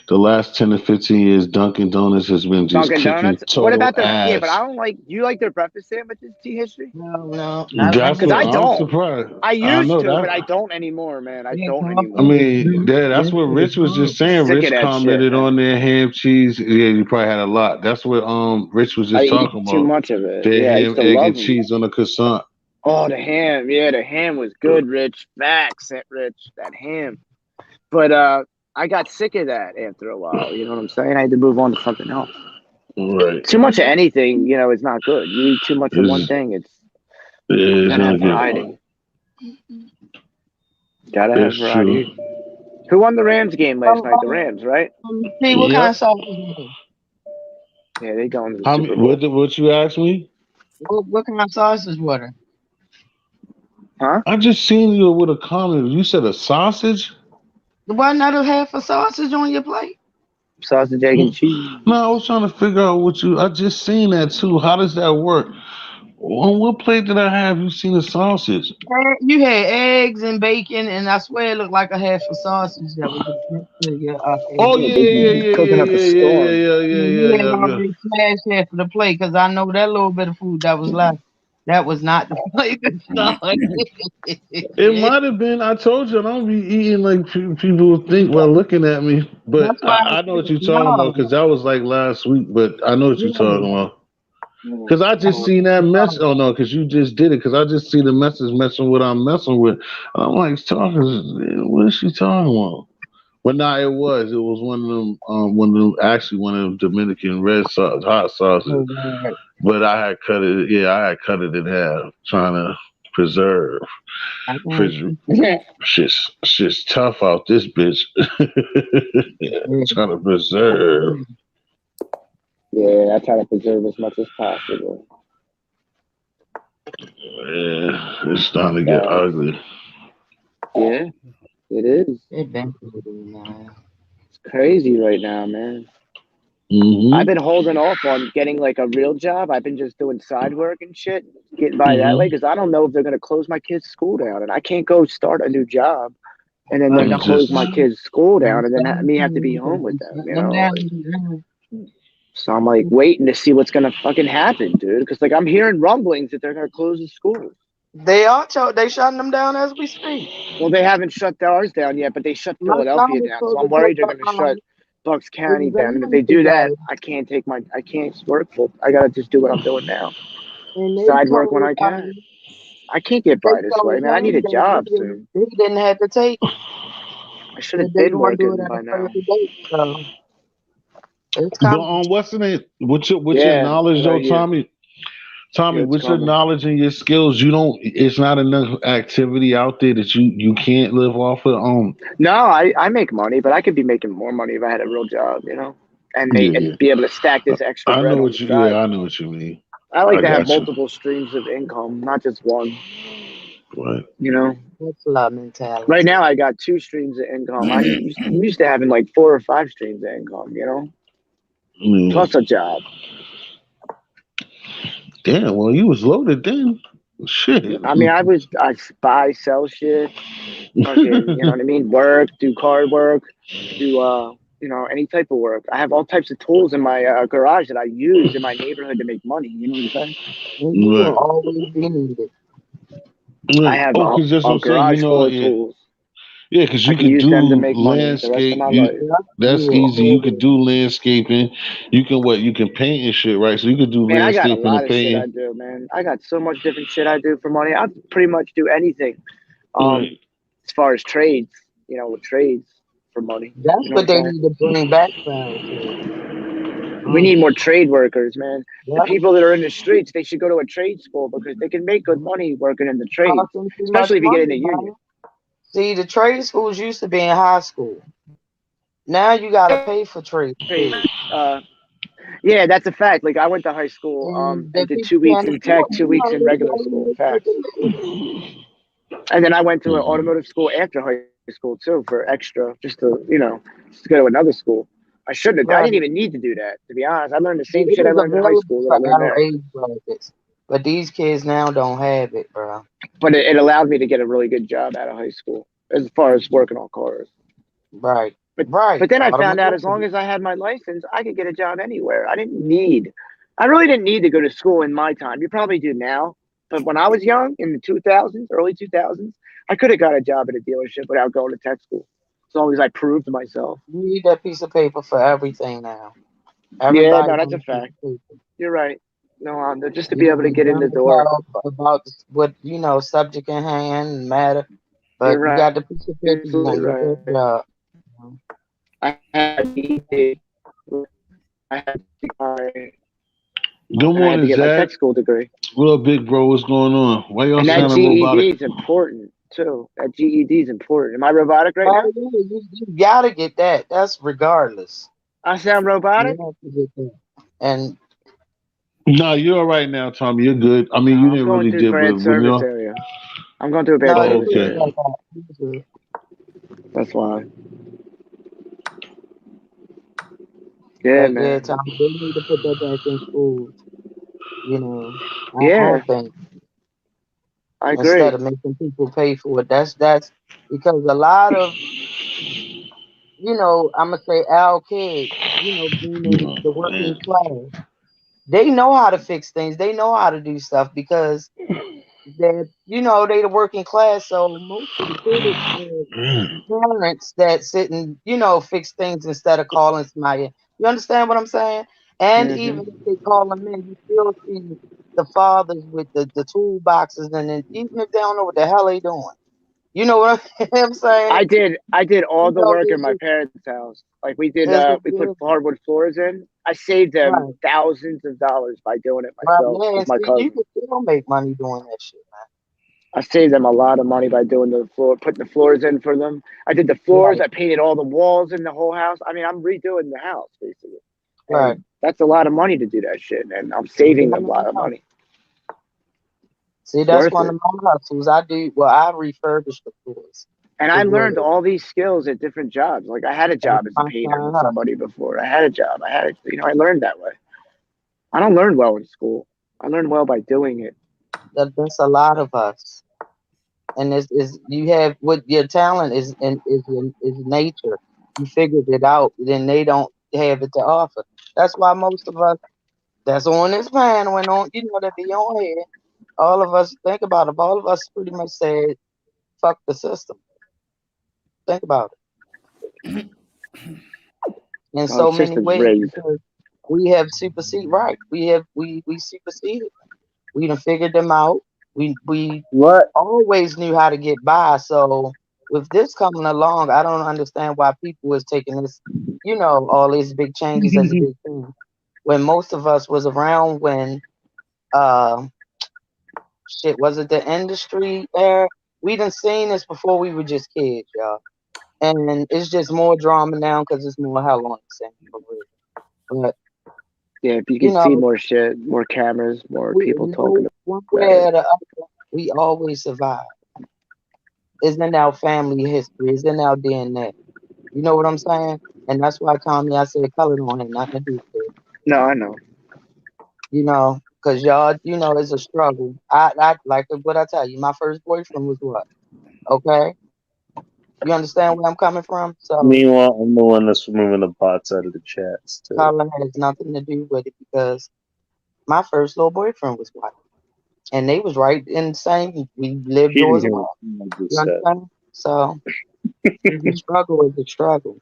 The last 10 to 15 years, Dunkin' Donuts has been just Dunkin' kicking Donuts. total What about the ass. yeah? But I don't like. You like their breakfast sandwiches? Tea history? No. That's what I don't. I'm surprised. I used to, that. but I don't anymore, man. I don't anymore. I mean, that's what Rich was just saying. Sick of Rich that commented shit, on their ham cheese. Yeah, you probably had a lot. That's what Rich was just talking about. Too much of it. Their Yeah, ham, egg, and cheese on a croissant. Oh, the ham. Yeah, the ham was good, Rich. Facts, Rich. That ham. But I got sick of that after a while. You know what I'm saying? I had to move on to something else. Right. Too much of anything, you know, is not good. You eat too much of one thing, it's gotta have variety. Gotta have variety. True. Who won the Rams game last night? The Rams, right? See, what kind of sauce? Yeah, they going to the Super Bowl. What you asked me? What kind of sausage was it? Huh? I just seen you with a comment. You said a sausage? Why not a half a sausage on your plate? Sausage, egg, and cheese. No, I was trying to figure out what you. I just seen that too. How does that work? On what plate did I have you seen the sausage? You had eggs and bacon, and I swear it looked like a half a sausage that was next to your Oh eggs. Yeah, yeah, they yeah, be yeah, cooking yeah, up a yeah, yeah, yeah, storm. yeah, yeah, And yeah, you had yeah, yeah. already smashed half of the plate because I know that little bit of food that was left. That was not the plate to start. It might have been. I told you I don't be eating like people think while looking at me. But That's why I I know what said you're talking about no. because that was like last week. But I know what you're Yeah. talking about. Cause I just No. seen that mess. No. Oh no, cause you just did it. Cause I just see the message messing with I'm messing with. I'm like talking. What is she talking about? But nah, it was. It was one of them. One of them. Actually, one of them Dominican red sauce, hot sauces. Oh, God. But I had cut it. Yeah, I had cut it in half, trying to preserve. I can't. Pres- shit's tough out this bitch. Trying to preserve. Yeah, I try to preserve as much as possible. Yeah, it's starting to get But ugly. yeah, it is. It been man. It's crazy right now, man. I've Mhm. been holding off on getting like a real job. I've been just doing side work and shit, getting by that way Mhm. because I don't know if they're gonna close my kids' school down, and I can't go start a new job and then Well, them It's don't close my just. don't kids' school down, don't and then send them me to have to be me because home with you them. shutting them down right now. So I'm like waiting to see what's gonna fucking happen, dude. Because like I'm hearing rumblings that they're gonna close the schools. They shutting them down as we speak. Well, they haven't shut ours down yet, but they shut My son Philadelphia was down. So supposed to I'm take worried they're gonna shut Bucks his County down. And if they exams do that, today, I can't work full. I gotta just do what I'm doing now. and Side work when I can. I can't get they by this way, told man. I need him a that job soon. he didn't have to take it. I should That have they been gonna do it working at a by now. further date. So it's But coming. what's the name? What's your Yeah, knowledge though, right here. Tommy? Yeah, Tommy, it's with your coming. knowledge and your skills, you don't. It's not enough activity out there that you can't live off of. No, I make money, but I could be making more money if I had a real job, Yeah, and be able to stack this extra I bread know on the what you. Yeah, side. I know what you mean. I like I to have got you. multiple streams of income, not just one. Right. You know, That's love right mentality. now I got two streams of income. I'm used to having like four or five streams of income. Mm. Plus a job. Damn. Well, you was loaded then. Shit. I mean, I buy, sell shit, fucking, you know what I mean? Work, do card work, do any type of work. I have all types of tools in my garage that I use in my neighborhood to make money. You know what I'm saying? And you will Right. always be needed. I Right. have Oh, because that's what a I'm saying. garage full of Yeah. tools. Yeah, because I you can could use them to do make money the rest of landscape. my life. Yep. You That's will easy. You could always. do landscaping. You can what? You can paint and shit, right? So you could do Man, I got a landscaping lot and of shit I painting. do, man. I got so much different shit I do for money. I pretty much do anything. Right. As far as trades, with trades for money. That's You know what what I'm they saying? need to bring back around to. We need more trade workers, man. The Yep. people that are in the streets, they should go to a trade school because they can make good money working in the trades, Costing too much especially if you get in money, a union. man. See, the trade schools used to be in high school. Now you gotta pay for trade Trade, school. yeah, that's a fact. Like I went to high school, And and the did people 2 weeks can't in tech, afford it. 2 weeks in regular school. Facts. And then I went to an Mhm. automotive school after high school too for extra, just to go to another school. I shouldn't have. I Right. didn't even need to do that. To be honest, I learned the same It shit I was learned in high available school that for I learned our there. age brackets. But these kids now don't have it, bro. But it allowed me to get a really good job out of high school as far as working on cars. Right. But Right. but then I found out as long Automotive. as I had my license, I could get a job anywhere. I really didn't need to go to school in my time. You probably do now, but when I was young in the 2000s, early 2000s, I could have got a job at a dealership without going to tech school, as long as I proved to myself. You need that piece of paper for everything now. Yeah, Everybody no, that's wants a a piece fact. of paper. You're right. No, just to You be able to can get in learn the door. about what subject in hand and matter, You're but you right. got the piece of You're paper, you absolutely gonna get that right. job. I had GED. I had to get Good and I had to morning, get my Zach. tech school degree. What up, big bro? What's going on? Why y'all And that sounding robotic? GED is important too. That GED is important. Am I robotic right Well, now? you gotta get that. That's regardless. I sound robotic? You have to get that. And No, you're all right now, Tommy. You're good. I mean, No, you I'm didn't going really through dip, but bad when service you area. I'm going through a bad no, oh, you service good okay. area. like that. You good. That's why. Yeah, That man. airtime, they need to put that back in schools. You know, I Yeah, think I instead agree. of making people pay for it, that's because a lot of I'm gonna say our kids, being in Oh, the man. working class, they know how to fix things. They know how to do stuff because they the working class. So most of the kids have parents that sit and fix things instead of calling somebody. You understand what I'm saying? And even Hmm. if they call them in, you still see the fathers with the toolboxes, and then even if they don't know what the hell they doing, you know what I'm saying? I did all the work They in my just parents' house. Like we did, it's just we put different. hardwood floors in. I saved them Right, thousands of dollars by doing it right, myself yeah. with And my see, you cousin. can still make money doing that shit, I saved them a lot of money by doing the floor, putting the floors in for them. I did the man. floors. Right, I painted all the walls in the whole house. I mean, I'm redoing the house basically, right. and that's a lot of money to do that shit. And I'm Yeah, saving I them a lot of know. money. See, It's that's worth one it. of my hustles. I do. Well, I refurbish the floors And I as learned well. all these skills at different jobs. Like I had a That's job as a my painter side with hustle. somebody before. I had a job. I learned that way. I don't learn well in school. I learn well by doing it. That's a lot of us. And is you have what your talent is nature. You figured it out. Then they don't have it to offer. That's why most of us that's on this panel and on that be on here. All of us think about it. All of us pretty much said fuck the system. Think about it in Oh, the so many system's ways rigged. because we have superseded. Right. We superseded. We done figured them out. We What? always knew how to get by. So with this coming along, I don't understand why people is taking this, all these big changes as a big thing. When most of us was around when uh shit was it the industry era? We done seen this before we were just kids, y'all. And it's just more drama now because it's more hell on the same for real. But Yeah, if you you can see know, more shit, more cameras, more we people talking one about way it. or the other, we always survive. It's in our family history. It's in our DNA. You know what I'm saying? And that's why, Tommy, I said color don't have nothing to do with it. No, I know. Because y'all, it's a struggle. I like what I tell you. My first boyfriend was what? Okay, you understand where I'm coming from? So Meanwhile, I'm the one that's removing the bots out of the chats too. color has nothing to do with it because my first little boyfriend was white, and they was right in the same. We lived She didn't doors hear away. what I You just said. understand? So it's a struggle. It's a struggle.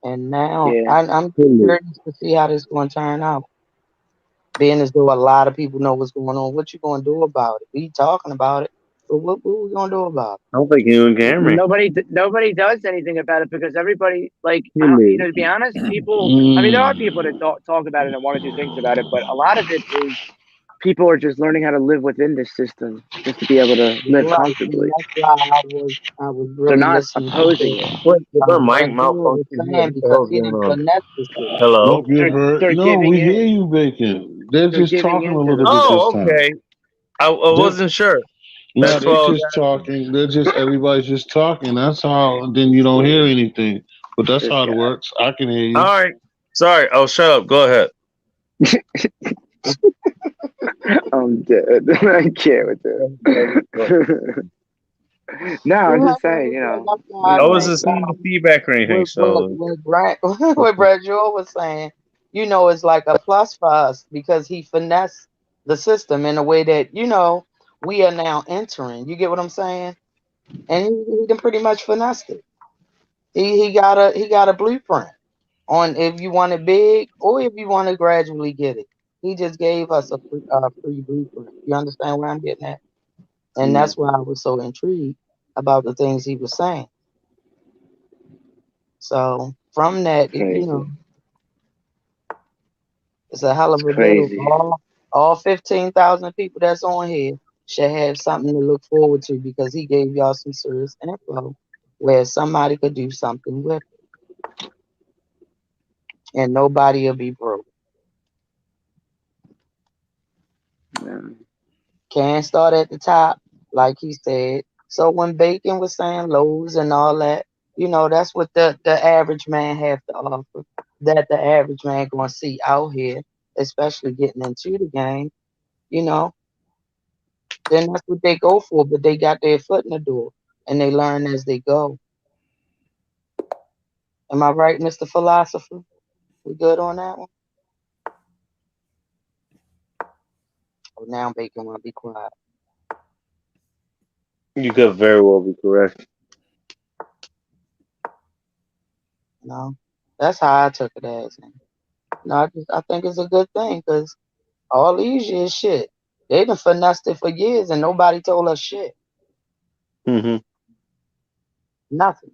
And now Yeah, I'm Hello. curious to see how this going to turn out. Being as though a lot of people know what's going on, what you going to do about it? We talking about it, but what we going to do about I don't think anyone can hear me. nobody does anything about it because everybody like I don't, Hello. to be honest, people. I mean, there are people that Mm. talk about it and want to do things about it, but a lot of it is people are just learning how to live within this system just to be able to it? live Right, and comfortably. that's why I was They're really not listening to opposing what it. Wait, is our mic Brad Joel was malfunction here? saying What the because hell's he going didn't on? finesse the shit. Hello? Nope, you're hurt. They're No, giving we hear in. you, Bacon. They're They're just giving talking a into little the bit this Oh, time. okay. I They're, wasn't sure. no, That's they all. just talking. They're just everybody's just talking. That's how. Then you this don't hear dude, anything. But that's this how it guy. works. I can hear All you. right. Sorry. Oh, shut up. Go ahead. I'm dead. I can't with it. No, I'm just saying, That's why I I you know, think wasn't seeing the feedback or anything, so. what Brad what Brad Joel was saying, is like a plus for us because he finessed the system in a way that we are now entering. You get what I'm saying? And he done pretty much finessed it. He got a blueprint on if you want it big or if you want to gradually get it. He just gave us a free blueprint. You understand where I'm getting at? And mm, that's why I was so intrigued about the things he was saying. So from that, crazy. it's a hell It's of a deal. crazy. All 15,000 people that's on here should have something to look forward to because he gave y'all some serious info where somebody could do something with it and nobody will be broke. Yeah. Can't start at the top, like he said. So when Bacon was saying lows and all that, that's what the average man have to offer. that the average man gonna see out here, especially getting into the game, you know, then that's what they go for. But they got their foot in the door and they learn as they go. Am I right, Mr. Philosopher? We good on that one? Oh, now Bacon wanna be quiet. You could very well be correct. You know, that's how I took it as. And, I think it's a good thing because all these years, shit, they done finessed it for years and nobody told us shit. Mm-hmm. Nothing.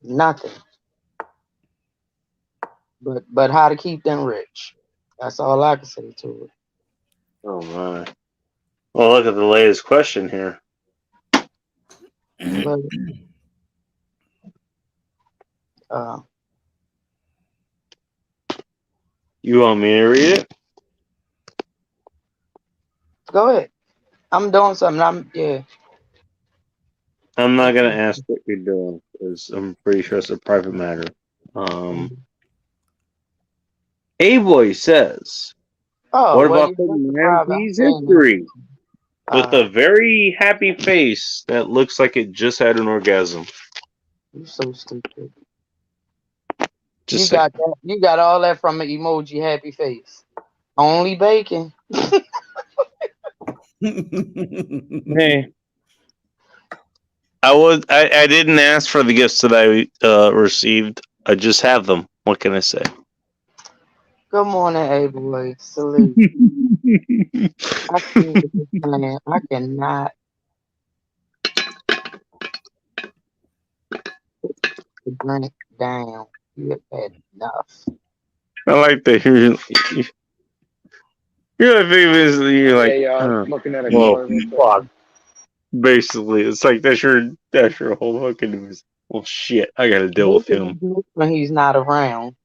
Nothing. But how to keep them rich. That's all I can say to it. Oh my. Well, look at the latest question here. But uh, You want me to read it? go ahead. I'm doing something. Yeah. I'm not gonna ask what you're doing because I'm pretty sure it's a private matter. A-Boy says, Oh, what well, about you the private. I'm 90s saying that. history? With a very happy face that looks like it just had an orgasm. You so stupid. Just You saying. got that. You got all that from an emoji happy face. Only Bacon. Hey. I didn't ask for the gifts that I received. I just have them. What can I say? Good morning, A-Boy. Salute. I can't with this man. I cannot put the drink down. You have had enough. I like that you're like, Yeah, looking at a well, color real fuck. quick. Basically, it's like that's your whole fucking. Well, shit, I gotta deal with him. When he's not around.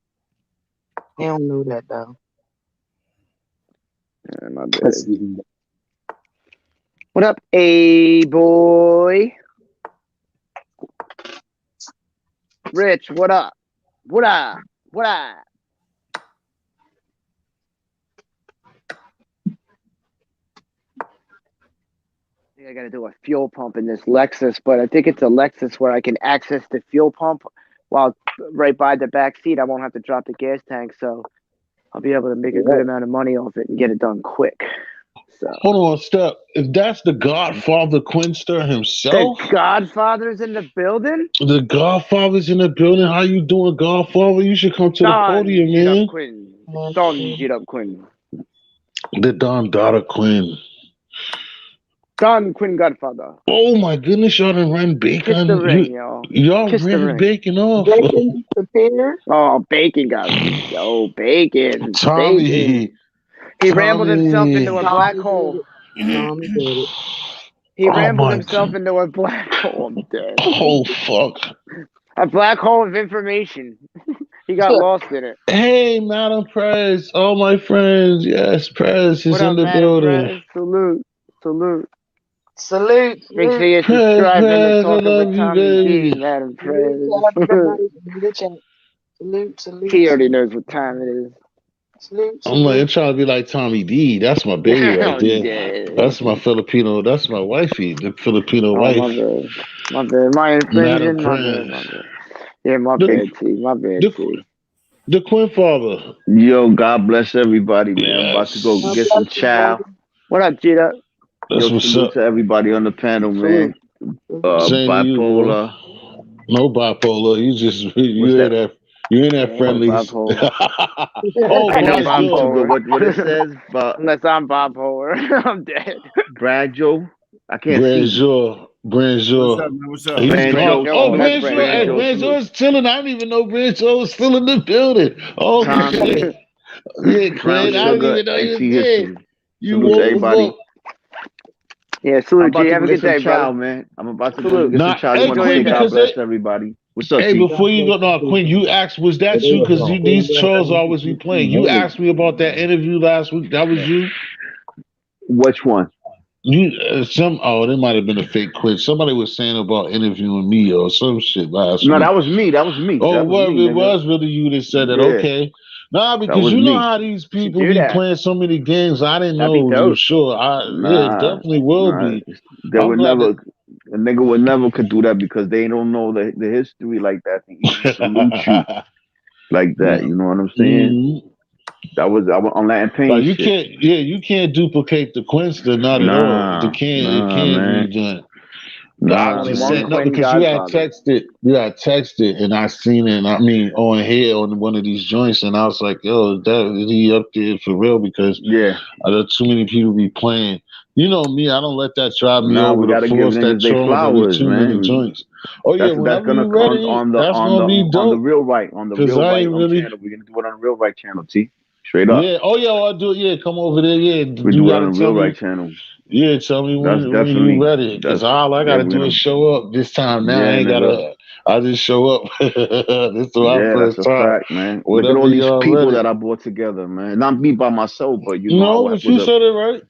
He don't know that though. Yeah, my bad. What up, A-Boy? Rich, what up? What up? What up? I think I gotta do a fuel pump in this Lexus, but I think it's a Lexus where I can access the fuel pump while right by the back seat. I won't have to drop the gas tank, so I'll be able to make a good amount of money off it and get it done quick. So Hold on, step. If that's the Godfather Quinster himself, the Godfather's in the building. the Godfather's in the building. How you doing, Godfather? You should come to the podium, Get man. up, Quinn. Don, get up, Quinn. The Don Dada Quinn. Don Quinn Godfather. Oh my goodness, y'all done ran Bacon. Kiss the ring, y'all. Y'all Kiss the ran ring. Bacon off. Bacon disappeared. Oh, Bacon got Bacon. Tommy. Bacon. He rambled himself into a black hole. Tommy did it. He rambled himself into a black hole. I'm dead. Oh fuck. A black hole of information. He got lost in it. Hey, Madam Prez. All my friends. Yes, Prez is What up, in the Madam building. Prez? Salute. Salute. Salute. Make sure you Prez, subscribe Prez, into I Talking love with you, Tommy D, baby. Madam Salute Prez. to the chat. Salute, salute. He already knows what time it is. Salute, I'm like, I'm salute. trying to be like Tommy D. That's my baby right I'm there. dead. That's my Filipino. That's my wifey, the Filipino Oh, wife. my bad. My bad. My Madam infringing. My bad. Prez. My bad. Yeah, my The, bad, T. My bad, the, T. the Quinn father. Yo, God bless everybody, man. I'm about to go Yes. get some chow. What up, Gita? That's Yo, what's salute up. to everybody on the panel, man. Same to you, bro. Bipolar. No bipolar. You just What's you ain't that? that friendly. Bipolar. Oh, Ain't no Brazil. bipolar. What it says about Unless I'm bipolar, I'm dead. Branjo. I can't see. Branjour. What's up, man? What's up? He's gone. Branjo, Oh, Oh, that's salute. Branjour. Hey, Branjo. Salute. Branjour's chilling. I didn't even know Branjour was still in the building. Oh, Tommy, shit. Yeah, Brown Quinn. I didn't Sugar, even know you was NT there. History. You Salute to woke him everybody. up. Yeah, I'm salute, about G. to Have go a get good some day, chow, brother. man. I'm about to go Salute. get some Nah, chow. I just hey, want to Enjoy say your Quinn, day. God because bless everybody. What's up, hey, T? before you go, no, Quinn, you asked, was that you? Because these trolls always be playing. You asked me about that interview last week. That was you? Which one? You some they might have been a fake quit. Somebody was saying about interviewing me or some shit last No, that week. was me. That was me. Oh, That was well, me, it nigga. was really you that said that. Yeah, Okay. Nah, that because was you know me. how these Should people do be that. playing so many games. I didn't That'd be know for dope. sure. Yeah, it Nah, definitely will nah. be. They I'm would glad never. that. A nigga would never could do that because they don't know the history like that to even salute you like that. No. You know what I'm saying? Mhm. I was on Latin Like Pain you shit. can't, yeah, you can't duplicate the Quinster, not at all. It Nah, can't be man. done. I Nah, Only just one said man. no Quinn because Godfather. you had texted, and I seen it. And I mean, on here on one of these joints, and I was like, "Yo, that is he up there for real?" Because Yeah. there too many people be playing. You know me, I don't let that drive me Nah, over we the gotta give force that niggas they trolling, but it's flowers, too many man. joints. Oh yeah, That's whenever gonna you ready, that's gonna be on the dope. real right on the Cause real I right ain't really. channel. We're gonna do it on the real right channel. T. Straight up. Yeah. Oh yeah, I'll do it. Yeah, come over there. Yeah, We you do it on gotta the tell real right me. channel. Yeah, tell me That's when you definitely ready. Cause that's all I yeah. gotta We're do is gonna show up this time. Now I yeah, ain't nigga. gotta. I just show up. This is my Yeah, that's first a time. fact, man. Look at Whatever all these y'all people ready. that I brought together, man. Not me by myself, but No, but you said it right.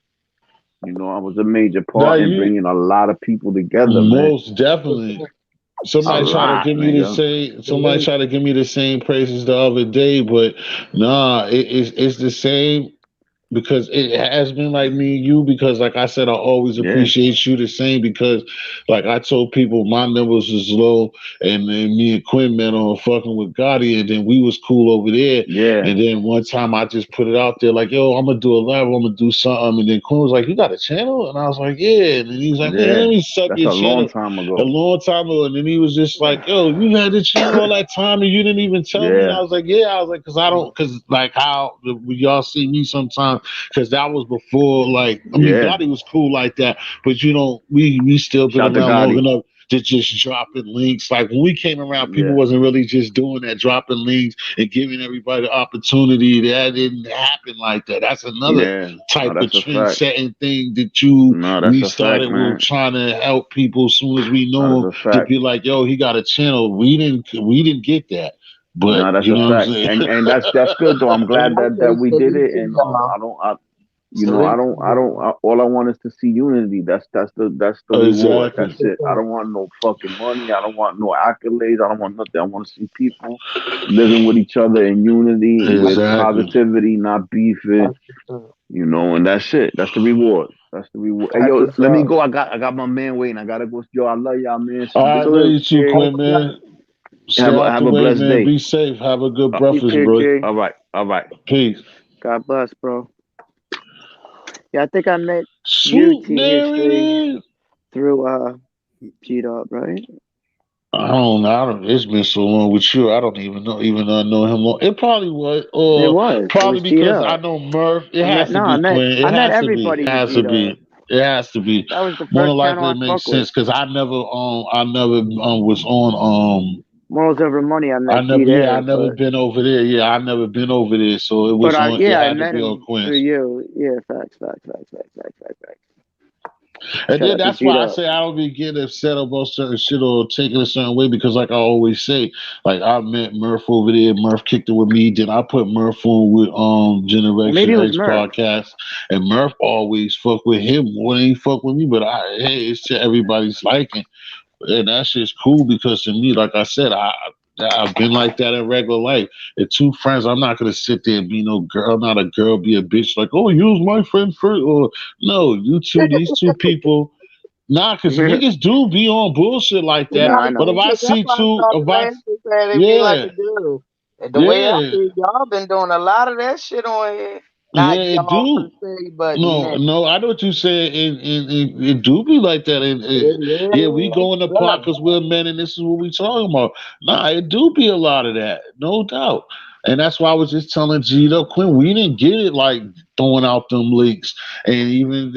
I was a major Now part in you bringing a lot of people together, man. most definitely. A Somebody try to lot, give me the nigga. same. Somebody try to give me the same praises the other day, but nah, it's the same because it has been like me and you because like I said I always Yeah, appreciate you the same because like I told people my numbers is low and then me and Quinn met on fucking with Gotti and then we was cool over there yeah, and then one time I just put it out there like yo I'm gonna do a live I'm gonna do something and then Quinn was like you got a channel and I was like yeah and then he's like man yeah. let me suck That's your a long channel time a ago. long time ago and then he was just like yo you had the channel all that time and you didn't even tell me and I Yeah, was like yeah I was like because I don't because like how y'all see me sometimes because that was before like I mean yeah. Gotti was cool like that, but you know we still been Shout to around long Gotti. enough to just dropping links. Like when we came around, people Yeah, wasn't really just doing that, dropping links and giving everybody the opportunity. That didn't happen like that. That's another yeah. No, type of that's a trend fact. setting thing that you No, that's we a fact, started with man. trying to help people as soon as we No, knew that's him a to fact. be like, yo, he got a channel. We didn't get that. But No, that's you a know what I'm fact. saying? And that's good though. I'm glad And I that say we did salute it. to And y'all. I don't. I, Salute to I, y'all. all I want is to see unity. That's the reward. Exactly. That's That's it. what's I up. don't want no fucking money. I don't want no accolades. I don't want nothing. I want to see people living with each other in unity, with Exactly. positivity, not beefing. That's what's up. And that's it. That's the reward. That's the reward. Hey, That's yo, what's let me up. go. I got my man waiting. I gotta go. Yo, I love y'all, man. All right, love Big you too, King. Quinn, man. Stay out Have the a way, blessed man. day. Be safe. Have a good Uh, You breakfast, too, bro. King. all right. Peace. God bless, bro. Yeah, I think I met you, Swoop, T there it History, is. through G Dub, right? I don't know. It's been so long with you. I don't even know. Even though I know him long. It probably was, It or was. It probably was G because I Dub. know Murph. It has to be Quinn. It I met has to be. everybody It with has G to Dub. be. It has to be. That was the More than first channel likely, I it makes fuck with. sense because I never was on. Morals Over Money, I I met G never, yeah, I there, never been over there. Yeah, I never been over there. So it but was on. It I had to met be on him through Quinn's. you. Yeah, facts. And Shout then out to that's G why I Dub. say I don't be getting upset about certain shit or taking a certain way because, like I always say, like I met Murph over there. Murph kicked it with me. Then I put Murph on with Well, Generation maybe it was X Murph. podcast, and Murph always fuck with him more than he fuck with me. But hey, it's to everybody's liking. And that shit's cool because to me, like I said, I've been like that in regular life. And two friends, I'm not gonna sit there and be no girl, I'm not a girl, be a bitch like, oh, you was my friend first. Or no, these two people. Nah, cause No, niggas do be on bullshit like You know, that. I But know. if I that's see why I two, started if I, laughing saying they be like yeah, a dude. And the way I yeah, see y'all been doing a lot of that shit on here. yeah, Not it y'all per do. se, but No, men. no, I know what you said. It do be like that. It Yeah, we really go in the plot does. because we're men, and this is what we talking about. Nah, it do be a lot of that, no doubt. And that's why I was just telling Gito Quinn, we didn't get it like throwing out them leaks. And even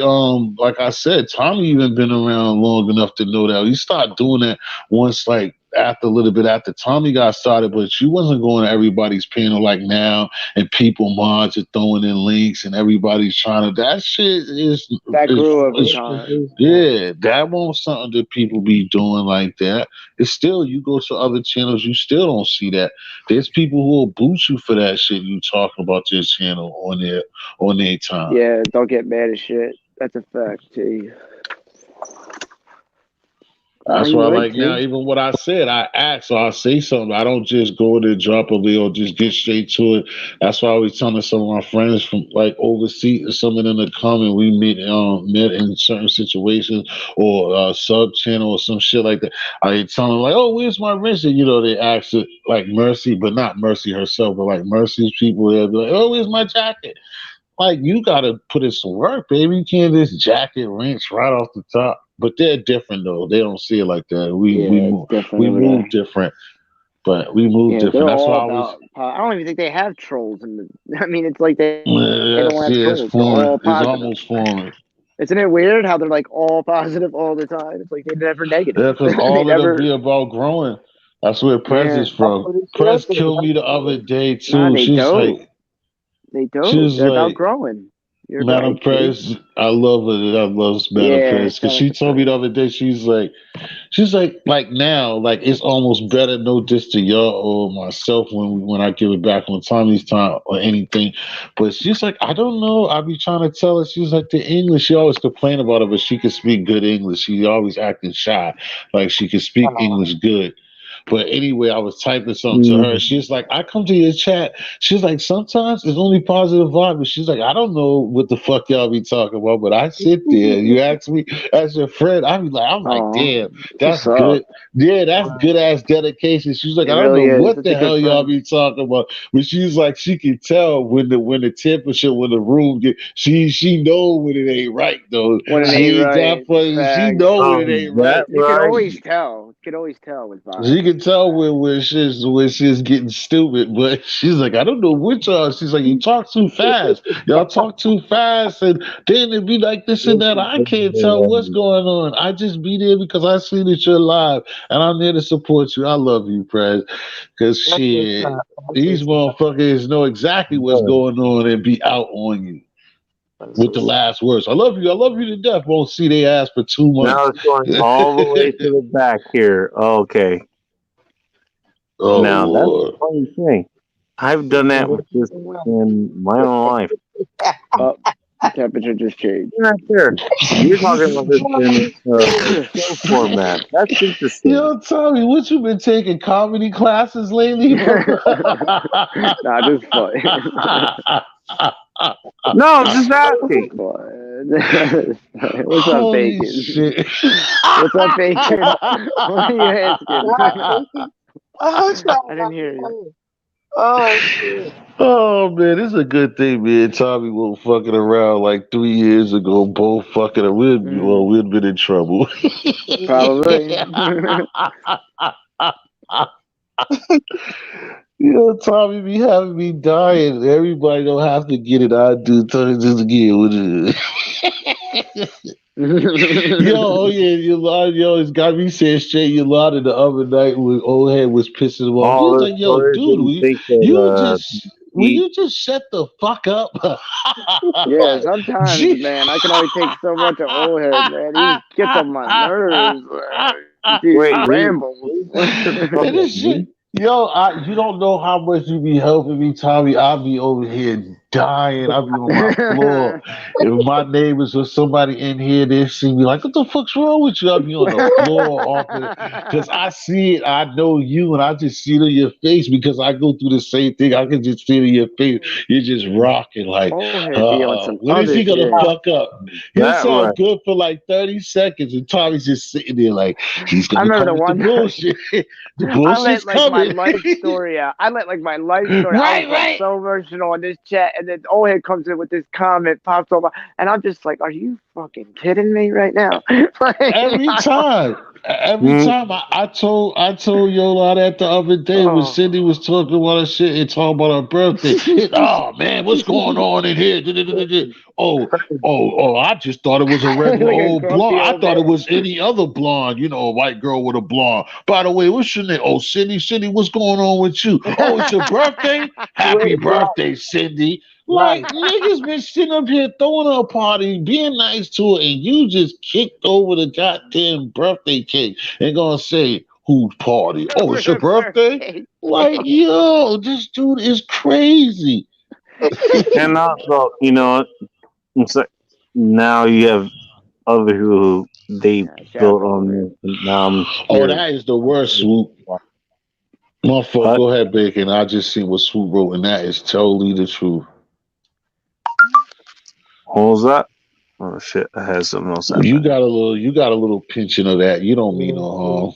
like I said, Tommy even been around long enough to know that. He started doing that once, like after a little bit after Tommy got started, but you wasn't going to everybody's panel like now and people mods are throwing in links and everybody's trying to that shit That grew over is time. yeah, that won't something that people be doing like that. It's still you go to other channels, you still don't see that. There's people who will boot you for that shit you talking about your channel on their time. Yeah, don't get mad as shit. That's a fact, T. That's You why, right, like now, T. even what I said, I ask or I say something. I don't just go there, drop a lid, or just get straight to it. That's why I was telling some of my friends from like overseas, some of them that come and we met in certain situations or sub channel or some shit like that. I tell them like, "Oh, where's my wrist?" And they ask it like Mercy, but not Mercy herself, but like Mercy's people. They'll be like, "Oh, where's my jacket?" Like you gotta put in some work, baby. You can't just jacket rinse right off the top. But they're different though. They don't see it like that. We Yeah, it's move different we over move there. different, but we move Yeah, they're different. That's all why I was. about. I don't even think they have trolls in the. I mean, it's like they don't That's have yeah, it's trolls. They're foreign. all It's positive. almost foreign. Isn't it weird how they're like all positive all the time? It's like they're never negative. Yeah, because They all of them never. be about growing. That's where Prez Yeah. is from. Prez killed me the other day Nah, too. they She's don't. like, They don't. she's They're about like, growing. You're Madam right, T. Prez, I love her. I love Madam Yeah, Prez because shout out she to told me Prince. the other day. She's like now, like it's almost better. No diss to y'all or myself when I give it back on Tommy's time or anything. But she's like, I don't know. I be trying to tell her. She's like the English. She always complain about it, but she can speak good English. She always acting shy, like she can speak English good. But anyway, I was typing something to her. She's like, I come to your chat. She's like, sometimes it's only positive vibe. But she's like, I don't know what the fuck y'all be talking about, but I sit there. You ask me as your friend, I'm like, Oh, damn, what's that's up? good. Yeah, that's good ass dedication. She's like, It I don't know really is. what It's a the good hell y'all friend. be talking about, but she's like, she can tell when the temperature, when the room get, she know when it ain't right though. When it ain't She ain't right, that funny. She facts. know when it ain't right. That You can right? always tell. You can always tell with She vibes. can tell when she's getting stupid, but she's like, I don't know which y'all. She's like, you talk too fast. Y'all talk too fast, and then it be like this and that. I can't tell what's going on. I just be there because I see that you're live, and I'm there to support you. I love you, Prez, because That's what's shit, up. That's these what's up. motherfuckers know exactly what's going on and be out on you That's with the what's up. last words. I love you. I love you to death. Won't see they ass for 2 months. Now it's going all the way to the back here. Okay. Oh Now that's the Lord. funny thing. I've done And that what with you this doing? in my own life. Oh, temperature just changed. You're not there. You're talking about this in show format. That's interesting. Yo, Tommy, what you been taking comedy classes lately, bro? Nah, just fun. No, just asking. What's up, Holy Bacon? shit. What's up, Bacon? What are you asking? Not thinking. Oh, sorry, I didn't not hear you. playing. Oh shit. Oh man, this is a good thing me and Tommy were fucking around like 3 years ago, both fucking around. Well, Mm, we'd been in trouble. probably. You know, Tommy be having me dying. Everybody don't have to get it. I do. Tommy just get with it. Yo, oh yeah, Yolanda, yo, it's got me saying straight Yolanda the other night when old head was pissing him off. He All was the like, yo, stories that dude, you think you that just will eat. you just shut the fuck up? Yeah, sometimes, Gee. man, I can only take so much of old head, man. He just gets on my nerves. Dude, Wait, rambles. you talking And about this me? shit, yo, you don't know how much you be helping me, Tommy. I be over here dying. I be on my floor. If my neighbors or somebody in here, they see me like, what the fuck's wrong with you? I be on the floor off it. Because I see it, I know you, and I just see it in your face because I go through the same thing. I can just see it in your face. You're just rocking like, Old head be on some when is other he gonna shit. fuck up? He'll That sound right. good for like 30 seconds, and Tommy's just sitting there like, he's I gonna remember come the with the one time bullshit. The I let bullshit's like my coming. life story out. I let like my life story. I was Right, like right. so emotional on this chat, and then old head comes in with this comment, pops over, and I'm just like, "Are you fucking kidding me right now?" Like, Every time. Every Mm, time I told Yola that the other day when oh. Cindy was talking about her shit and talking about her birthday. Oh man, what's going on in here? Oh, I just thought it was a regular Like a old blonde. grumpy I old thought it man. was any other blonde, a white girl with a blonde. By the way, what's your name? Oh, Cindy, what's going on with you? Oh, it's your birthday? Happy wait, birthday, Cindy. right. Like niggas been sitting up here throwing her a party, being nice to her, and you just kicked over the goddamn birthday cake and gonna say whose party? Oh, it's your birthday? Birthday Like, yo, this dude is crazy. And also, now you have other people who they Yeah, built sharecroppers. on this, and now I'm Oh, scared. that is the worst, Swoop. My fault. What? Go ahead, Bacon. I just seen what Swoop wrote, and that is totally the truth. What was that? Oh shit! I had something else You happen. got a little, you got a little pinching of that. You don't mean no harm.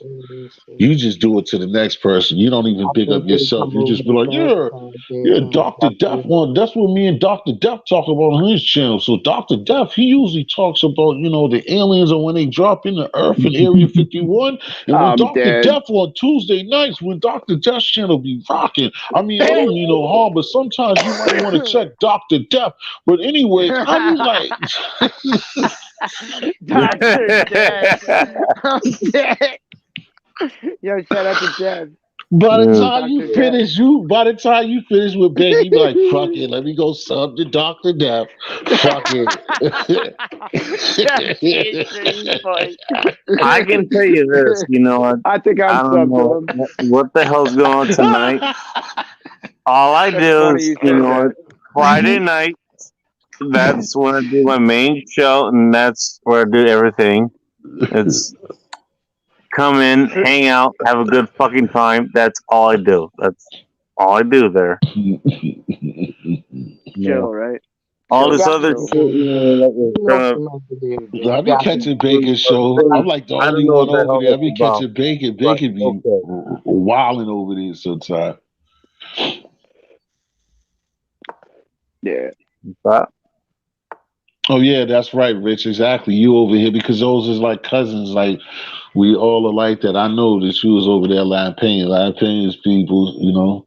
You just do it to the next person. You don't even I big up think they yourself. come You over just be the like, last yeah, time there yeah, and Dr. got Death the one. That's what me and Dr. Death talk about on his channel. So Dr. Death, he usually talks about, the aliens and when they drop in the earth in Area 51. And when I'm Dr. dead. Death on Tuesday nights, when Dr. Death's channel be rocking. I mean, I don't mean no harm, but sometimes you might want to check Dr. Death. But anyways, I be like, Dr. Dead. I'm dead. Yo, shout out to Dev. By the Yeah. time you Dr. Dev. finish, by the time you finish with Big, you be like, fuck it, let me go sub to Dr. Death. Fuck it. That shit is crazy funny. I can tell you this. You know what? I think I'm I don't sub to know him. what the hell's going on tonight. All I That's do funny is, you said what? that. Friday night. That's when I do my main show, and that's where I do everything. It's come in, hang out, have a good fucking time. That's all I do. That's all I do there. Chill, No. right? All Chill You this got to other to shit, chill. do. like we're You know trying to. some of it is. I You be got to catching do Bacon show. I'm like the I don't only know one what the over hell there. I it's be about, catching Bacon. but Bacon be okay. wilding over there sometimes. Yeah. But Oh yeah, that's right, Rich. Exactly. You over here because those is like cousins. Like we all are like that. I know that you was over there Lion Pain. Lion Pain is people,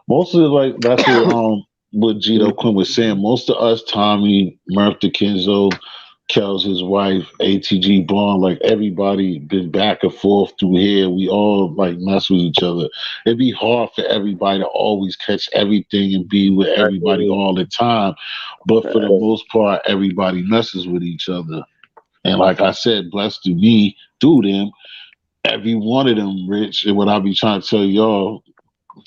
Most of like that's what Gito Quinn was saying. Most of us, Tommy, Murph Kenzo, Kel's his wife, ATG Bond, like everybody been back and forth through here. We all like mess with each other. It'd be hard for everybody to always catch everything and be with I everybody hear all the time. But for the you. most part, everybody messes with each other. And like I said, blessed to me through them, every one of them, Rich, and what I be trying to tell y'all,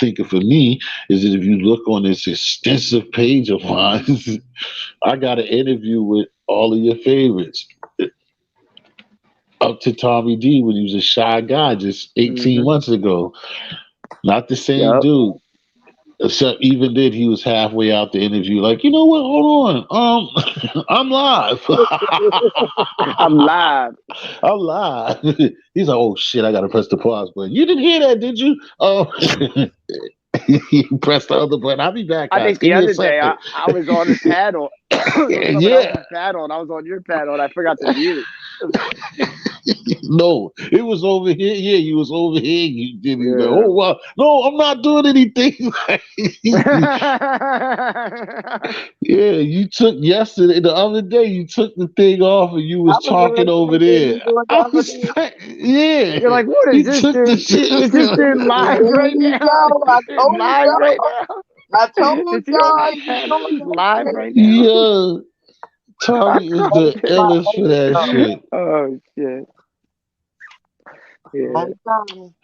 thinking for me, is that if you look on this extensive page of mine, I got an interview with all of your favorites. Up to Tommy D when he was a shy guy just 18 Mm-hmm. months ago. Not the same Yep. dude. Except even then he was halfway out the interview, like, you know what, hold on. I'm live. I'm live. I'm live. He's like, oh shit, I gotta press the pause button. You didn't hear that, did you? Oh, you press the other button. I'll be back, I guys. think Give the me a other day second. I was on his panel. There was someone Yeah. else's panel and I was on your panel and I forgot to mute. No, it was over here. Yeah, you was over here. You did it. Like, Yeah. oh wow. No, I'm not doing anything. Yeah, you took yesterday, the other day, you took the thing off and you I was was doing talking the over same thing you there. doing the I other was day. like, yeah, You're like, what is you this took the dude? shit. Is this dude live There right you now? Is go. this I dude told live right y'all. now? I told Is he on y'all my you panel? doing He's live that. right now. Yeah, Tommy is I'm the dead. My illest for that shit. Oh shit. Yeah. only time.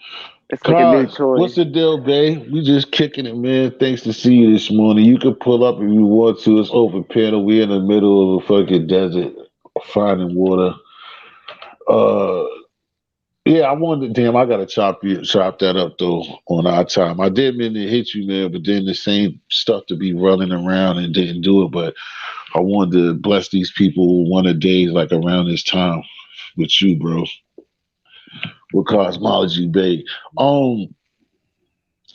It's like a new Cause, toy. what's the deal, babe? We just kicking it, man. Thanks to see you this morning. You can pull up if you want to. It's open panel. We're in the middle of a fucking desert, finding water. Uh, yeah, I wanted. Damn, I gotta chop that up though on our time. I did mean to hit you, man, but then the same stuff to be running around and didn't do it. But I wanted to bless these people one of the days, like around this time, with you, bro. With cosmology, babe. Um,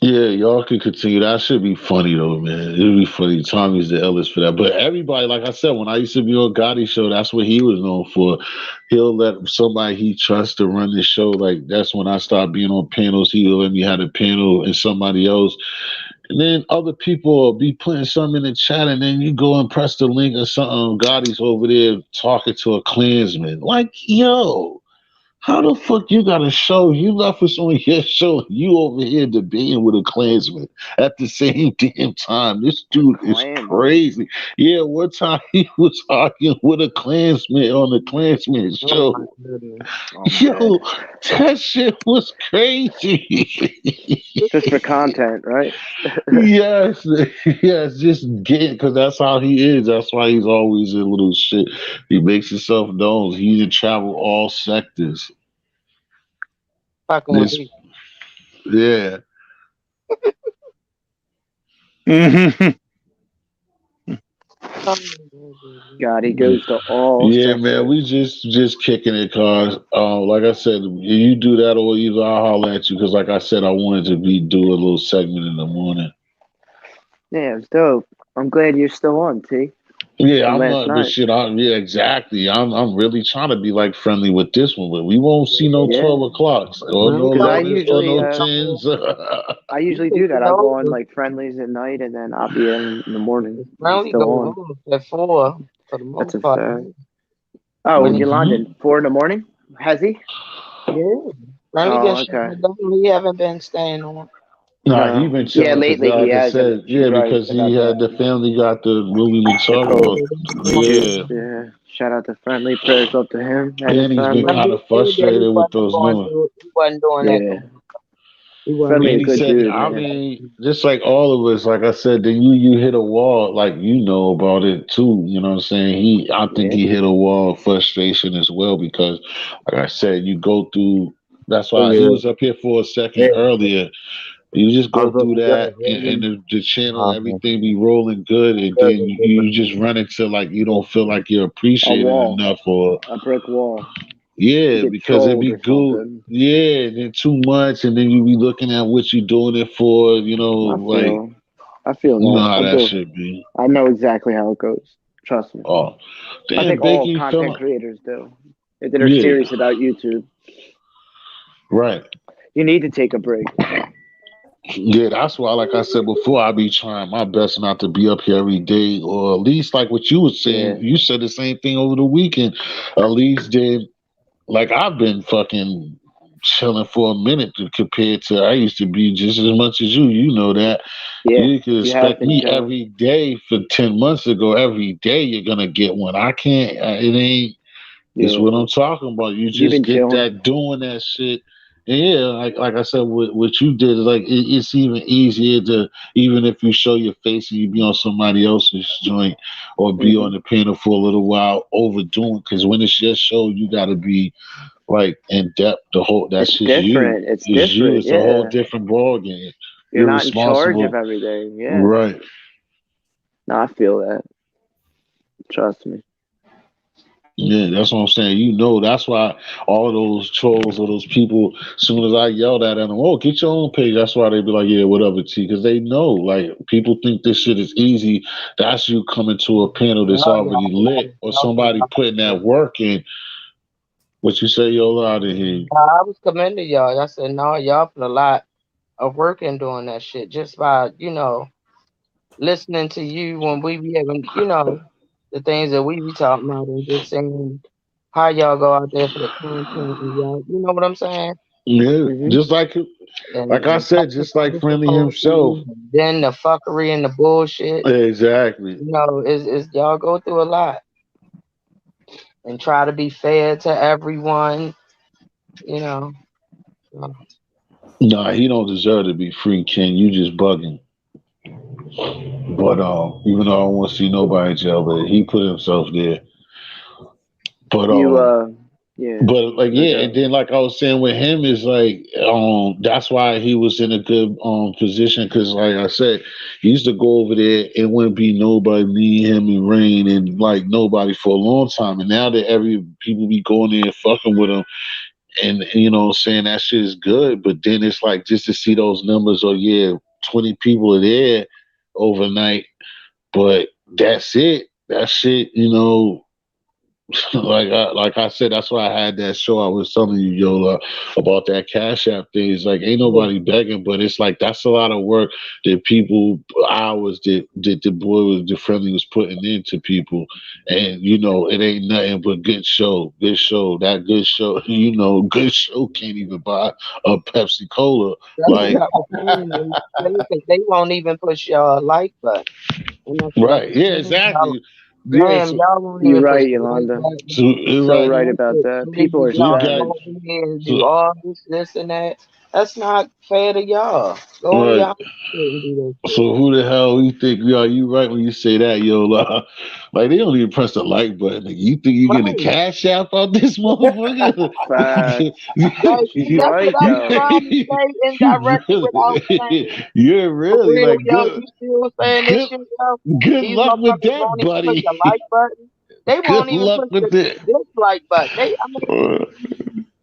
Yeah, y'all can continue. That should be funny though, man. It'll be funny. Tommy's the illest for that. But everybody, like I said, when I used to be on Gotti's show, that's what he was known for. He'll let somebody he trusts to run the show. Like that's when I started being on panels. He'll let me have a panel and somebody else. And then other people will be putting something in the chat, and then you go and press the link or something. Gotti's over there talking to a Klansman. Like, yo. How the fuck you got a show? You left us on your show. You over here debating with a Klansman at the same damn time. This A dude is Klansman. crazy. Yeah, one time he was arguing with a Klansman on the Klansman Oh my show. goodness. I'm Yo, dead. that shit was crazy. Just for content, right? Yes, yes, just getting because that's how he is. That's why he's always in little shit. He makes himself known. He can travel all sectors. Fucking with This, me. yeah. Oh my goodness. God, he goes to all Yeah, man, sectors. we just kicking it, cause like I said, you do that or either I'll holler at you, cause like I said, I wanted to be do a little segment in the morning. Yeah, it's dope. I'm glad you're still on, T. Yeah, From I'm last not, but night. shit, yeah, exactly. I'm really trying to be like friendly with this one, but we won't see no Yeah, 12 o'clocks or When no we because go to 11 or usually no the tens. I we usually take do that. it I'll go on over. like friendlies at night, and then I'll be in the morning. When He's we still go on. over at 4 for the That's most a part. fact. Oh, When in he, London, Mhm. 4 in the morning. Has he? yeah, Friendly been Oh, shutting okay. it down. We haven't been staying on. Nah, he No. been Yeah, chilling because, lately he like I hasn't. said, She's yeah, right because he about had that. the family got the what we been The talking cold. about. Yeah, Yeah. Shout out to Friendly. Prayers up to him and his and he's been family. When kind he of said that frustrated with those numbers. he wasn't doing that no Yeah. more. He wasn't Friendly, a And he good doing said, dude, I man. mean, just like all of us, like I said, then you hit a wall, like you know about it too. You know what I'm saying? I think Yeah. he hit a wall of frustration as well because, like I said, you go through. That's why he Yeah, was up here for a second yeah. earlier. You just I go was through gonna say that, and him. the channel, Uh-huh. everything be rolling good, and then you just run into like you don't feel like you're A appreciated wall. enough, or A brick wall. You yeah, get because it trolled be or good. something. Yeah, and then too much, and then you be looking at what you doing it for. I Like feel I feel you know that. how I that do. should be. I know exactly how it goes. Trust me. Oh, I damn, think all Bacon, you content feeling? creators do. If they're Yeah, serious about YouTube. right. You need to take a break. Yeah, that's why, like I said before, I be trying my best not to be up here every day, or at least like what you was saying. Yeah. You said the same thing over the weekend. At least then, like I've been fucking chilling for a minute compared to I used to be just as much as you. You know that. Yeah. You could You have expect been me chilling. every day for 10 months ago. Every day you're gonna get one. I can't. It ain't. It's Yeah. what I'm talking about. You You've just been get chilling. that doing that shit. And yeah, like I said, what you did is like it's even easier to even if you show your face and you be on somebody else's joint or be Hmm. on the panel for a little while overdoing because when it's your show you got to be like in depth. The whole that's It's just you. different. It's It's you. different. It's a whole Yeah. different ball game. You're You're not in charge of responsible, everything. Yeah. right? No, I feel that. Trust me. Yeah, that's what I'm saying. You know, that's why all those trolls or those people, as soon as I yelled at them, oh, get your own page. That's why they be like, yeah, whatever, T, because they know, like, people think this shit is easy. That's you coming to a panel No, that's already lit, y'all. or No, somebody putting that work in. What you say, yo, out of here? I was commending y'all. I said, no, y'all put a lot of work in doing that shit just by, listening to you when we be having, the things that we be talking about and just saying how y'all go out there for the content and y'all, you know what I'm saying? Yeah, Hmm. just like I And said, just like it's Friendly supposed himself. to, then the fuckery and the bullshit, Exactly. is y'all go through a lot and try to be fair to everyone, you know. So, Nah, he don't deserve to be free, Ken. You just bugging. But even though I don't want to see nobody in jail, but he put himself there. But You yeah, but like no yeah, and doubt. then like I was saying with him is like that's why he was in a good position because like I said, he used to go over there. It wouldn't be nobody, me, him, and Rain, and like nobody for a long time. And now that every people be going there and fucking with him, and saying that shit is good. But then it's like just to see those numbers. Oh yeah, 20 people are there overnight, but that's it. That shit, like I said, that's why I had that show I was telling you, Yola, about that Cash App thing. It's like ain't nobody begging, but it's like that's a lot of work that people hours that the boy was the friendly was putting into people, and it ain't nothing but good show, good show, that good show. Good show can't even buy a Pepsi Cola. That's what Like I was saying. They won't even push your like button. And that's like, right, yeah, y'all, exactly. Yeah, damn, so y'all won't You're even push right, the like Yolanda. button. so So right, right And about shit. that. And People then are so you y'all got savage. go in here and so do all this, and that. That's not fair to y'all. Go on right. y'all shit and do that shit. So who the hell you think we are? You right when you say that, yo. Like they don't even press the like button. Like, you think you getting a Right. cash app out this motherfucker? Facts. See, She's that's what right I was though. trying to say you indirectly without saying really, it. you're For really real, like yo, good, you still saying this good, shit, yo? good These luck with motherfuckers that, won't even push the buddy. like button. They Good won't even luck push with the that. dislike button. I mean,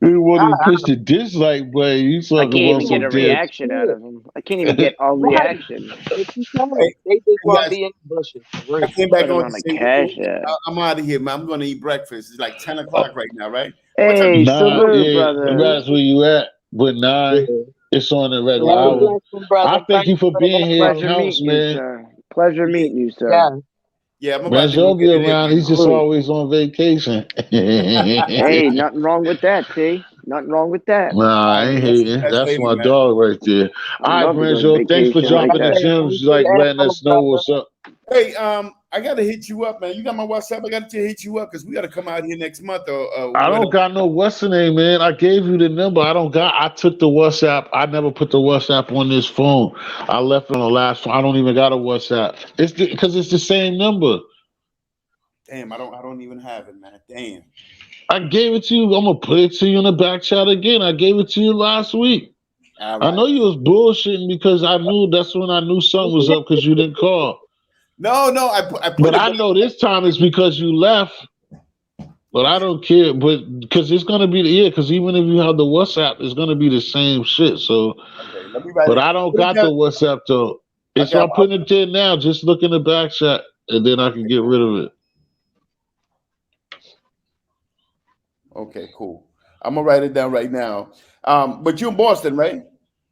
You want I, to push the dislike button? You I talking can't about even people get some a do damn? reaction out shit. of them. I can't even get a Right. reaction. But you Hey, can't. They just hey won't guys, be in the bushes for I real. came back Put them on on to a say good cash day. app. I'm out of here, man. I'm going to eat breakfast. It's like 10 Oh, o'clock right now, right? What time Hey, you eat nah, salute, yeah, brother. that's where you at. But nine, Yeah. it's on the regular Have a Salute. hour. blessing, I brother. thank Thank you you for for the being here. It Pleasure info. counts, meeting you, man. sir. Pleasure Yeah, meeting you, sir. Yeah. yeah, I'm about to go Manzo get be it in, around. He's man. just Salute. always on vacation. Hey, nothing wrong with that, T. Nothing wrong with that. Nah, All I right, ain't man. See you hating. guys That's later, my man. dog right there. I All right, love to go on Branzo, thanks for vacation Like like dropping the I that. say, gems, thanks for like the letting info, us know brother. what's up. Hey, I got to hit you up, man. You got my WhatsApp? I got to hit you up because we got to come out here next month or I whatever. don't got no what's the name, man. I gave you the number. I took the WhatsApp. I never put the WhatsApp on this phone. I left it on the last phone. I don't even got a WhatsApp. It's because it's the same number. Damn, I don't even have it, man. Damn. I gave it to you. I'm gonna put it to you in the back chat again. I gave it to you last week. All I right. know you was bullshitting because I knew that's when I knew something was up because you didn't call. No, I put But it I back. know this time it's because you left. But I don't care. But because it's gonna be because even if you have the WhatsApp, it's gonna be the same shit. So, Okay, let me write but it. I don't Put it got down. the WhatsApp though. It's Okay, so I'm putting it there now. Just look in the back chat, and then I can get rid of it. okay, cool. I'm gonna write it down right now. But you're in Boston, right?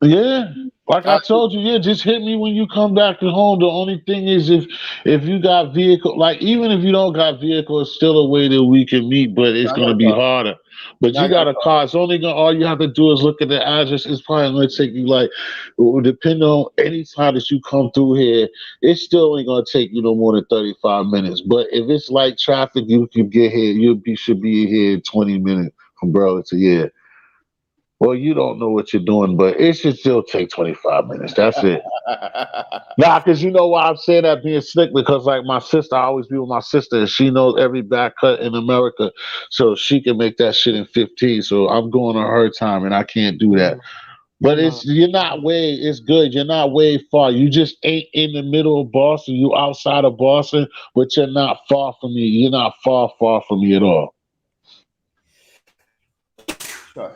Yeah, like I Uh, told you, yeah, just hit me when you come back to home. The only thing is if you got vehicle, like even if you don't got vehicle, it's still a way that we can meet, but no, it's I got gonna a be car. harder. But No, I you got a got a car. car. It's only gonna all you have to do is look at the address. It's probably gonna take you like, depending on any time that you come through here, it's still ain't gonna take you no more than 35 minutes. But if it's like traffic, you can get here. Should be here in 20 minutes from Burlington. Yeah. Well, you don't know what you're doing, but it should still take 25 minutes. That's it. Nah, because you know why I'm saying that being slick because like my sister, I always be with my sister, and she knows every back cut in America, so she can make that shit in 15. So I'm going on her time, and I can't do that. But you're not way. It's good. You're not way far. You just ain't in the middle of Boston. You outside of Boston, but you're not far from me. You're not far from me at all. Sorry.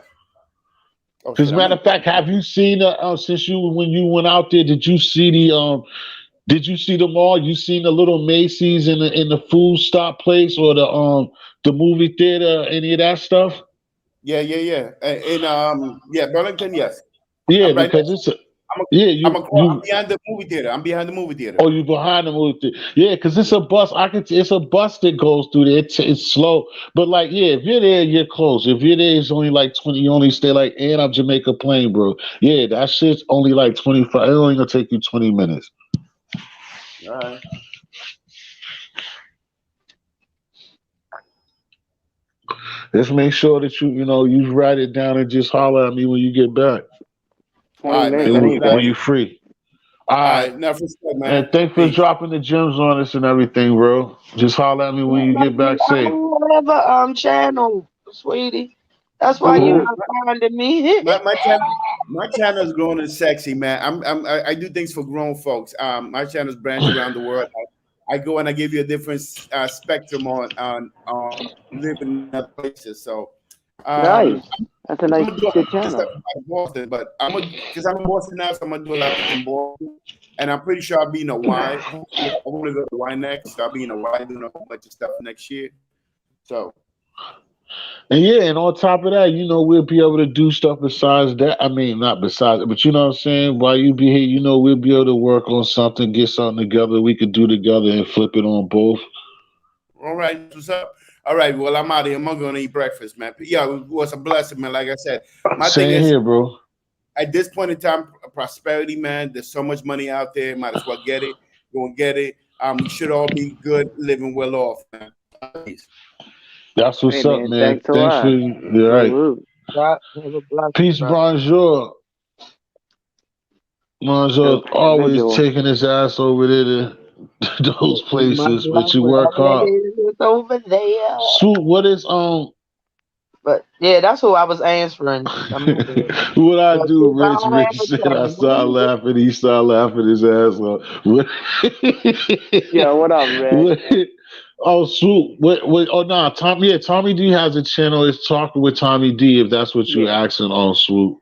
Oh As shit, a I'm matter in. of fact, have you seen since you when you went out there? Did you see the? Did you see the mall? You seen the little Macy's in the food stop place or the movie theater? Any of that stuff? Yeah. Yeah, Burlington. Yes, Yeah, I'm right because next. it's yeah I'm you behind the movie theater. I'm behind the movie theater. oh you behind the movie theater. Yeah, because it's a bus. It's a bus that goes through there. It's slow, but like yeah, if you're there, you're close. If you're there, it's only like 20. You only stay like and up Jamaica Plain, bro. Yeah, that shit's only like 25. It only gonna take you 20 minutes. All right. Just make sure that you write it down and just holler at me when you get back. 20 Man. minutes. Let I me need get to out When of go. you here. free. All All right. right. Now, for sure, And man. thanks for Peace. dropping the gems on us and everything, bro. Just holler at me when you get back safe. I don't have a channel, sweetie. That's why you Man, Who? not finding me. my channel is grown and sexy, man. I do things for grown folks. My channel's branch around the world. I go and I give you a different spectrum on living in other places. So Nice. That's a I'm nice, gonna do a lot good of stuff channel. in Boston, but because I'm in Boston now, so I'm gonna do a lot of stuff in Boston. And I'm pretty sure I'll be in a Y. Hopefully, I want to go to Y next. So I'll be in a Y doing a whole bunch of stuff next year. So And yeah, and on top of that, we'll be able to do stuff besides that. I mean, not besides, but you know what I'm saying? While you be here, we'll be able to work on something, get something together we could do together and flip it on both. all right, that's what's up. All right, well, I'm out of here. I'm gonna eat breakfast, man. Yeah, it was a blessing, man. Like I said, my thing Same is here, bro. at this point in time, prosperity, man. There's so much money out there. Might as well get it. Go and get it. We should all be good, living well off, man. Peace. That's Hey what's up, man, man. thanks a Thanks for lot. you're right. Salute. God, have a blessing, Peace, brother. bonjour. Bonjour, always Bonjour. taking his ass over there to those Much places, but love, you work whatever that hard. is over there. Swoop, what is But yeah, that's who I was answering a minute ago. what I But do, since I Rich? don't Rich have a said I started chance, laughing, he started laughing his ass off. What, Yo, what up, Red? what, oh Swoop, what oh no, Tommy, yeah, Tommy D has a channel, it's talking with Tommy D if that's what you Yeah, asking on Swoop.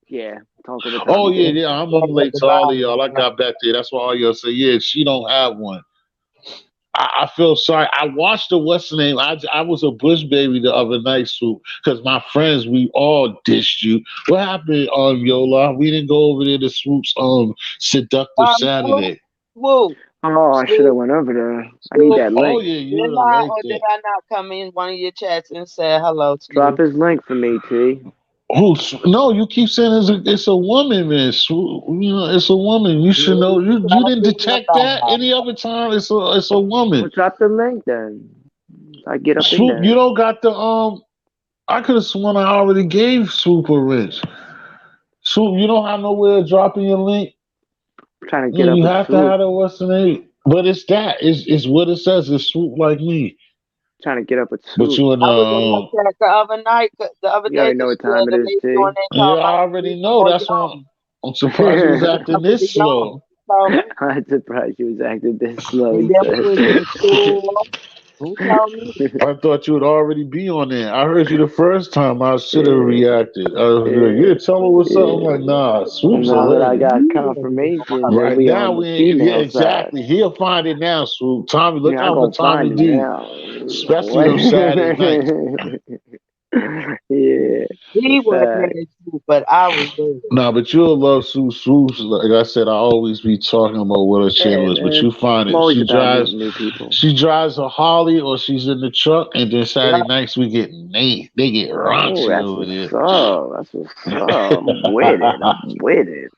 yeah. Talking with Oh Tommy yeah, D. yeah, I'm that's at late the to all of bottom. y'all. I got back there. That's why all y'all say, yeah, she don't have one. I feel sorry. I watched the what's the name. I was a Bush baby the other night, Swoop, because my friends we all dished you. What happened, Yola? We didn't go over there to Swoop's seductive Swoop, Saturday. swoop, Oh, I should have swoop, went over there. I need swoop. that Oh link. yeah, you Did would have I liked or did it. I not come in one of your chats and say hello to Drop you? his link for me, T. No, you keep saying it's a woman, man. Swoop. It's a woman. You should know. You You gotta didn't be my detect that any other time. It's a woman. Well, drop the link then. I get up in Swoop, you there. don't got the I could have sworn I already gave Swoop a wrench. Swoop, you don't have nowhere dropping your link. I'm trying to get up You with have to Swoop. have the what's the name. But it's that. It's what it says. It's Swoop like me. Trying to get up with But Swoop. you and I was in that chat the other night, the other You day, already know because what she had time it a is, lady on T. there yeah, talking I about already you know. or That's why young. I'm surprised you was I acting was this young. slow. Who told me? I'm surprised you was acting this slow, And he then we said. was in school. Who told me? I thought you would already be on there. I heard you the first time. I should have Yeah, reacted. I was like, yeah, yeah, tell her what's up. I'm yeah. like, nah, Swoop's a Now that I lady. got You don't know confirmation that Right we now, on the yeah, female side. exactly. He'll find it now, Swoop. Tommy, look Yeah, I'm out for gonna Tommy find it D, now. especially What? them Saturday nights. Yeah, He the wasn't fact. there too, but I was there. Nah, but you'll love Swoop. Swoop's like I said. I always be talking about what her Yeah, channel is, but man. you find I'm it. always about meeting new people. She drives a Harley, or she's in the truck, and then Yeah, Saturday nights we get they get Oh, raunchy that's over what's there. up. That's what's up. I'm with it. I'm with it.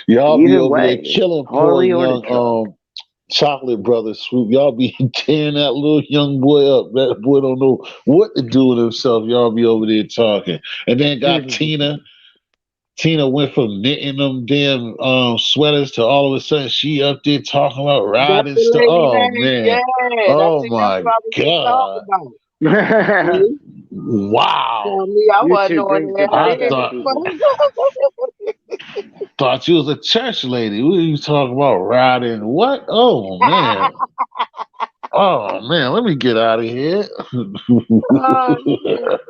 Y'all be Either over there way, killing poor Harley or the young truck. chocolate brother Swoop. Y'all be tearing that little young boy up. That boy don't know what to do with himself. Y'all be over there talking, and then got Tina. Tina went from knitting them damn sweaters to all of a sudden she up there talking about that's riding the stuff. lady Oh name. man. Yeah, Oh that's my what I was just talking god. about. See? Wow. Tell me I You wasn't two on brings the there. I I best out didn't. of thought people. thought you was a church lady. What are you talking about riding? What? Oh man. Oh man, let me get out of here. Oh shit.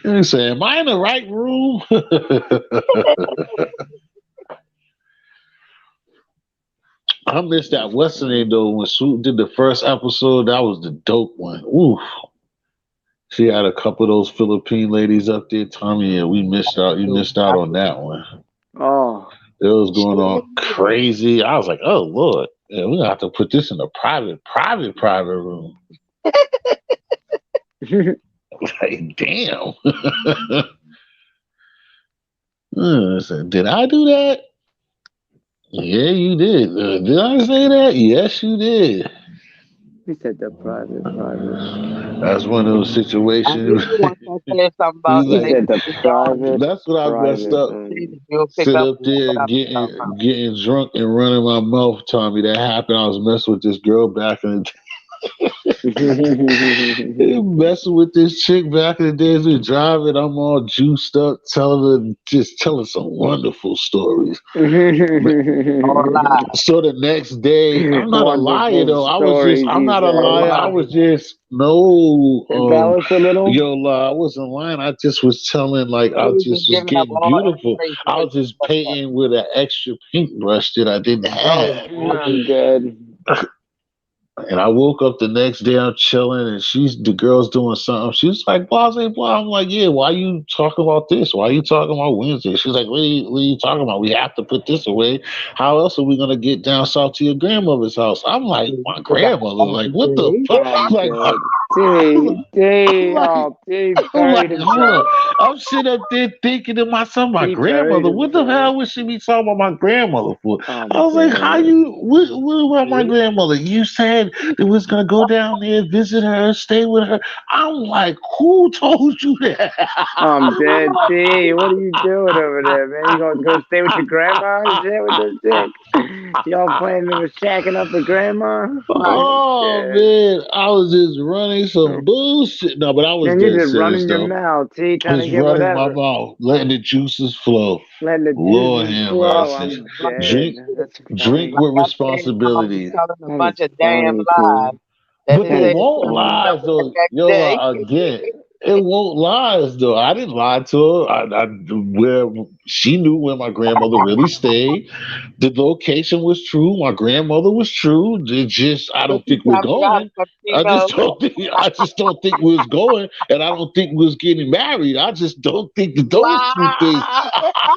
You say, am I in the right room? I missed that Western name though when Swoop did the first episode. That was the dope one. Oof. She had a couple of those Philippine ladies up there. Tommy, yeah, we missed out. You missed out on that one. Oh. It was going on Shit. crazy. I was like, oh Lord, yeah, we have to put this in a private room. Like, damn. I said, did I do that? Yeah, you did. Did I say that? Yes, you did. He said the private. That's one of those I knew situations. you want to say something You about He like, said Stacey the Jones. that's what I messed private up. room. You'll pick Sit up up on there what I was talking about. getting drunk and running my mouth, Tommy. That happened. I was messing with this girl back in the messing with this chick back in the days. We driving. I'm all juiced up, telling some wonderful stories. All lies. So the next day, I'm not a liar Wonderful though. stories, I'm he not a All said. liar. I lies. was just no, Embellish a little. I wasn't lying. I just was telling, like, He I was just just was giving up getting all beautiful. information I that was you just fucked up. painting with an extra paintbrush that I didn't Oh, have. I I'm mean, dead. And I woke up the next day, I'm chilling, and the girl's doing something. She's like, blah, blah, blah. I'm like, yeah, why you talking about this? Why you talking about Wednesday? She's like, what are you talking about? We have to put this away. How else are we going to get down south to your grandmother's house? I'm like, my Forgot grandmother? about Like, the what the day. fuck? I'm Like, dead. D, I'm D, like, oh, D I'm buried like, hold up. himself. I'm sitting up there thinking to myself, my D buried grandmother. What the himself. hell would she be talking about my grandmother for? I I'm was like, how dead. you? What about my See? grandmother? You said that we was gonna go down there, visit her, stay with her. I'm like, who told you that? I'm dead. D, what are you doing over there, man? You gonna go stay with your grandma and shit with this dick? Y'all planning on shacking up with grandma? Right. I'm Oh dead. man, I was just running some bullshit. No, but I was Man, you're dead just serious running your though. mouth, T, I trying to was get running my whatever. mouth, letting the juices flow. Letting the Lord juices have flow. mercy. I'm Like dead. Drink, That's drink funny. with I said, responsibility. telling a That bunch is of damn funny, T. lies that But his That they ass is won't gonna funny. lies remember the though. next Yo, day. again, it won't lies though. I didn't lie to her. Where she knew where my grandmother really stayed. The location was true. My grandmother was true. It just, I But don't you think we're trying to figure out how the going. fuck she I just know. don't think. I just don't think we was going, and I don't think we was getting married. I just don't think that those two things. Lie.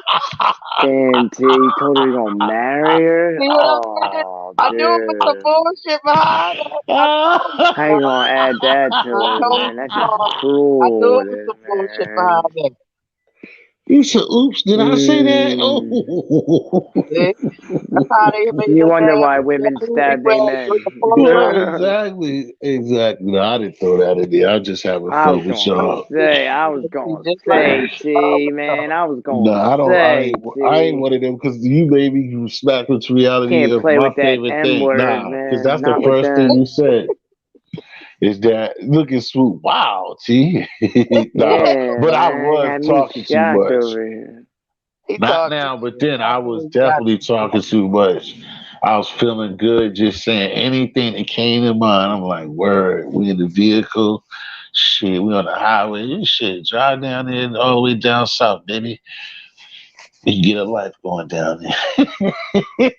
Damn, T. You told her you're gonna marry her? See what I'm saying? Oh, I knew it was some dude. bullshit behind it. I told you, How you man. gonna add that to I it, told man? you, That's just Paul. I knew cruel it with was it, some bullshit behind man. it. You said, "Oops, did I say that?" Mm. Oh. See? That's how they made You them wonder damn why women movie stab they with the men. Well, Polaroid. exactly, exactly. No, I didn't throw that in there. I just having I fun was with gonna y'all. Just like say, T, man. I was No, gonna I don't. say, I ain't T. one of them because you made me smack into reality Can't of play my with that favorite M thing. word, Nah, because man. that's the Not with first thing them. you said. Is that look at Swoop? Wow, T. Nah, Yeah, but I man. was Had me talking too shocked much. over here. he Not talked to now, me. but then I was He got definitely talking too much. I was feeling good just saying anything that came to mind. I'm like, word, we in the vehicle. Shit, we on the highway. You shit, drive down there all the way down south, baby. You can get a life going down there.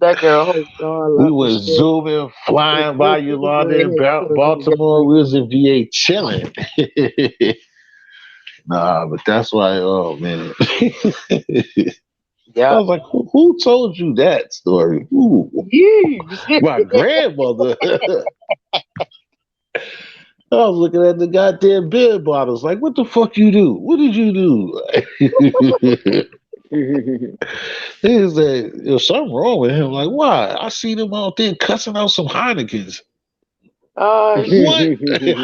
that girl hooked on We left the was shit. zooming, It's flying by good to be Yolanda in here. So we can get Baltimore. back We was in. in VA chilling. Nah, but that's why, oh man. I Yep. was like, who told you that story? Who? You. My grandmother. I was looking at the goddamn beer bottles, like, what the fuck you do? What did you do? He was like, there's something wrong with him. Like, why? I seen him out there cussing out some Heinekens. Oh What? shit.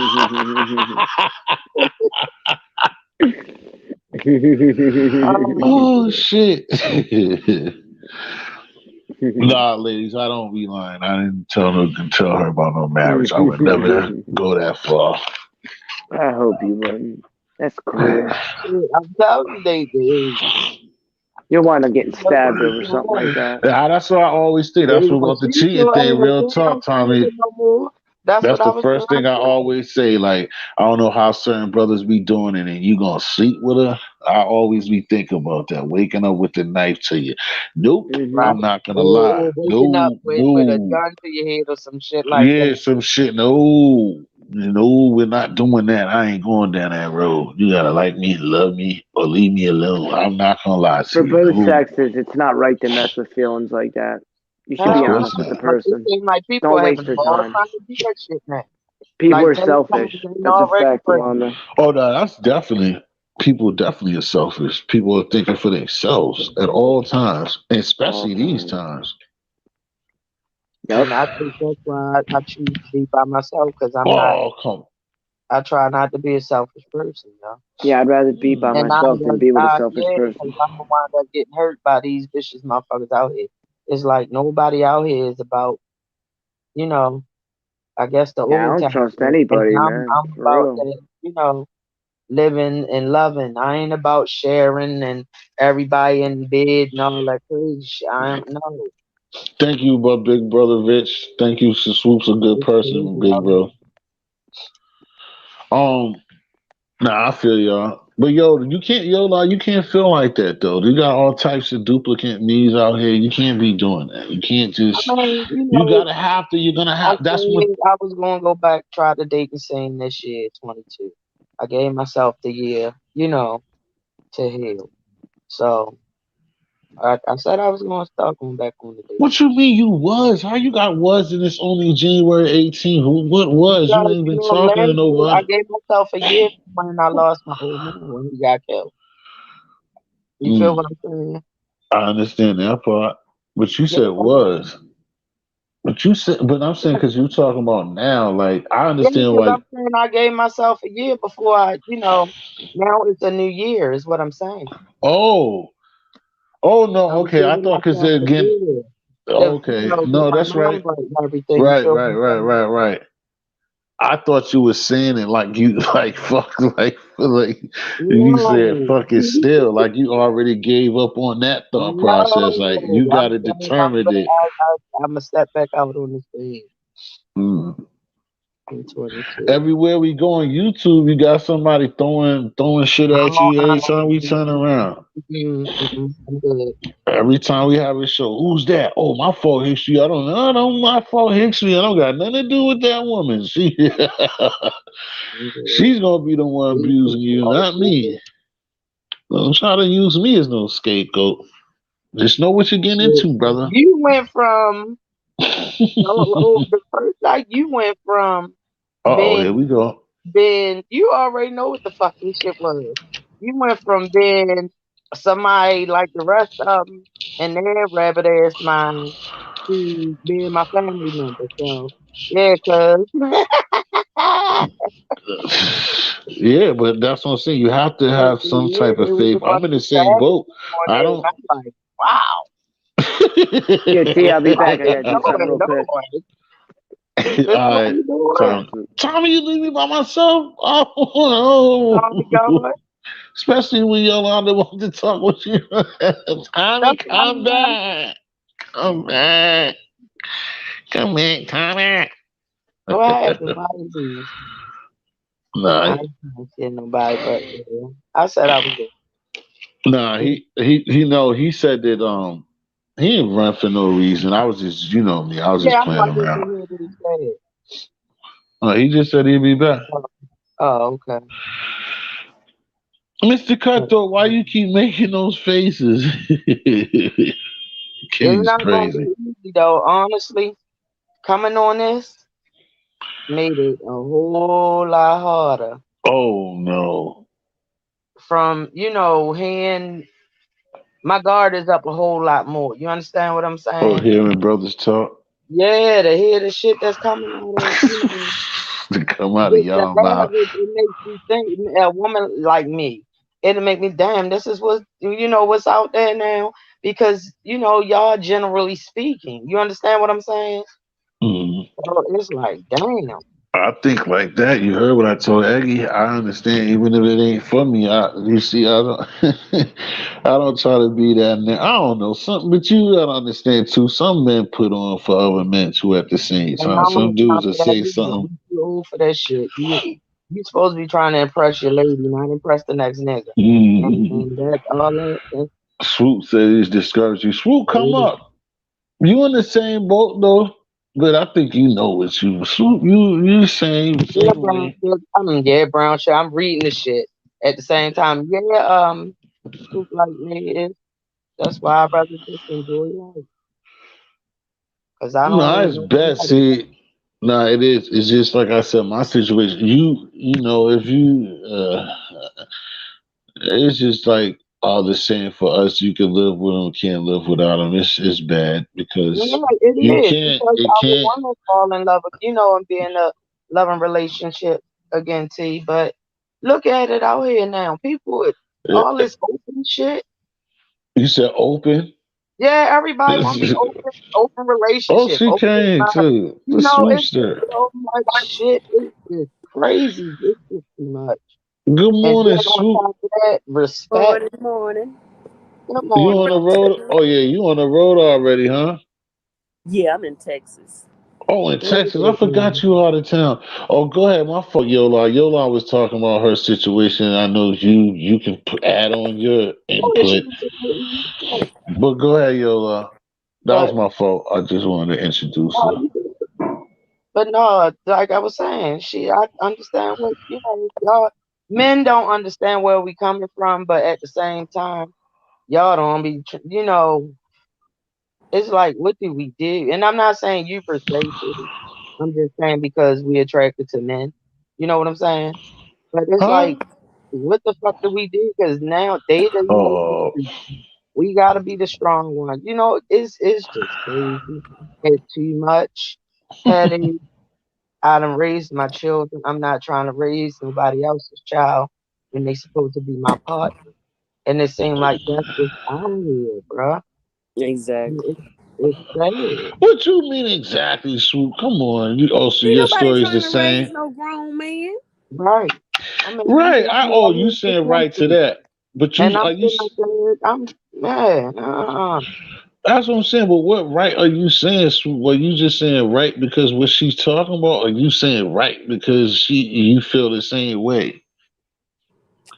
Oh Oh shit. shit. Nah, ladies, I don't be lying. I didn't tell her about no marriage. I would never go that far. I hope you wouldn't. That's cruel. I'm telling you, they You'll wind up getting that's stabbed over something like right. that. That's what I always think. That's what about the She cheating still thing. ain't Real agree talk, on seeing Tommy. it no more. That's That's what I the was first thing trying I to say. always say. Like, I don't know how certain brothers be doing it, and you gonna sleep with her. I always be thinking about that, waking up with the knife to you. Nope, Right. I'm not gonna lie. Or waking up No, with a no. gun to your head or some shit like Yeah, that. some shit. No, no, we're not doing that. I ain't going down that road. You gotta like me, love me, or leave me alone. I'm not gonna lie to For you. both No, sexes, it's not right to mess with feelings like that. You should of be Hell no. course honest with the not. But it person. seems like people Don't are waste having their all the time. time to do that shit now. People Like are 10 times selfish. ain't That's a already fact, crazy. Yolanda. Oh no, that's definitely people definitely are selfish. People are thinking for themselves at all times, All especially these time. times. Yep. And I think that's why I choose to be by myself because I'm not, Oh come. I try not to be a selfish person, yo. Yeah, I'd rather be by And myself than be with a selfish yeah, because person. I'm gonna wind up getting hurt by these vicious motherfuckers out here. It's like nobody out here is about, you know, I guess the Yeah, I old don't time. trust anybody, man. I'm For about real. that, living and loving. I ain't about sharing and everybody in bed and all that crazy shit. I am no. Thank you, but big brother Rich. Thank you, Swoop's a good It's crazy person, big out here. bro. Um, nah, I feel y'all. But yo, you can't yo like you can't feel like that though. You got all types of duplicate me's out here. You can't be doing that. You can't I just. mean, You gotta have to. You're gonna I have. That's what. said I was gonna go back, try the dating scene this year, 22. I gave myself the year, to heal. So I said I was gonna start going back on the dating. What you mean you was? How you got was and it's only January 18th? What was? You Because ain't been talking to last year I nobody. gave myself a year when I lost my old man when he got killed. You feel Mm, what I'm saying? I understand that part. But you Yeah, said was. But you said. But I'm saying because you talking about now. Like I yeah, understand. because Like I'm saying I gave myself a year before now it's a new year is what I'm saying. oh no. I'm Okay, I giving thought because myself a again. year to, Okay, get no, my that's mind right. right and everything. You Right, feel right, what right, I'm right, right. I thought you were saying it like you like fuck like saying? you said No. fuck it still like you already gave up on that thought No, process like you I'm got to saying determine it. I'm gonna step back out on the stage Mm. in 22. Everywhere we go on YouTube, you got somebody throwing shit at No, you every time we turn around. I'm good. Every time we have a show, who's that? Oh, my fault, History. I don't my fault, History. I don't got nothing to do with that woman. I'm good. She's gonna be the one We abusing can you, all not do me. Don't try to use me as no scapegoat. Just know what you're getting it. into, brother. You went from the first night you went from Oh, here being we go. you already know what the fuck this shit was. You went from being somebody like the rest of them and their rabbit ass mind to being my family member. So yeah, cause Yeah, but that's what I'm saying. You have to yeah, have some type it of was faith. a I'm bunch in the of same savages boat. on I there, and don't. I'm like, wow, Yo, T, I'll be back. I okay, gotta do something Lord, real quick. Lord, All this what right, we doing? Tom. Tommy, you leave me by myself? Oh Oh my no. God, Especially when Yolanda wants to talk with you. Tommy, that's what come back. Come back. Come back, Tommy. Go ahead, nobody leave. I Nah, ain't seeing nobody, but yeah. I said I was going. nah, he said that he didn't run for no reason. I was just me, I was Yeah, just I'm playing like, just to around. hear what he said. He just said he'd be back. Okay. Mr. Cutthroat, why you keep making those faces? It's Kenny's not gonna crazy. be easy though. Honestly, coming on this made it a whole lot harder. Oh no. From hand my guard is up a whole lot more. You understand what I'm Oh, saying? hearing brothers talk. Yeah, to hear the shit that's coming out of To come out of the y'all have mouth. it makes you think a woman like me. It'll make me damn. This is what's out there now because y'all generally speaking. You understand what I'm saying? Mhm. So it's like damn. I think like that. You heard what I told Eggie. I understand, even if it ain't for me. You see, I don't, I don't try to be that. I don't know something, but you gotta understand too. Some men put on for other men too at the same And time. Some dudes will say you something. too old for that shit. You supposed to be trying to impress your lady, not impress the next nigga. Mm. And that's all that. That's Swoop said he's discouraged you. Swoop, come it. up. You in the same boat though, but I think you know what you. Swoop, you Yeah, same brown way. shit. Brown shit. I'm reading the shit at the same time. Yeah, Scoop like me is. That's why I rather just enjoy life. Cause I don't No, need it's best. nobody. See, no, it is. It's just like I said, my situation. You know, if you, it's just like all the same for us. You can live with them, can't live without them. It's bad Yeah, because it you is can't. because It I would can't. want to fall in love with and be in a loving relationship again, T. But look at it out here now. People with all It, this open shit. you said open. Yeah, everybody want to be open Oh, relationship, she open came mind. too. The It's swoopster. so much shit. It's just crazy. It's just too much. Good And then morning, on swoop. top of that, respect. Morning, morning. Good You morning. on the road? Oh yeah, you on the road already, huh? Yeah, I'm in Texas. Oh, in Maybe Texas, I it's forgot me. you out of town. Oh, go ahead. My fault, Yola. Yola was talking about her situation. I know you can add on your Oh, yeah, she input, was just letting me know. but go ahead, Yola. That was But my fault. I just wanted to introduce no, her. but no, like I was saying, I understand what y'all men don't understand where we coming from, but at the same time, y'all don't be, it's like, what do we do? And I'm not saying you per se, City. I'm just saying because we attracted to men. You know what I'm saying? But it's Huh? like, what the fuck do we do? Because now they the Oh, we gotta be the strong one. It's just crazy. It's too much headache. I done raised my children. I'm not trying to raise nobody else's child when they supposed to be my partner. And it seemed like that's what's out here, bruh. Exactly. It's sad. what you mean exactly, Swoop? Come on. So Ain't your nobody story's trying the to raise same, no grown man. Right. I mean, you right? just see all You these saying right to statistics. that, but And you I'm are you? sitting there, I'm man, That's what I'm saying. But what right are you saying? Were you just saying right because what she's talking about? Or are you saying right because you feel the same way?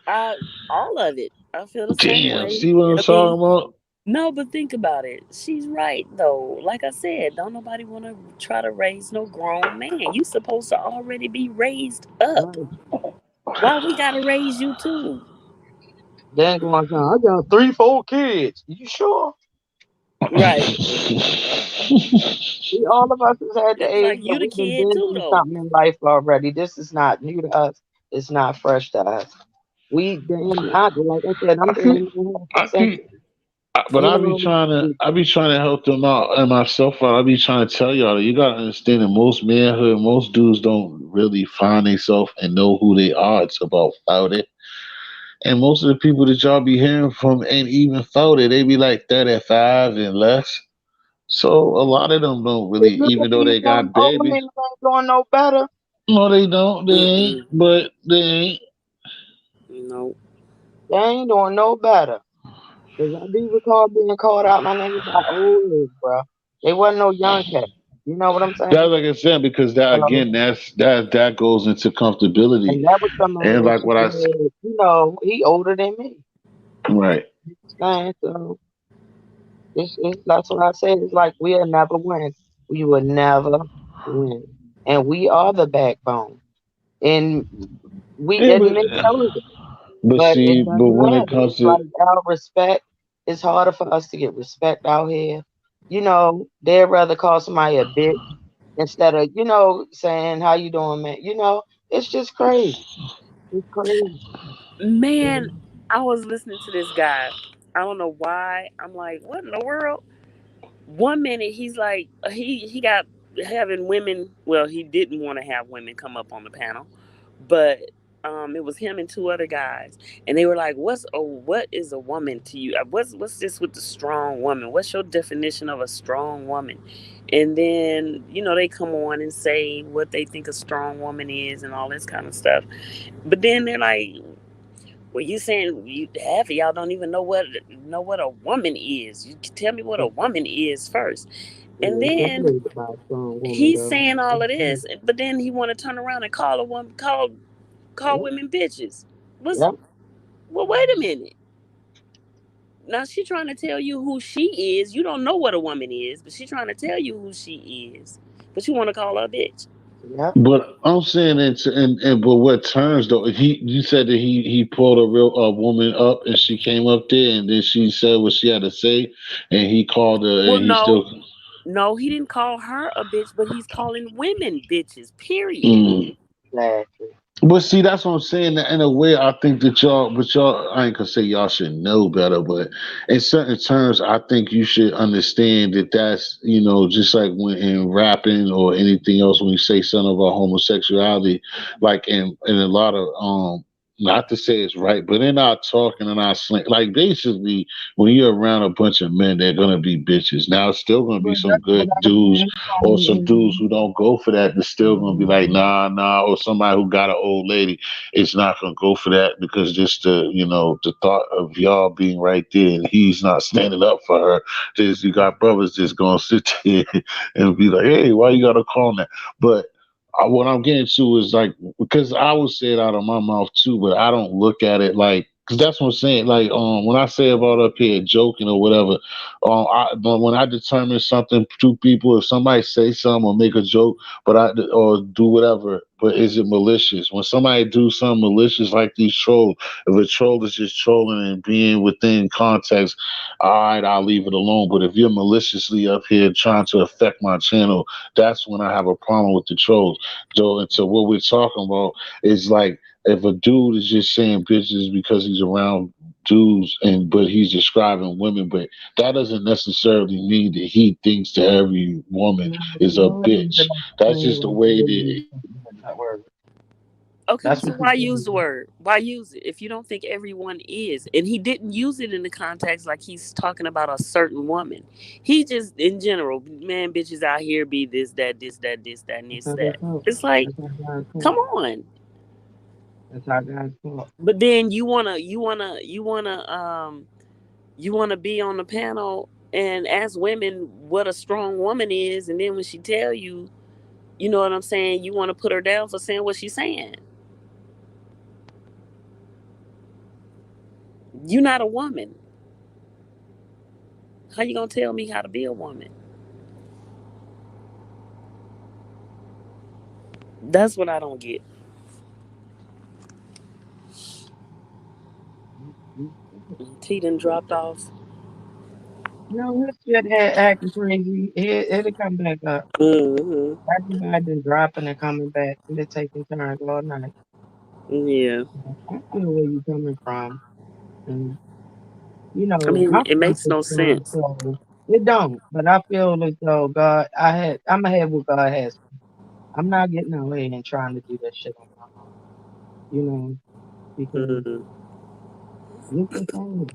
I all of it. I feel the same Damn, way. see what I'm I mean, talking about? no, but think about it. She's right though. Like I said, don't nobody want to try to raise no grown man. You supposed to already be raised up. right. Why we gotta raise you too? Then going on, I got 3, 4 kids. You sure? Right. We all of us has had the It's age, like you but the we've kid been too through though. something in life already. This is not new to us. It's not fresh to us. We damn not like I said, I'm I damn keep, near half a I keep, century. but We I be trying to help them out and myself out. I be trying to tell y'all that you gotta understand that most manhood, most dudes don't really find themselves and know who they are. It's about it. And most of the people that y'all be hearing from ain't even fought it. They be like 35 and less. So a lot of them don't if really, you look even at though these they young got old babies. niggas ain't doing no better. No, they don't. They ain't. Mm-mm. But they ain't. No. They ain't doing no better. Cause I do recall being called out my name by old niggas, bro. They wasn't no young cat. You know what I'm That's saying? like I said because that So, again, that goes into comfortability and that was somebody and that like she what I said, he older than me. right. Saying so, that's what I said. It's like we'll never win. We will never win, and we are the backbone, and we Yeah, admit those. but But it see, but doesn't when it matter. comes It's to like our respect. It's harder for us to get respect out here. They'd rather call somebody a bitch instead of saying how you doing, man. It's just crazy. It's crazy. Man, I was listening to this guy. I don't know why. I'm like, what in the world? One minute he's like he got having women, well, he didn't want to have women come up on the panel, but it was him and two other guys, and they were like, what is a woman to you? What's this with the strong woman? What's your definition of a strong woman? And then they come on and say what they think a strong woman is and all this kind of stuff, but then they're like, well, you saying half of y'all don't even know what a woman is. You tell me what a woman is first. And Yeah, it's then definitely about a strong woman, he's though. saying all of this, but then he want to turn around and call a woman, call Yep, women bitches. What's yep, Well, wait a minute. Now she trying to tell you who she is. You don't know what a woman is, but she trying to tell you who she is. But you want to call her a bitch. yep. but I'm saying it's and but what terms though? You said that he pulled a woman up and she came up there and then she said what she had to say and he called her Well, and he still. no, he didn't call her a bitch, but he's calling women bitches. Period. Mm. Exactly. But see, that's what I'm saying. That in a way, I think that I ain't gonna say y'all should know better, but in certain terms, I think you should understand that that's, just like when in rapping or anything else, when you say something about homosexuality, like in a lot of not to say it's right, but in our talking and our slang, like basically, when you're around a bunch of men, they're gonna be bitches. Now, it's still gonna be But some that's what good I'm dudes saying. or some dudes who don't go for that. They're still gonna be like, nah, nah, or somebody who got an old lady is not gonna go for that because just the thought of y'all being right there and he's not standing up for her. Just you got brothers just gonna sit there and be like, hey, why you gotta call that? But what I'm getting to is like because I would say it out of my mouth too, but I don't look at it like because that's what I'm saying. Like when I say about up here joking or whatever, but when I determine something to people, if somebody say something or make a joke, but I or do whatever, but is it malicious? When somebody do something malicious like these trolls, if a troll is just trolling and being within context, all right, I'll leave it alone. But if you're maliciously up here trying to affect my channel, that's when I have a problem with the trolls. So, and so what we're talking about is like if a dude is just saying bitches because he's around dudes and but he's describing women, but that doesn't necessarily mean that he thinks that every woman is a bitch. That's just the way that That word. Okay, That's so what you why use the said. word? Why use it if you don't think everyone is? And he didn't use it in the context like he's talking about a certain woman. He just, in general, man, bitches out here be this, that, this, that, this, that, and That's this, how they that. talk. It's like, That's how guys come talk. on. That's how guys talk. But then you wanna be on the panel and ask women what a strong woman is, and then when she tell you, you know what I'm saying, you want to put her down for saying what she's saying. You're not a woman. How you gonna tell me how to be a woman? That's what I don't get. T done dropped off. No, his shit had acting crazy. It'll come back up. Hmm. Everybody been dropping and coming back. They're taking turns all night. Yeah. I feel where you coming from. And, I mean, I'm it from makes the no sun, sense. so it don't. But I feel as though I'm ahead what God has. I'm not getting away and trying to do that shit on my own, you know, because Mm. it's just hard.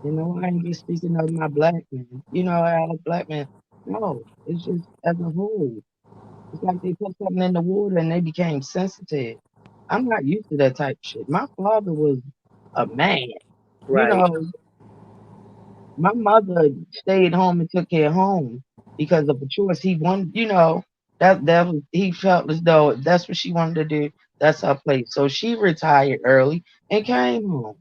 I ain't just speaking of my black man. I like black man. No, it's just as a whole. It's like they put something in the water and they became sensitive. I'm not used to that type of shit. My father was a man. You Right. know, my mother stayed home and took care of home because of a choice he wanted. That was he felt as though if that's what she wanted to do. That's her place. So she retired early and came home.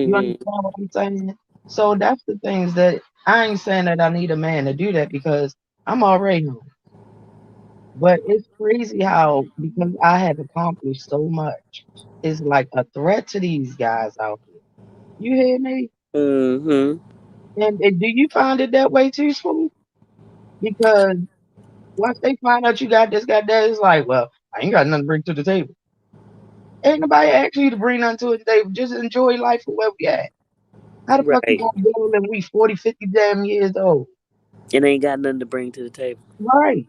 You understand Hmm. what I'm saying? So that's the things that I ain't saying that I need a man to do that because I'm already home. But it's crazy how because I have accomplished so much, it's like a threat to these guys out here. You hear me? Hmm. And do you find it that way too, Smooth? Because once they find out you got that, it's like, well, I ain't got nothing to bring to the table. Ain't nobody ask you to bring nothing to the table. Just enjoy life for where we at. How the fuck you Right. gonna build and we 40, 50 damn years old? It ain't got nothing to bring to the table. Right,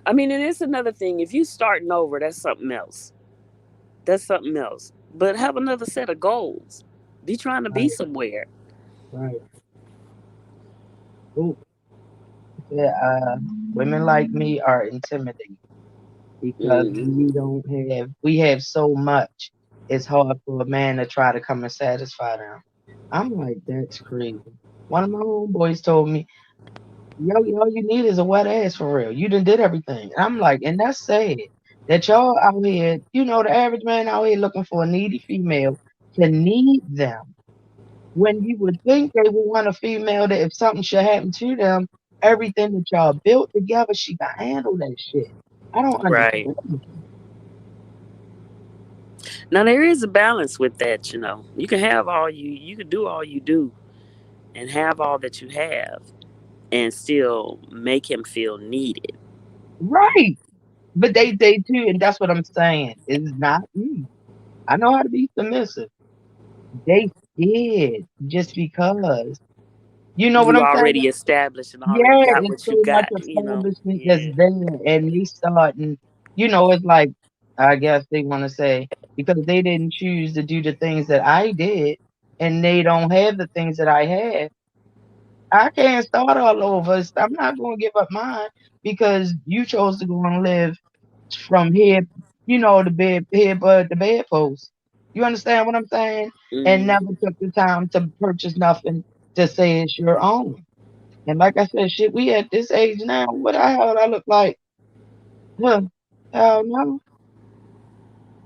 I mean, and it's another thing. If you starting over, that's something else. That's something else. But have another set of goals. Be trying to be right, somewhere. right. Ooh, yeah, women like me are intimidating because Hmm. we have so much. It's hard for a man to try to come and satisfy them. I'm like, that's crazy. One of my homeboys told me, yo, all you need is a wet ass for real. You done did everything. I'm like, and that's sad that y'all out here, the average man out here looking for a needy female to need them. When you would think they would want a female that if something should happen to them, everything that y'all built together, she can handle that shit. I don't Right. understand. Now there is a balance with that, you know. You can do all you do and have all that you have and still make him feel needed. Right. But they too, and that's what I'm saying. It's not me. I know how to be submissive. They scared just because. You know what You I'm saying? already established and already Yeah, got it's what you so much got, you know. establishment that's Yeah. there, and they starting. It's like I guess they want to say because they didn't choose to do the things that I did, and they don't have the things that I had. I can't start all over. I'm not going to give up mine because you chose to go and live from here, the bed here, but the bedpost. You understand what I'm saying? And Mm, never took the time to purchase nothing to say it's your own. And like I said, shit, we at this age now. What the hell I look like? Huh? Hell no.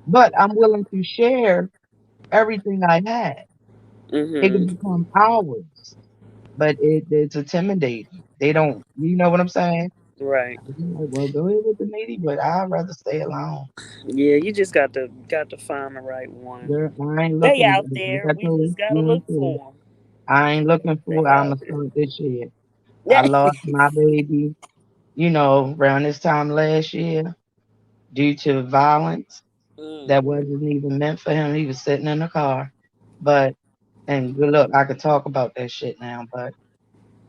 But I'm willing to share everything I had. It can mm-hmm. become ours, but it's intimidating. They don't, you know what I'm saying? Right. I'm like, well, go ahead with the needy, but I'd rather stay alone. Yeah, you just got to find the right one. Girl, I ain't They looking, out like there. I We told just gotta you, look for them. I ain't looking for, They I'm out going to there. start this year. I lost my baby, around this time last year due to violence Mm. that wasn't even meant for him. He was sitting in the car. But, and good look, I could talk about that shit now, but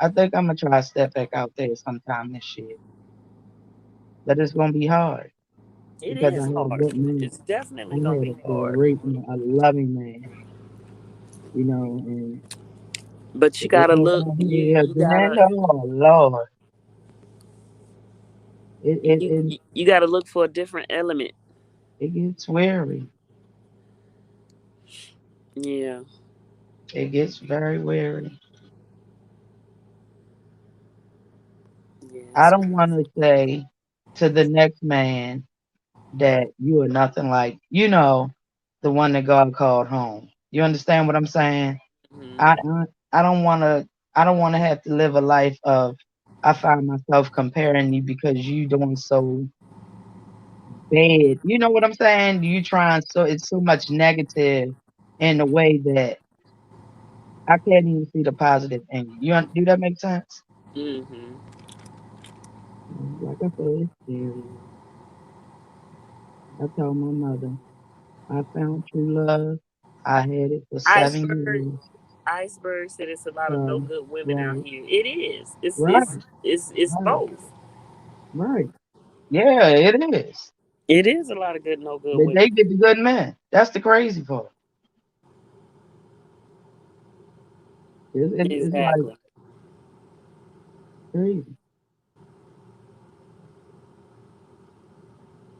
I think I'm going to try to step back out there sometime this year. But it's going to be hard It because I is had a hard. good man. It's I definitely gonna had be a hard. great man, a loving man, and But you the gotta area look. out You here has you been, gotta oh Lord, it, it, you it, you gotta look for a different element. it gets weary. Yeah. It gets very weary. I Yes. don't want to say to the next man that you are nothing like, the one that God called home. You understand what I'm saying? Hmm. I don't want to. I don't want to have to live a life of. I find myself comparing you because you doing so bad. You know what I'm saying? You trying so it's so much negative in a way that I can't even see the positive in you. Do that make sense? Hmm. Like I said, it's scary. I told my mother I found true love. I had it for seven Iceberg. years. Iceberg said it's a lot of no Um, good women out right, here. It is. It's right, it's it's right, both. right. Yeah, it is. It is a lot of good no good But they women. get the good men. That's the crazy part. It's like Exactly. crazy.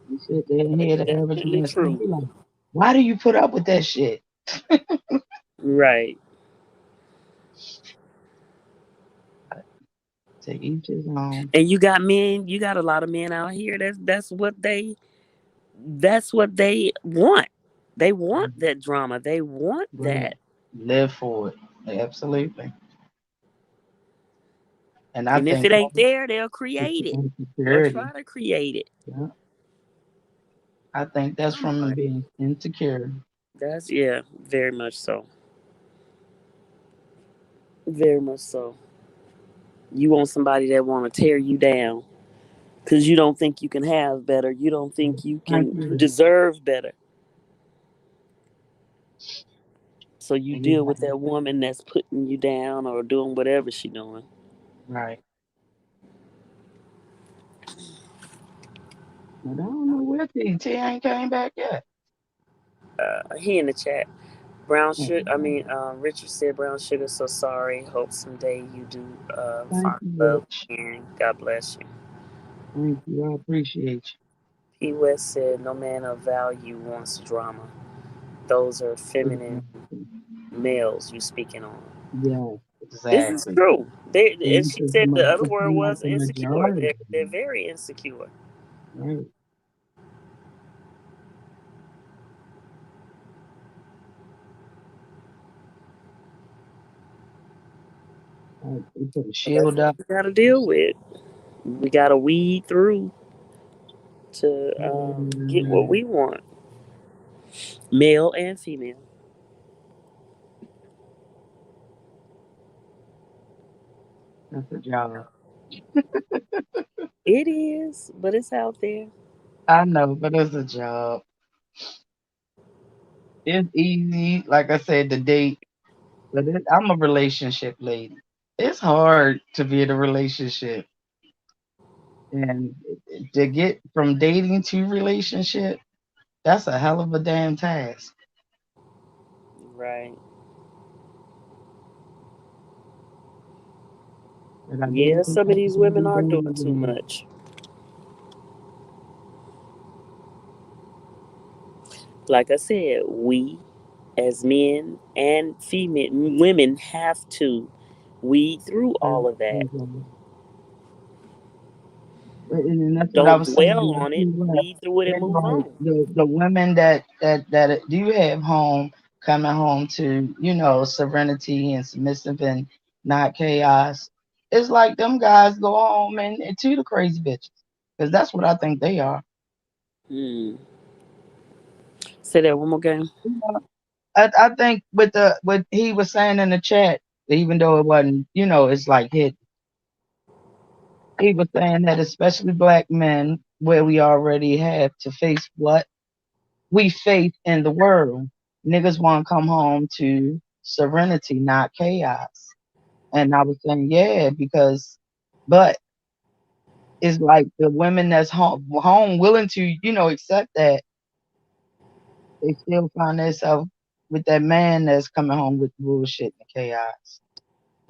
You sit there and That hear is the average definitely man speak. true. You like, why do you put up with that shit? Right. To each his own. And you got men. You got a lot of men out here. That's what they want. They want that drama. They want Right. that. Live for it. Absolutely. And I And if think it that ain't there, they'll it's create the it or insecurity. try to create it. Yeah. I think that's I'm from like, being insecure. that's yeah, very much so. Very much so. You want somebody that want to tear you down because you don't think you can have better. You don't think Thank you you. deserve better. So you deal with Exactly. that woman that's putting you down or doing whatever she doing. Right. But I don't know where T ain't came back yet. He in the chat. Brown sugar. I Mhm. mean, Richard said brown sugar. So sorry. Hope someday you do Thank find you, love Rich. again. God bless you. Thank you. I appreciate P. West said no man of value wants drama. Those are you. feminine Exactly. males you speaking on. Yes, This is exactly. true. And And you she said said the other it word seemed like was the insecure. majority. They're very insecure. Right. Like, they put a But that's shield what up. we got to deal with. We got to weed through to get what Mm, we want, male and female. that's a job. It is, but it's out there. I know, but it's a job. It's easy, like I said, to date, but I'm a relationship lady. It's hard to be in a relationship and to get from dating to relationship. That's a hell of a damn task. Right. And I Yeah, don't think some of that's these gonna women be are doing done too again. much. Like I said, we as men and female women have to weed through all of that. And that's what I Don't was saying. dwell on it. Weed through it and It's move like on. the women that do have home coming home to serenity and submissive and not chaos. It's like them guys go home and to the crazy bitches because that's what I think they are. Hmm. Say that one more game. You know, I think with the what he was saying in the chat, even though it wasn't, it's like hit. He was saying that especially black men, where we already have to face what we face in the world. Niggas want to come home to serenity, not chaos. And I was saying, yeah, but it's like the women that's home willing to, accept that, they still find themselves with that man that's coming home with bullshit and chaos,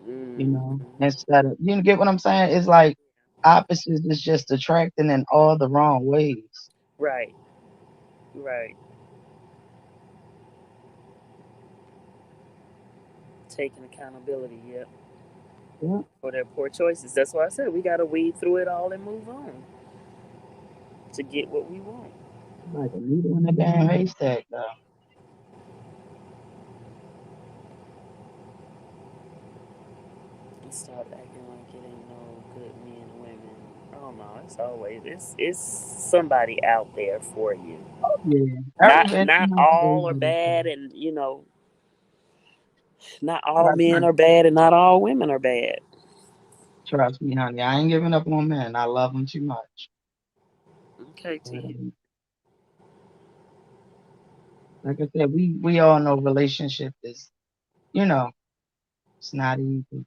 Hmm. instead of, get what I'm saying? It's like opposites is just attracting in all the wrong ways. Right. Right. Taking accountability, yep, Yeah, for their poor choices. That's why I said we gotta weed through it all and move on to get what we want. like a needle in a damn haystack, though. And stop acting like it ain't no good men and women. Oh no, it's somebody out there for you. Yeah, Not all are bad, and not all men are bad, and not all women are bad. trust me, honey. I ain't giving up on men. I love them too much. Okay, But, T. like I said, we all know relationship is, you know, it's not easy.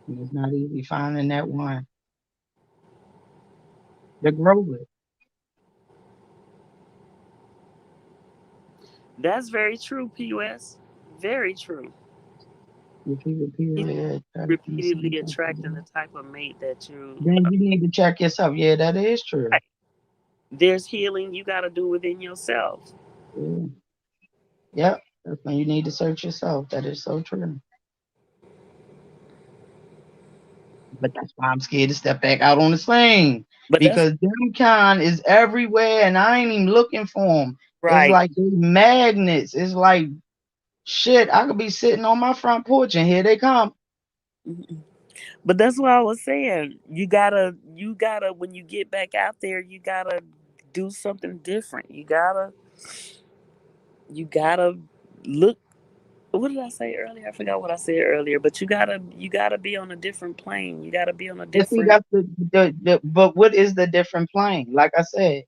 And it's not easy finding that one to grow with. That's very true, PUS. Very true. If you He's repeatedly try to keep something repeatedly attracting the comfortable, type of mate that you. then you need to check yourself. Yeah, that is true. Right. There's healing you got to do within yourself. Yeah. Yep. That's when you need to search yourself. That is so true. But that's why I'm scared to step back out on the scene But that's because them kind is everywhere, and I ain't even looking for them. It's right. like they magnets. It's like shit. I could be sitting on my front porch, and here they come. Mhm. But that's what I was saying. You gotta, when you get back out there, you gotta do something different. You gotta look. What did I say earlier? I forgot what I said earlier. But you gotta be on a different plane. You gotta be on a But see, different. that's but what is the different plane? Like I said,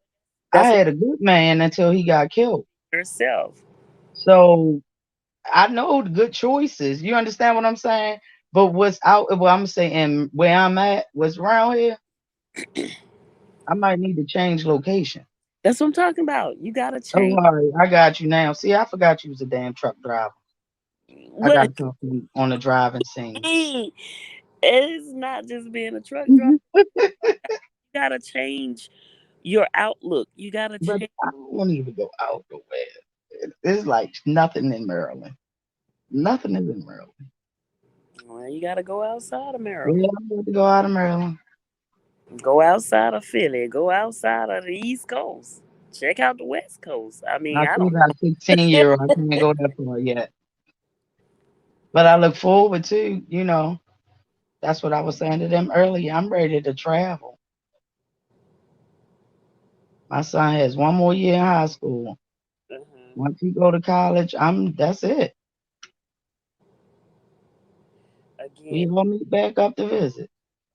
I That's what had a good man until he got killed. yourself. So I know the good choices. You understand what I'm saying? But what's out? Well, I'm saying where I'm at, what's around here, I might need to change location. That's what I'm talking about. You gotta Oh, change. all right, I got you now. See, I forgot you was a damn truck driver. I got What? to talk to you on the driving scene. It's not just being a truck driver. You gotta change your outlook. You gotta But change. I don't want to even go out the way. It's like nothing in Maryland. Nothing is in Maryland. Well, you gotta go outside of Yeah, Maryland. I'm going to go out of Maryland. Go outside of Philly. Go outside of the East Coast. Check out the West Coast. I I mean, I still don't. got a 16-year-old. I can't go that far yet. But I look forward to, that's what I was saying to them earlier. I'm ready to travel. My son has one more year in high school. Uh-huh. Once he go to college, that's it. We Again, all meet back up to visit.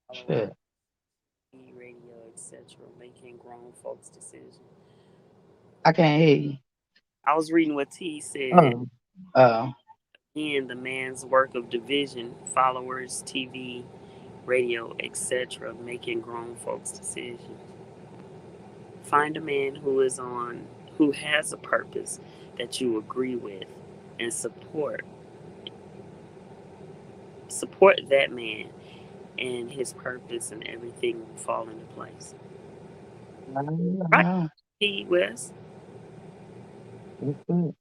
followers, Shit. radio, etc., making grown folks decisions. I can't hear you. I was reading what T said. Oh, uh, In the man's work of division, followers, TV, radio, etc., making grown folks decisions. Find a man who has a purpose that you agree with, and support that man and his purpose, and everything will fall into place. Right, Wow. P. West. That's it.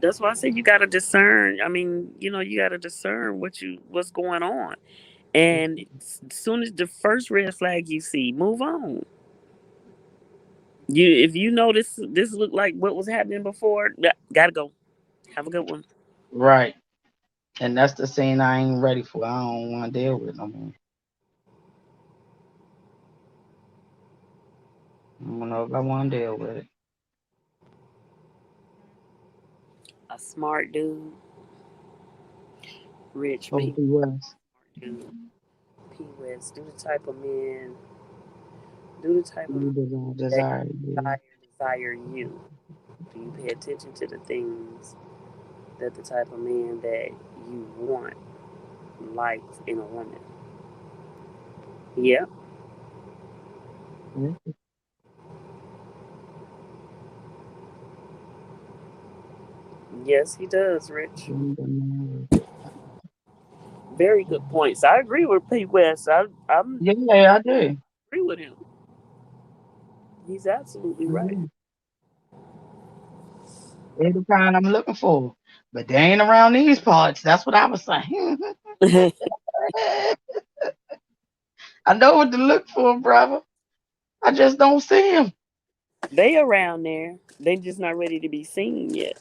That's why I say you got to discern. I mean, you got to discern what's going on, and as soon as the first red flag you see, move on. If you know this looked like what was happening before, gotta go. Have a good one. Right. And that's the scene I ain't ready for. I don't want to deal with no more. I don't know if I want to deal with it. A smart dude, rich Hope people, he was. dude, P West, do the type of man You don't that desire to be. desire you. Do you pay attention to the things that the type of man that you want likes in a woman? Yeah. Yeah. Yes, he does, Rich. Them the man. Very good points. I agree with P West. I'm Yeah, I do. agree with him. He's absolutely I right. do. They're the kind I'm looking for. But they ain't around these parts. That's what I was saying. I know what to look for, brother. I just don't see him. They around there. They just not ready to be seen yet.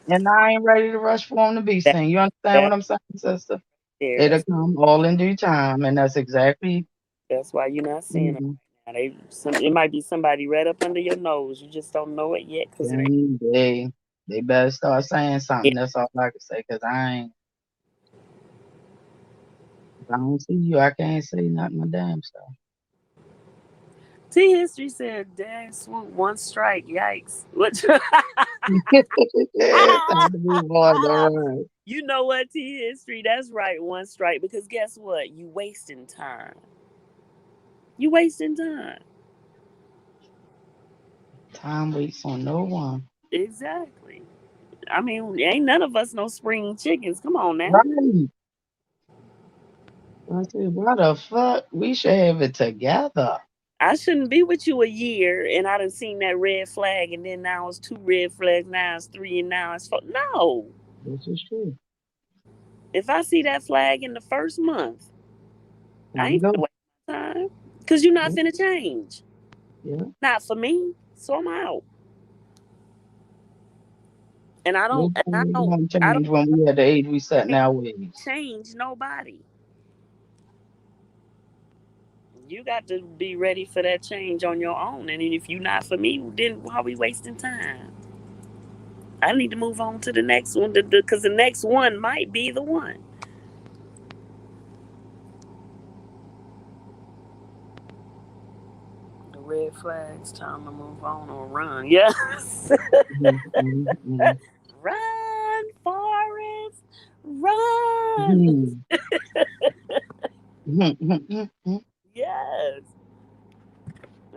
And I ain't ready to rush for him to be That seen. You understand what that I'm saying, sister? there. It'll come all in due time. And that's exactly. That's why you're not seeing them Mhm. right now. It might be somebody right up under your nose. You just don't know it yet because it ain't. They better start saying Yeah. something. That's all I can say. Cause if I don't see you, I can't say nothing. My damn self. T History said, "Dang, swoop, one strike. Yikes!" What? Time to move on. All right. You know what, T History? That's right, one strike. Because guess what? You wasting time. You wasting time. Time waits on no one. Exactly. I mean, ain't none of us no spring chickens. Come on now. Right. I said, why the fuck? We should have it together. I shouldn't be with you a year and I done seen that red flag and then now it's two red flags, now it's three and now it's four. No. This is true. If I see that flag in the first month, I Time to ain't go. finna waste my time. Cause you're not Yeah. finna change. Yeah. Not for me. So I'm out. And I This don't and thing is gonna I don't change when we at the age we set change, now ways. change nobody. You got to be ready for that change on your own. And if you're not for me, then why are we wasting time? I need to move on to the next one because the next one might be the one. The red flags, time to move on or run. Yes. Mhm, mhm, mhm. Run, Forrest. Run. Mhm. Mhm, mhm, mhm, mhm. Yes.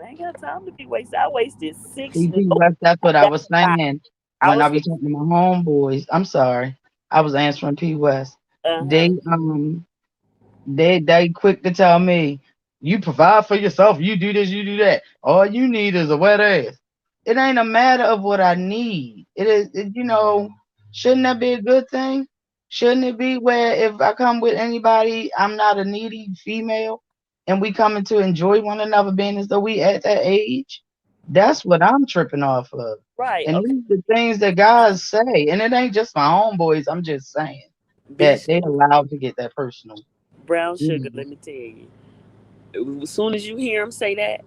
I ain't got time to be wasted. I wasted six. CP Nope, West, that's what I that's was five. saying I when I was be talking to my homeboys. I'm sorry. I was answering P West. uh-huh. They they quick to tell me, you provide for yourself, you do this, you do that. All you need is a wet ass. It ain't a matter of what I need. Shouldn't that be a good thing? Shouldn't it be where if I come with anybody, I'm not a needy female and we coming to enjoy one another being as though we at that age? That's what I'm tripping off of. Right. And Okay. these the things that guys say, and it ain't just my homeboys, I'm just saying B that they allowed to get that personal. brown sugar, Mm. let me tell you. As soon as you hear them say that,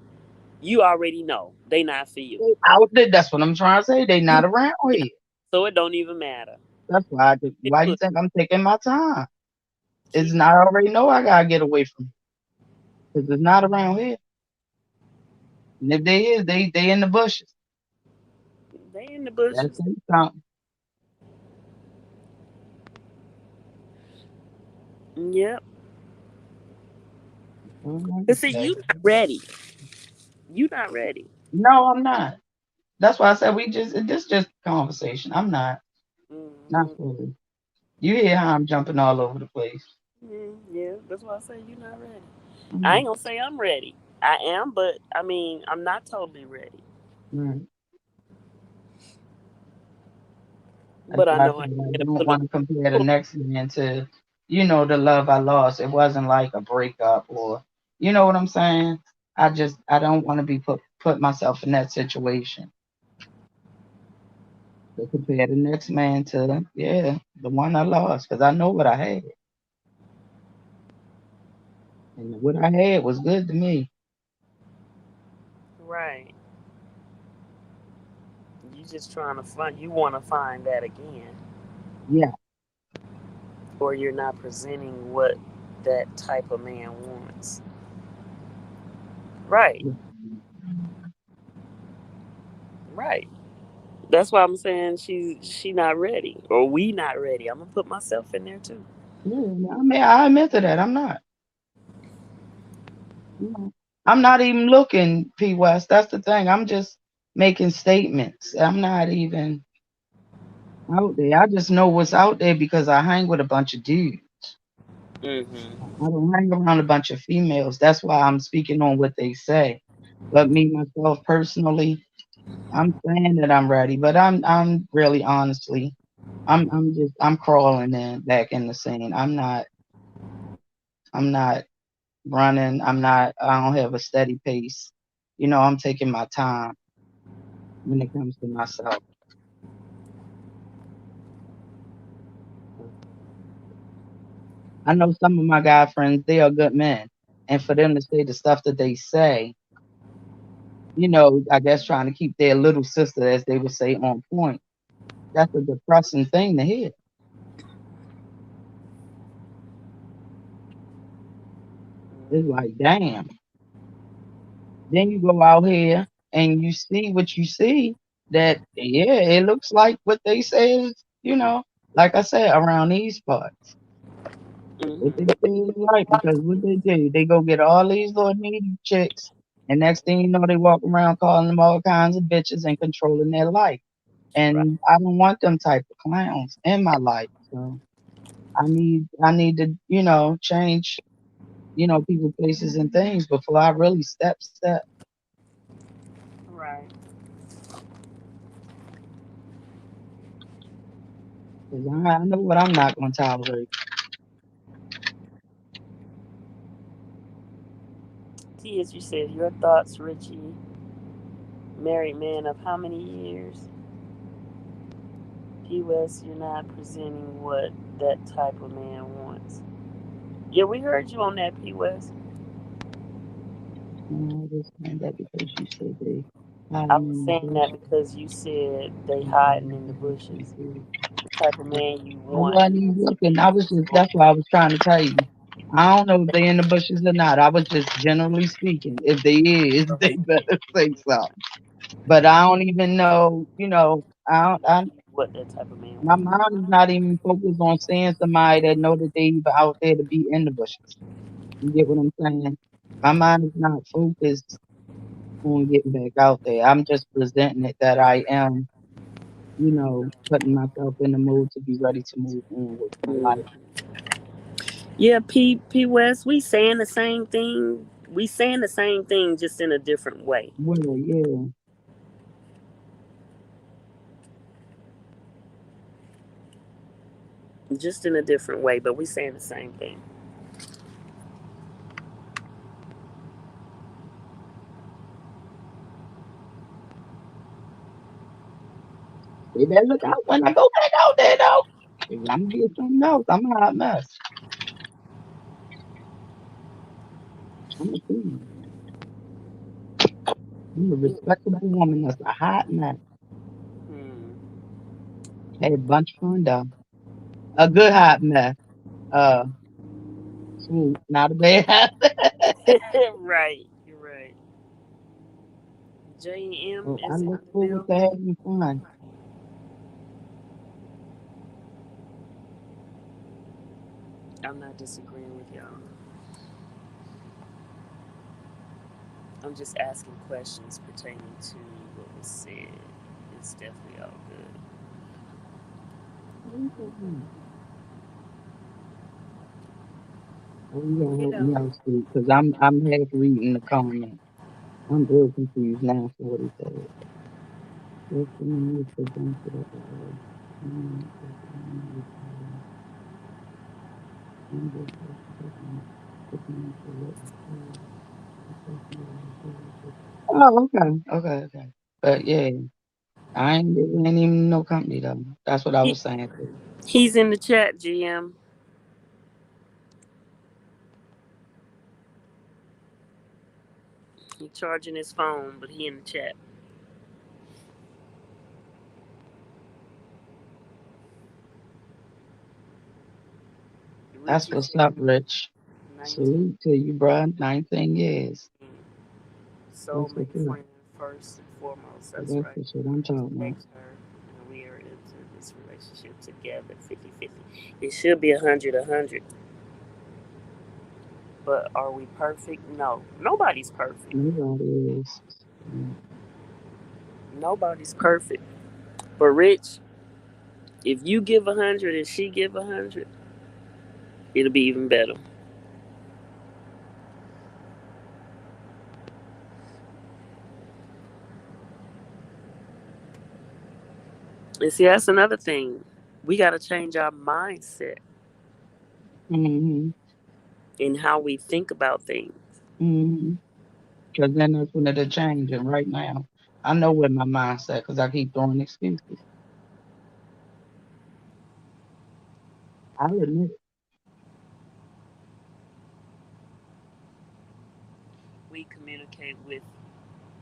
you already know they not for you. They out there. That's what I'm trying to say. They You not around yeah. here. So it don't even matter. That's why. It Why you would think I'm taking my time? It's keep not. I already know I gotta get away from because it's not around here. And if they is, they in the bushes. they in the That's bushes. something. Yep. Mhm. But see, They- you not ready. You not ready. No, I'm not. That's why I said this just conversation. I'm not Hmm. fully. You hear how I'm jumping all over the place. Yeah, that's why I say you're not ready. I Mm, ain't gonna say I'm ready. I am, but I mean, I'm not totally ready. mm. That's But I why I know I said I gotta don't pull up. want to compare the next man to, the love I lost. It wasn't like a breakup or, you know what I'm saying? I don't want to be put myself in that situation to compare the next man to, yeah, the one I lost because I know what I had and what I had was good to me. Right. You just trying to find. You want to find that again, Yeah, or you're not presenting what that type of man wants. Right. yeah, Right. That's why I'm saying she not ready, or we not ready. I'm gonna put myself in there too. yeah. I mean, I admit to that. I'm not. I'm not even looking, P West. That's the thing. I'm just making statements. I'm not even out there. I just know what's out there because I hang with a bunch of dudes. Hmm. I don't hang around a bunch of females. That's why I'm speaking on what they say. But me myself personally, I'm saying that I'm ready, but I'm really honestly, I'm crawling in back in the scene. I'm not running. I don't have a steady pace. I'm taking my time when it comes to myself. I know some of my guy friends, they are good men. And for them to say the stuff that they say, I guess trying to keep their little sister, as they would say, on point. That's a depressing thing to hear. It's like, damn. Then you go out here and you see what you see that, yeah, it looks like what they say is, like I said, around these parts. What they Hmm. say is right because what they do, they go get all these little needy chicks, and next thing you know, they walk around calling them all kinds of bitches and controlling their life. Right. And I don't want them type of clowns in my life. So I need to, change, people, places, and things before I really step. Right. 'Cause I know what I'm not going to tolerate. See, as you said, your thoughts, Richie. Married man of how many years? P West, you're not presenting what that type of man wants. Yeah, we heard you on that, P West. I just find that because you said they I hiding was in the saying that bush. because you said they hiding in the bushes. The type of man you I want. wasn't even looking. I was just, that's what I was trying to tell you. I don't know if they in the bushes or not. I was just generally speaking. If they is, they better say something. But I don't even know, What that type of man my wants. mind is not even focused on seeing somebody that know that they even out there to be in the bushes. You get what I'm saying? My mind is not focused on getting back out there. I'm just presenting it that I am, putting myself in the mood to be ready to move on with my life. Yeah, P West, we saying the same thing. We saying the same thing, just in a different way. Well, yeah. Just in a different way, but we saying the same thing. They better look out when I go back out there, though. 'Cause I'm gonna get something else. I'm a hot mess. I'm a queen. I'm a respectable woman that's a hot mess. Hmm. Had a bunch of fun, though. A good hot mess. Uh, Swoop, not a bad hot mess. Right, you're right. JM So I is in look the forward to building. having fun. I'm not disagreeing with y'all. I'm just asking questions pertaining to what was said. It's definitely all good. Oh, you gonna help Yeah. me out, Steve? Because I'm half reading the comment. I'm real confused now for what he said. What's the name of the banter of the world? Oh, okay, okay, okay. But yeah, ain't even no company though. That's what I He, was saying too. he's in the chat, GM. He charging his phone, but he in the chat. That's Richie what's said up, Rich. 19. Salute to you, bro. 19 years. That's what's Soulmate up. friend first and foremost. That's That's right. the shit I'm talking about. Respect her, and we are into this relationship together, 50-50. It should be 100-100, but are we perfect? No, nobody's perfect. Nobody is. Nobody's perfect. But Rich, if you give 100 and she give 100, it'll be even better. And see, that's another thing. We got to change our mindset Mm-hmm. in how we think about things. Mm-hmm. Because then that's when it'll change. And right now, I know where my mindset because I keep throwing excuses. I'll admit it. We communicate with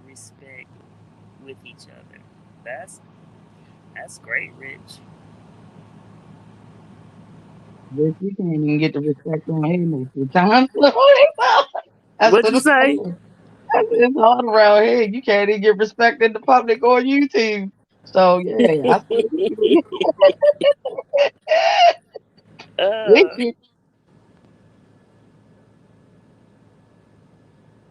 respect with each other. That's that's great, Rich. But you can't even get the respect on here most of the time. That's What'd what you I'm say? saying. It's hard around here. You can't even get respect in the public or YouTube. So yeah, I still with uh, you.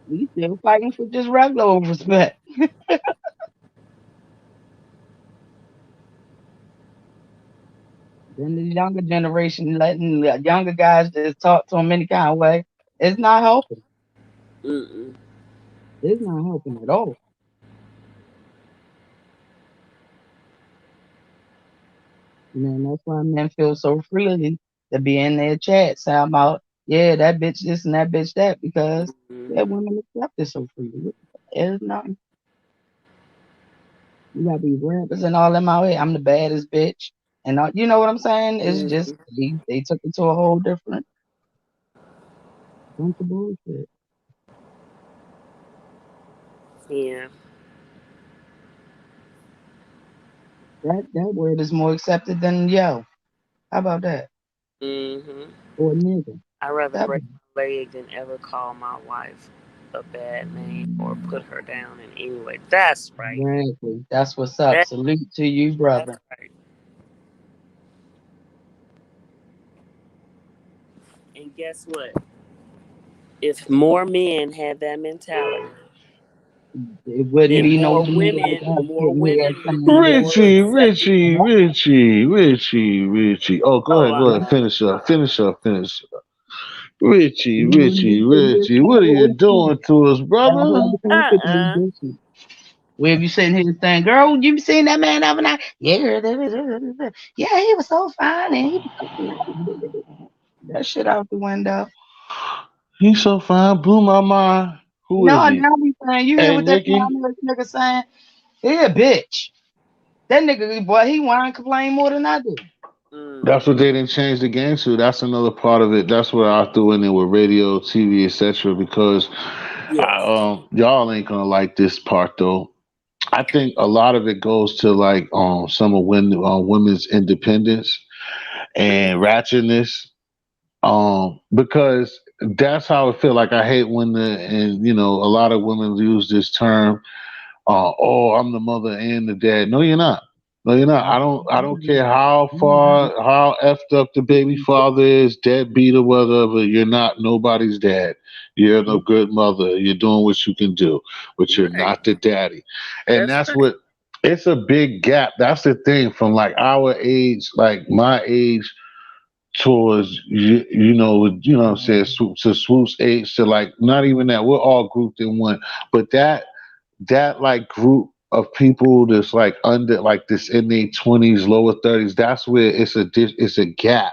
We still fighting for just regular respect. Then the younger generation letting the younger guys just talk to them any kind of way. It's not helping. mm-mm. It's not helping at all. And that's why men feel so freely to be in their chat saying about, yeah, that bitch this and that bitch that because yeah, Mm-hmm. women accept it so freely. It's nothing. You gotta be rappers and all them out here. I'm the baddest bitch. And all, you know what I'm saying? It's just Mm-hmm. they took it to a whole different bunch of bullshit. Yeah. That word is more accepted than yo. How about that? Mm-hmm. Or nigga. I'd rather That break my leg than ever call my wife a bad name or put her down in any way. That's right. exactly. That's what's up. That, Salute to you, that's brother. right. And guess what? If more men had that mentality, It wouldn't then be no women like us more sitting here women would be saying, more Richie, accepting. Richie, Richie, Richie, Richie. Oh, go Oh, ahead, go ahead. Finish up, finish up, finish up. Richie, you know, Richie, you sitting here Richie. saying What are what you we see. doing to us, That's why brother? the conversation is uh-uh. different. Where you sitting here saying, girl, you seen that man the other night? Yeah, yeah, he was so fine and he was so nice. That shit out the window. He's so fine, blew my mind. Who is No, he? now we saying, you hear Hey, what that Nikki. fine nigga saying? He a bitch. That nigga, boy, he whine complain more than I do. That's what Mm-hmm. they didn't change the game to. That's another part of it. That's what I threw in there with radio, TV, etc. Because Yes. y'all ain't gonna like this part though. I think a lot of it goes to like some of women's independence and Mm-hmm. ratchetness. Because that's how I feel. Like I hate when a lot of women use this term. Oh, I'm the mother and the dad. No, you're not. No, you're not. I I don't care how far, how effed up the baby father is, deadbeat or whatever. You're not nobody's dad. You're a good mother. You're doing what you can do, but you're Right. not the daddy. And That's that's right. what. It's a big gap. That's the thing. From like our age, like my age, towards you know what I'm saying, to Swoop's age, to like not even that. We're all grouped in one, but that like group of people that's like under like this in their 20s, lower 30s, that's where it's a gap.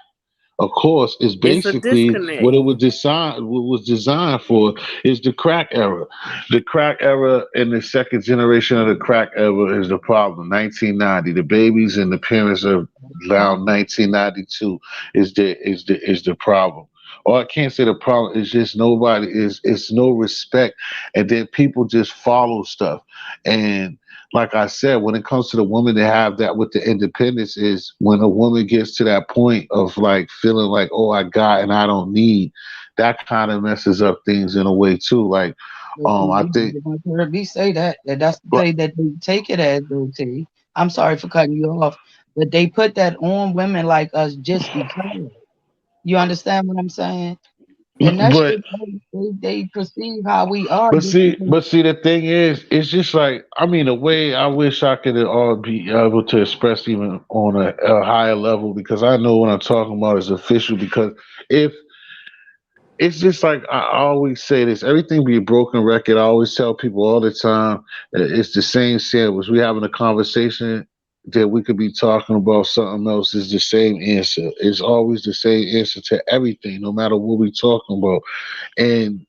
Of course, it's It's a basically disconnect. what what was designed for is the crack era. The crack era and the second generation of the crack era is the problem. 1990, the babies and the parents are around 1992 is the problem. Or I can't say the problem. It's just nobody is. It's no respect, and then people just follow stuff. And like I said, when it comes to the woman to have that with the independence is when a woman gets to that point of like feeling like, oh, I got and I don't need, that kind of messes up things in a way too. Like, But see, I think, you heard me say that's the like, thing that they take it as, though, T. I'm sorry for cutting you off, but they put that on women like us just because. You understand what I'm saying? And that's but just they perceive how we are just because. but see, the thing is, it's just like I mean, the way I wish I could all be able to express even on a higher level because I know what I'm talking about is official. Because if it's just like I always say this. Everything be a broken record. I always tell people all the time that it's the same sandwich. We having a conversation that we could be talking about something else is the same answer. It's always the same answer to everything, no matter what we talking about. And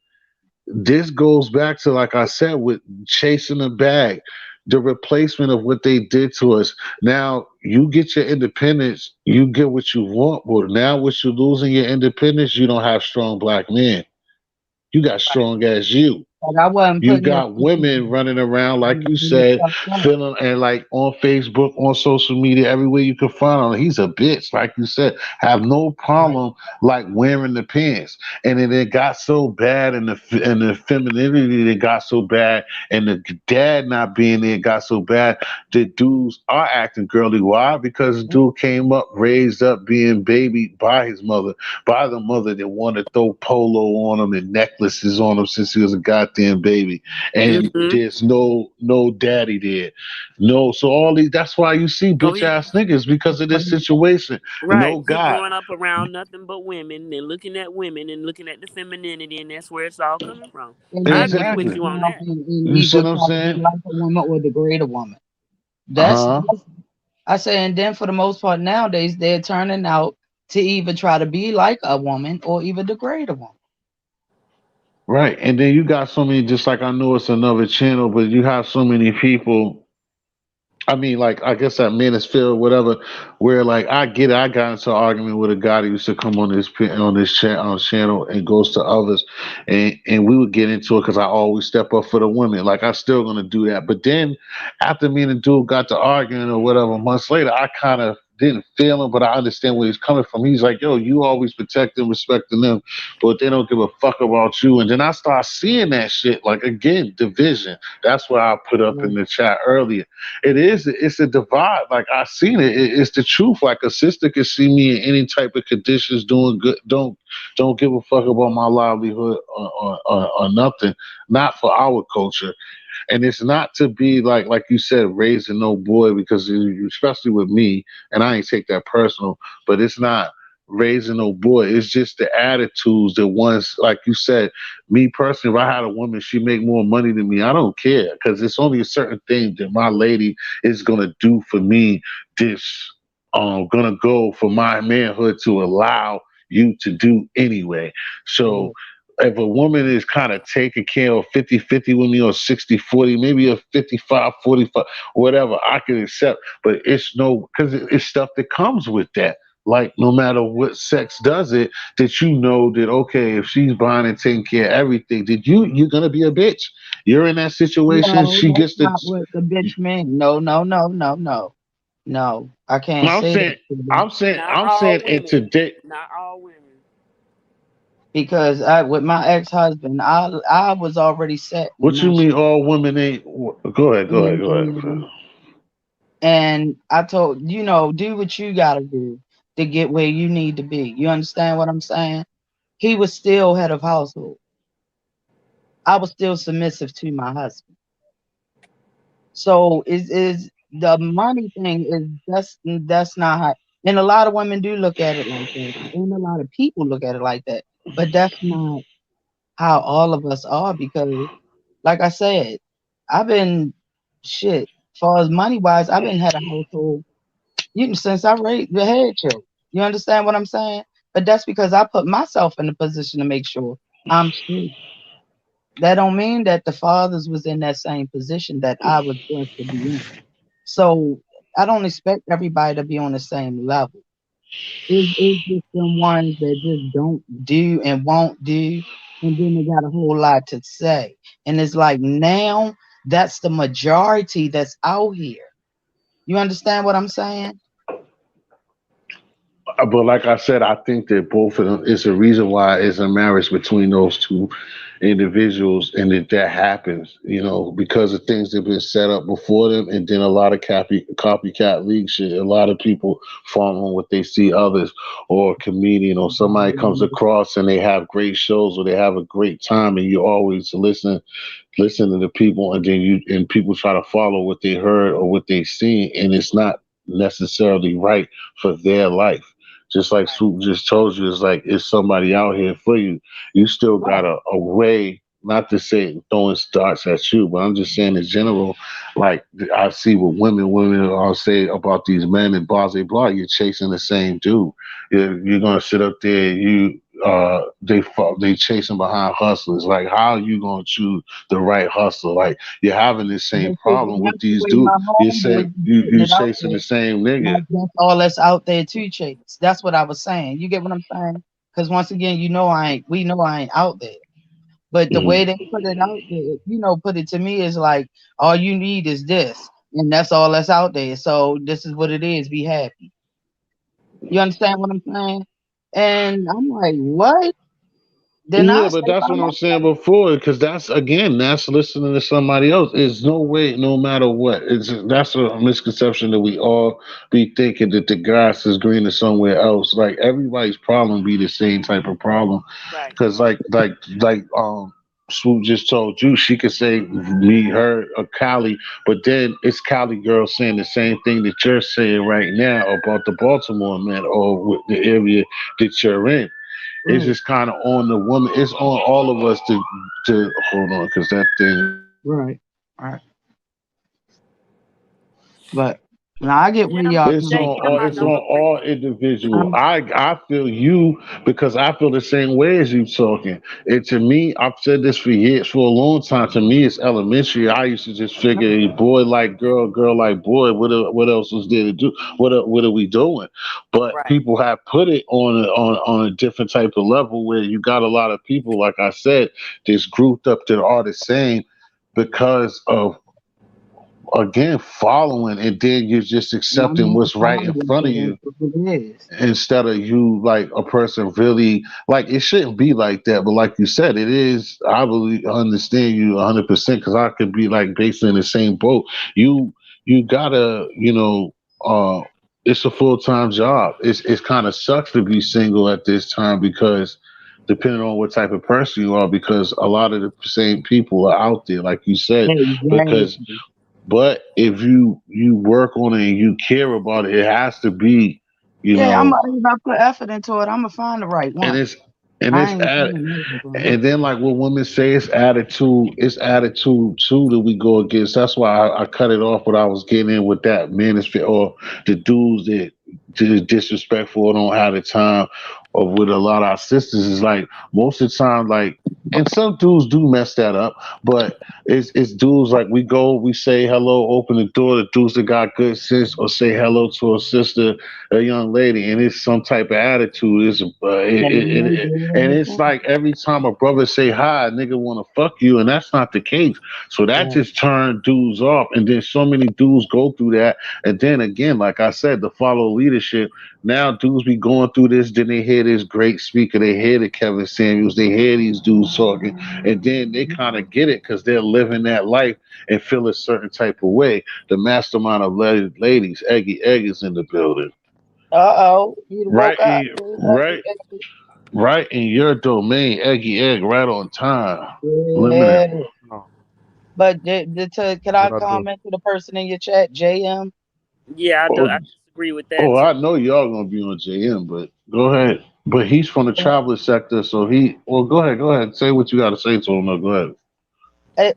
this goes back to like I said with chasing the bag, the replacement of what they did to us. Now you get your independence, you get what you want, but now what you're losing your independence, you don't have strong black men. You got strong as you. Like I wasn't You putting it got women running around, like you in the said, stuff up. feeling and like on Facebook, on social media, everywhere you can find him. He's a bitch, like you said. Have no Right. problem like wearing the pants. And then it got so bad, and the femininity that got so bad, and the dad not being there got so bad that dudes are acting girly. Why? Because the dude came up, raised up, being baby by his mother, by the mother that wanted to throw polo on him and necklaces on him since he was a goddamn baby, and Hmm. there's no daddy there. No, so all these that's why you see So bitch ass niggas because of this situation. right, No he God. growing up around nothing but women and looking at women and looking at the femininity, and that's where it's all coming from. And I then agree he with Exactly. you on now that. and You see either what I'm try to be saying? like a woman or degrade a woman. That's Uh-huh. I say, and then for the most part nowadays they're turning out to even try to be like a woman or even degrade a woman. Right. And then you got so many, just like I know it's another channel, but you have so many people. I mean, like I guess that manosphere, whatever, where like I get it. I got into an argument with a guy that used to come on on channel and goes to others, and we would get into it because I always step up for the women. Like I still gonna do that. But then after me and the dude got to arguing or whatever, months later, I kind of didn't feel him, but I understand where he's coming from. He's like, yo, you always protecting, respecting them, but they don't give a fuck about you. And then I start seeing that shit, like again, division. That's what I put up in the chat earlier. It's a divide. Like I seen it's the truth. Like a sister can see me in any type of conditions doing good, don't give a fuck about my livelihood or nothing, not for our culture. And it's not to be like you said, raising no boy, because especially with me, and I ain't take that personal, but it's not raising no boy. It's just the attitudes that ones, like you said, me personally, if I had a woman, she make more money than me, I don't care, because it's only a certain thing that my lady is gonna do for me. This gonna go for my manhood to allow you to do anyway. So if a woman is kind of taking care of 50-50 with me, or 60-40, maybe a 55-45, whatever, I can accept. But it's no, because it's stuff that comes with that. Like no matter what sex does it, that you know that okay, if she's buying and taking care of everything, that you're gonna be a bitch. You're in that situation. No, She that's gets the. not what the bitch meant. No, no, no, no, no. No, I can't I'm say that saying, to you Not I'm all saying, in women. today, Not all women. because I with my ex-husband, I was already set what when you I mean all women ain't? Go ahead, go ahead, go and ahead. And I told do what you gotta do to get where you need to be. You understand what I'm saying? He was still head of household. I was still submissive to my husband. So is the money thing is that's not how, and a lot of women do look at it like that. And a lot of people look at it like that. But that's not how all of us are because like I said, I've been shit. As far as money wise, I've been head of household since I raised the head children. You understand what I'm saying? But that's because I put myself in a position to make sure I'm straight. That don't mean that the fathers was in that same position that I was blessed to be in. So I don't expect everybody to be on the same level. It's just some ones that just don't do and won't do, and then they got a whole lot to say. And it's like now that's the majority that's out here. You understand what I'm saying? But like I said, I think that both of them is a reason why it's a marriage between those two individuals, and that happens, because of things that have been set up before them, and then a lot of copycat league shit. A lot of people follow what they see others, or a comedian, or somebody comes across and they have great shows, or they have a great time, and you always listen to people, and then people try to follow what they heard or what they seen, and it's not necessarily right for their life. Just like Swoop just told you, it's like it's somebody out here for you. You still got a way, not to say throwing darts at you, but I'm just saying in general, like I see what women all say about these men and blah, blah, blah. You're chasing the same dude. You're gonna sit up there, they chasing behind hustlers. Like, how are you gonna choose the right hustler? Like, you're having the same But see, problem with that's the these way dudes. my You homeboys say be putting you it out chasing there. the same nigga. That's all that's out there to chase. That's what I was saying. You get what I'm saying? Because once again, we know I ain't out there. But the way Mhm. they put it out there, put it to me is like all you need is this, and that's all that's out there. So this is what it is. Be happy. You understand what I'm saying? And I'm like, what? Then Yeah, I say but that's by what I'm saying myself. before, because that's listening to somebody else. It's no way, no matter what. That's a misconception that we all be thinking that the grass is greener somewhere else. Like, everybody's problem be the same type of problem, Right. because like Swoop just told you, she could say me, her, or Cali, but then it's Cali girl saying the same thing that you're saying right now about the Baltimore man, or with the area that you're in. It's Right, just kind of on the woman. It's on all of us to hold on, because that thing. right, right. But now I get Yeah, where I'm y'all It's coming on taking all. from. my It's on all number 3. individual. I'm I feel you, because I feel the same way as you talking. And to me, I've said this for years, for a long time. To me, it's elementary. I used to just figure, boy like girl, girl like boy. What else was there to do? What are we doing? But Right. people have put it on a different type of level, where you got a lot of people, like I said, that's grouped up that are the same, because of, again, following, and then you're just I'm accepting not what's right in following, front so of that's you, what it is. instead of you, like a person really, like, it shouldn't be like that. But like you said, it is. I believe, understand you 100%, because I could be like basically in the same boat. You gotta, it's a full-time job. It's kind of sucks to be single at this time, because depending on what type of person you are, because a lot of the same people are out there, like you said. Because, Exactly. but if you work on it and you care about it, it has to be, you Yeah, know, if I put effort into it, I'm gonna find the right and one. it's I ain't at, saying never, but I'm and then like what women say, it's attitude too that we go against. That's why I cut it off. What I was getting in with that manosphere, or the dudes that disrespectful, or don't have the time, or with a lot of our sisters, is like most of the time, like, and some dudes do mess that up, but it's dudes like, we say hello, open the door, the dudes that got good sense, or say hello to a sister, a young lady, and it's some type of attitude. And it's like every time a brother say hi, a nigga want to fuck you, and that's not the case. So that right. just turned dudes off, and then so many dudes go through that, and then again, like I said, to follow leadership. Now dudes be going through this, then they hear hear this great speaker, they hear the Kevin Samuels, they hear these dudes talking, and then they kind of get it because they're living that life and feel a certain type of way. The mastermind of ladies, Eggy is in the building. Uh-oh, you woke Right up. in right right in your domain, Egg, right on time. Limited. Yeah. No, But can I what I do? comment to the person in your chat, JM? Yeah, Oh, I disagree with that oh, too. I know y'all gonna be on JM, but go ahead. But he's from the traveler sector, so go ahead, say what you got to say to him. No, go ahead.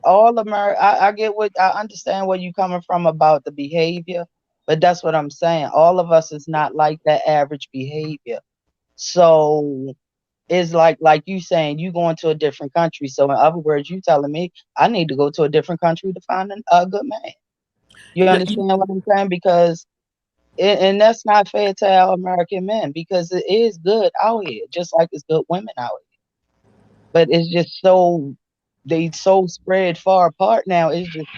All America, I get what I understand where you coming from about the behavior, but that's what I'm saying. All of us is not like that average behavior. So it's like you saying you going to a different country. So in other words, you telling me I need to go to a different country to find a good man. You No, understand what I'm saying? Because and that's not fair to our American men because it is good out here, just like it's good women out here. But it's just they so spread far apart now. Shit,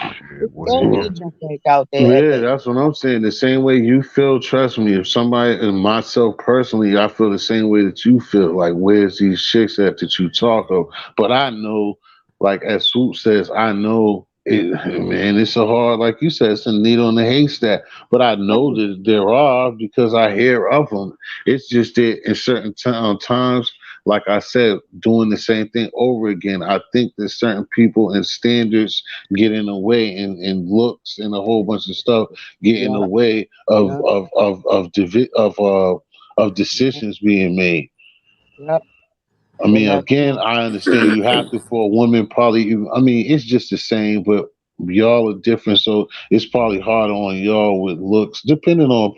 It's what it scary to Well, is. jump back out there at yeah, that. that's what I'm saying. The same way you feel, trust me, if somebody and myself personally, I feel the same way that you feel. Like, where's these chicks at that you talk of? But I know, like as Swoop says, I know it, man, it's a hard, like you said, it's a needle in the haystack. But I know that there are because I hear of them. It's just that in certain times, like I said, doing the same thing over again. I think that certain people and standards get in the way, and looks and a whole bunch of stuff get in the Yeah, way yeah, of yeah, decisions being made. yeah. I And mean, that's again, not. I understand you have to for a woman probably. I mean, it's just the same, but y'all are different, so it's probably harder on y'all with looks, depending on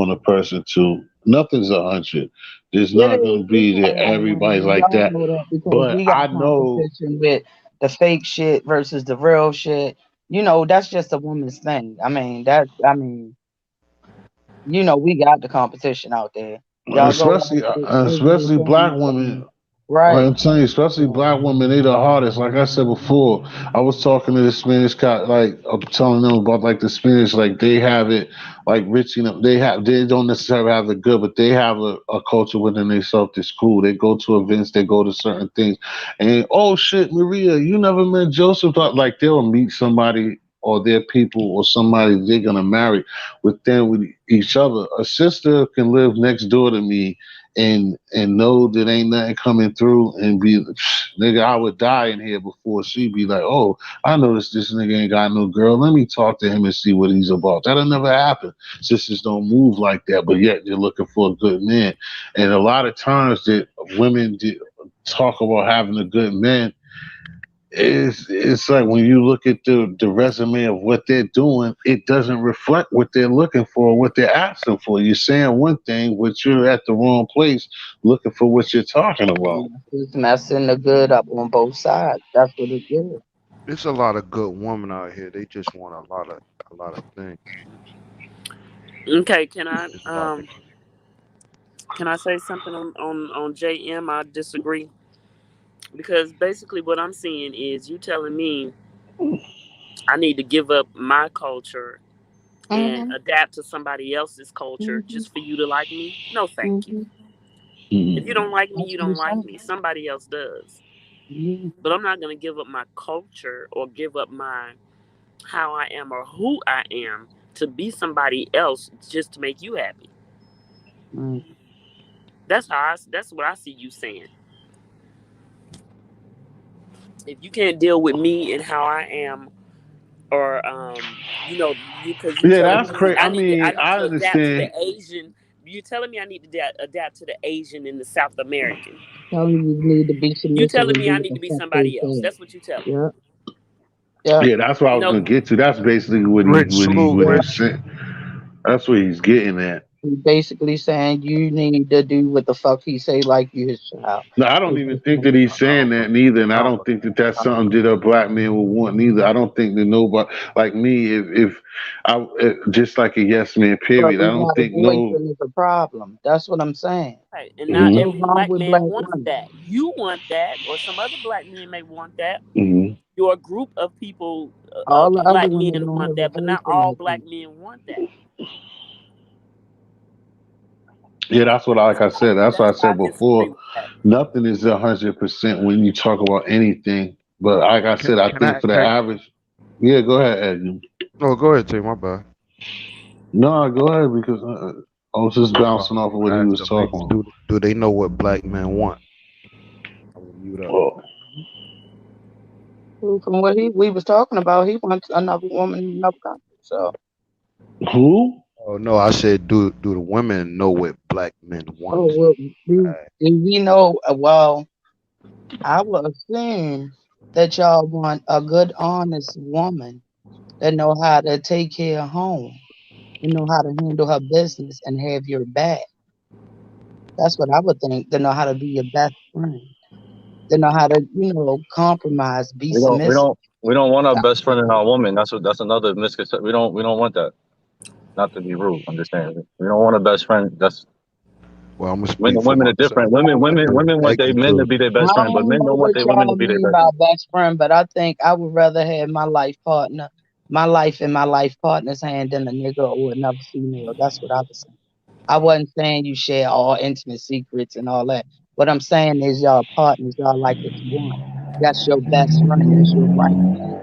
the person too. Nothing's 100. There's It not is. going to It's be hard that on everybody's women. like Y'all that. know that because But we got I know. competition with the fake shit versus the real shit. That's just a woman's thing. We got the competition out there. Y'all go watch Especially the President especially black Obama women. right. I'm telling you, especially black women, they the hardest. Like I said before, I was talking to the Spanish guy, like I'm telling them about like the Spanish, like they have it, like rich, they don't necessarily have it good, but they have a culture within themselves that's cool. They go to events, they go to certain things, and oh shit, Maria, you never met Joseph? Like they'll meet somebody or their people or somebody they're gonna marry with each other. A sister can live next door to me and know that ain't nothing coming through and be nigga, I would die in here before she be like, oh, I noticed this nigga ain't got no girl. Let me talk to him and see what he's about. That'll never happen. Sisters don't move like that, but yet they're looking for a good man. And a lot of times that women talk about having a good man, it's like when you look at the resume of what they're doing, it doesn't reflect what they're looking for, what they're asking for. You're saying one thing, but you're at the wrong place looking for what you're talking about. It's messing the good up on both sides. That's what it is. It's a lot of good women out here. They just want a lot of things. Okay, It's a lot of can I say something on JM? I disagree because basically what I'm seeing is you telling me I need to give up my culture and Mm-hmm. adapt to somebody else's culture Mm-hmm. just for you to like me. No, thank you. Mm-hmm. If you Mm. don't like me, That's you what I'm don't like saying. me. Somebody else does. Mhm. But I'm not going to give up my culture or give up my how I am or who I am to be somebody else just to make you happy. Mm. That's what I see you saying. If you can't deal with me and how I am, or because you Yeah, telling that's me crazy. I I mean, need I to adapt to the understand. Asian. You're telling me I need to adapt to the Asian and the South American. Telling you need to be You submissive telling and me do I what need the to be fuck they somebody else. say. That's what you telling me. Yeah, yeah. Yeah, that's what I was No, gonna get to. That's basically rich salute, what Yeah. he's saying. That's what he's getting at. He basically saying you need to do what the fuck he say like you his child. No, I don't It's even just think like, that he's I saying don't that neither, and I I don't don't think that that's something that a black man would want neither. I don't think that nobody like me, if I just like a yes man, but period. I we don't got a think voice no. and it's a problem. That's what I'm saying. right. And not Hmm. What's every wrong black with man black wants women? that. You want that, or some other black men may want that. Hmm. Your group of people, All the other black women men don't want have a that, but voice not in all that black thing. men want that. Yeah, that's what like I said. That's what I That's why said I disagree before. with that. Nothing is 100% when you talk about anything. But like I said, I Can I think for the ask? average, yeah, go ahead, Ed. Oh, go ahead, Tay. My bad. No, go ahead because I was just I bouncing was off of what gonna he ask was the talking ladies, about. do they know what black men want? I will mute up. Well, From what we was talking about, he wants another woman in another country. So, who? Oh no, I said do the women know what black men want? oh well, Uh, we know. Well, I would assume that y'all want a good, honest woman that know how to take care of home and know how to handle her business and have your back. That's what I would think. They know how to be your best friend. They know how to, compromise, be We don't we submissive. don't we don't want our best friend in our woman. That's another misconception. We don't want that. Not to be rude, I'm just saying we don't want a best friend. That's well, I'm gonna when speak the for women are myself. different. Women I women know women want their Aggie men to could. be their I best friend, but don't men know don't want what their women to y'all be their mean best by friend. best friend, but I think I would rather have my life partner, my life in my life partner's hand than a nigga or another female. That's what I was saying. I wasn't saying you share all intimate secrets and all that. What I'm saying is y'all partners, y'all like it's one. That's your best friend. That's your right hand.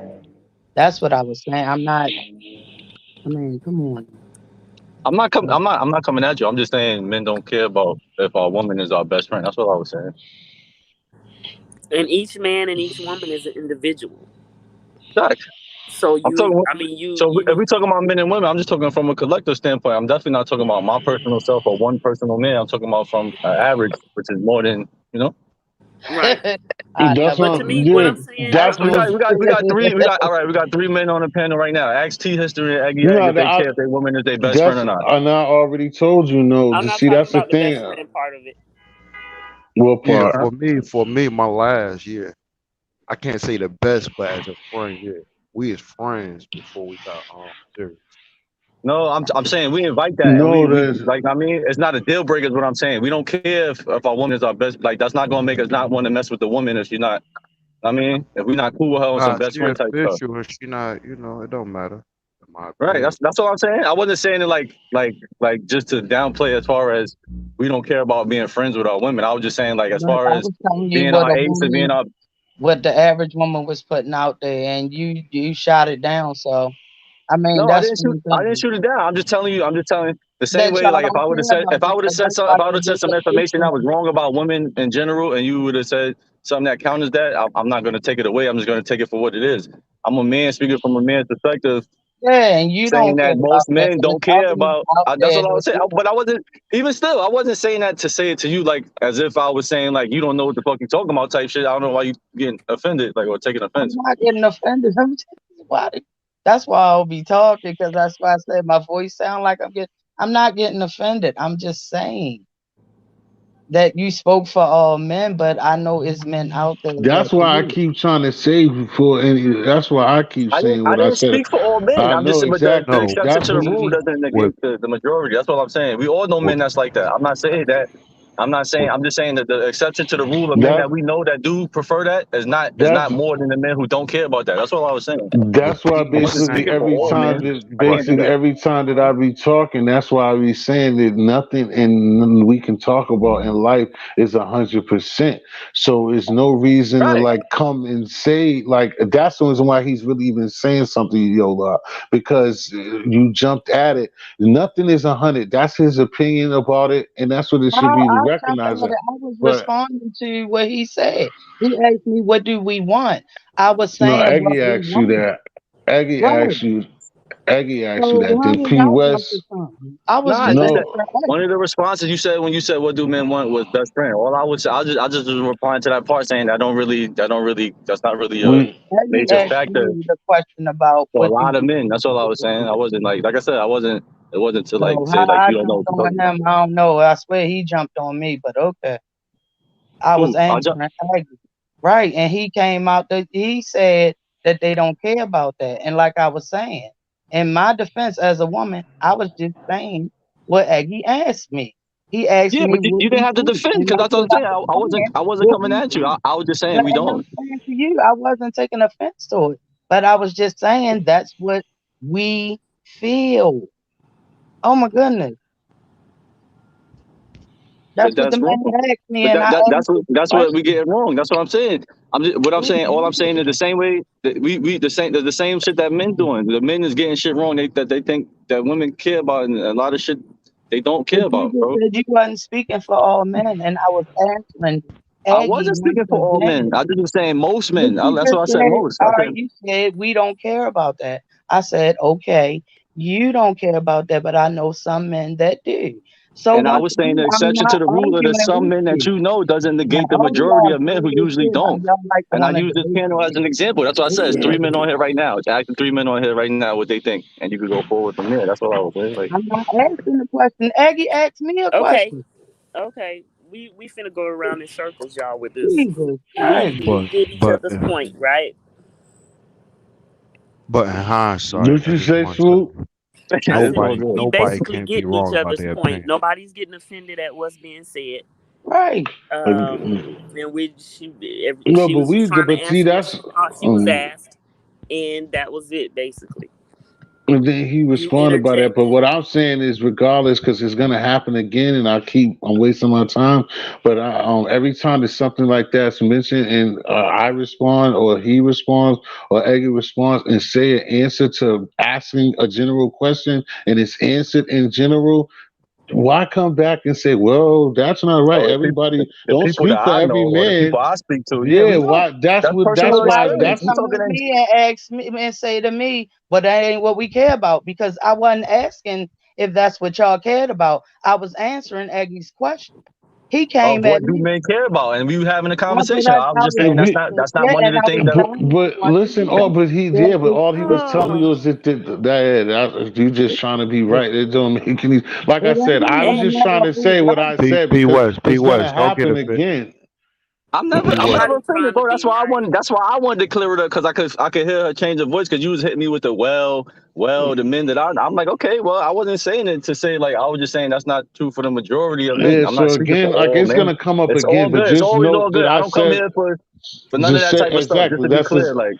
That's what I was saying. I'm not. I mean, come on. I'm not coming at you. I'm just saying men don't care about if our woman is our best friend. That's what I was saying. And each man and each woman is an individual. Facts. So I'm talking. I mean, If we talking about men and women, I'm just talking from a collective standpoint. I'm definitely not talking about my personal self or one personal man. I'm talking about from an average, which is more than you know. right. I That's never But not. to said me, what Yeah, I'm saying, that's We I'm not. got just we got we got three. We got all right. We got three men on the panel right now. Ask T History and Eggy Egg No, if they care if their woman is their best friend that's. or not. And I already told you no. I'm To not see, talking that's the about the thing. best friend part of it. What Yeah, part? for me, my last year, I can't say the best, but as a friend, yeah, we as friends before we got serious. No, I'm saying we invite that, and No, we there's. like. I mean, it's not a deal breaker. Is what I'm saying. We don't care if our woman is our best. Like that's not gonna make us not want to mess with the woman if she's not. I mean, if we're not cool with her on some Nah, best she friend type stuff. official and she not. It don't matter, in my Right. opinion. That's all I'm saying. I wasn't saying it like just to downplay as far as we don't care about being friends with our women. I was just saying like as But far I as was telling you being what our a ace and being woman, our what the average woman was putting out there, and you shot it down. So I mean, no, that's what I'm I didn't saying. shoot it down. I'm just telling you. I'm just telling the same That way. y'all Like if I don't would have care said about each other. That's why if I would you have said some information that was disappearing. wrong about women in general, and you would have said something that counters that, I'm not going to take it away. I'm just going to take it for what it is. I'm a man speaking from a man's perspective, Yeah, and you saying don't care that about most that. men And don't there's care others about. out That's there all I that was saying. do. But I wasn't even still. I wasn't saying that to say it to you like as if I was saying like you don't know what the fuck you talking about type shit. I don't know why you getting offended like or taking I'm offense. not getting offended. I'm just why that's why I'll be talking because that's why I said my voice sound like I'm getting. I'm not getting offended. I'm just saying that you spoke for all men, but I know it's men out there that That's why I do. keep trying to say before, and that's why I keep saying I what I didn't said. speak for all men. I I'm just know but the exactly. No, exception That's to the what rule me. doesn't what negate the majority. That's what I'm saying. We all know what men that's like that. I'm not saying that. I'm not saying. I'm just saying that the exception to the rule of men That that we know that do prefer that is that's not more than the men who don't care about that. That's all I was saying. what That's why T I is wasn't basically speaking saying. for every all time men. that I can't do that. I be talking, that's why I be saying that nothing and we can talk about in life is 100%. So it's no reason to Right. like come and say like that's the reason why he's really even saying something, Yola, because you jumped at it. Nothing is 100. That's his opinion about it, and that's what it should be I jumped recognized at as. it. I was But responding to what he said. He asked me, "What do we want?" I was no, saying what Aggie we asked you want. that. Aggie Right. asked you. Aggie asked you So that. why Did did P I jump to West? something? I was Nah, just just answering that No. one of Aggie. the responses you said when you said what do men want was best friend. All I would say, I just was replying to that part saying that's not really a We Aggie major asked factor me the question about for a what do lot of we men. want. That's all I was saying. I wasn't like I said, I wasn't. It wasn't to like So say how like I you don't know what jumped you're talking on about. him, I don't know. I swear he jumped on me, but okay. I was Who? I just answering Aggie. Right. And he came out he said that they don't care about that. And like I was saying, in my defense as a woman, I was just saying what Aggie asked me. He asked yeah, me but what you didn't we have to want. defend And because I that's what said I'm I saying. was saying I wasn't what coming we at you. want. I was just saying But we and I'm don't. saying to you, I wasn't taking offense to it. But I was just saying that's what we feel. Oh my goodness. That's what the That's wrong. man asked me, But and I answered the that's what we question. get wrong. That's what I'm saying. What I'm saying. All I'm saying is the same way that we the same shit that men doing. The men is getting shit wrong. They think that women care about, and a lot of shit they don't But care you about, just bro. said you wasn't speaking for all men, and I was answering I Aggie wasn't once speaking for all men. again. I just was saying most But men. you That's just what I said. said, Most. all I right, said, you said we don't care about that. I said, okay, you don't care about that, but I know some men that do. So and I once was saying again, the I'm exception to not the rule of the arguing some with men that you. you know doesn't Now, negate the all majority y'all of men say who this usually shit, don't. y'all like to And I want to use this debate panel as me. an example. That's what I said. It's Yeah. three men on here right now. Asking three men on here right now what they think, and you could go forward from there. That's what I was saying. Like, I'm not asking the question. Aggie asked me a Okay, question. okay. We finna go around in circles, y'all, with this. Jesus Christ. We But get each but other's point, right? but in hindsight, What I you just say, want to Swoop? say I said it's all good. we nobody basically can't be getting each wrong about other's their point. opinion. Nobody's getting offended at what's being said. Right. And No, she but was just we, trying to but see, answer what she that's, thought she was asked, and that was it basically. and then he You responded by that. But interjected. what I'm saying is, regardless, because it's gonna happen again, and I'm wasting my time. But every time there's something like that's mentioned, and I respond, or he responds, or Eggy responds, and say an answer to asking a general question, and it's answered in general. Why come back and say, "Well, that's not right"? So Everybody the don't people that speak for I every know or the man. people I speak to, yeah, Yeah, we know. why? That's That's what. personal That's So why why. did he experience. That's We come talking to in me and ask me and say to me, but that ain't what we care about? Because I wasn't asking if that's what y'all cared about. I was answering Aggie's question. He of came what at do me. men care about, and we were having a That's what conversation. I was I just was saying and we. answering. that's not Yeah, one of and the I things was that. telling you But once listen, again but he that did. But it's all he was telling Oh, you was that you just trying to be it, right. It don't make any. Like it I ain't said, I was gonna just trying never to be say what right. I said P because West, P it's gonna West, don't get happen offended. again. P I'm West. never nobody offended, trying to bro. be right. That's why I wanted to clear it up because I could hear her change of voice because you was hitting me with the the men that I'm like, okay, well, I wasn't saying it to say like I was just saying that's not true for the majority of men. Yeah. I'm not So speaking for again, like all it's men. gonna come up It's all again, but good. It's just always all note that good. I I don't come said here for none of just that say type of stuff. Just exactly. to be That's clear, just like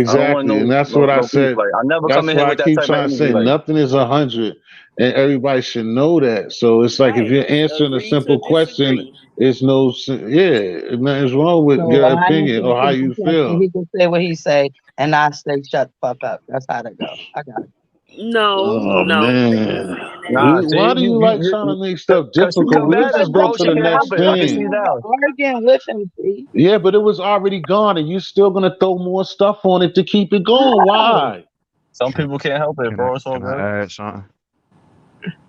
I don't want exactly, and that's what I no beef. said. Like I never come That's in here why I with that keep type of trying to energy. say Like nothing is 100, and everybody should know that. So it's like if Right. you're answering a Agree to simple question, disagree. it's no, yeah, nothing's wrong with So your I opinion answer a or how simple you question. feel. He can say what he say, and I say shut the fuck up. That's how to go. I got it. No, Oh no, they ain't man, saying that. nah, see why do you like trying to make stuff cause she difficult? We'll combative, just Because go bro. to She the listen, can't I help next it. I can wasn't see thing. now. even arguing with him. See, Yeah, but it was already gone, and you still gonna throw more stuff on it to keep it going. why? Why? Some Can people can't help it, bro. It's all can good. I add something?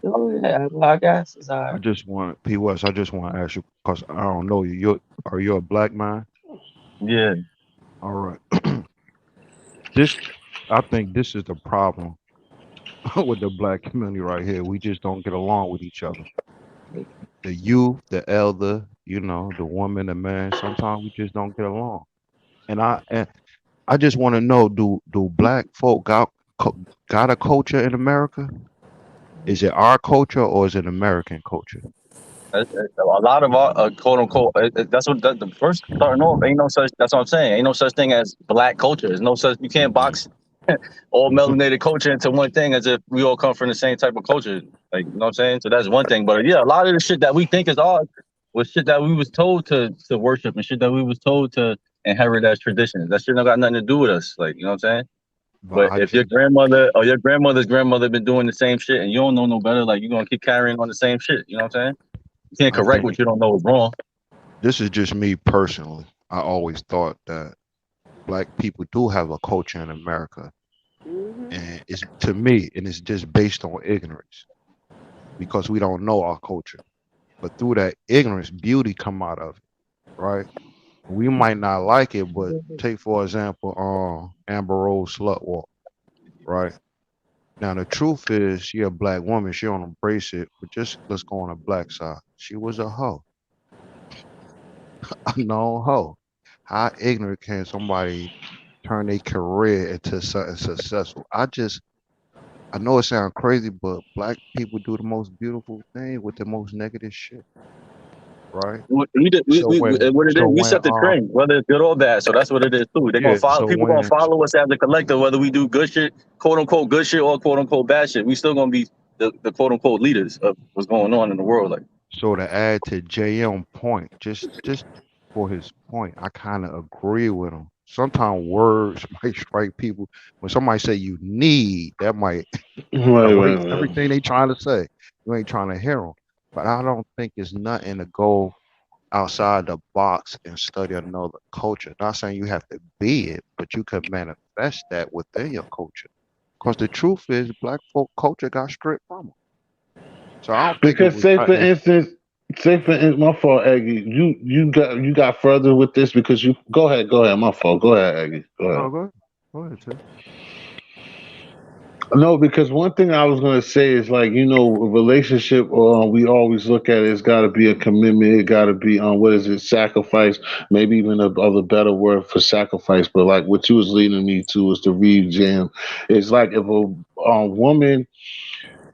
Oh yeah, well, I guess it's all I right. just want P West. I just want to ask you because I don't know you. Are you a black man? Yeah. All right. This I think this is the problem with the black community right here. We just don't get along with each other. The youth, the elder, the woman, the man. Sometimes we just don't get along. And I just want to know: do black folk got a culture in America? Is it our culture or is it American culture? A lot of our quote unquote. That's what the first starting off. Ain't no such. That's what I'm saying. Ain't no such thing as black culture. There's no such. You can't box all melanated culture into one thing as if we all come from the same type of culture. Like you know what I'm saying. So that's one thing. But yeah, a lot of the shit that we think is ours was shit that we was told to worship and shit that we was told to inherit as traditions. That shit don't got nothing to do with us. Like you know what I'm saying. But But I if your just grandmother or your grandmother's grandmother been doing the same shit and you don't know no better, like you're gonna keep carrying on the same shit. You know what I'm saying? You can't I correct think what you don't know is wrong. this is just me personally. I always thought that black people do have a culture in America, Hmm. and it's to me, and it's just based on ignorance because we don't know our culture. But through that ignorance, beauty come out of it, right? We might not like it, but take for example, Amber Rose slut walk, right? Now the truth is, she a black woman. She don't embrace it, but just let's go on the black side. She was a hoe, a known hoe. How ignorant can somebody turn their career into something successful? I know it sounds crazy, but black people do the most beautiful thing with the most negative shit, right? So What it is, we set the trend, whether it's good or bad. So that's what it is too. They're gonna yeah, follow. so People gonna when follow us as a collective, whether we do good shit, quote unquote good shit, or quote unquote bad shit. We still gonna be the quote unquote leaders of what's going on in the world. Like So to add to JM point, just for his point, I kind of agree with him. Sometimes words might strike people. When somebody say you need, that might Right, right, erase right. everything they trying to say. You ain't trying to hear them. But I don't think it's nothing to go outside the box and study another culture. Not saying you have to be it, but you can manifest that within your culture. Because the truth is, black folk culture got stripped from them. So I don't think it Because was nothing. say for instance, my fault, Aggie. You got further with this because you go ahead. My fault. Go ahead, Aggie. Go ahead. No, go ahead. Go ahead, too. No, because one thing I was gonna say is like a relationship. We always look at it's got to be a commitment. It got to be what is it? Sacrifice. Maybe even a other better word for sacrifice. But like what you was leading me to is to read Jam. It's like if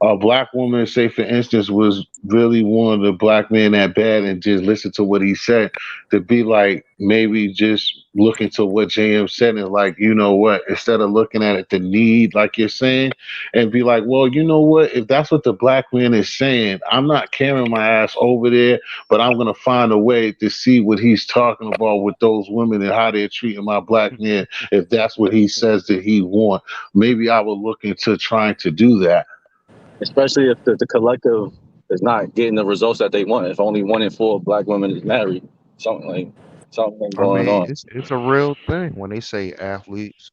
a black woman, say for instance, was really wanting the black man that bad and just listen to what he said, to be like maybe just looking to what JM said and like, you know what, instead of looking at it the need, like you're saying, and be like, well, you know what, if that's what the black man is saying, I'm not carrying my ass over there, but I'm gonna find a way to see what he's talking about with those women and how they're treating my black man if that's what he says that he want. Maybe I will look into trying to do that. Especially if the collective is not getting the results that they want. If only 1 in 4 black women is married, something like something I going mean, on. it's a real thing when they say athletes.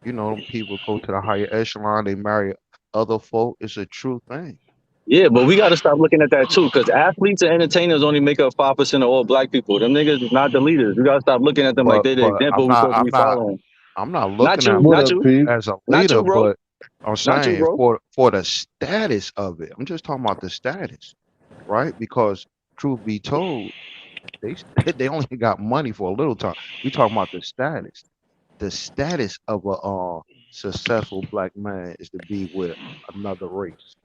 Them people go to the higher echelon, they marry other folk. It's a true thing. Yeah, but we got to stop looking at that too, because athletes and entertainers only make up 5% of all black people. Them niggas is not the leaders. We got to stop looking at them like But they're the but example we're supposed to be following. I'm not Not looking at you, What them not up, you, Pete? as a not you, leader, bro, but I'm not you, saying bro. for the status of it. I'm just talking about the status, right? Because truth be told, they they only got money for a little time. We talking about the status. The status of a successful black man is to be with another race,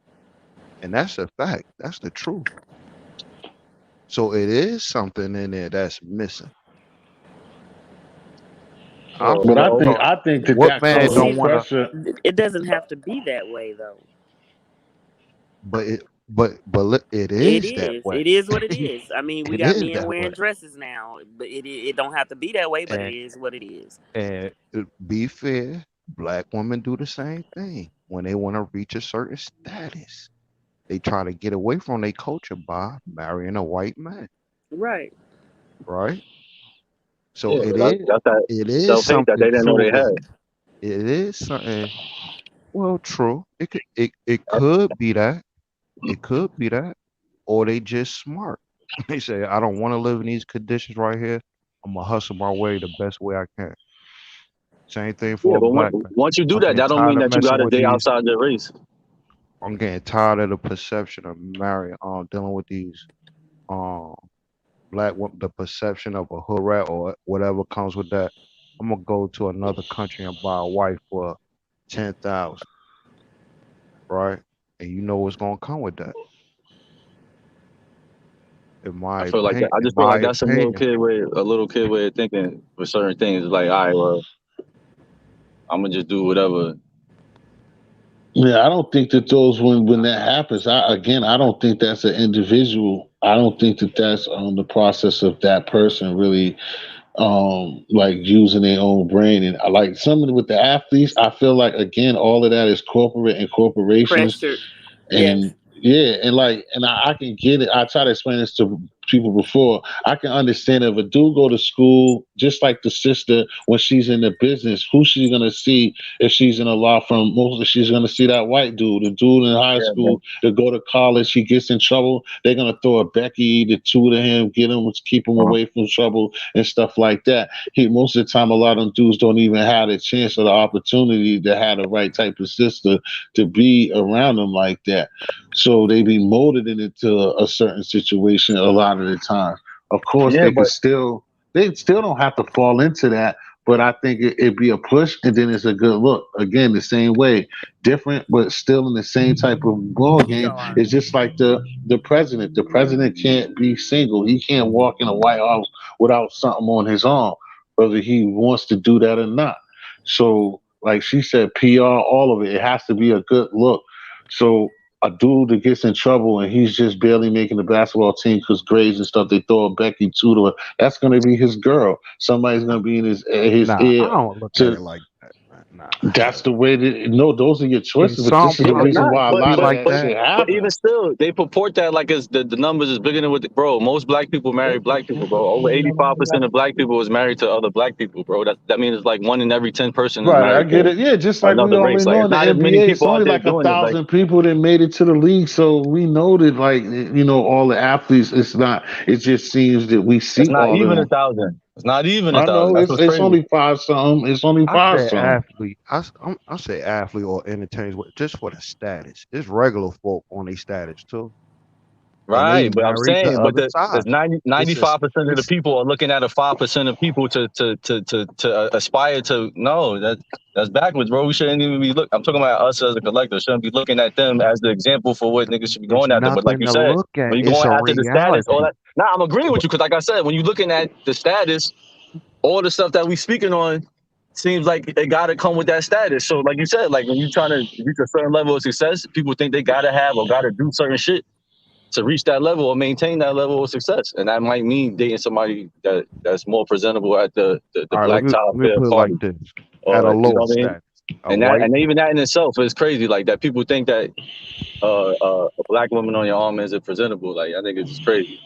and that's a fact. That's the truth. So it is something in there that's missing. I'm Well, But talking I think about I think that what that But man comes don't with see, want to, pressure. it doesn't have to be that way though. but it It is that is. way. It is what it is. I mean, we It got is men that wearing way. dresses now, but it don't have to be that way. But it And is what it is. be fair, black women do the same thing when they want to reach a certain status. They try to get away from their culture by marrying a white man, Right. right? So yeah, but that's that it is self hate that they something didn't know to they it. had. It is something. Well, true. It could be that. It could be that, or they just smart. They say, I don't want to live in these conditions right here. I'm gonna hustle my way the best way I can. Same thing Yeah, for a but black man. once you do I'm that, getting that don't tired mean of that you got messing to with date these. outside the race. I'm getting tired of the perception of marrying, dealing with these, um, the perception of a hood rat or whatever comes with that. I'm gonna go to another country and buy a wife for 10,000, right? And you know what's gonna come with that. I feel like that. I In just feel my like that's opinion, a little kid way of thinking with certain things. It's like, all right, well, I'm gonna just do whatever. Yeah, I don't think that those when that happens. I don't think that's an individual. I don't think that that's the process of that person really like using their own brain. And I like some with the athletes. I feel like again all of that is corporate and corporations. Pressure. Yes. And yeah, and I can get it. I try to explain this to people before. I can understand if a dude go to school, just like the sister when she's in the business, who she's gonna see if she's in a law firm. Mostly she's gonna see that white dude, the dude in high Yeah, man. school that go to college, he gets in trouble. They're gonna throw a Becky, the two to him, get him, keep him away from trouble and stuff like that. Most of the time, a lot of them dudes don't even have the chance or the opportunity to have the right type of sister to be around them like that. So they be molded into a certain situation a lot of the time. Of course, Yeah, but they still don't have to fall into that, but I think it'd be a push and then it's a good look. Again, the same way, different, but still in the same type of ball game. It's just like the president. The president can't be single. He can't walk in a White House without something on his arm, whether he wants to do that or not. So, like she said, PR, all of it, it has to be a good look. So a dude that gets in trouble and he's just barely making the basketball team because grades and stuff. They throw a Becky two to her. That's gonna be his girl. Somebody's gonna be in his Nah, ear I don't look at to. it like that, man. Nah, That's hell the way that. No, those are your no. In choices. But some this is Yeah, the but reason not, pockets, why a it but be lot of like that that. shit but even happens. still, they purport that like it's the numbers is bigger than what. Bro, most black people marry black people, bro. Over 85% of black people is married to other black people, bro. That means it's like 1 in every 10 person is Right, I married get to it. Yeah, just like we another already race. Like know in it's the not as many NBA, it's people only out there like a doing it. Like thousand people that made it to the league. So we know that, like, all the athletes. It's not. It just seems that we it's see not all of even a them. thousand. It's not even a I thousand. know That's it's what's it's crazy. only five something. It's only I five say something. athlete. I say athlete or entertainers just for the status. It's regular folk on their status too, and they Right, but I'm married the saying, but other there's side. 90, It's a 95% of the it's people are looking at a 5% of people to aspire to. No, that's backwards, bro. We shouldn't even be look. I'm talking about us as a collective. Shouldn't be looking at them as the example for what niggas should be it's going after. But like nothing you to said, look at. when you're It's going a after the status, all reality. that. Nah, I'm agreeing with But you because, like I said, when you're looking at the status, all the stuff that we speaking on seems like it got to come with that status. So, like you said, like when you're trying to reach a certain level of success, people think they gotta have or gotta do certain shit to reach that level or maintain that level of success. And that might mean dating somebody that's more presentable at the all right, let black me tie let me fair put it like party. this: at a Or you know lower what I mean? status, a white. And even that in itself is crazy. Like that people think that a black woman on your arm isn't presentable. Like I think it's just crazy.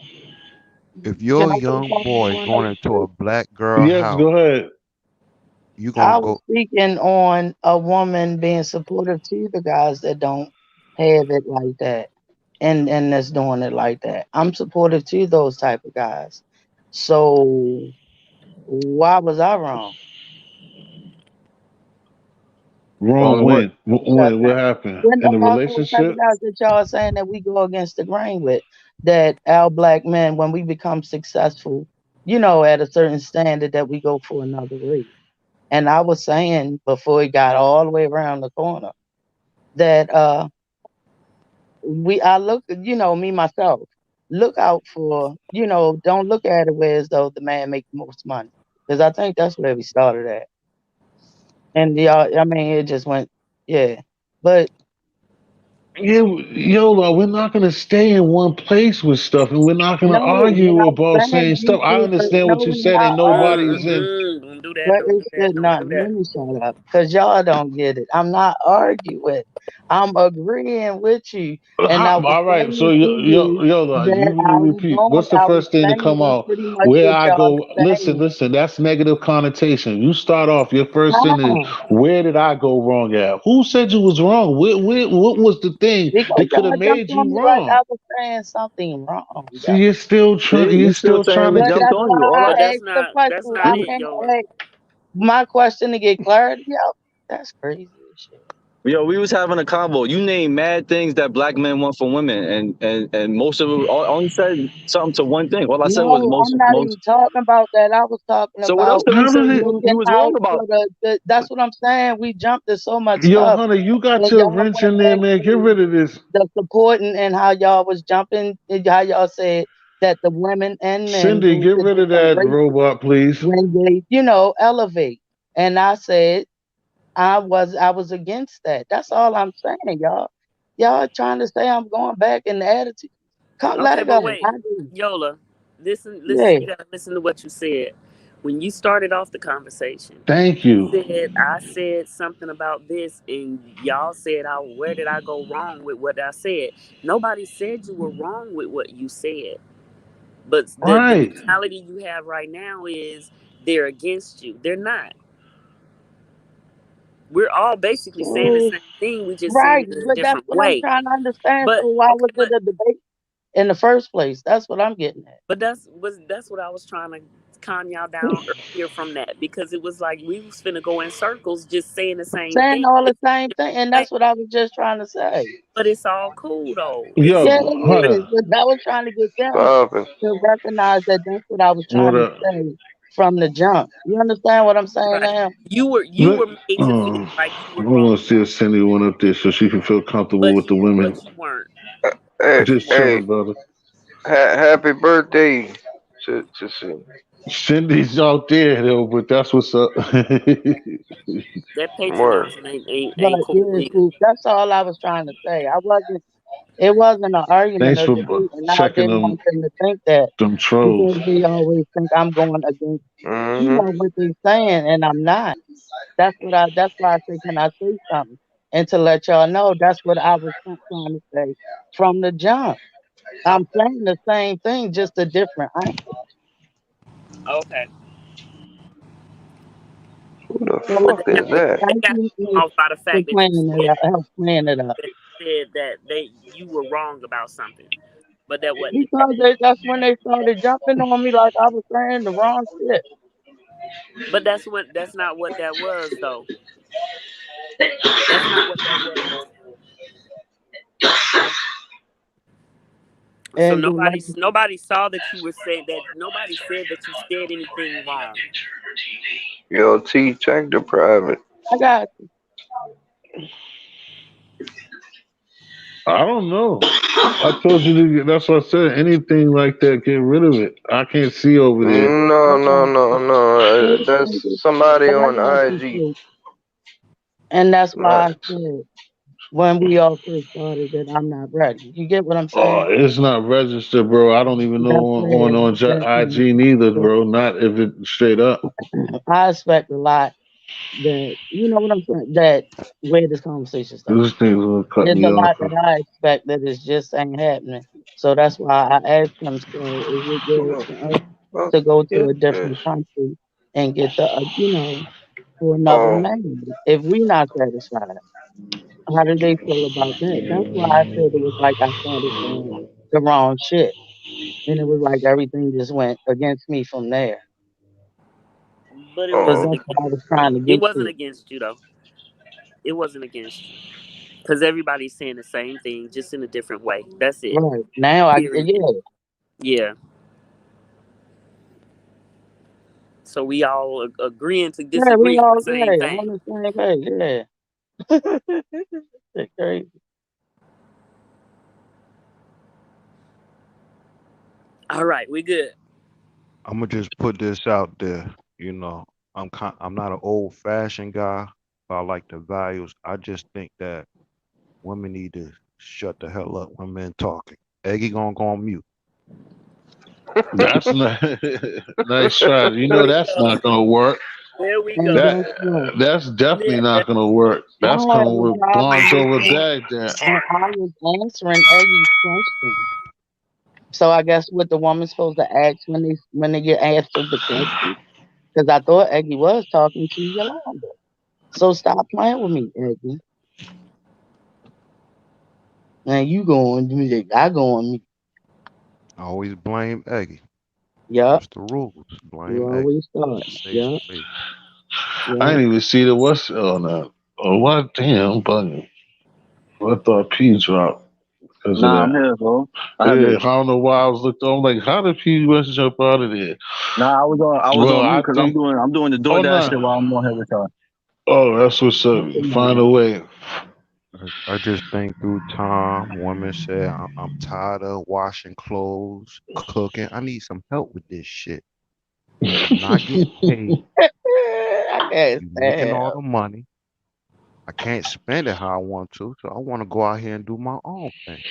If Can you're a I say young something boy on going into that? a black girl Yes, house, go ahead. you gonna I was go. speaking on a woman being supportive to the guys that don't have it like that, and that's doing it like that. I'm supportive to those type of guys. So why was I wrong? Wrong Wrong what? when? When? What happened When in the all those type of relationship? guys that y'all are saying that we go against the grain with, that our black men, when we become successful, at a certain standard, that we go for another race. And I was saying before it got all the way around the corner that I look, me myself, look out for, don't look at it where as though the man make the most money. Because I think that's where we started at. And y'all, I mean, it just went, yeah. But Yeah, Yola, we're not gonna stay in one place with stuff, and we're not gonna no, what argue I'm about saying, saying these stuff. I people, understand no, what you we're said, not and arguing. nobody's in. Don't do that. But Don't do it that. should Don't not. do Let that. me shut up, because y'all don't get it. I'm not arguing. I'm agreeing with you, and I was All right, so saying to you Yola, that you I was repeat. going. What's the I was first thing to come saying out? pretty much Where what I y'all go? Listen, saying. listen. That's negative connotation. You start off. Your first thing is, How? where did I go wrong at? Who said you was wrong? What was the thing Because that could have y'all jumped made on you me like wrong? I was saying something wrong, See, y'all. you're still trying. See, You're we still still saying trying we to But get. jumped that's on you. All why I But I that's asked the not. That's question. I not it, can't Yola. ask my question to get clarity, yo. That's crazy as shit. Yo, we was having a convo. You named mad things that black men want from women, and most of it only said something to one thing. All I said was No, I'm not even most. talking about that. I was talking So what else about did we How say does it? you looking was wrong out about? for that's what I'm saying. We jumped to so much Yo, stuff, honey, you got and your y'all wrench went in there, back man. Get to rid of this. the supporting and how y'all was jumping, and how y'all said that the women and men Cindy, go get to rid of different that races robot, please. when they, elevate. And I said I was against that. That's all I'm saying, y'all. Y'all trying to say I'm going back in the attitude. Come, let Okay, it go. but wait, I do. Yola, listen, listen. Yeah. You gotta listen to what you said when you started off the conversation. Thank You you. said I said something about this, and y'all said, where did I go wrong with what I said?" Nobody said you were wrong with what you said, but the Right. mentality you have right now is they're against you. They're not. We're all basically saying the So, same thing. We just saying right, it in a but that's different what I'm way. trying to understand. But So why okay, was it a debate in the first place? That's what I'm getting at. but that's what I was trying to calm y'all down earlier from that, because it was like we was finna go in circles just saying the same Saying thing, all the different same thing, and way. that's what I was just trying to say. But it's all cool though. Yeah, Yo, it But is. honey, But I was trying to get them Stop it. to recognize that that's what I was what trying to up? say from the jump. You understand what I'm saying right, now? you Look, were made to feel like you I were wrong, want to see if Cindy went up there so she can feel comfortable with but the you women. but you weren't. Hey, But you Just weren't. hey, chilling, brother. happy birthday to see. Cindy's out there though, but that's what's up. That Word. patronizing ain't But cool yeah, either. see, that's all I was trying to say. I wasn't. It wasn't an argument Thanks or for debate, and I checking didn't want them them to think that trolls. because they always think I'm going against, Mm-hmm. what they're saying, and I'm not. That's why I say, can I say something? And to let y'all know, that's what I was trying to say from the jump. I'm saying the same thing, just a different angle. Okay. Who the So But fuck is that? they thank got you you off by the for fact that you playing it said up, help playing it up. that you were wrong about something. But that what Because that's when they started jumping on me like I was saying the wrong shit. but that's not what that was though. That's not what that was. So And then nobody saw that you were saying that. Nobody said that you said anything wrong. Yo, T, check the private. I got I don't know. I told you to get, that's what I said. Anything like that, get rid of it. I can't see over there. No, no, no, no. That's somebody but I on got you IG. too. And that's why I Not, said when we all first started that I'm not ready. You get what I'm Oh, saying? it's not registered, bro. I don't even know That's on where IG neither, bro. Not if it's straight up. I expect a lot that what I'm saying, that where this conversation started. This thing's gonna cut There's me a off. lot that I expect that is just ain't happening. So that's why I asked him, so is it who good the for us fuck to go to is a this? different country and get the, for another Oh, man? If we not satisfied, how do they feel about that? That's why I said it was like I started saying the wrong shit. And it was like everything just went against me from there. But it Because wasn't oh. that's against what I was trying to it get wasn't to. against you though. It wasn't against you because everybody's saying the same thing, just in a different way. That's it. Right. Now, Period. yeah. Yeah. So we all agreeing to Yeah, we disagree on the all same yeah, on thing. the same page, yeah. That's crazy. All right, we good. I'm gonna just put this out there. I'm not an old fashioned guy, but I like the values. I just think that women need to shut the hell up when men talking. Eggy gonna go on mute. That's not nice try. You There know we that's go. not gonna work. There we And go. That guess what? that's definitely Yeah. not gonna work. I That's don't have coming a with problem blunts with over that. Baghdad. And I was answering Eddie's question. So I guess what the woman's supposed to ask when they get answered the question? Because I thought Eggy was talking to Yolanda. So stop playing with me, Eggy. And you go on me, I go on me. I always blame Eggy. Yup. That's the rules. You Blame Eggy. always start. Safe Yup. space. I Yup. didn't even see the what's on that. Oh what damn I'm bugging. I thought P dropped because of Nah, I'm that. here, bro. I had Yeah, to. I don't know why I was looking. I'm like, how did P West jump out of there? Nah, I was Well, on mute I because think. I'm doing the Oh DoorDash no. shit while I'm on here with y'all. Oh, that's what's up. Find a way. I just think through time, women say, I'm tired of washing clothes, cooking. I need some help with this shit. I'm not getting paid. I can't You making stand. all the money. I can't spend it how I want to, so I want to go out here and do my own thing.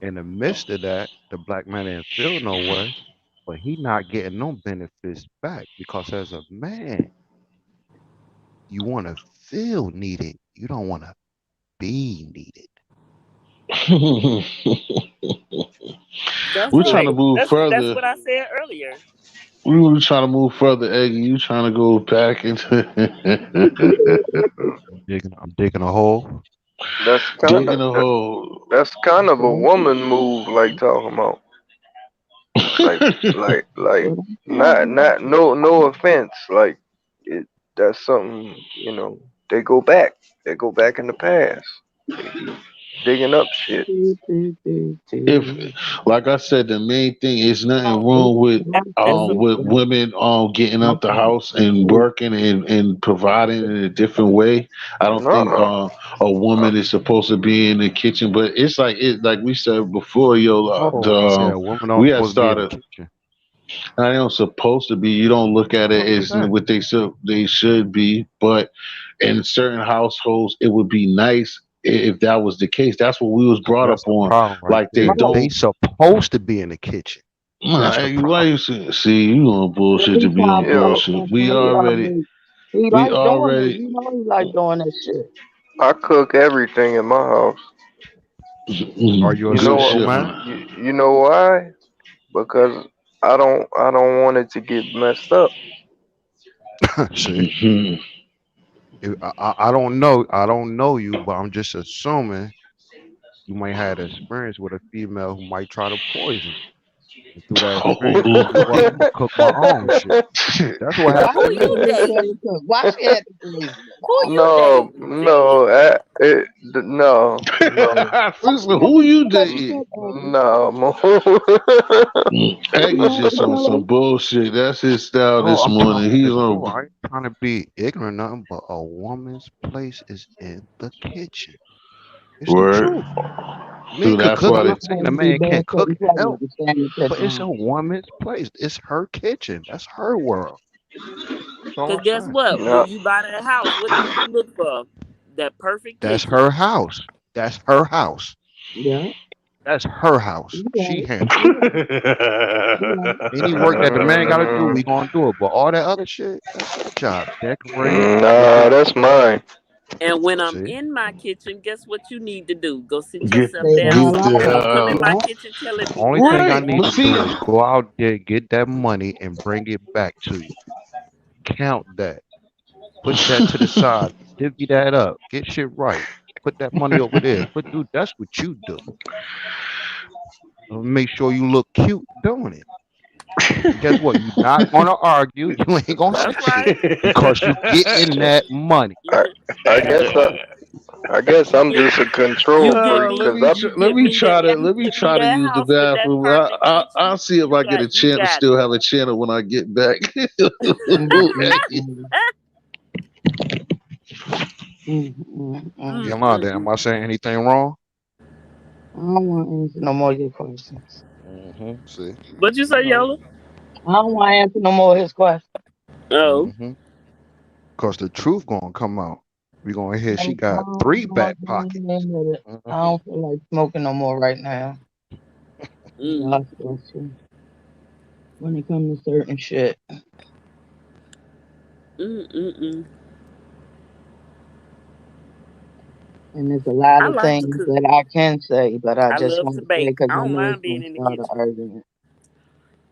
In the midst of that, the black man didn't feel no way, but he not getting no benefits back because as a man, you want to feel needed. You don't want to be needed. That's We're trying right. to move That's further. what I said earlier. We were trying to move further, Eggy. You trying to go back into I'm digging a hole. That's kind digging of a hole. that's kind of a woman move, like talking about, like, like, not, no offense, like, it. That's something, They go back. They go back in the past. They be digging up shit. If, like I said, the main thing is nothing wrong That's a with women getting out the house and working and providing in a different way. I don't think No, a woman is supposed to be in the kitchen, but it's like we said before, yo. Oh, he said women aren't We had supposed to be in the started. kitchen. I don't supposed to be. You don't look at What's it up with as that? what they should be, but in certain households, it would be nice if that was the case. That's what we was See, brought that's up the on. problem right Like they there. They don't. supposed to be in the kitchen. That's the Why problem. you see you on bullshit to He be trying on to Yeah, talk bullshit. that shit. He We like doing it. already. You know, he like doing that shit. I cook everything in my house. Are you a You know Good what? single shit, man? man. You know why? Because I don't want it to get messed up. See, I don't know. I don't know you, but I'm just assuming you might have experience with a female who might try to poison you. And through that experience, you know what? I'm gonna cook my own shit. That's what Why happened Who to she me. you had to tell dating? you to? Why she had to poison? Who you No, dating? Shit. no, no, no, Sister, Why who she you had to dating? tell Aggie? no. Why she Aggy's had just to on tell some her? bullshit. That's his style No, this I'm telling morning. you He's the truth. on. I ain't trying to be ignorant, nothing, but a woman's place is in the kitchen. It's the Word. truth. Men So could that's cook. why I'm they. not That's saying why a you be man can't cook barefooting and pregnant help, to stand in the but it's a kitchen. woman's place. It's her kitchen. That's her world. That's all Cause I'm guess saying. what? Yeah. When you buy that house, what do you look for? That perfect That's kitchen. her house. That's her house. Yeah, That's her house. you She right. handles it. You right. You right. Any work that the man got to do, Mm, we gonna do it. But all that other shit, that's her job. Decorate, look nah, at. that's mine. And when I'm See, in my kitchen, guess what you need to do? Go sit get yourself Stay the down hell get out somewhere. the of Don't it. come in hell my Yeah. kitchen telling the people only what thing to I right. do. need But to see, do is go out there, get that money, and bring it back to you. Count that. Put that to the side. Divvy that up. Get shit right. Put that money over there. Put dude. That's what you do. Make sure you look cute doing it. And guess what? You're not gonna argue. You ain't gonna say That's shit right. because you getting that money. I, I guess I guess I'm just a control freak because I let me try to you give me to that use the house with that bathroom. perfect I'll kitchen. see if I get a You chance to got still it. have a channel when I get back. Mm, mm, mm. Mm, mm, mm. Yolanda, am I saying anything wrong? I don't want to answer no more of your questions. See. What you say, No. Yola? I don't want to answer no more of his questions. Oh. Mm-hmm. Cause the truth gonna come out. We gonna hear she I got don't, three I back don't go pockets. in with it. I Mm-hmm. don't feel like smoking no more right now. Mm. God bless you. When it comes to certain shit. Mm. And there's a lot I of like to things cook. that I can say, but I I just love want to to say bake. because I I don't know it's mind going being to in the start an kitchen. argument.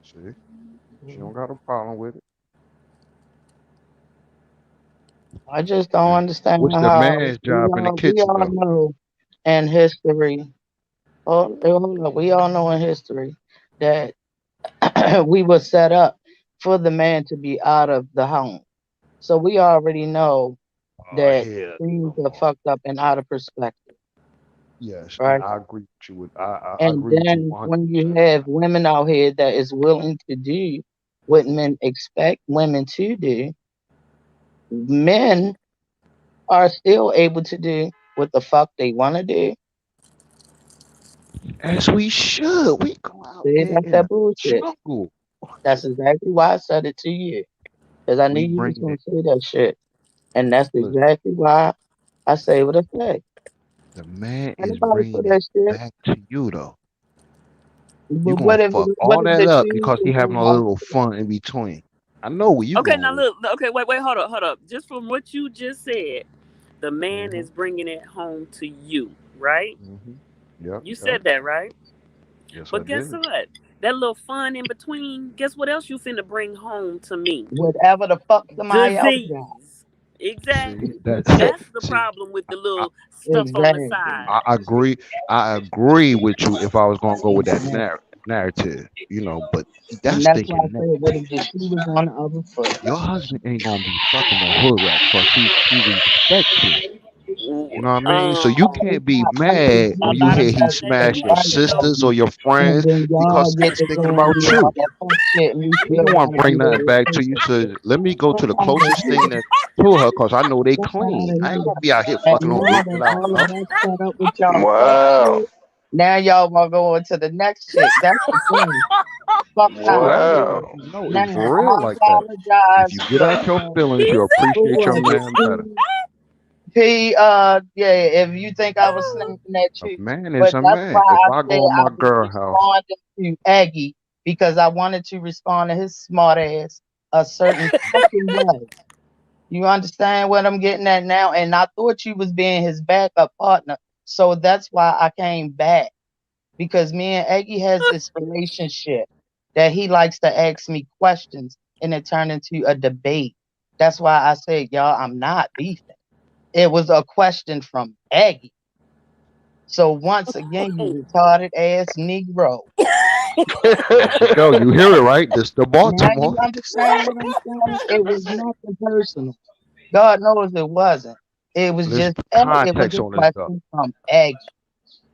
See, she Mhm. don't got a problem with it. I just don't And understand what's the how man's job in the we kitchen all though? know in history, hold up, we all know in history that we were set up for the man to be out of the home. So we already know Oh that hell things are no. fucked up and out of perspective, Yes, and right? I agree with you. I And agree with you then when you 100%. have women out here that is willing to do what men expect women to do, men are still able to do what the fuck they want to do. As we should. We go out See, there that's in that the bullshit. jungle. That's exactly why I said it to you. Because I knew We you was bringing going it. to say that shit. And that's Look, exactly why I say what I say. the man is Anybody for bringing it that shit. back to you though. You But gonna fuck what all if that the up shoes because he is having a on little fun in between. I know where you Okay, now going with look. Okay, wait, hold up. Just from what you just said, the it. man is bringing it home to you, right? Yep, You yep. said that, right? Yes, I But guess did. what? That little fun in between, guess what else you finna bring home to me? whatever the fuck somebody else got? Disease. See, Exactly. that's That's the see. problem with the I, little stuff on the Exactly. side. I agree. I agree with you if I was gonna go with that narrative, but And that's that's why I thinking said, negative. what if the shoe was on the other foot? Your husband ain't gonna be fucking no hood rat because he respects you. You know what I mean? So you Um, can't be It's mad a when you lot different of hear he because times they they smash be your like you know sisters or me. your And friends then y'all because get he's to thinking go and about do all you. that fuck shit, and we We still don't want to gotta bring be there nothing with back to you. people. So let me go to Fuck the out of closest thing here. that to her because I know they Fuck out clean. of I ain't here. gonna be out here And fucking on now people that that I all of know. that set up with y'all fuck Wow. shit, now y'all want to go on to the next shit. That's the thing. Fuck True, out I of know. here. Wow. No, Now, it's real I like that. If apologize you get out your feelings, he you for appreciate your what said the man better. shoes Yeah, if you think I was snapping at A you, man is but a that's why man. If I I said go in I my was girl house, responding to Aggie because I wanted to respond to his smart ass a certain fucking way. You understand what I'm getting at now? And I thought you was being his backup partner, so that's why I came back because me and Aggie has this relationship that he likes to ask me questions and it turned into a debate. That's why I said, y'all, I'm not beefing. It was a question from Aggie. So once again, you retarded ass Negro. there she go. You hear it right? This the Now Baltimore. you understand what I'm saying? It was nothing personal. God knows it wasn't. It was Let's just put it was context a on this though. question from Aggie.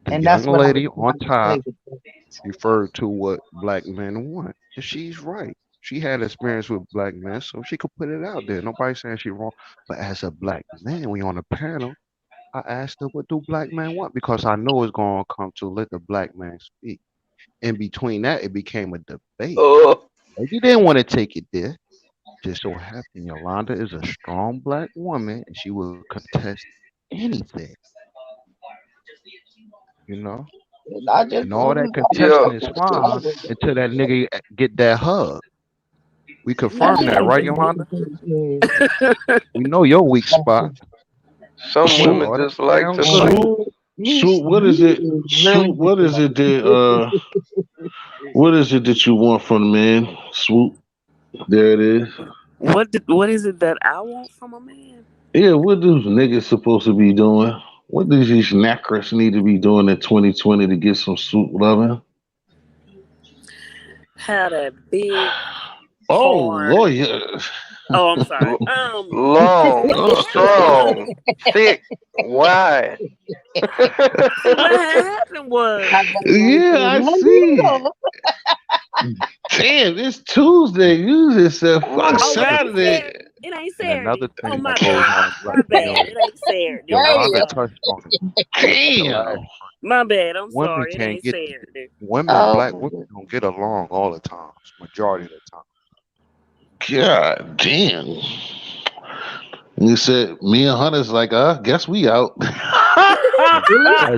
The And young that's what I was lady on trying to say top with that. referred to what black men want, and she's right. She had experience with black men, so she could put it out there. Nobody's saying she's wrong. But as a black man, we on a panel. I asked her, "What do black men want?" Because I know it's gonna come to let the black man speak. In between that, it became a debate. Oh, Like, didn't want to take it there. Just so happened Yolanda is a strong black woman and she will contest anything, you know? And I just And all told that him I was yeah. contesting is I fine was until that nigga get that hug. We I confirm that, did right, just Yolanda? yeah. We know your weak spot. Some So Swoop, women all that just like sound to good. fight. swoop, You swoop. What is you it? is really Swoop. What is it disappointed. that what is it that you want from the man? Swoop. There it is. What is it that I want from a man? Yeah, what do niggas supposed to be doing? What does these knackers need to be doing in 2020 to get some swoop loving? Have that big Oh, hard. lawyer. Oh, I'm sorry. L- long, Uh, strong, thick, wide. See, what had happened was I just want to yeah, say, I now you see. know. Damn, it's Tuesday. You just said fuck oh, it Ooh. ain't Saturday. Saturday. It ain't And another Saturday. Oh, thing my that goes bad. on in black My bad. community, It ain't Saturday. I'm Yolanda Damn. sorry. touched on it at the Damn. last. My bad. I'm Women sorry. It can't ain't get Saturday. black Oh, women don't get along all the time, majority of the time. God damn. You said me and Hunter's like, guess we out. really?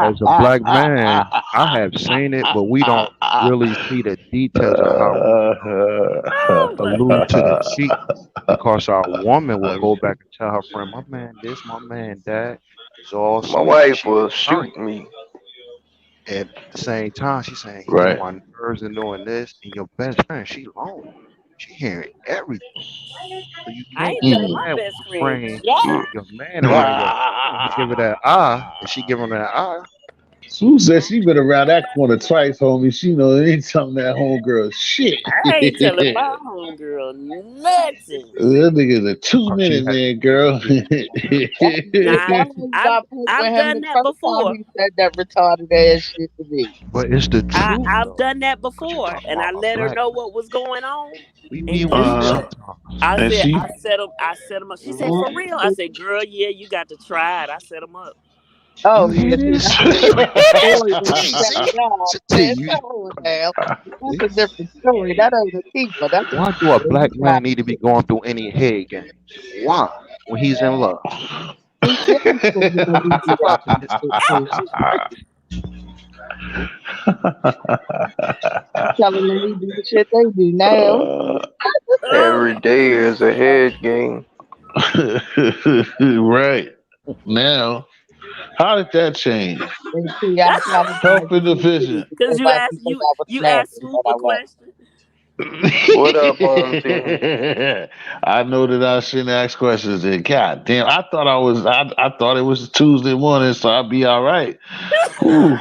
As a black man, I have seen it, but we don't really see the details of how women Oh, my allude to the God. cheat because our woman will go back and tell her friend, my man this, my man that. It's all My sweet. And wife she will confirming shoot me. it. At the same time, she's saying he get on right. my nerves and doing this. And your best friend, she lonely. She hearing everything. So you I can't ain't get telling Mm. my mad when best you friend bring jack. Mm, your man around mm. your friend. He give her that eye, and she give him that eye. Sue said she been around that corner twice, homie. She know anytime that homegirl shit. I ain't telling my homegirl nothing. That nigga's a two Because she minute had man, girl. That's the Now, funny about I've with him done the that first time before. he said that retarded ass shit to me. But it's the truth I've though. done that Because you before, talking and about I a let her black know man. what was going on. We be And guess weak what? sometimes. I and said she, I set him up. She said, "For real?" I said, "Girl, yeah, you got to try it." I set him up. Oh You yeah, hear see, this? that's a different story than he got See? God. See Man, you. come on now. That's See? a different story. That ain't a keeper. That's a Why do a he black got man need to be going through any head games? Why? When he's in love. he feeling for you when he do that This kind of is shit too. this is crazy. Telling them we do the shit they do now. Oh, Every day is a head game. right now, how did that change? And see, I apologize to Helping the you too vision. because because I think I was you asked snapping, but Swoop I a wasn't. question. What up, Auntie? I know that I shouldn't ask questions. And God damn, I thought I thought it was Tuesday morning, so I'd be all right. Whew.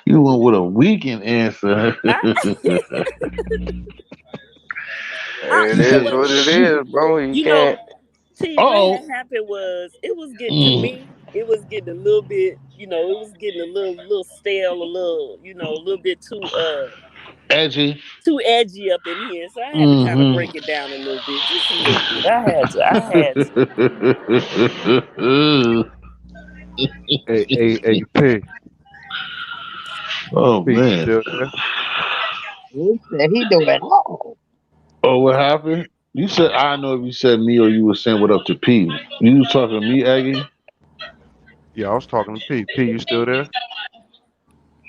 You went with a weekend answer. I, It you know is what? what it is, bro. You You know, can't. T, what Oh. had happened was it was getting to Mm. me. It was getting a little bit, it was getting a little stale, a little bit Edgy. too edgy up in here. So I had to kind of Mm-hmm. break it down a little bit, just a little bit. I had to. I had to. Hey, P, Oh P, you man. still there? He said he do it all. Oh, what happened? You said I don't know if you said me or you were saying what up to P. You was talking to me, Aggie. Yeah, I was talking to P. P, you still there?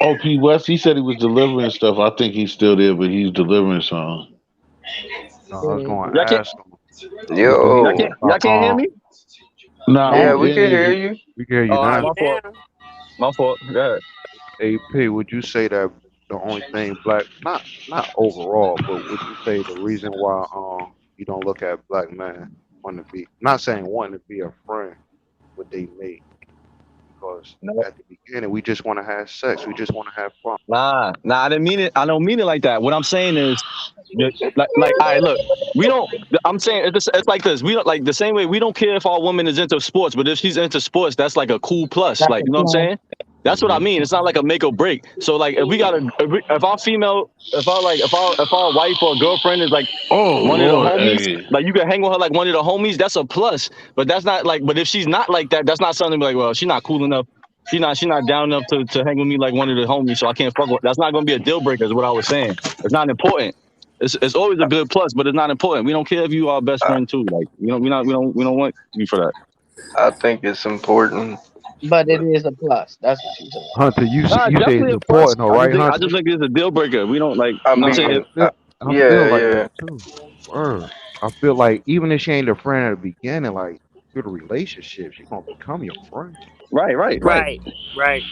Oh, P West. He said he was delivering stuff. I think he's still there, but he's delivering something. No, I was Yeah. going to Y'all can't ask him. Do you y'all think can't Yo. y'all can't hear me? Nah, Yeah, Now, we we can can hear hear you. you. we can hear Oh, you all right, now? my fault. Now, My fault. Yeah. AP, would you say that the only thing black, not overall, but would you say the reason why you don't look at black men want to be, not saying wanting to be a friend with they mate, because No. at the beginning we just want to have sex, we just want to have fun. Nah, I didn't mean it. I don't mean it like that. What I'm saying is, like, all right, look, we don't. I'm saying it's like this. We don't like the same way. We don't care if our woman is into sports, but if she's into sports, that's like a cool plus. that's Like, a you know what I'm plus. saying? That's what I Hmm. mean. It's not like a make or break. So, like, if we got a, if our female, if our wife or girlfriend is like Oh one of the Lord, homies, Aggie. like you can hang with her like one of the homies, that's a plus. But that's not like, but if she's not like that, that's not something like, well, she's not cool enough. She's not down enough to hang with me like one of the homies, so I can't fuck with. That's not gonna be a deal breaker, is what I was saying. It's not important. It's always a good plus, but it's not important. We don't care if you are our best I, friend too. Like we don't want you for that. I think it's important. But it But is a plus. That's what you said. Hunter, Nah, you say definitely it's a plus. important, all right, I just Hunter? think it's a deal breaker. We don't like, I you know what I'm I saying? mean, feel I feel yeah, like yeah. that too. Word. I feel like even if she ain't a friend at the beginning, like through the relationship, she gonna become your friend. Right. right, right.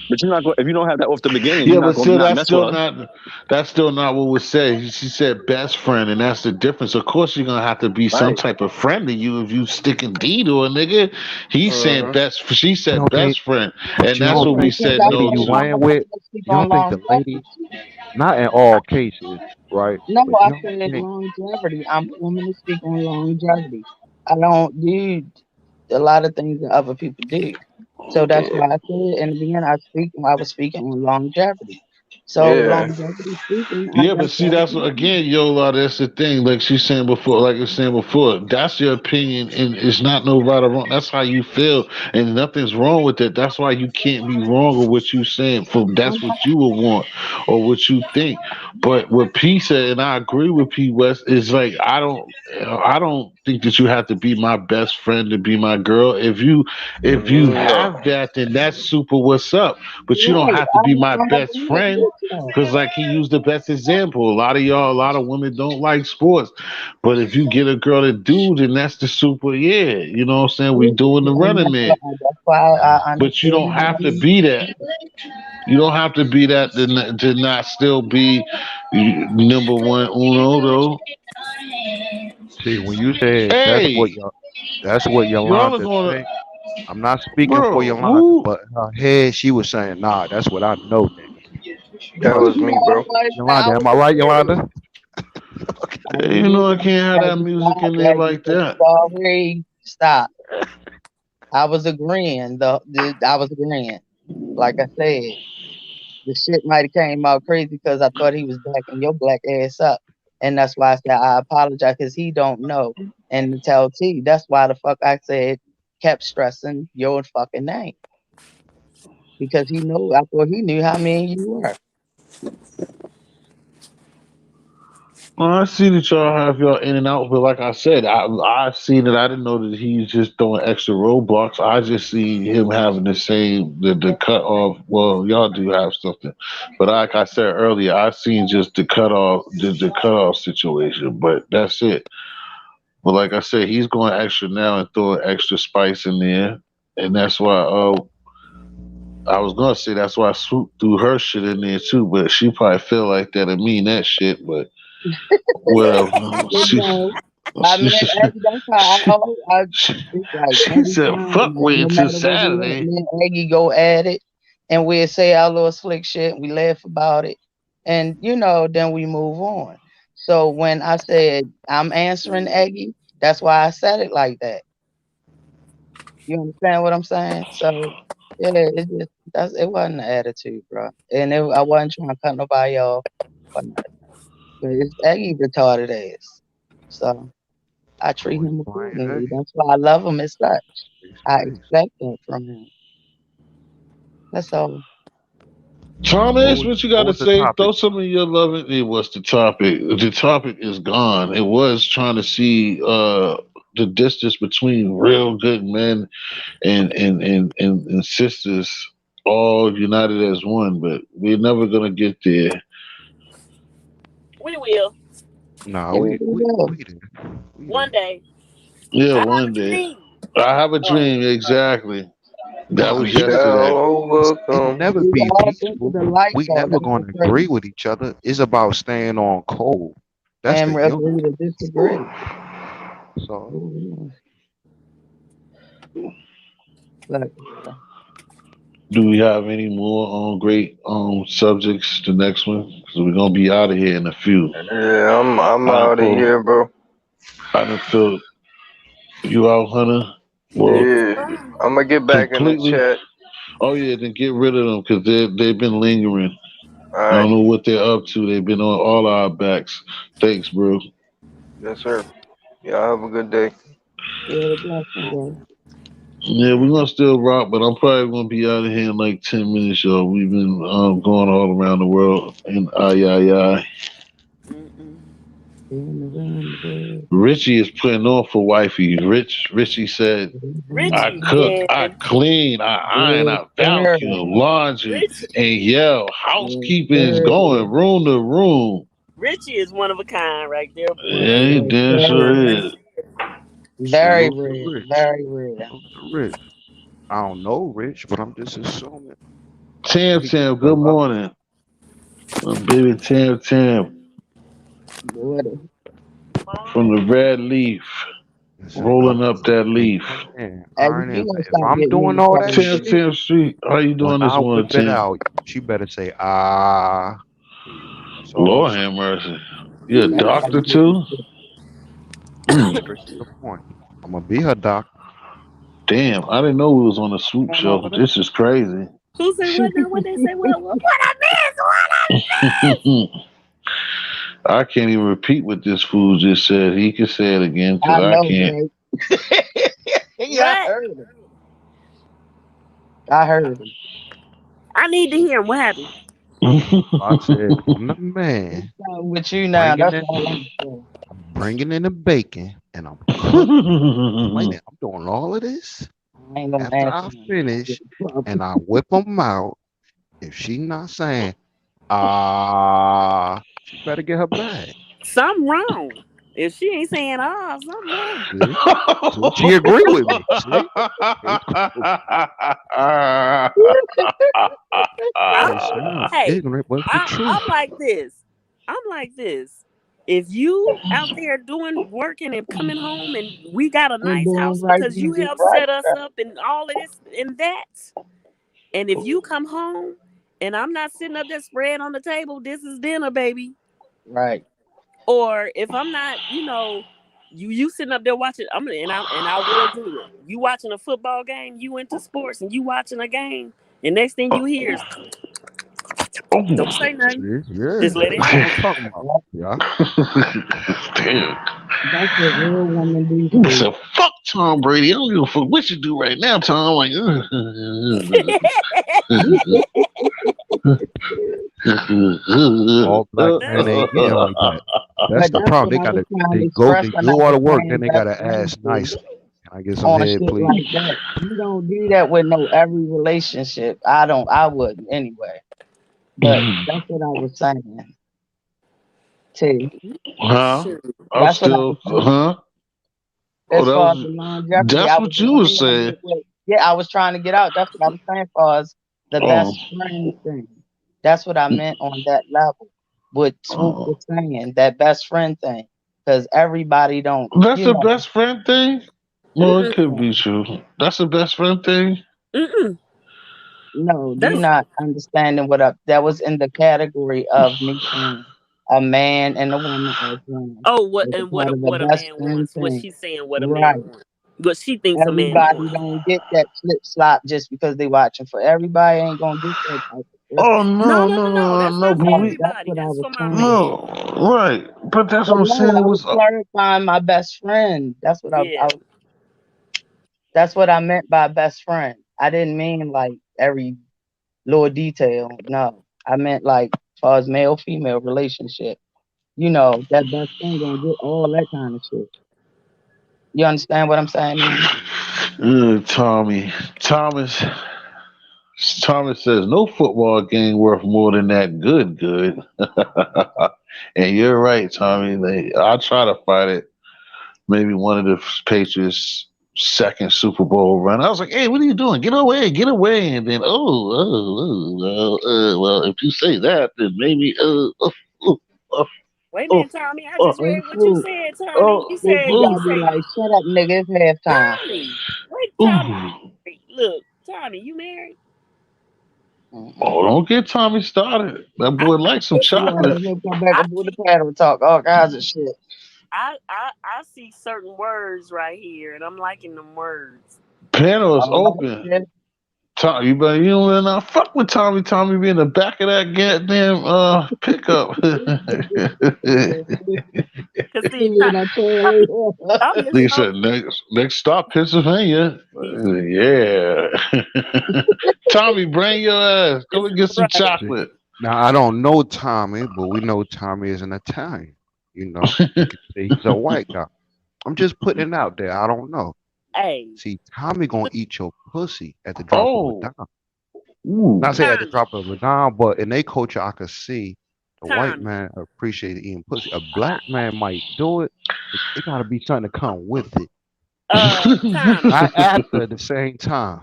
But you're not if you don't have that off the beginning, Yeah, you're but not gonna still, not mess with her. that's still not what was said. She said best friend, and that's the difference. Of course, you're gonna have to be some Right. type of friend to you if you sticking D to a nigga. He's saying Hmm. best. She You said don't think, best friend, but and you that's don't what we think Because the said I lady no said you I'm to. lying not with, gonna speak you on don't think the lady, longevity. not in all cases, right? No, But I you don't said think, longevity. I'm a woman to speak on longevity. I don't do a lot of things that other people do. So that's Yeah, why I said in the beginning I was speaking on longevity. So yeah. longevity speaking, I Yeah, but that's see, what I that's said. again, Yola. That's the thing. Like she's saying before, like I was saying before, that's your opinion, and it's not no right or wrong. That's how you feel, and nothing's wrong with it. That's why you can't be wrong with what you saying. For that's what you would want or what you think. But what P said, and I agree with P West, is like I don't think that you have to be my best friend to be my girl. If you No. have that, then that's super. What's up? But you don't Right. have to be my I'm best agreeing friend. with you. Cause like he used the best example. A lot of women don't like sports. But if you get a girl to do, then that's the super yeah. You know what I'm saying? We doing the And running man. that's why I But you understood don't you have to being be that. You don't have to be that to not still be number one uno though. see, when you said Hey, that's what y'all are Yolanda gonna say. I'm not speaking for bro, Yolanda, who but in her head she was saying, nah, that's what I know, nigga. That you was Yolanda, me, know bro. what? I Yolanda, am was I right, agreeing. Yolanda? I you know I mean, can't have that Aggie, music stop, in there Aggie, like 'cause that. you already stop. I was agreeing. I was agreeing. Like I said, the shit might have came out crazy because I thought he was backing your black ass up, and that's why I said I apologize because he don't know. And to tell T, that's why the fuck I said kept stressing your fucking name because he knew. I thought he knew how mean you were. Well, I see that y'all have y'all in and out, but like I said, I seen it. I didn't know that he's just throwing extra roadblocks. I just see him having the same the cut off. Well, y'all do have something, but like I said earlier, I seen just the cut off situation. But that's it. But like I said, he's going extra now and throwing extra spice in there, and that's why. I was gonna say that's why I swooped through her shit in there too, but she probably feel like that and mean that shit. But whatever. You know, I mean, She, That's how I she, always. It's like she every said, time, "Fuck, like, wait no until matter what we at, Saturday." me and Aggie go at it, and we'll say our little slick shit. We laugh about it, and then we move on. So when I said I'm answering Aggie, that's why I said it like that. You understand what I'm saying? So yeah, it wasn't an attitude, bro, and I wasn't trying to cut nobody off. But it's Aggie retarded ass. So. I treat Oh, you him lying, accordingly. Aggie? That's why I love him as such. Face to I face. expect that from him. That's all. Thomas, what you got What to was the say? topic? Throw some of your love in it. What's the topic? The topic is gone. It was trying to see the distance between real good men and sisters all united as one, but we're never gonna get there. We will Nah, Yeah, we did. We one did. day. Yeah, I have one a day. dream. I have a Oh, dream, exactly. That But was We it's yesterday. shall it'll overcome. never we be all been to peaceful. the light We though. never That's the gonna agree crazy. with each other. It's about staying on cold. That's the And unity. agree to disagree. So Mhm. Like, Do we have any more great subjects? The next one, because we're gonna be out of here in a few. Yeah, I'm I done out of feel, here, bro. I done feel you out, Hunter. Well, it's Yeah, fine. I'm gonna get back in the completely. chat. Oh yeah, then get rid of them because they've been lingering. All I don't right, know what they're up to. They've been on all our backs. Thanks, bro. yes sir. Y'all have a good day. yeah, the blessing, bro. Yeah, we're gonna still rock, but I'm probably gonna be out of here in like 10 minutes, y'all. We've been going all around the world, and ay. Mm-mm. In the round the world. Richie is putting on for wifey. Richie said, "I Richie, cook, I man. clean, I iron, Yes, I sir. vacuum, laundry, Richie, and yell, Yes, housekeeping is sir. going room to room." Richie is one of a kind right there, boy. Yeah, he Yes, damn sir. sure Yes, is. Very salute to rare. Rich. Very rare. Salute to Rich. I don't know Rich, but I'm just assuming Tam he got Tam, the good love. morning, my baby Tam Tam Boy, from the red leaf, Listen, I'm rolling up that and leaf. come in, hey, ironing. you gonna If stop I'm getting doing me all that started, Tam bro. shit, Tam Street, how you when doing this I morning, whip it Tam? out, she better say ah. That's all I'm Lord saying. have mercy. You a That's how doctor you get me too? started. Mm. Straight to the point. I'm gonna be her doctor. Damn, I didn't know we was on a swoop Doing all show. of that. This is crazy. who say what now? What they say? What I miss? What I miss? I can't even repeat what this fool just said. He can say it again because I I know, can't. Drake. Yeah, I What? heard him. I heard him. I need to hear him. What happened? I said, I'm the man. I'm with you now. Bringing That's in, all I'm saying. I'm bringing in the bacon, and I'm cooking. Cleaning. I'm doing all of this. I ain't gonna After answer I him. finish, and I whip them out. If she not saying ah, she better get her bag. Something wrong. If she ain't saying ah, something wrong. See, see, she agree with me. See, it's cool. I'm It sounds hey, ignorant, but it's the I'm truth. like this. I'm like this. If you out there doing working and coming home and we got a And nice doing house right, because you you do helped right. set us up and all of this and that. And if you come home and I'm not sitting up there spread on the table, this is dinner, baby. Right. Or if I'm not, you sitting up there watching, I will do it. You watching a football game, you into sports and you watching a game, and next thing you hear is don't say nothing. See, Just yeah, let it that's what I'm happen. talking about. Yeah, Damn. That's what real women do, He Steve. said, fuck Tom Brady. I don't give a fuck what you do right now, Tom. I'm like, all black men That's ain't getting like that. That's But the that's problem. what I was trying to They express when I go out was of work, then saying they best gotta friend ask thing nicely. Can I get some on head, shit please? like that. You don't do that with no every relationship. I wouldn't anyway. But that's what I was saying. Too. huh? shoot. I'm That's what I was still, saying. huh? Oh, As that far as was, the longevity, that's I was what you was explaining saying. it with, yeah, I was trying to get out. That's what I was saying as far as the Oh, best friend thing. That's what I meant on that level. What Swoop oh. was saying, that best friend thing. Because everybody don't, That's the best friend thing? No, it Mm-mm. could be true. That's the best friend thing? Mm-mm. no, you That's not understanding what up. That was in the category of me saying a man and a woman as one. what It's and a part of the what a best man friend wants. What thing. she's saying, what a man Right. wants. What she thinks a man Everybody wants. don't get that flip flop just because they watching. For everybody ain't gonna get that type of flip Oh, flop. No, no, no, no, no, no. no, That's no, not for but Right. we, That's everybody. what I That's was for my saying. man. no, right. But that's But what I'm no, saying. I It was was, clarifying my best friend. Yeah. That's what I meant by best friend. I didn't mean like every little detail. No. I meant like as far as male female relationship. You know, that best friend gonna get all that kind of shit. You understand what I'm saying now? Tommy. Thomas. Thomas says no football game worth more than that. Good. And you're right, Tommy. I'll try to fight it. Maybe one of the Patriots' second Super Bowl run. I was like, "Hey, what are you doing? Get away! Get away!" And then, well, if you say that, then maybe, uh, Wait a oh, minute, Tommy. I oh, just And read what you food. said, Tommy. oh, You Big said G you gotta oh, be say like, shut up, nigga, it's halftime. Tommy. Wait, Tommy. oh. Look, Tommy, you married? Oh, don't get Tommy started. That I boy likes some If you want chocolate. to he'll come back I and put the see paddle talk, all kinds of shit. I see certain words right here, and I'm liking them words. Panel is All right, open. shit. Tommy, you don't not fuck with Tommy. Tommy be in the back of that goddamn pickup. Cause see, See, and I Tommy, told Tommy is They so said next stop Pennsylvania. he's Yeah. Tommy, bring your ass. Come it's and get some right. See, chocolate. now I don't know Tommy, but we know Tommy is an Italian. You know, we could say he's a white guy. I'm just putting it out there. I don't know. Hey, See, Tommy gonna eat your pussy at the drop of a Oh. dime. Not Ooh. say at the Tommy, drop of a dime, but in their culture, I could see the white Tommy, man appreciate eating pussy. A black man might do it, but it gotta be something to come with it, Tommy. not after the same time.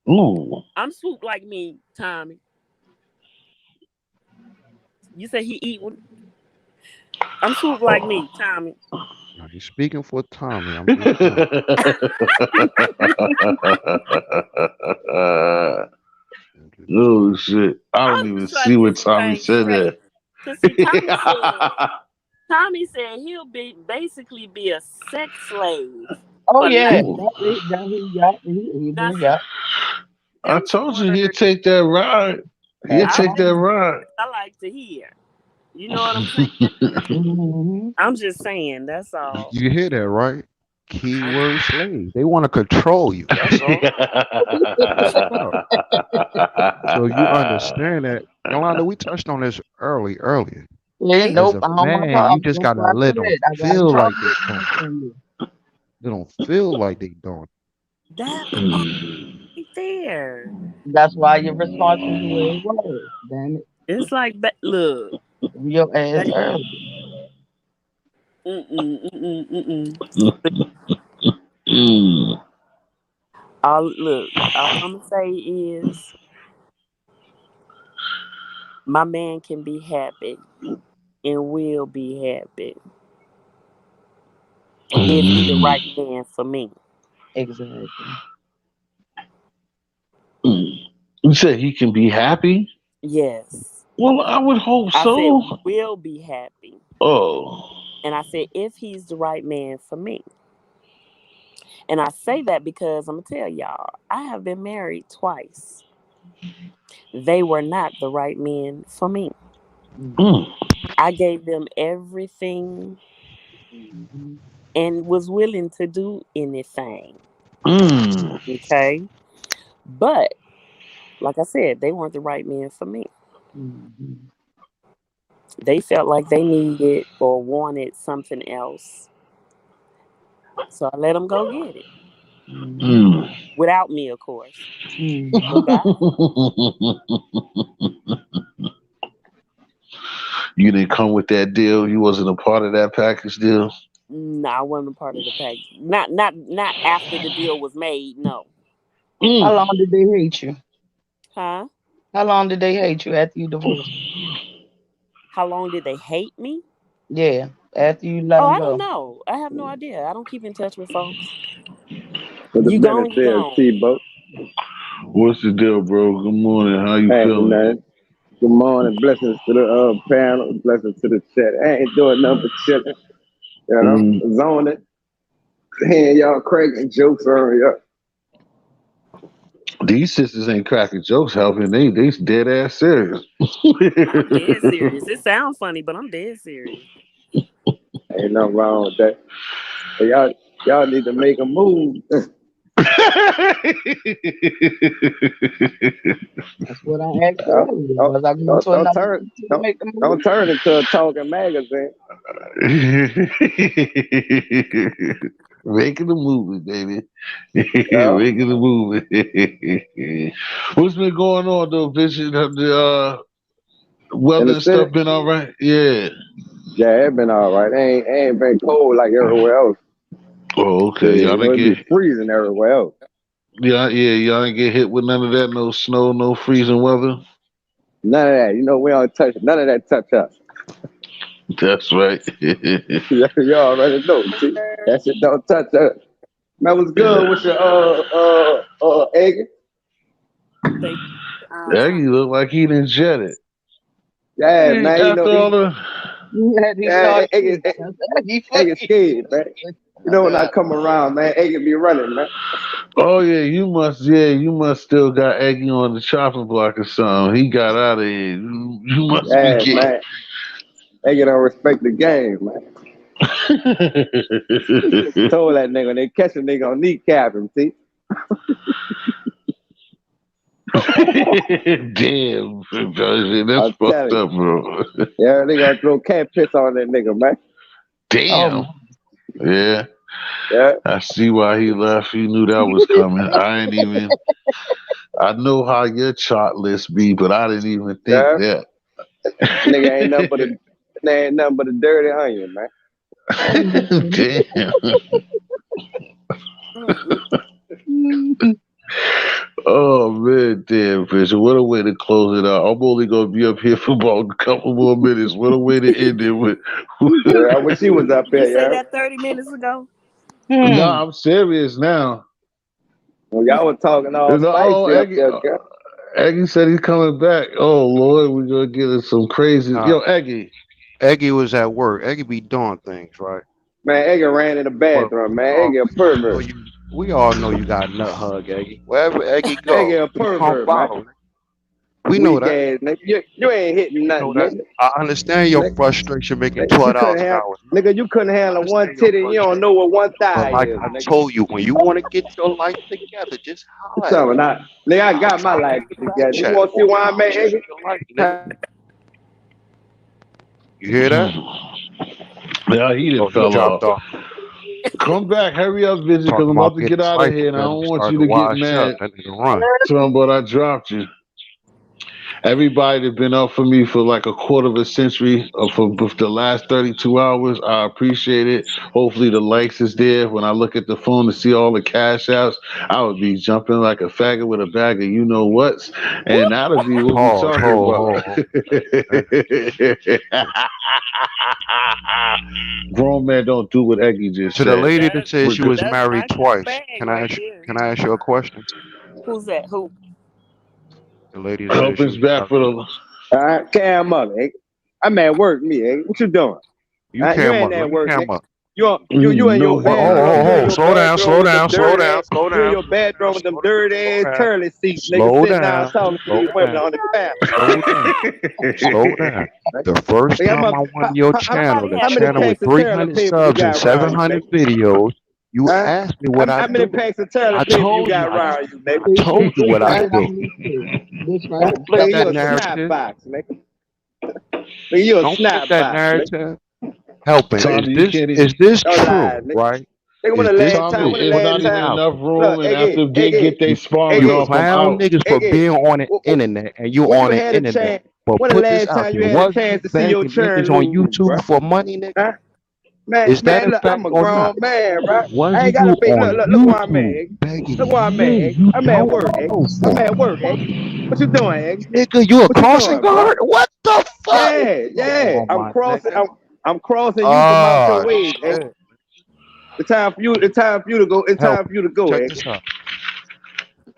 Ooh. I'm swoop like me, Tommy. You say he eat one. I'm swoop like me, Tommy. Now, you're speaking for Tommy. I'm just saying. I'm just Oh saying. shit! I don't I'm even just trying see to what get some Tommy things said straight. there. Cause see, Tommy said he'll be basically be a sex slave oh for life. yeah, Ooh. he Now been see, got. I them some told you he'd words take that ride. He'd That's I take right. that like ride. I like to hear. You know what I'm saying? Mm-hmm. I'm just saying. That's all. You hear that, right? I'm, Keyword slave. They want to control you. That's all. That's what's up. So you understand that, Yolanda, we touched on this earlier. Yeah, see, As nope, a I don't want to man, you talk. just That's gotta why I let them said I got a feel like problem they with doing it. answering you. They don't feel like they doing that part right there. That's why your response was the way it was. Damn it, It's like, look, your ass baby. early. Mm. All I'm gonna say is my man can be happy and will be happy if he the right man for me. Exactly. You said he can be happy? Yes. Well, I would hope I said so. will be happy. Oh. And I said if he's the right man for me. And I say that because I'm gonna tell y'all, I have been married twice. They were not the right men for me. Mm. I gave them everything Mm-hmm. and was willing to do anything. Mm. Okay. But like I said, they weren't the right men for me. Mm-hmm. They felt like they needed or wanted something else. So I let them go get it. Mm-hmm. Mm. Without me, of course. Mm-hmm. But bye. You didn't come with that deal. You wasn't a part of that package deal. No, I wasn't a part of the package. Not after the deal was made, no. How long Mm. did they hate you? Huh? How long did they hate you after you divorced? How long did they hate me? Yeah, after you let Oh, them I don't go. know. I have no idea. I don't keep in touch with folks. For the You gone, you benefit of gone. T-Boat. What's the deal, bro? Good morning. How you Hey, feeling? man. Good morning. Blessings to the panel. Blessings to the chat. I ain't doing nothing but chilling. You know, Mm. zoning. Hearing y'all cracking jokes earlier. These sisters ain't cracking jokes helping. They dead ass serious. I'm dead serious. It sounds funny, but I'm dead serious. Ain't nothing wrong with that. But y'all need to make a move. That's what I asked Uh, earlier. don't, Was I going don't to don't another turn country to don't make a don't movie? turn into a talking magazine. Making the movie, baby. Yeah. Making the movie. What's been going on though, Vision? Have the In weather the and city, stuff been all right? Yeah. yeah, it been all right. Ain't been cold like everywhere else. Oh, okay. Shit, Y'all you know, didn't it be get freezing everywhere else. y'all didn't get hit with none of that, no snow, no freezing weather. None of that. You know, we don't touch none of that touch us. That's right. You already know. See, that shit don't touch us. Man, what's good Yeah. with your egg? They time. Aggie look like he didn't jet it. Yeah, Hey, man. You know, after all he, the He yeah, started shooting. That's Aggie egg is fucking. scared, man. You know, when I come around, man, egg be running, man. oh you must still got Aggie on the chopping block or something. He got out of here. You must be Yeah, getting man. Egg don't respect the game, man. Told that nigga, when they catch a nigga on kneecap him, see? Damn, bro, that's I'm fucked telling you. up, bro. Yeah, they gonna throw cat piss on that nigga, man. Damn. Oh, Yeah, Yeah, I see why he left. He knew that was coming. I ain't even. I know how your chart list be, but I didn't even think yeah. that. Nigga ain't nothing but a dirty onion, man. Damn. Mm-mm. Oh man, damn, Bishop. What a way to close it out. I'm only gonna be up here for about a couple more minutes. What a way to end it with. Yeah, I wish he was up You here, say yeah. that 30 minutes ago? No, hmm. I'm serious now. Well, y'all was talking all No, oh, spicy up there, girl. Aggie said he's coming back. Oh Lord, we're gonna get in some crazy. Nah, Yo, Aggie. Eggy was at work. Eggy be doing things, right? Man, Eggy ran in the But bathroom, man. Eggy a pervert. we all know you got a nut hug, Eggy. Wherever Eggy Eggy go, a you come pervert, man. follow. We know Weak that. ass nigga. You ain't hitting We know nothing, that. nigga. I understand your Nigga, frustration making you couldn't $12 an have hour. nigga, you couldn't I handle one understand your titty, you don't frustration. know what one But thigh like is, I nigga. told you, when you want to get your life together, just You holler at talking me. about nigga, I I'll got my drop life you the back together. You chat wanna see or why I'm I'll at check Eggy? your life, nigga. You hear that? Yeah, he done Oh, he fell dropped off. off. Come back, hurry up, visit, because Talking I'm about about to getting get his out of life here, and I together. don't He want you started to to get wash up. mad. That nigga run. Tell him, but I dropped you. Everybody that been up for me for like a quarter of a century, for the last 32 hours, I appreciate it. Hopefully the likes is there. When I look at the phone to see all the cash outs, I would be jumping like a faggot with a bag of you know whats, and that'll be what we Pause. talking about. Hold. That- Grown man don't do what Eggy just To the said. lady that That said she was that's married my kind of twice, bag right there. can I ask you a question? Who's that? Who? The lady that said Hope she it's was back married for the. twice. All right, cam up, Eggy. I'm at work, me, Eggy. What you doing? You You came ain't up. Let at me work, cam nigga. up. You in your No, Well, he bedroom. not. You in your Slow down, bedroom slow with them down, slow dirty down, ass. slow You in down, your slow down, bedroom with them slow down, dirty slow ass down, toilet seats, nigga, slow sitting down down, talking to slow these women down, on the bathroom. slow down, slow down. The first Nigga, time I went to your channel, Somebody the how had to many channel go. with packs of toilet 300 paper you subs and got around you, 700 nigga? videos, you Huh? asked me what I How many do. packs of toilet I paper you told you. got around you, nigga? I told you This what I right Huh? do. on this shit. This right Huh? Don't flip that's Nigga, that you what a this snap narrative. box, nigga. Nigga, you a Don't flip snap that box, nigga. narrative. Helping. Tommy, you can't. Is this Don't lie, true? nigga. Right? Nigga, Is this Tommy, when true? the it's Put last not this even time, out enough there. look, room, and Eggy, after they Eggy, get their sparring You Eggy, off, I'm clown out. niggas for Eggy, being on the wh- wh- internet and you when on you the had a internet. chance, But when the put this last out time there. you had a Was you chance to see your begging churn niggas on lose, bro? YouTube for money, nigga? Huh? Man, Is that man, a look, fact I'm a or not? grown man, right? I Wasn't ain't you gotta be. on Look where I'm at, YouTube Egg. begging Look where I'm at, me? Egg. You I'm at don't work, Egg. know I'm for. at work, Egg. What you doing, Egg? Nigga, you a What you crossing doing, bro? guard? What the fuck? Yeah, Come yeah. on, my nigga. I'm crossing you from out your Oh ways, Egg. shit. It's time for you. It's time for you to go. It's Help time for me. you to go, Check Egg. this out.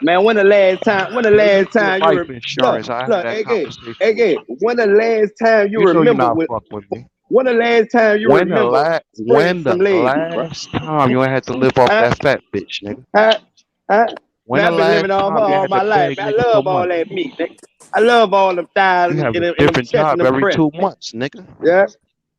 Man, when the last time? When the Pay me last your time life look, insurance. I had look, that Egg, conversation with Egg. you. When the last time you You know you're remember not with? fucking with me. When the last time you remember spraying When the some ladies, bro? last time you ain't had to live off Huh? that fat bitch, nigga? Huh? Huh? When Man, the I've been living last off her time you all had to my life. beg Man, I niggas for love all money? that meat, nigga. I love all them thighs You have a and them different chest and job them every breasts, 2 nigga. months, nigga. Yeah?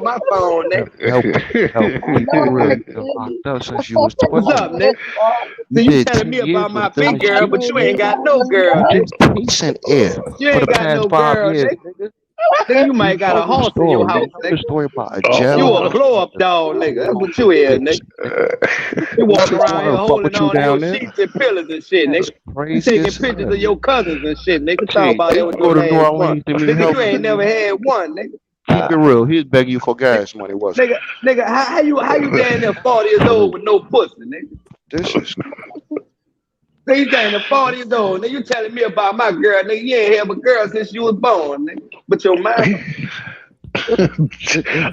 on my phone, Nick. Help I me know, for real. right, You been baby. locked up since What's you up was with 'What's up, 12. Nick? You So you did telling 10 me years about with my a big dumb girl, shit. but you baby? ain't got I no know girl, You Nick. just chasing air You for ain't the got past no 5 girl, years, Nick. nigga. Nigga, you might got Know a the horse in your story. You house, know the nigga. story about a You jail. a blow up dog, nigga. That's what you is, nigga. You walking Police around want here to fuck holding with you on to your down there. sheets and pillows and shit, That's nigga. You crazy taking as pictures hell. of your cousins and shit, nigga. Talk Shit, about you that can with your go to New last one. Orleans and meet Nigga, help. you ain't never had one, nigga. Keep it real. He's begging you for gas money, wasn't Nigga, how you down there 40 years old with no pussy, nigga? This is Nigga, you down there 40 years old, nigga. You telling me about my girl, nigga. You ain't had a girl since you was born, nigga. But your mama.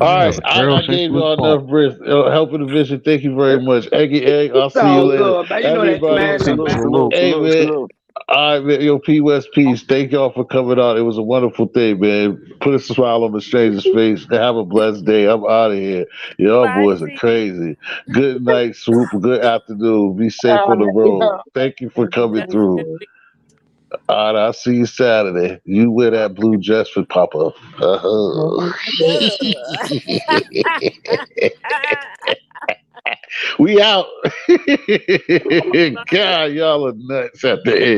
All right, I gave y'all enough breath. Helping the vision. Thank you very much. Eggy Egg, I'll see you All later. good, man. You know that, Everybody, man. Salute, salute, hey salute, man. salute. All right, man. Yo, P West Peace. Thank y'all for coming out. It was a wonderful thing, man. Put a smile on the stranger's face. Have a blessed day. I'm out of here. Y'all Bye, boys are T. crazy. Good night, Swoop. Good afternoon. Be safe on the road. Thank you for coming through. All right, I'll see you Saturday. You wear that blue dress for Papa. Uh-huh. We out. God, y'all are nuts at the end.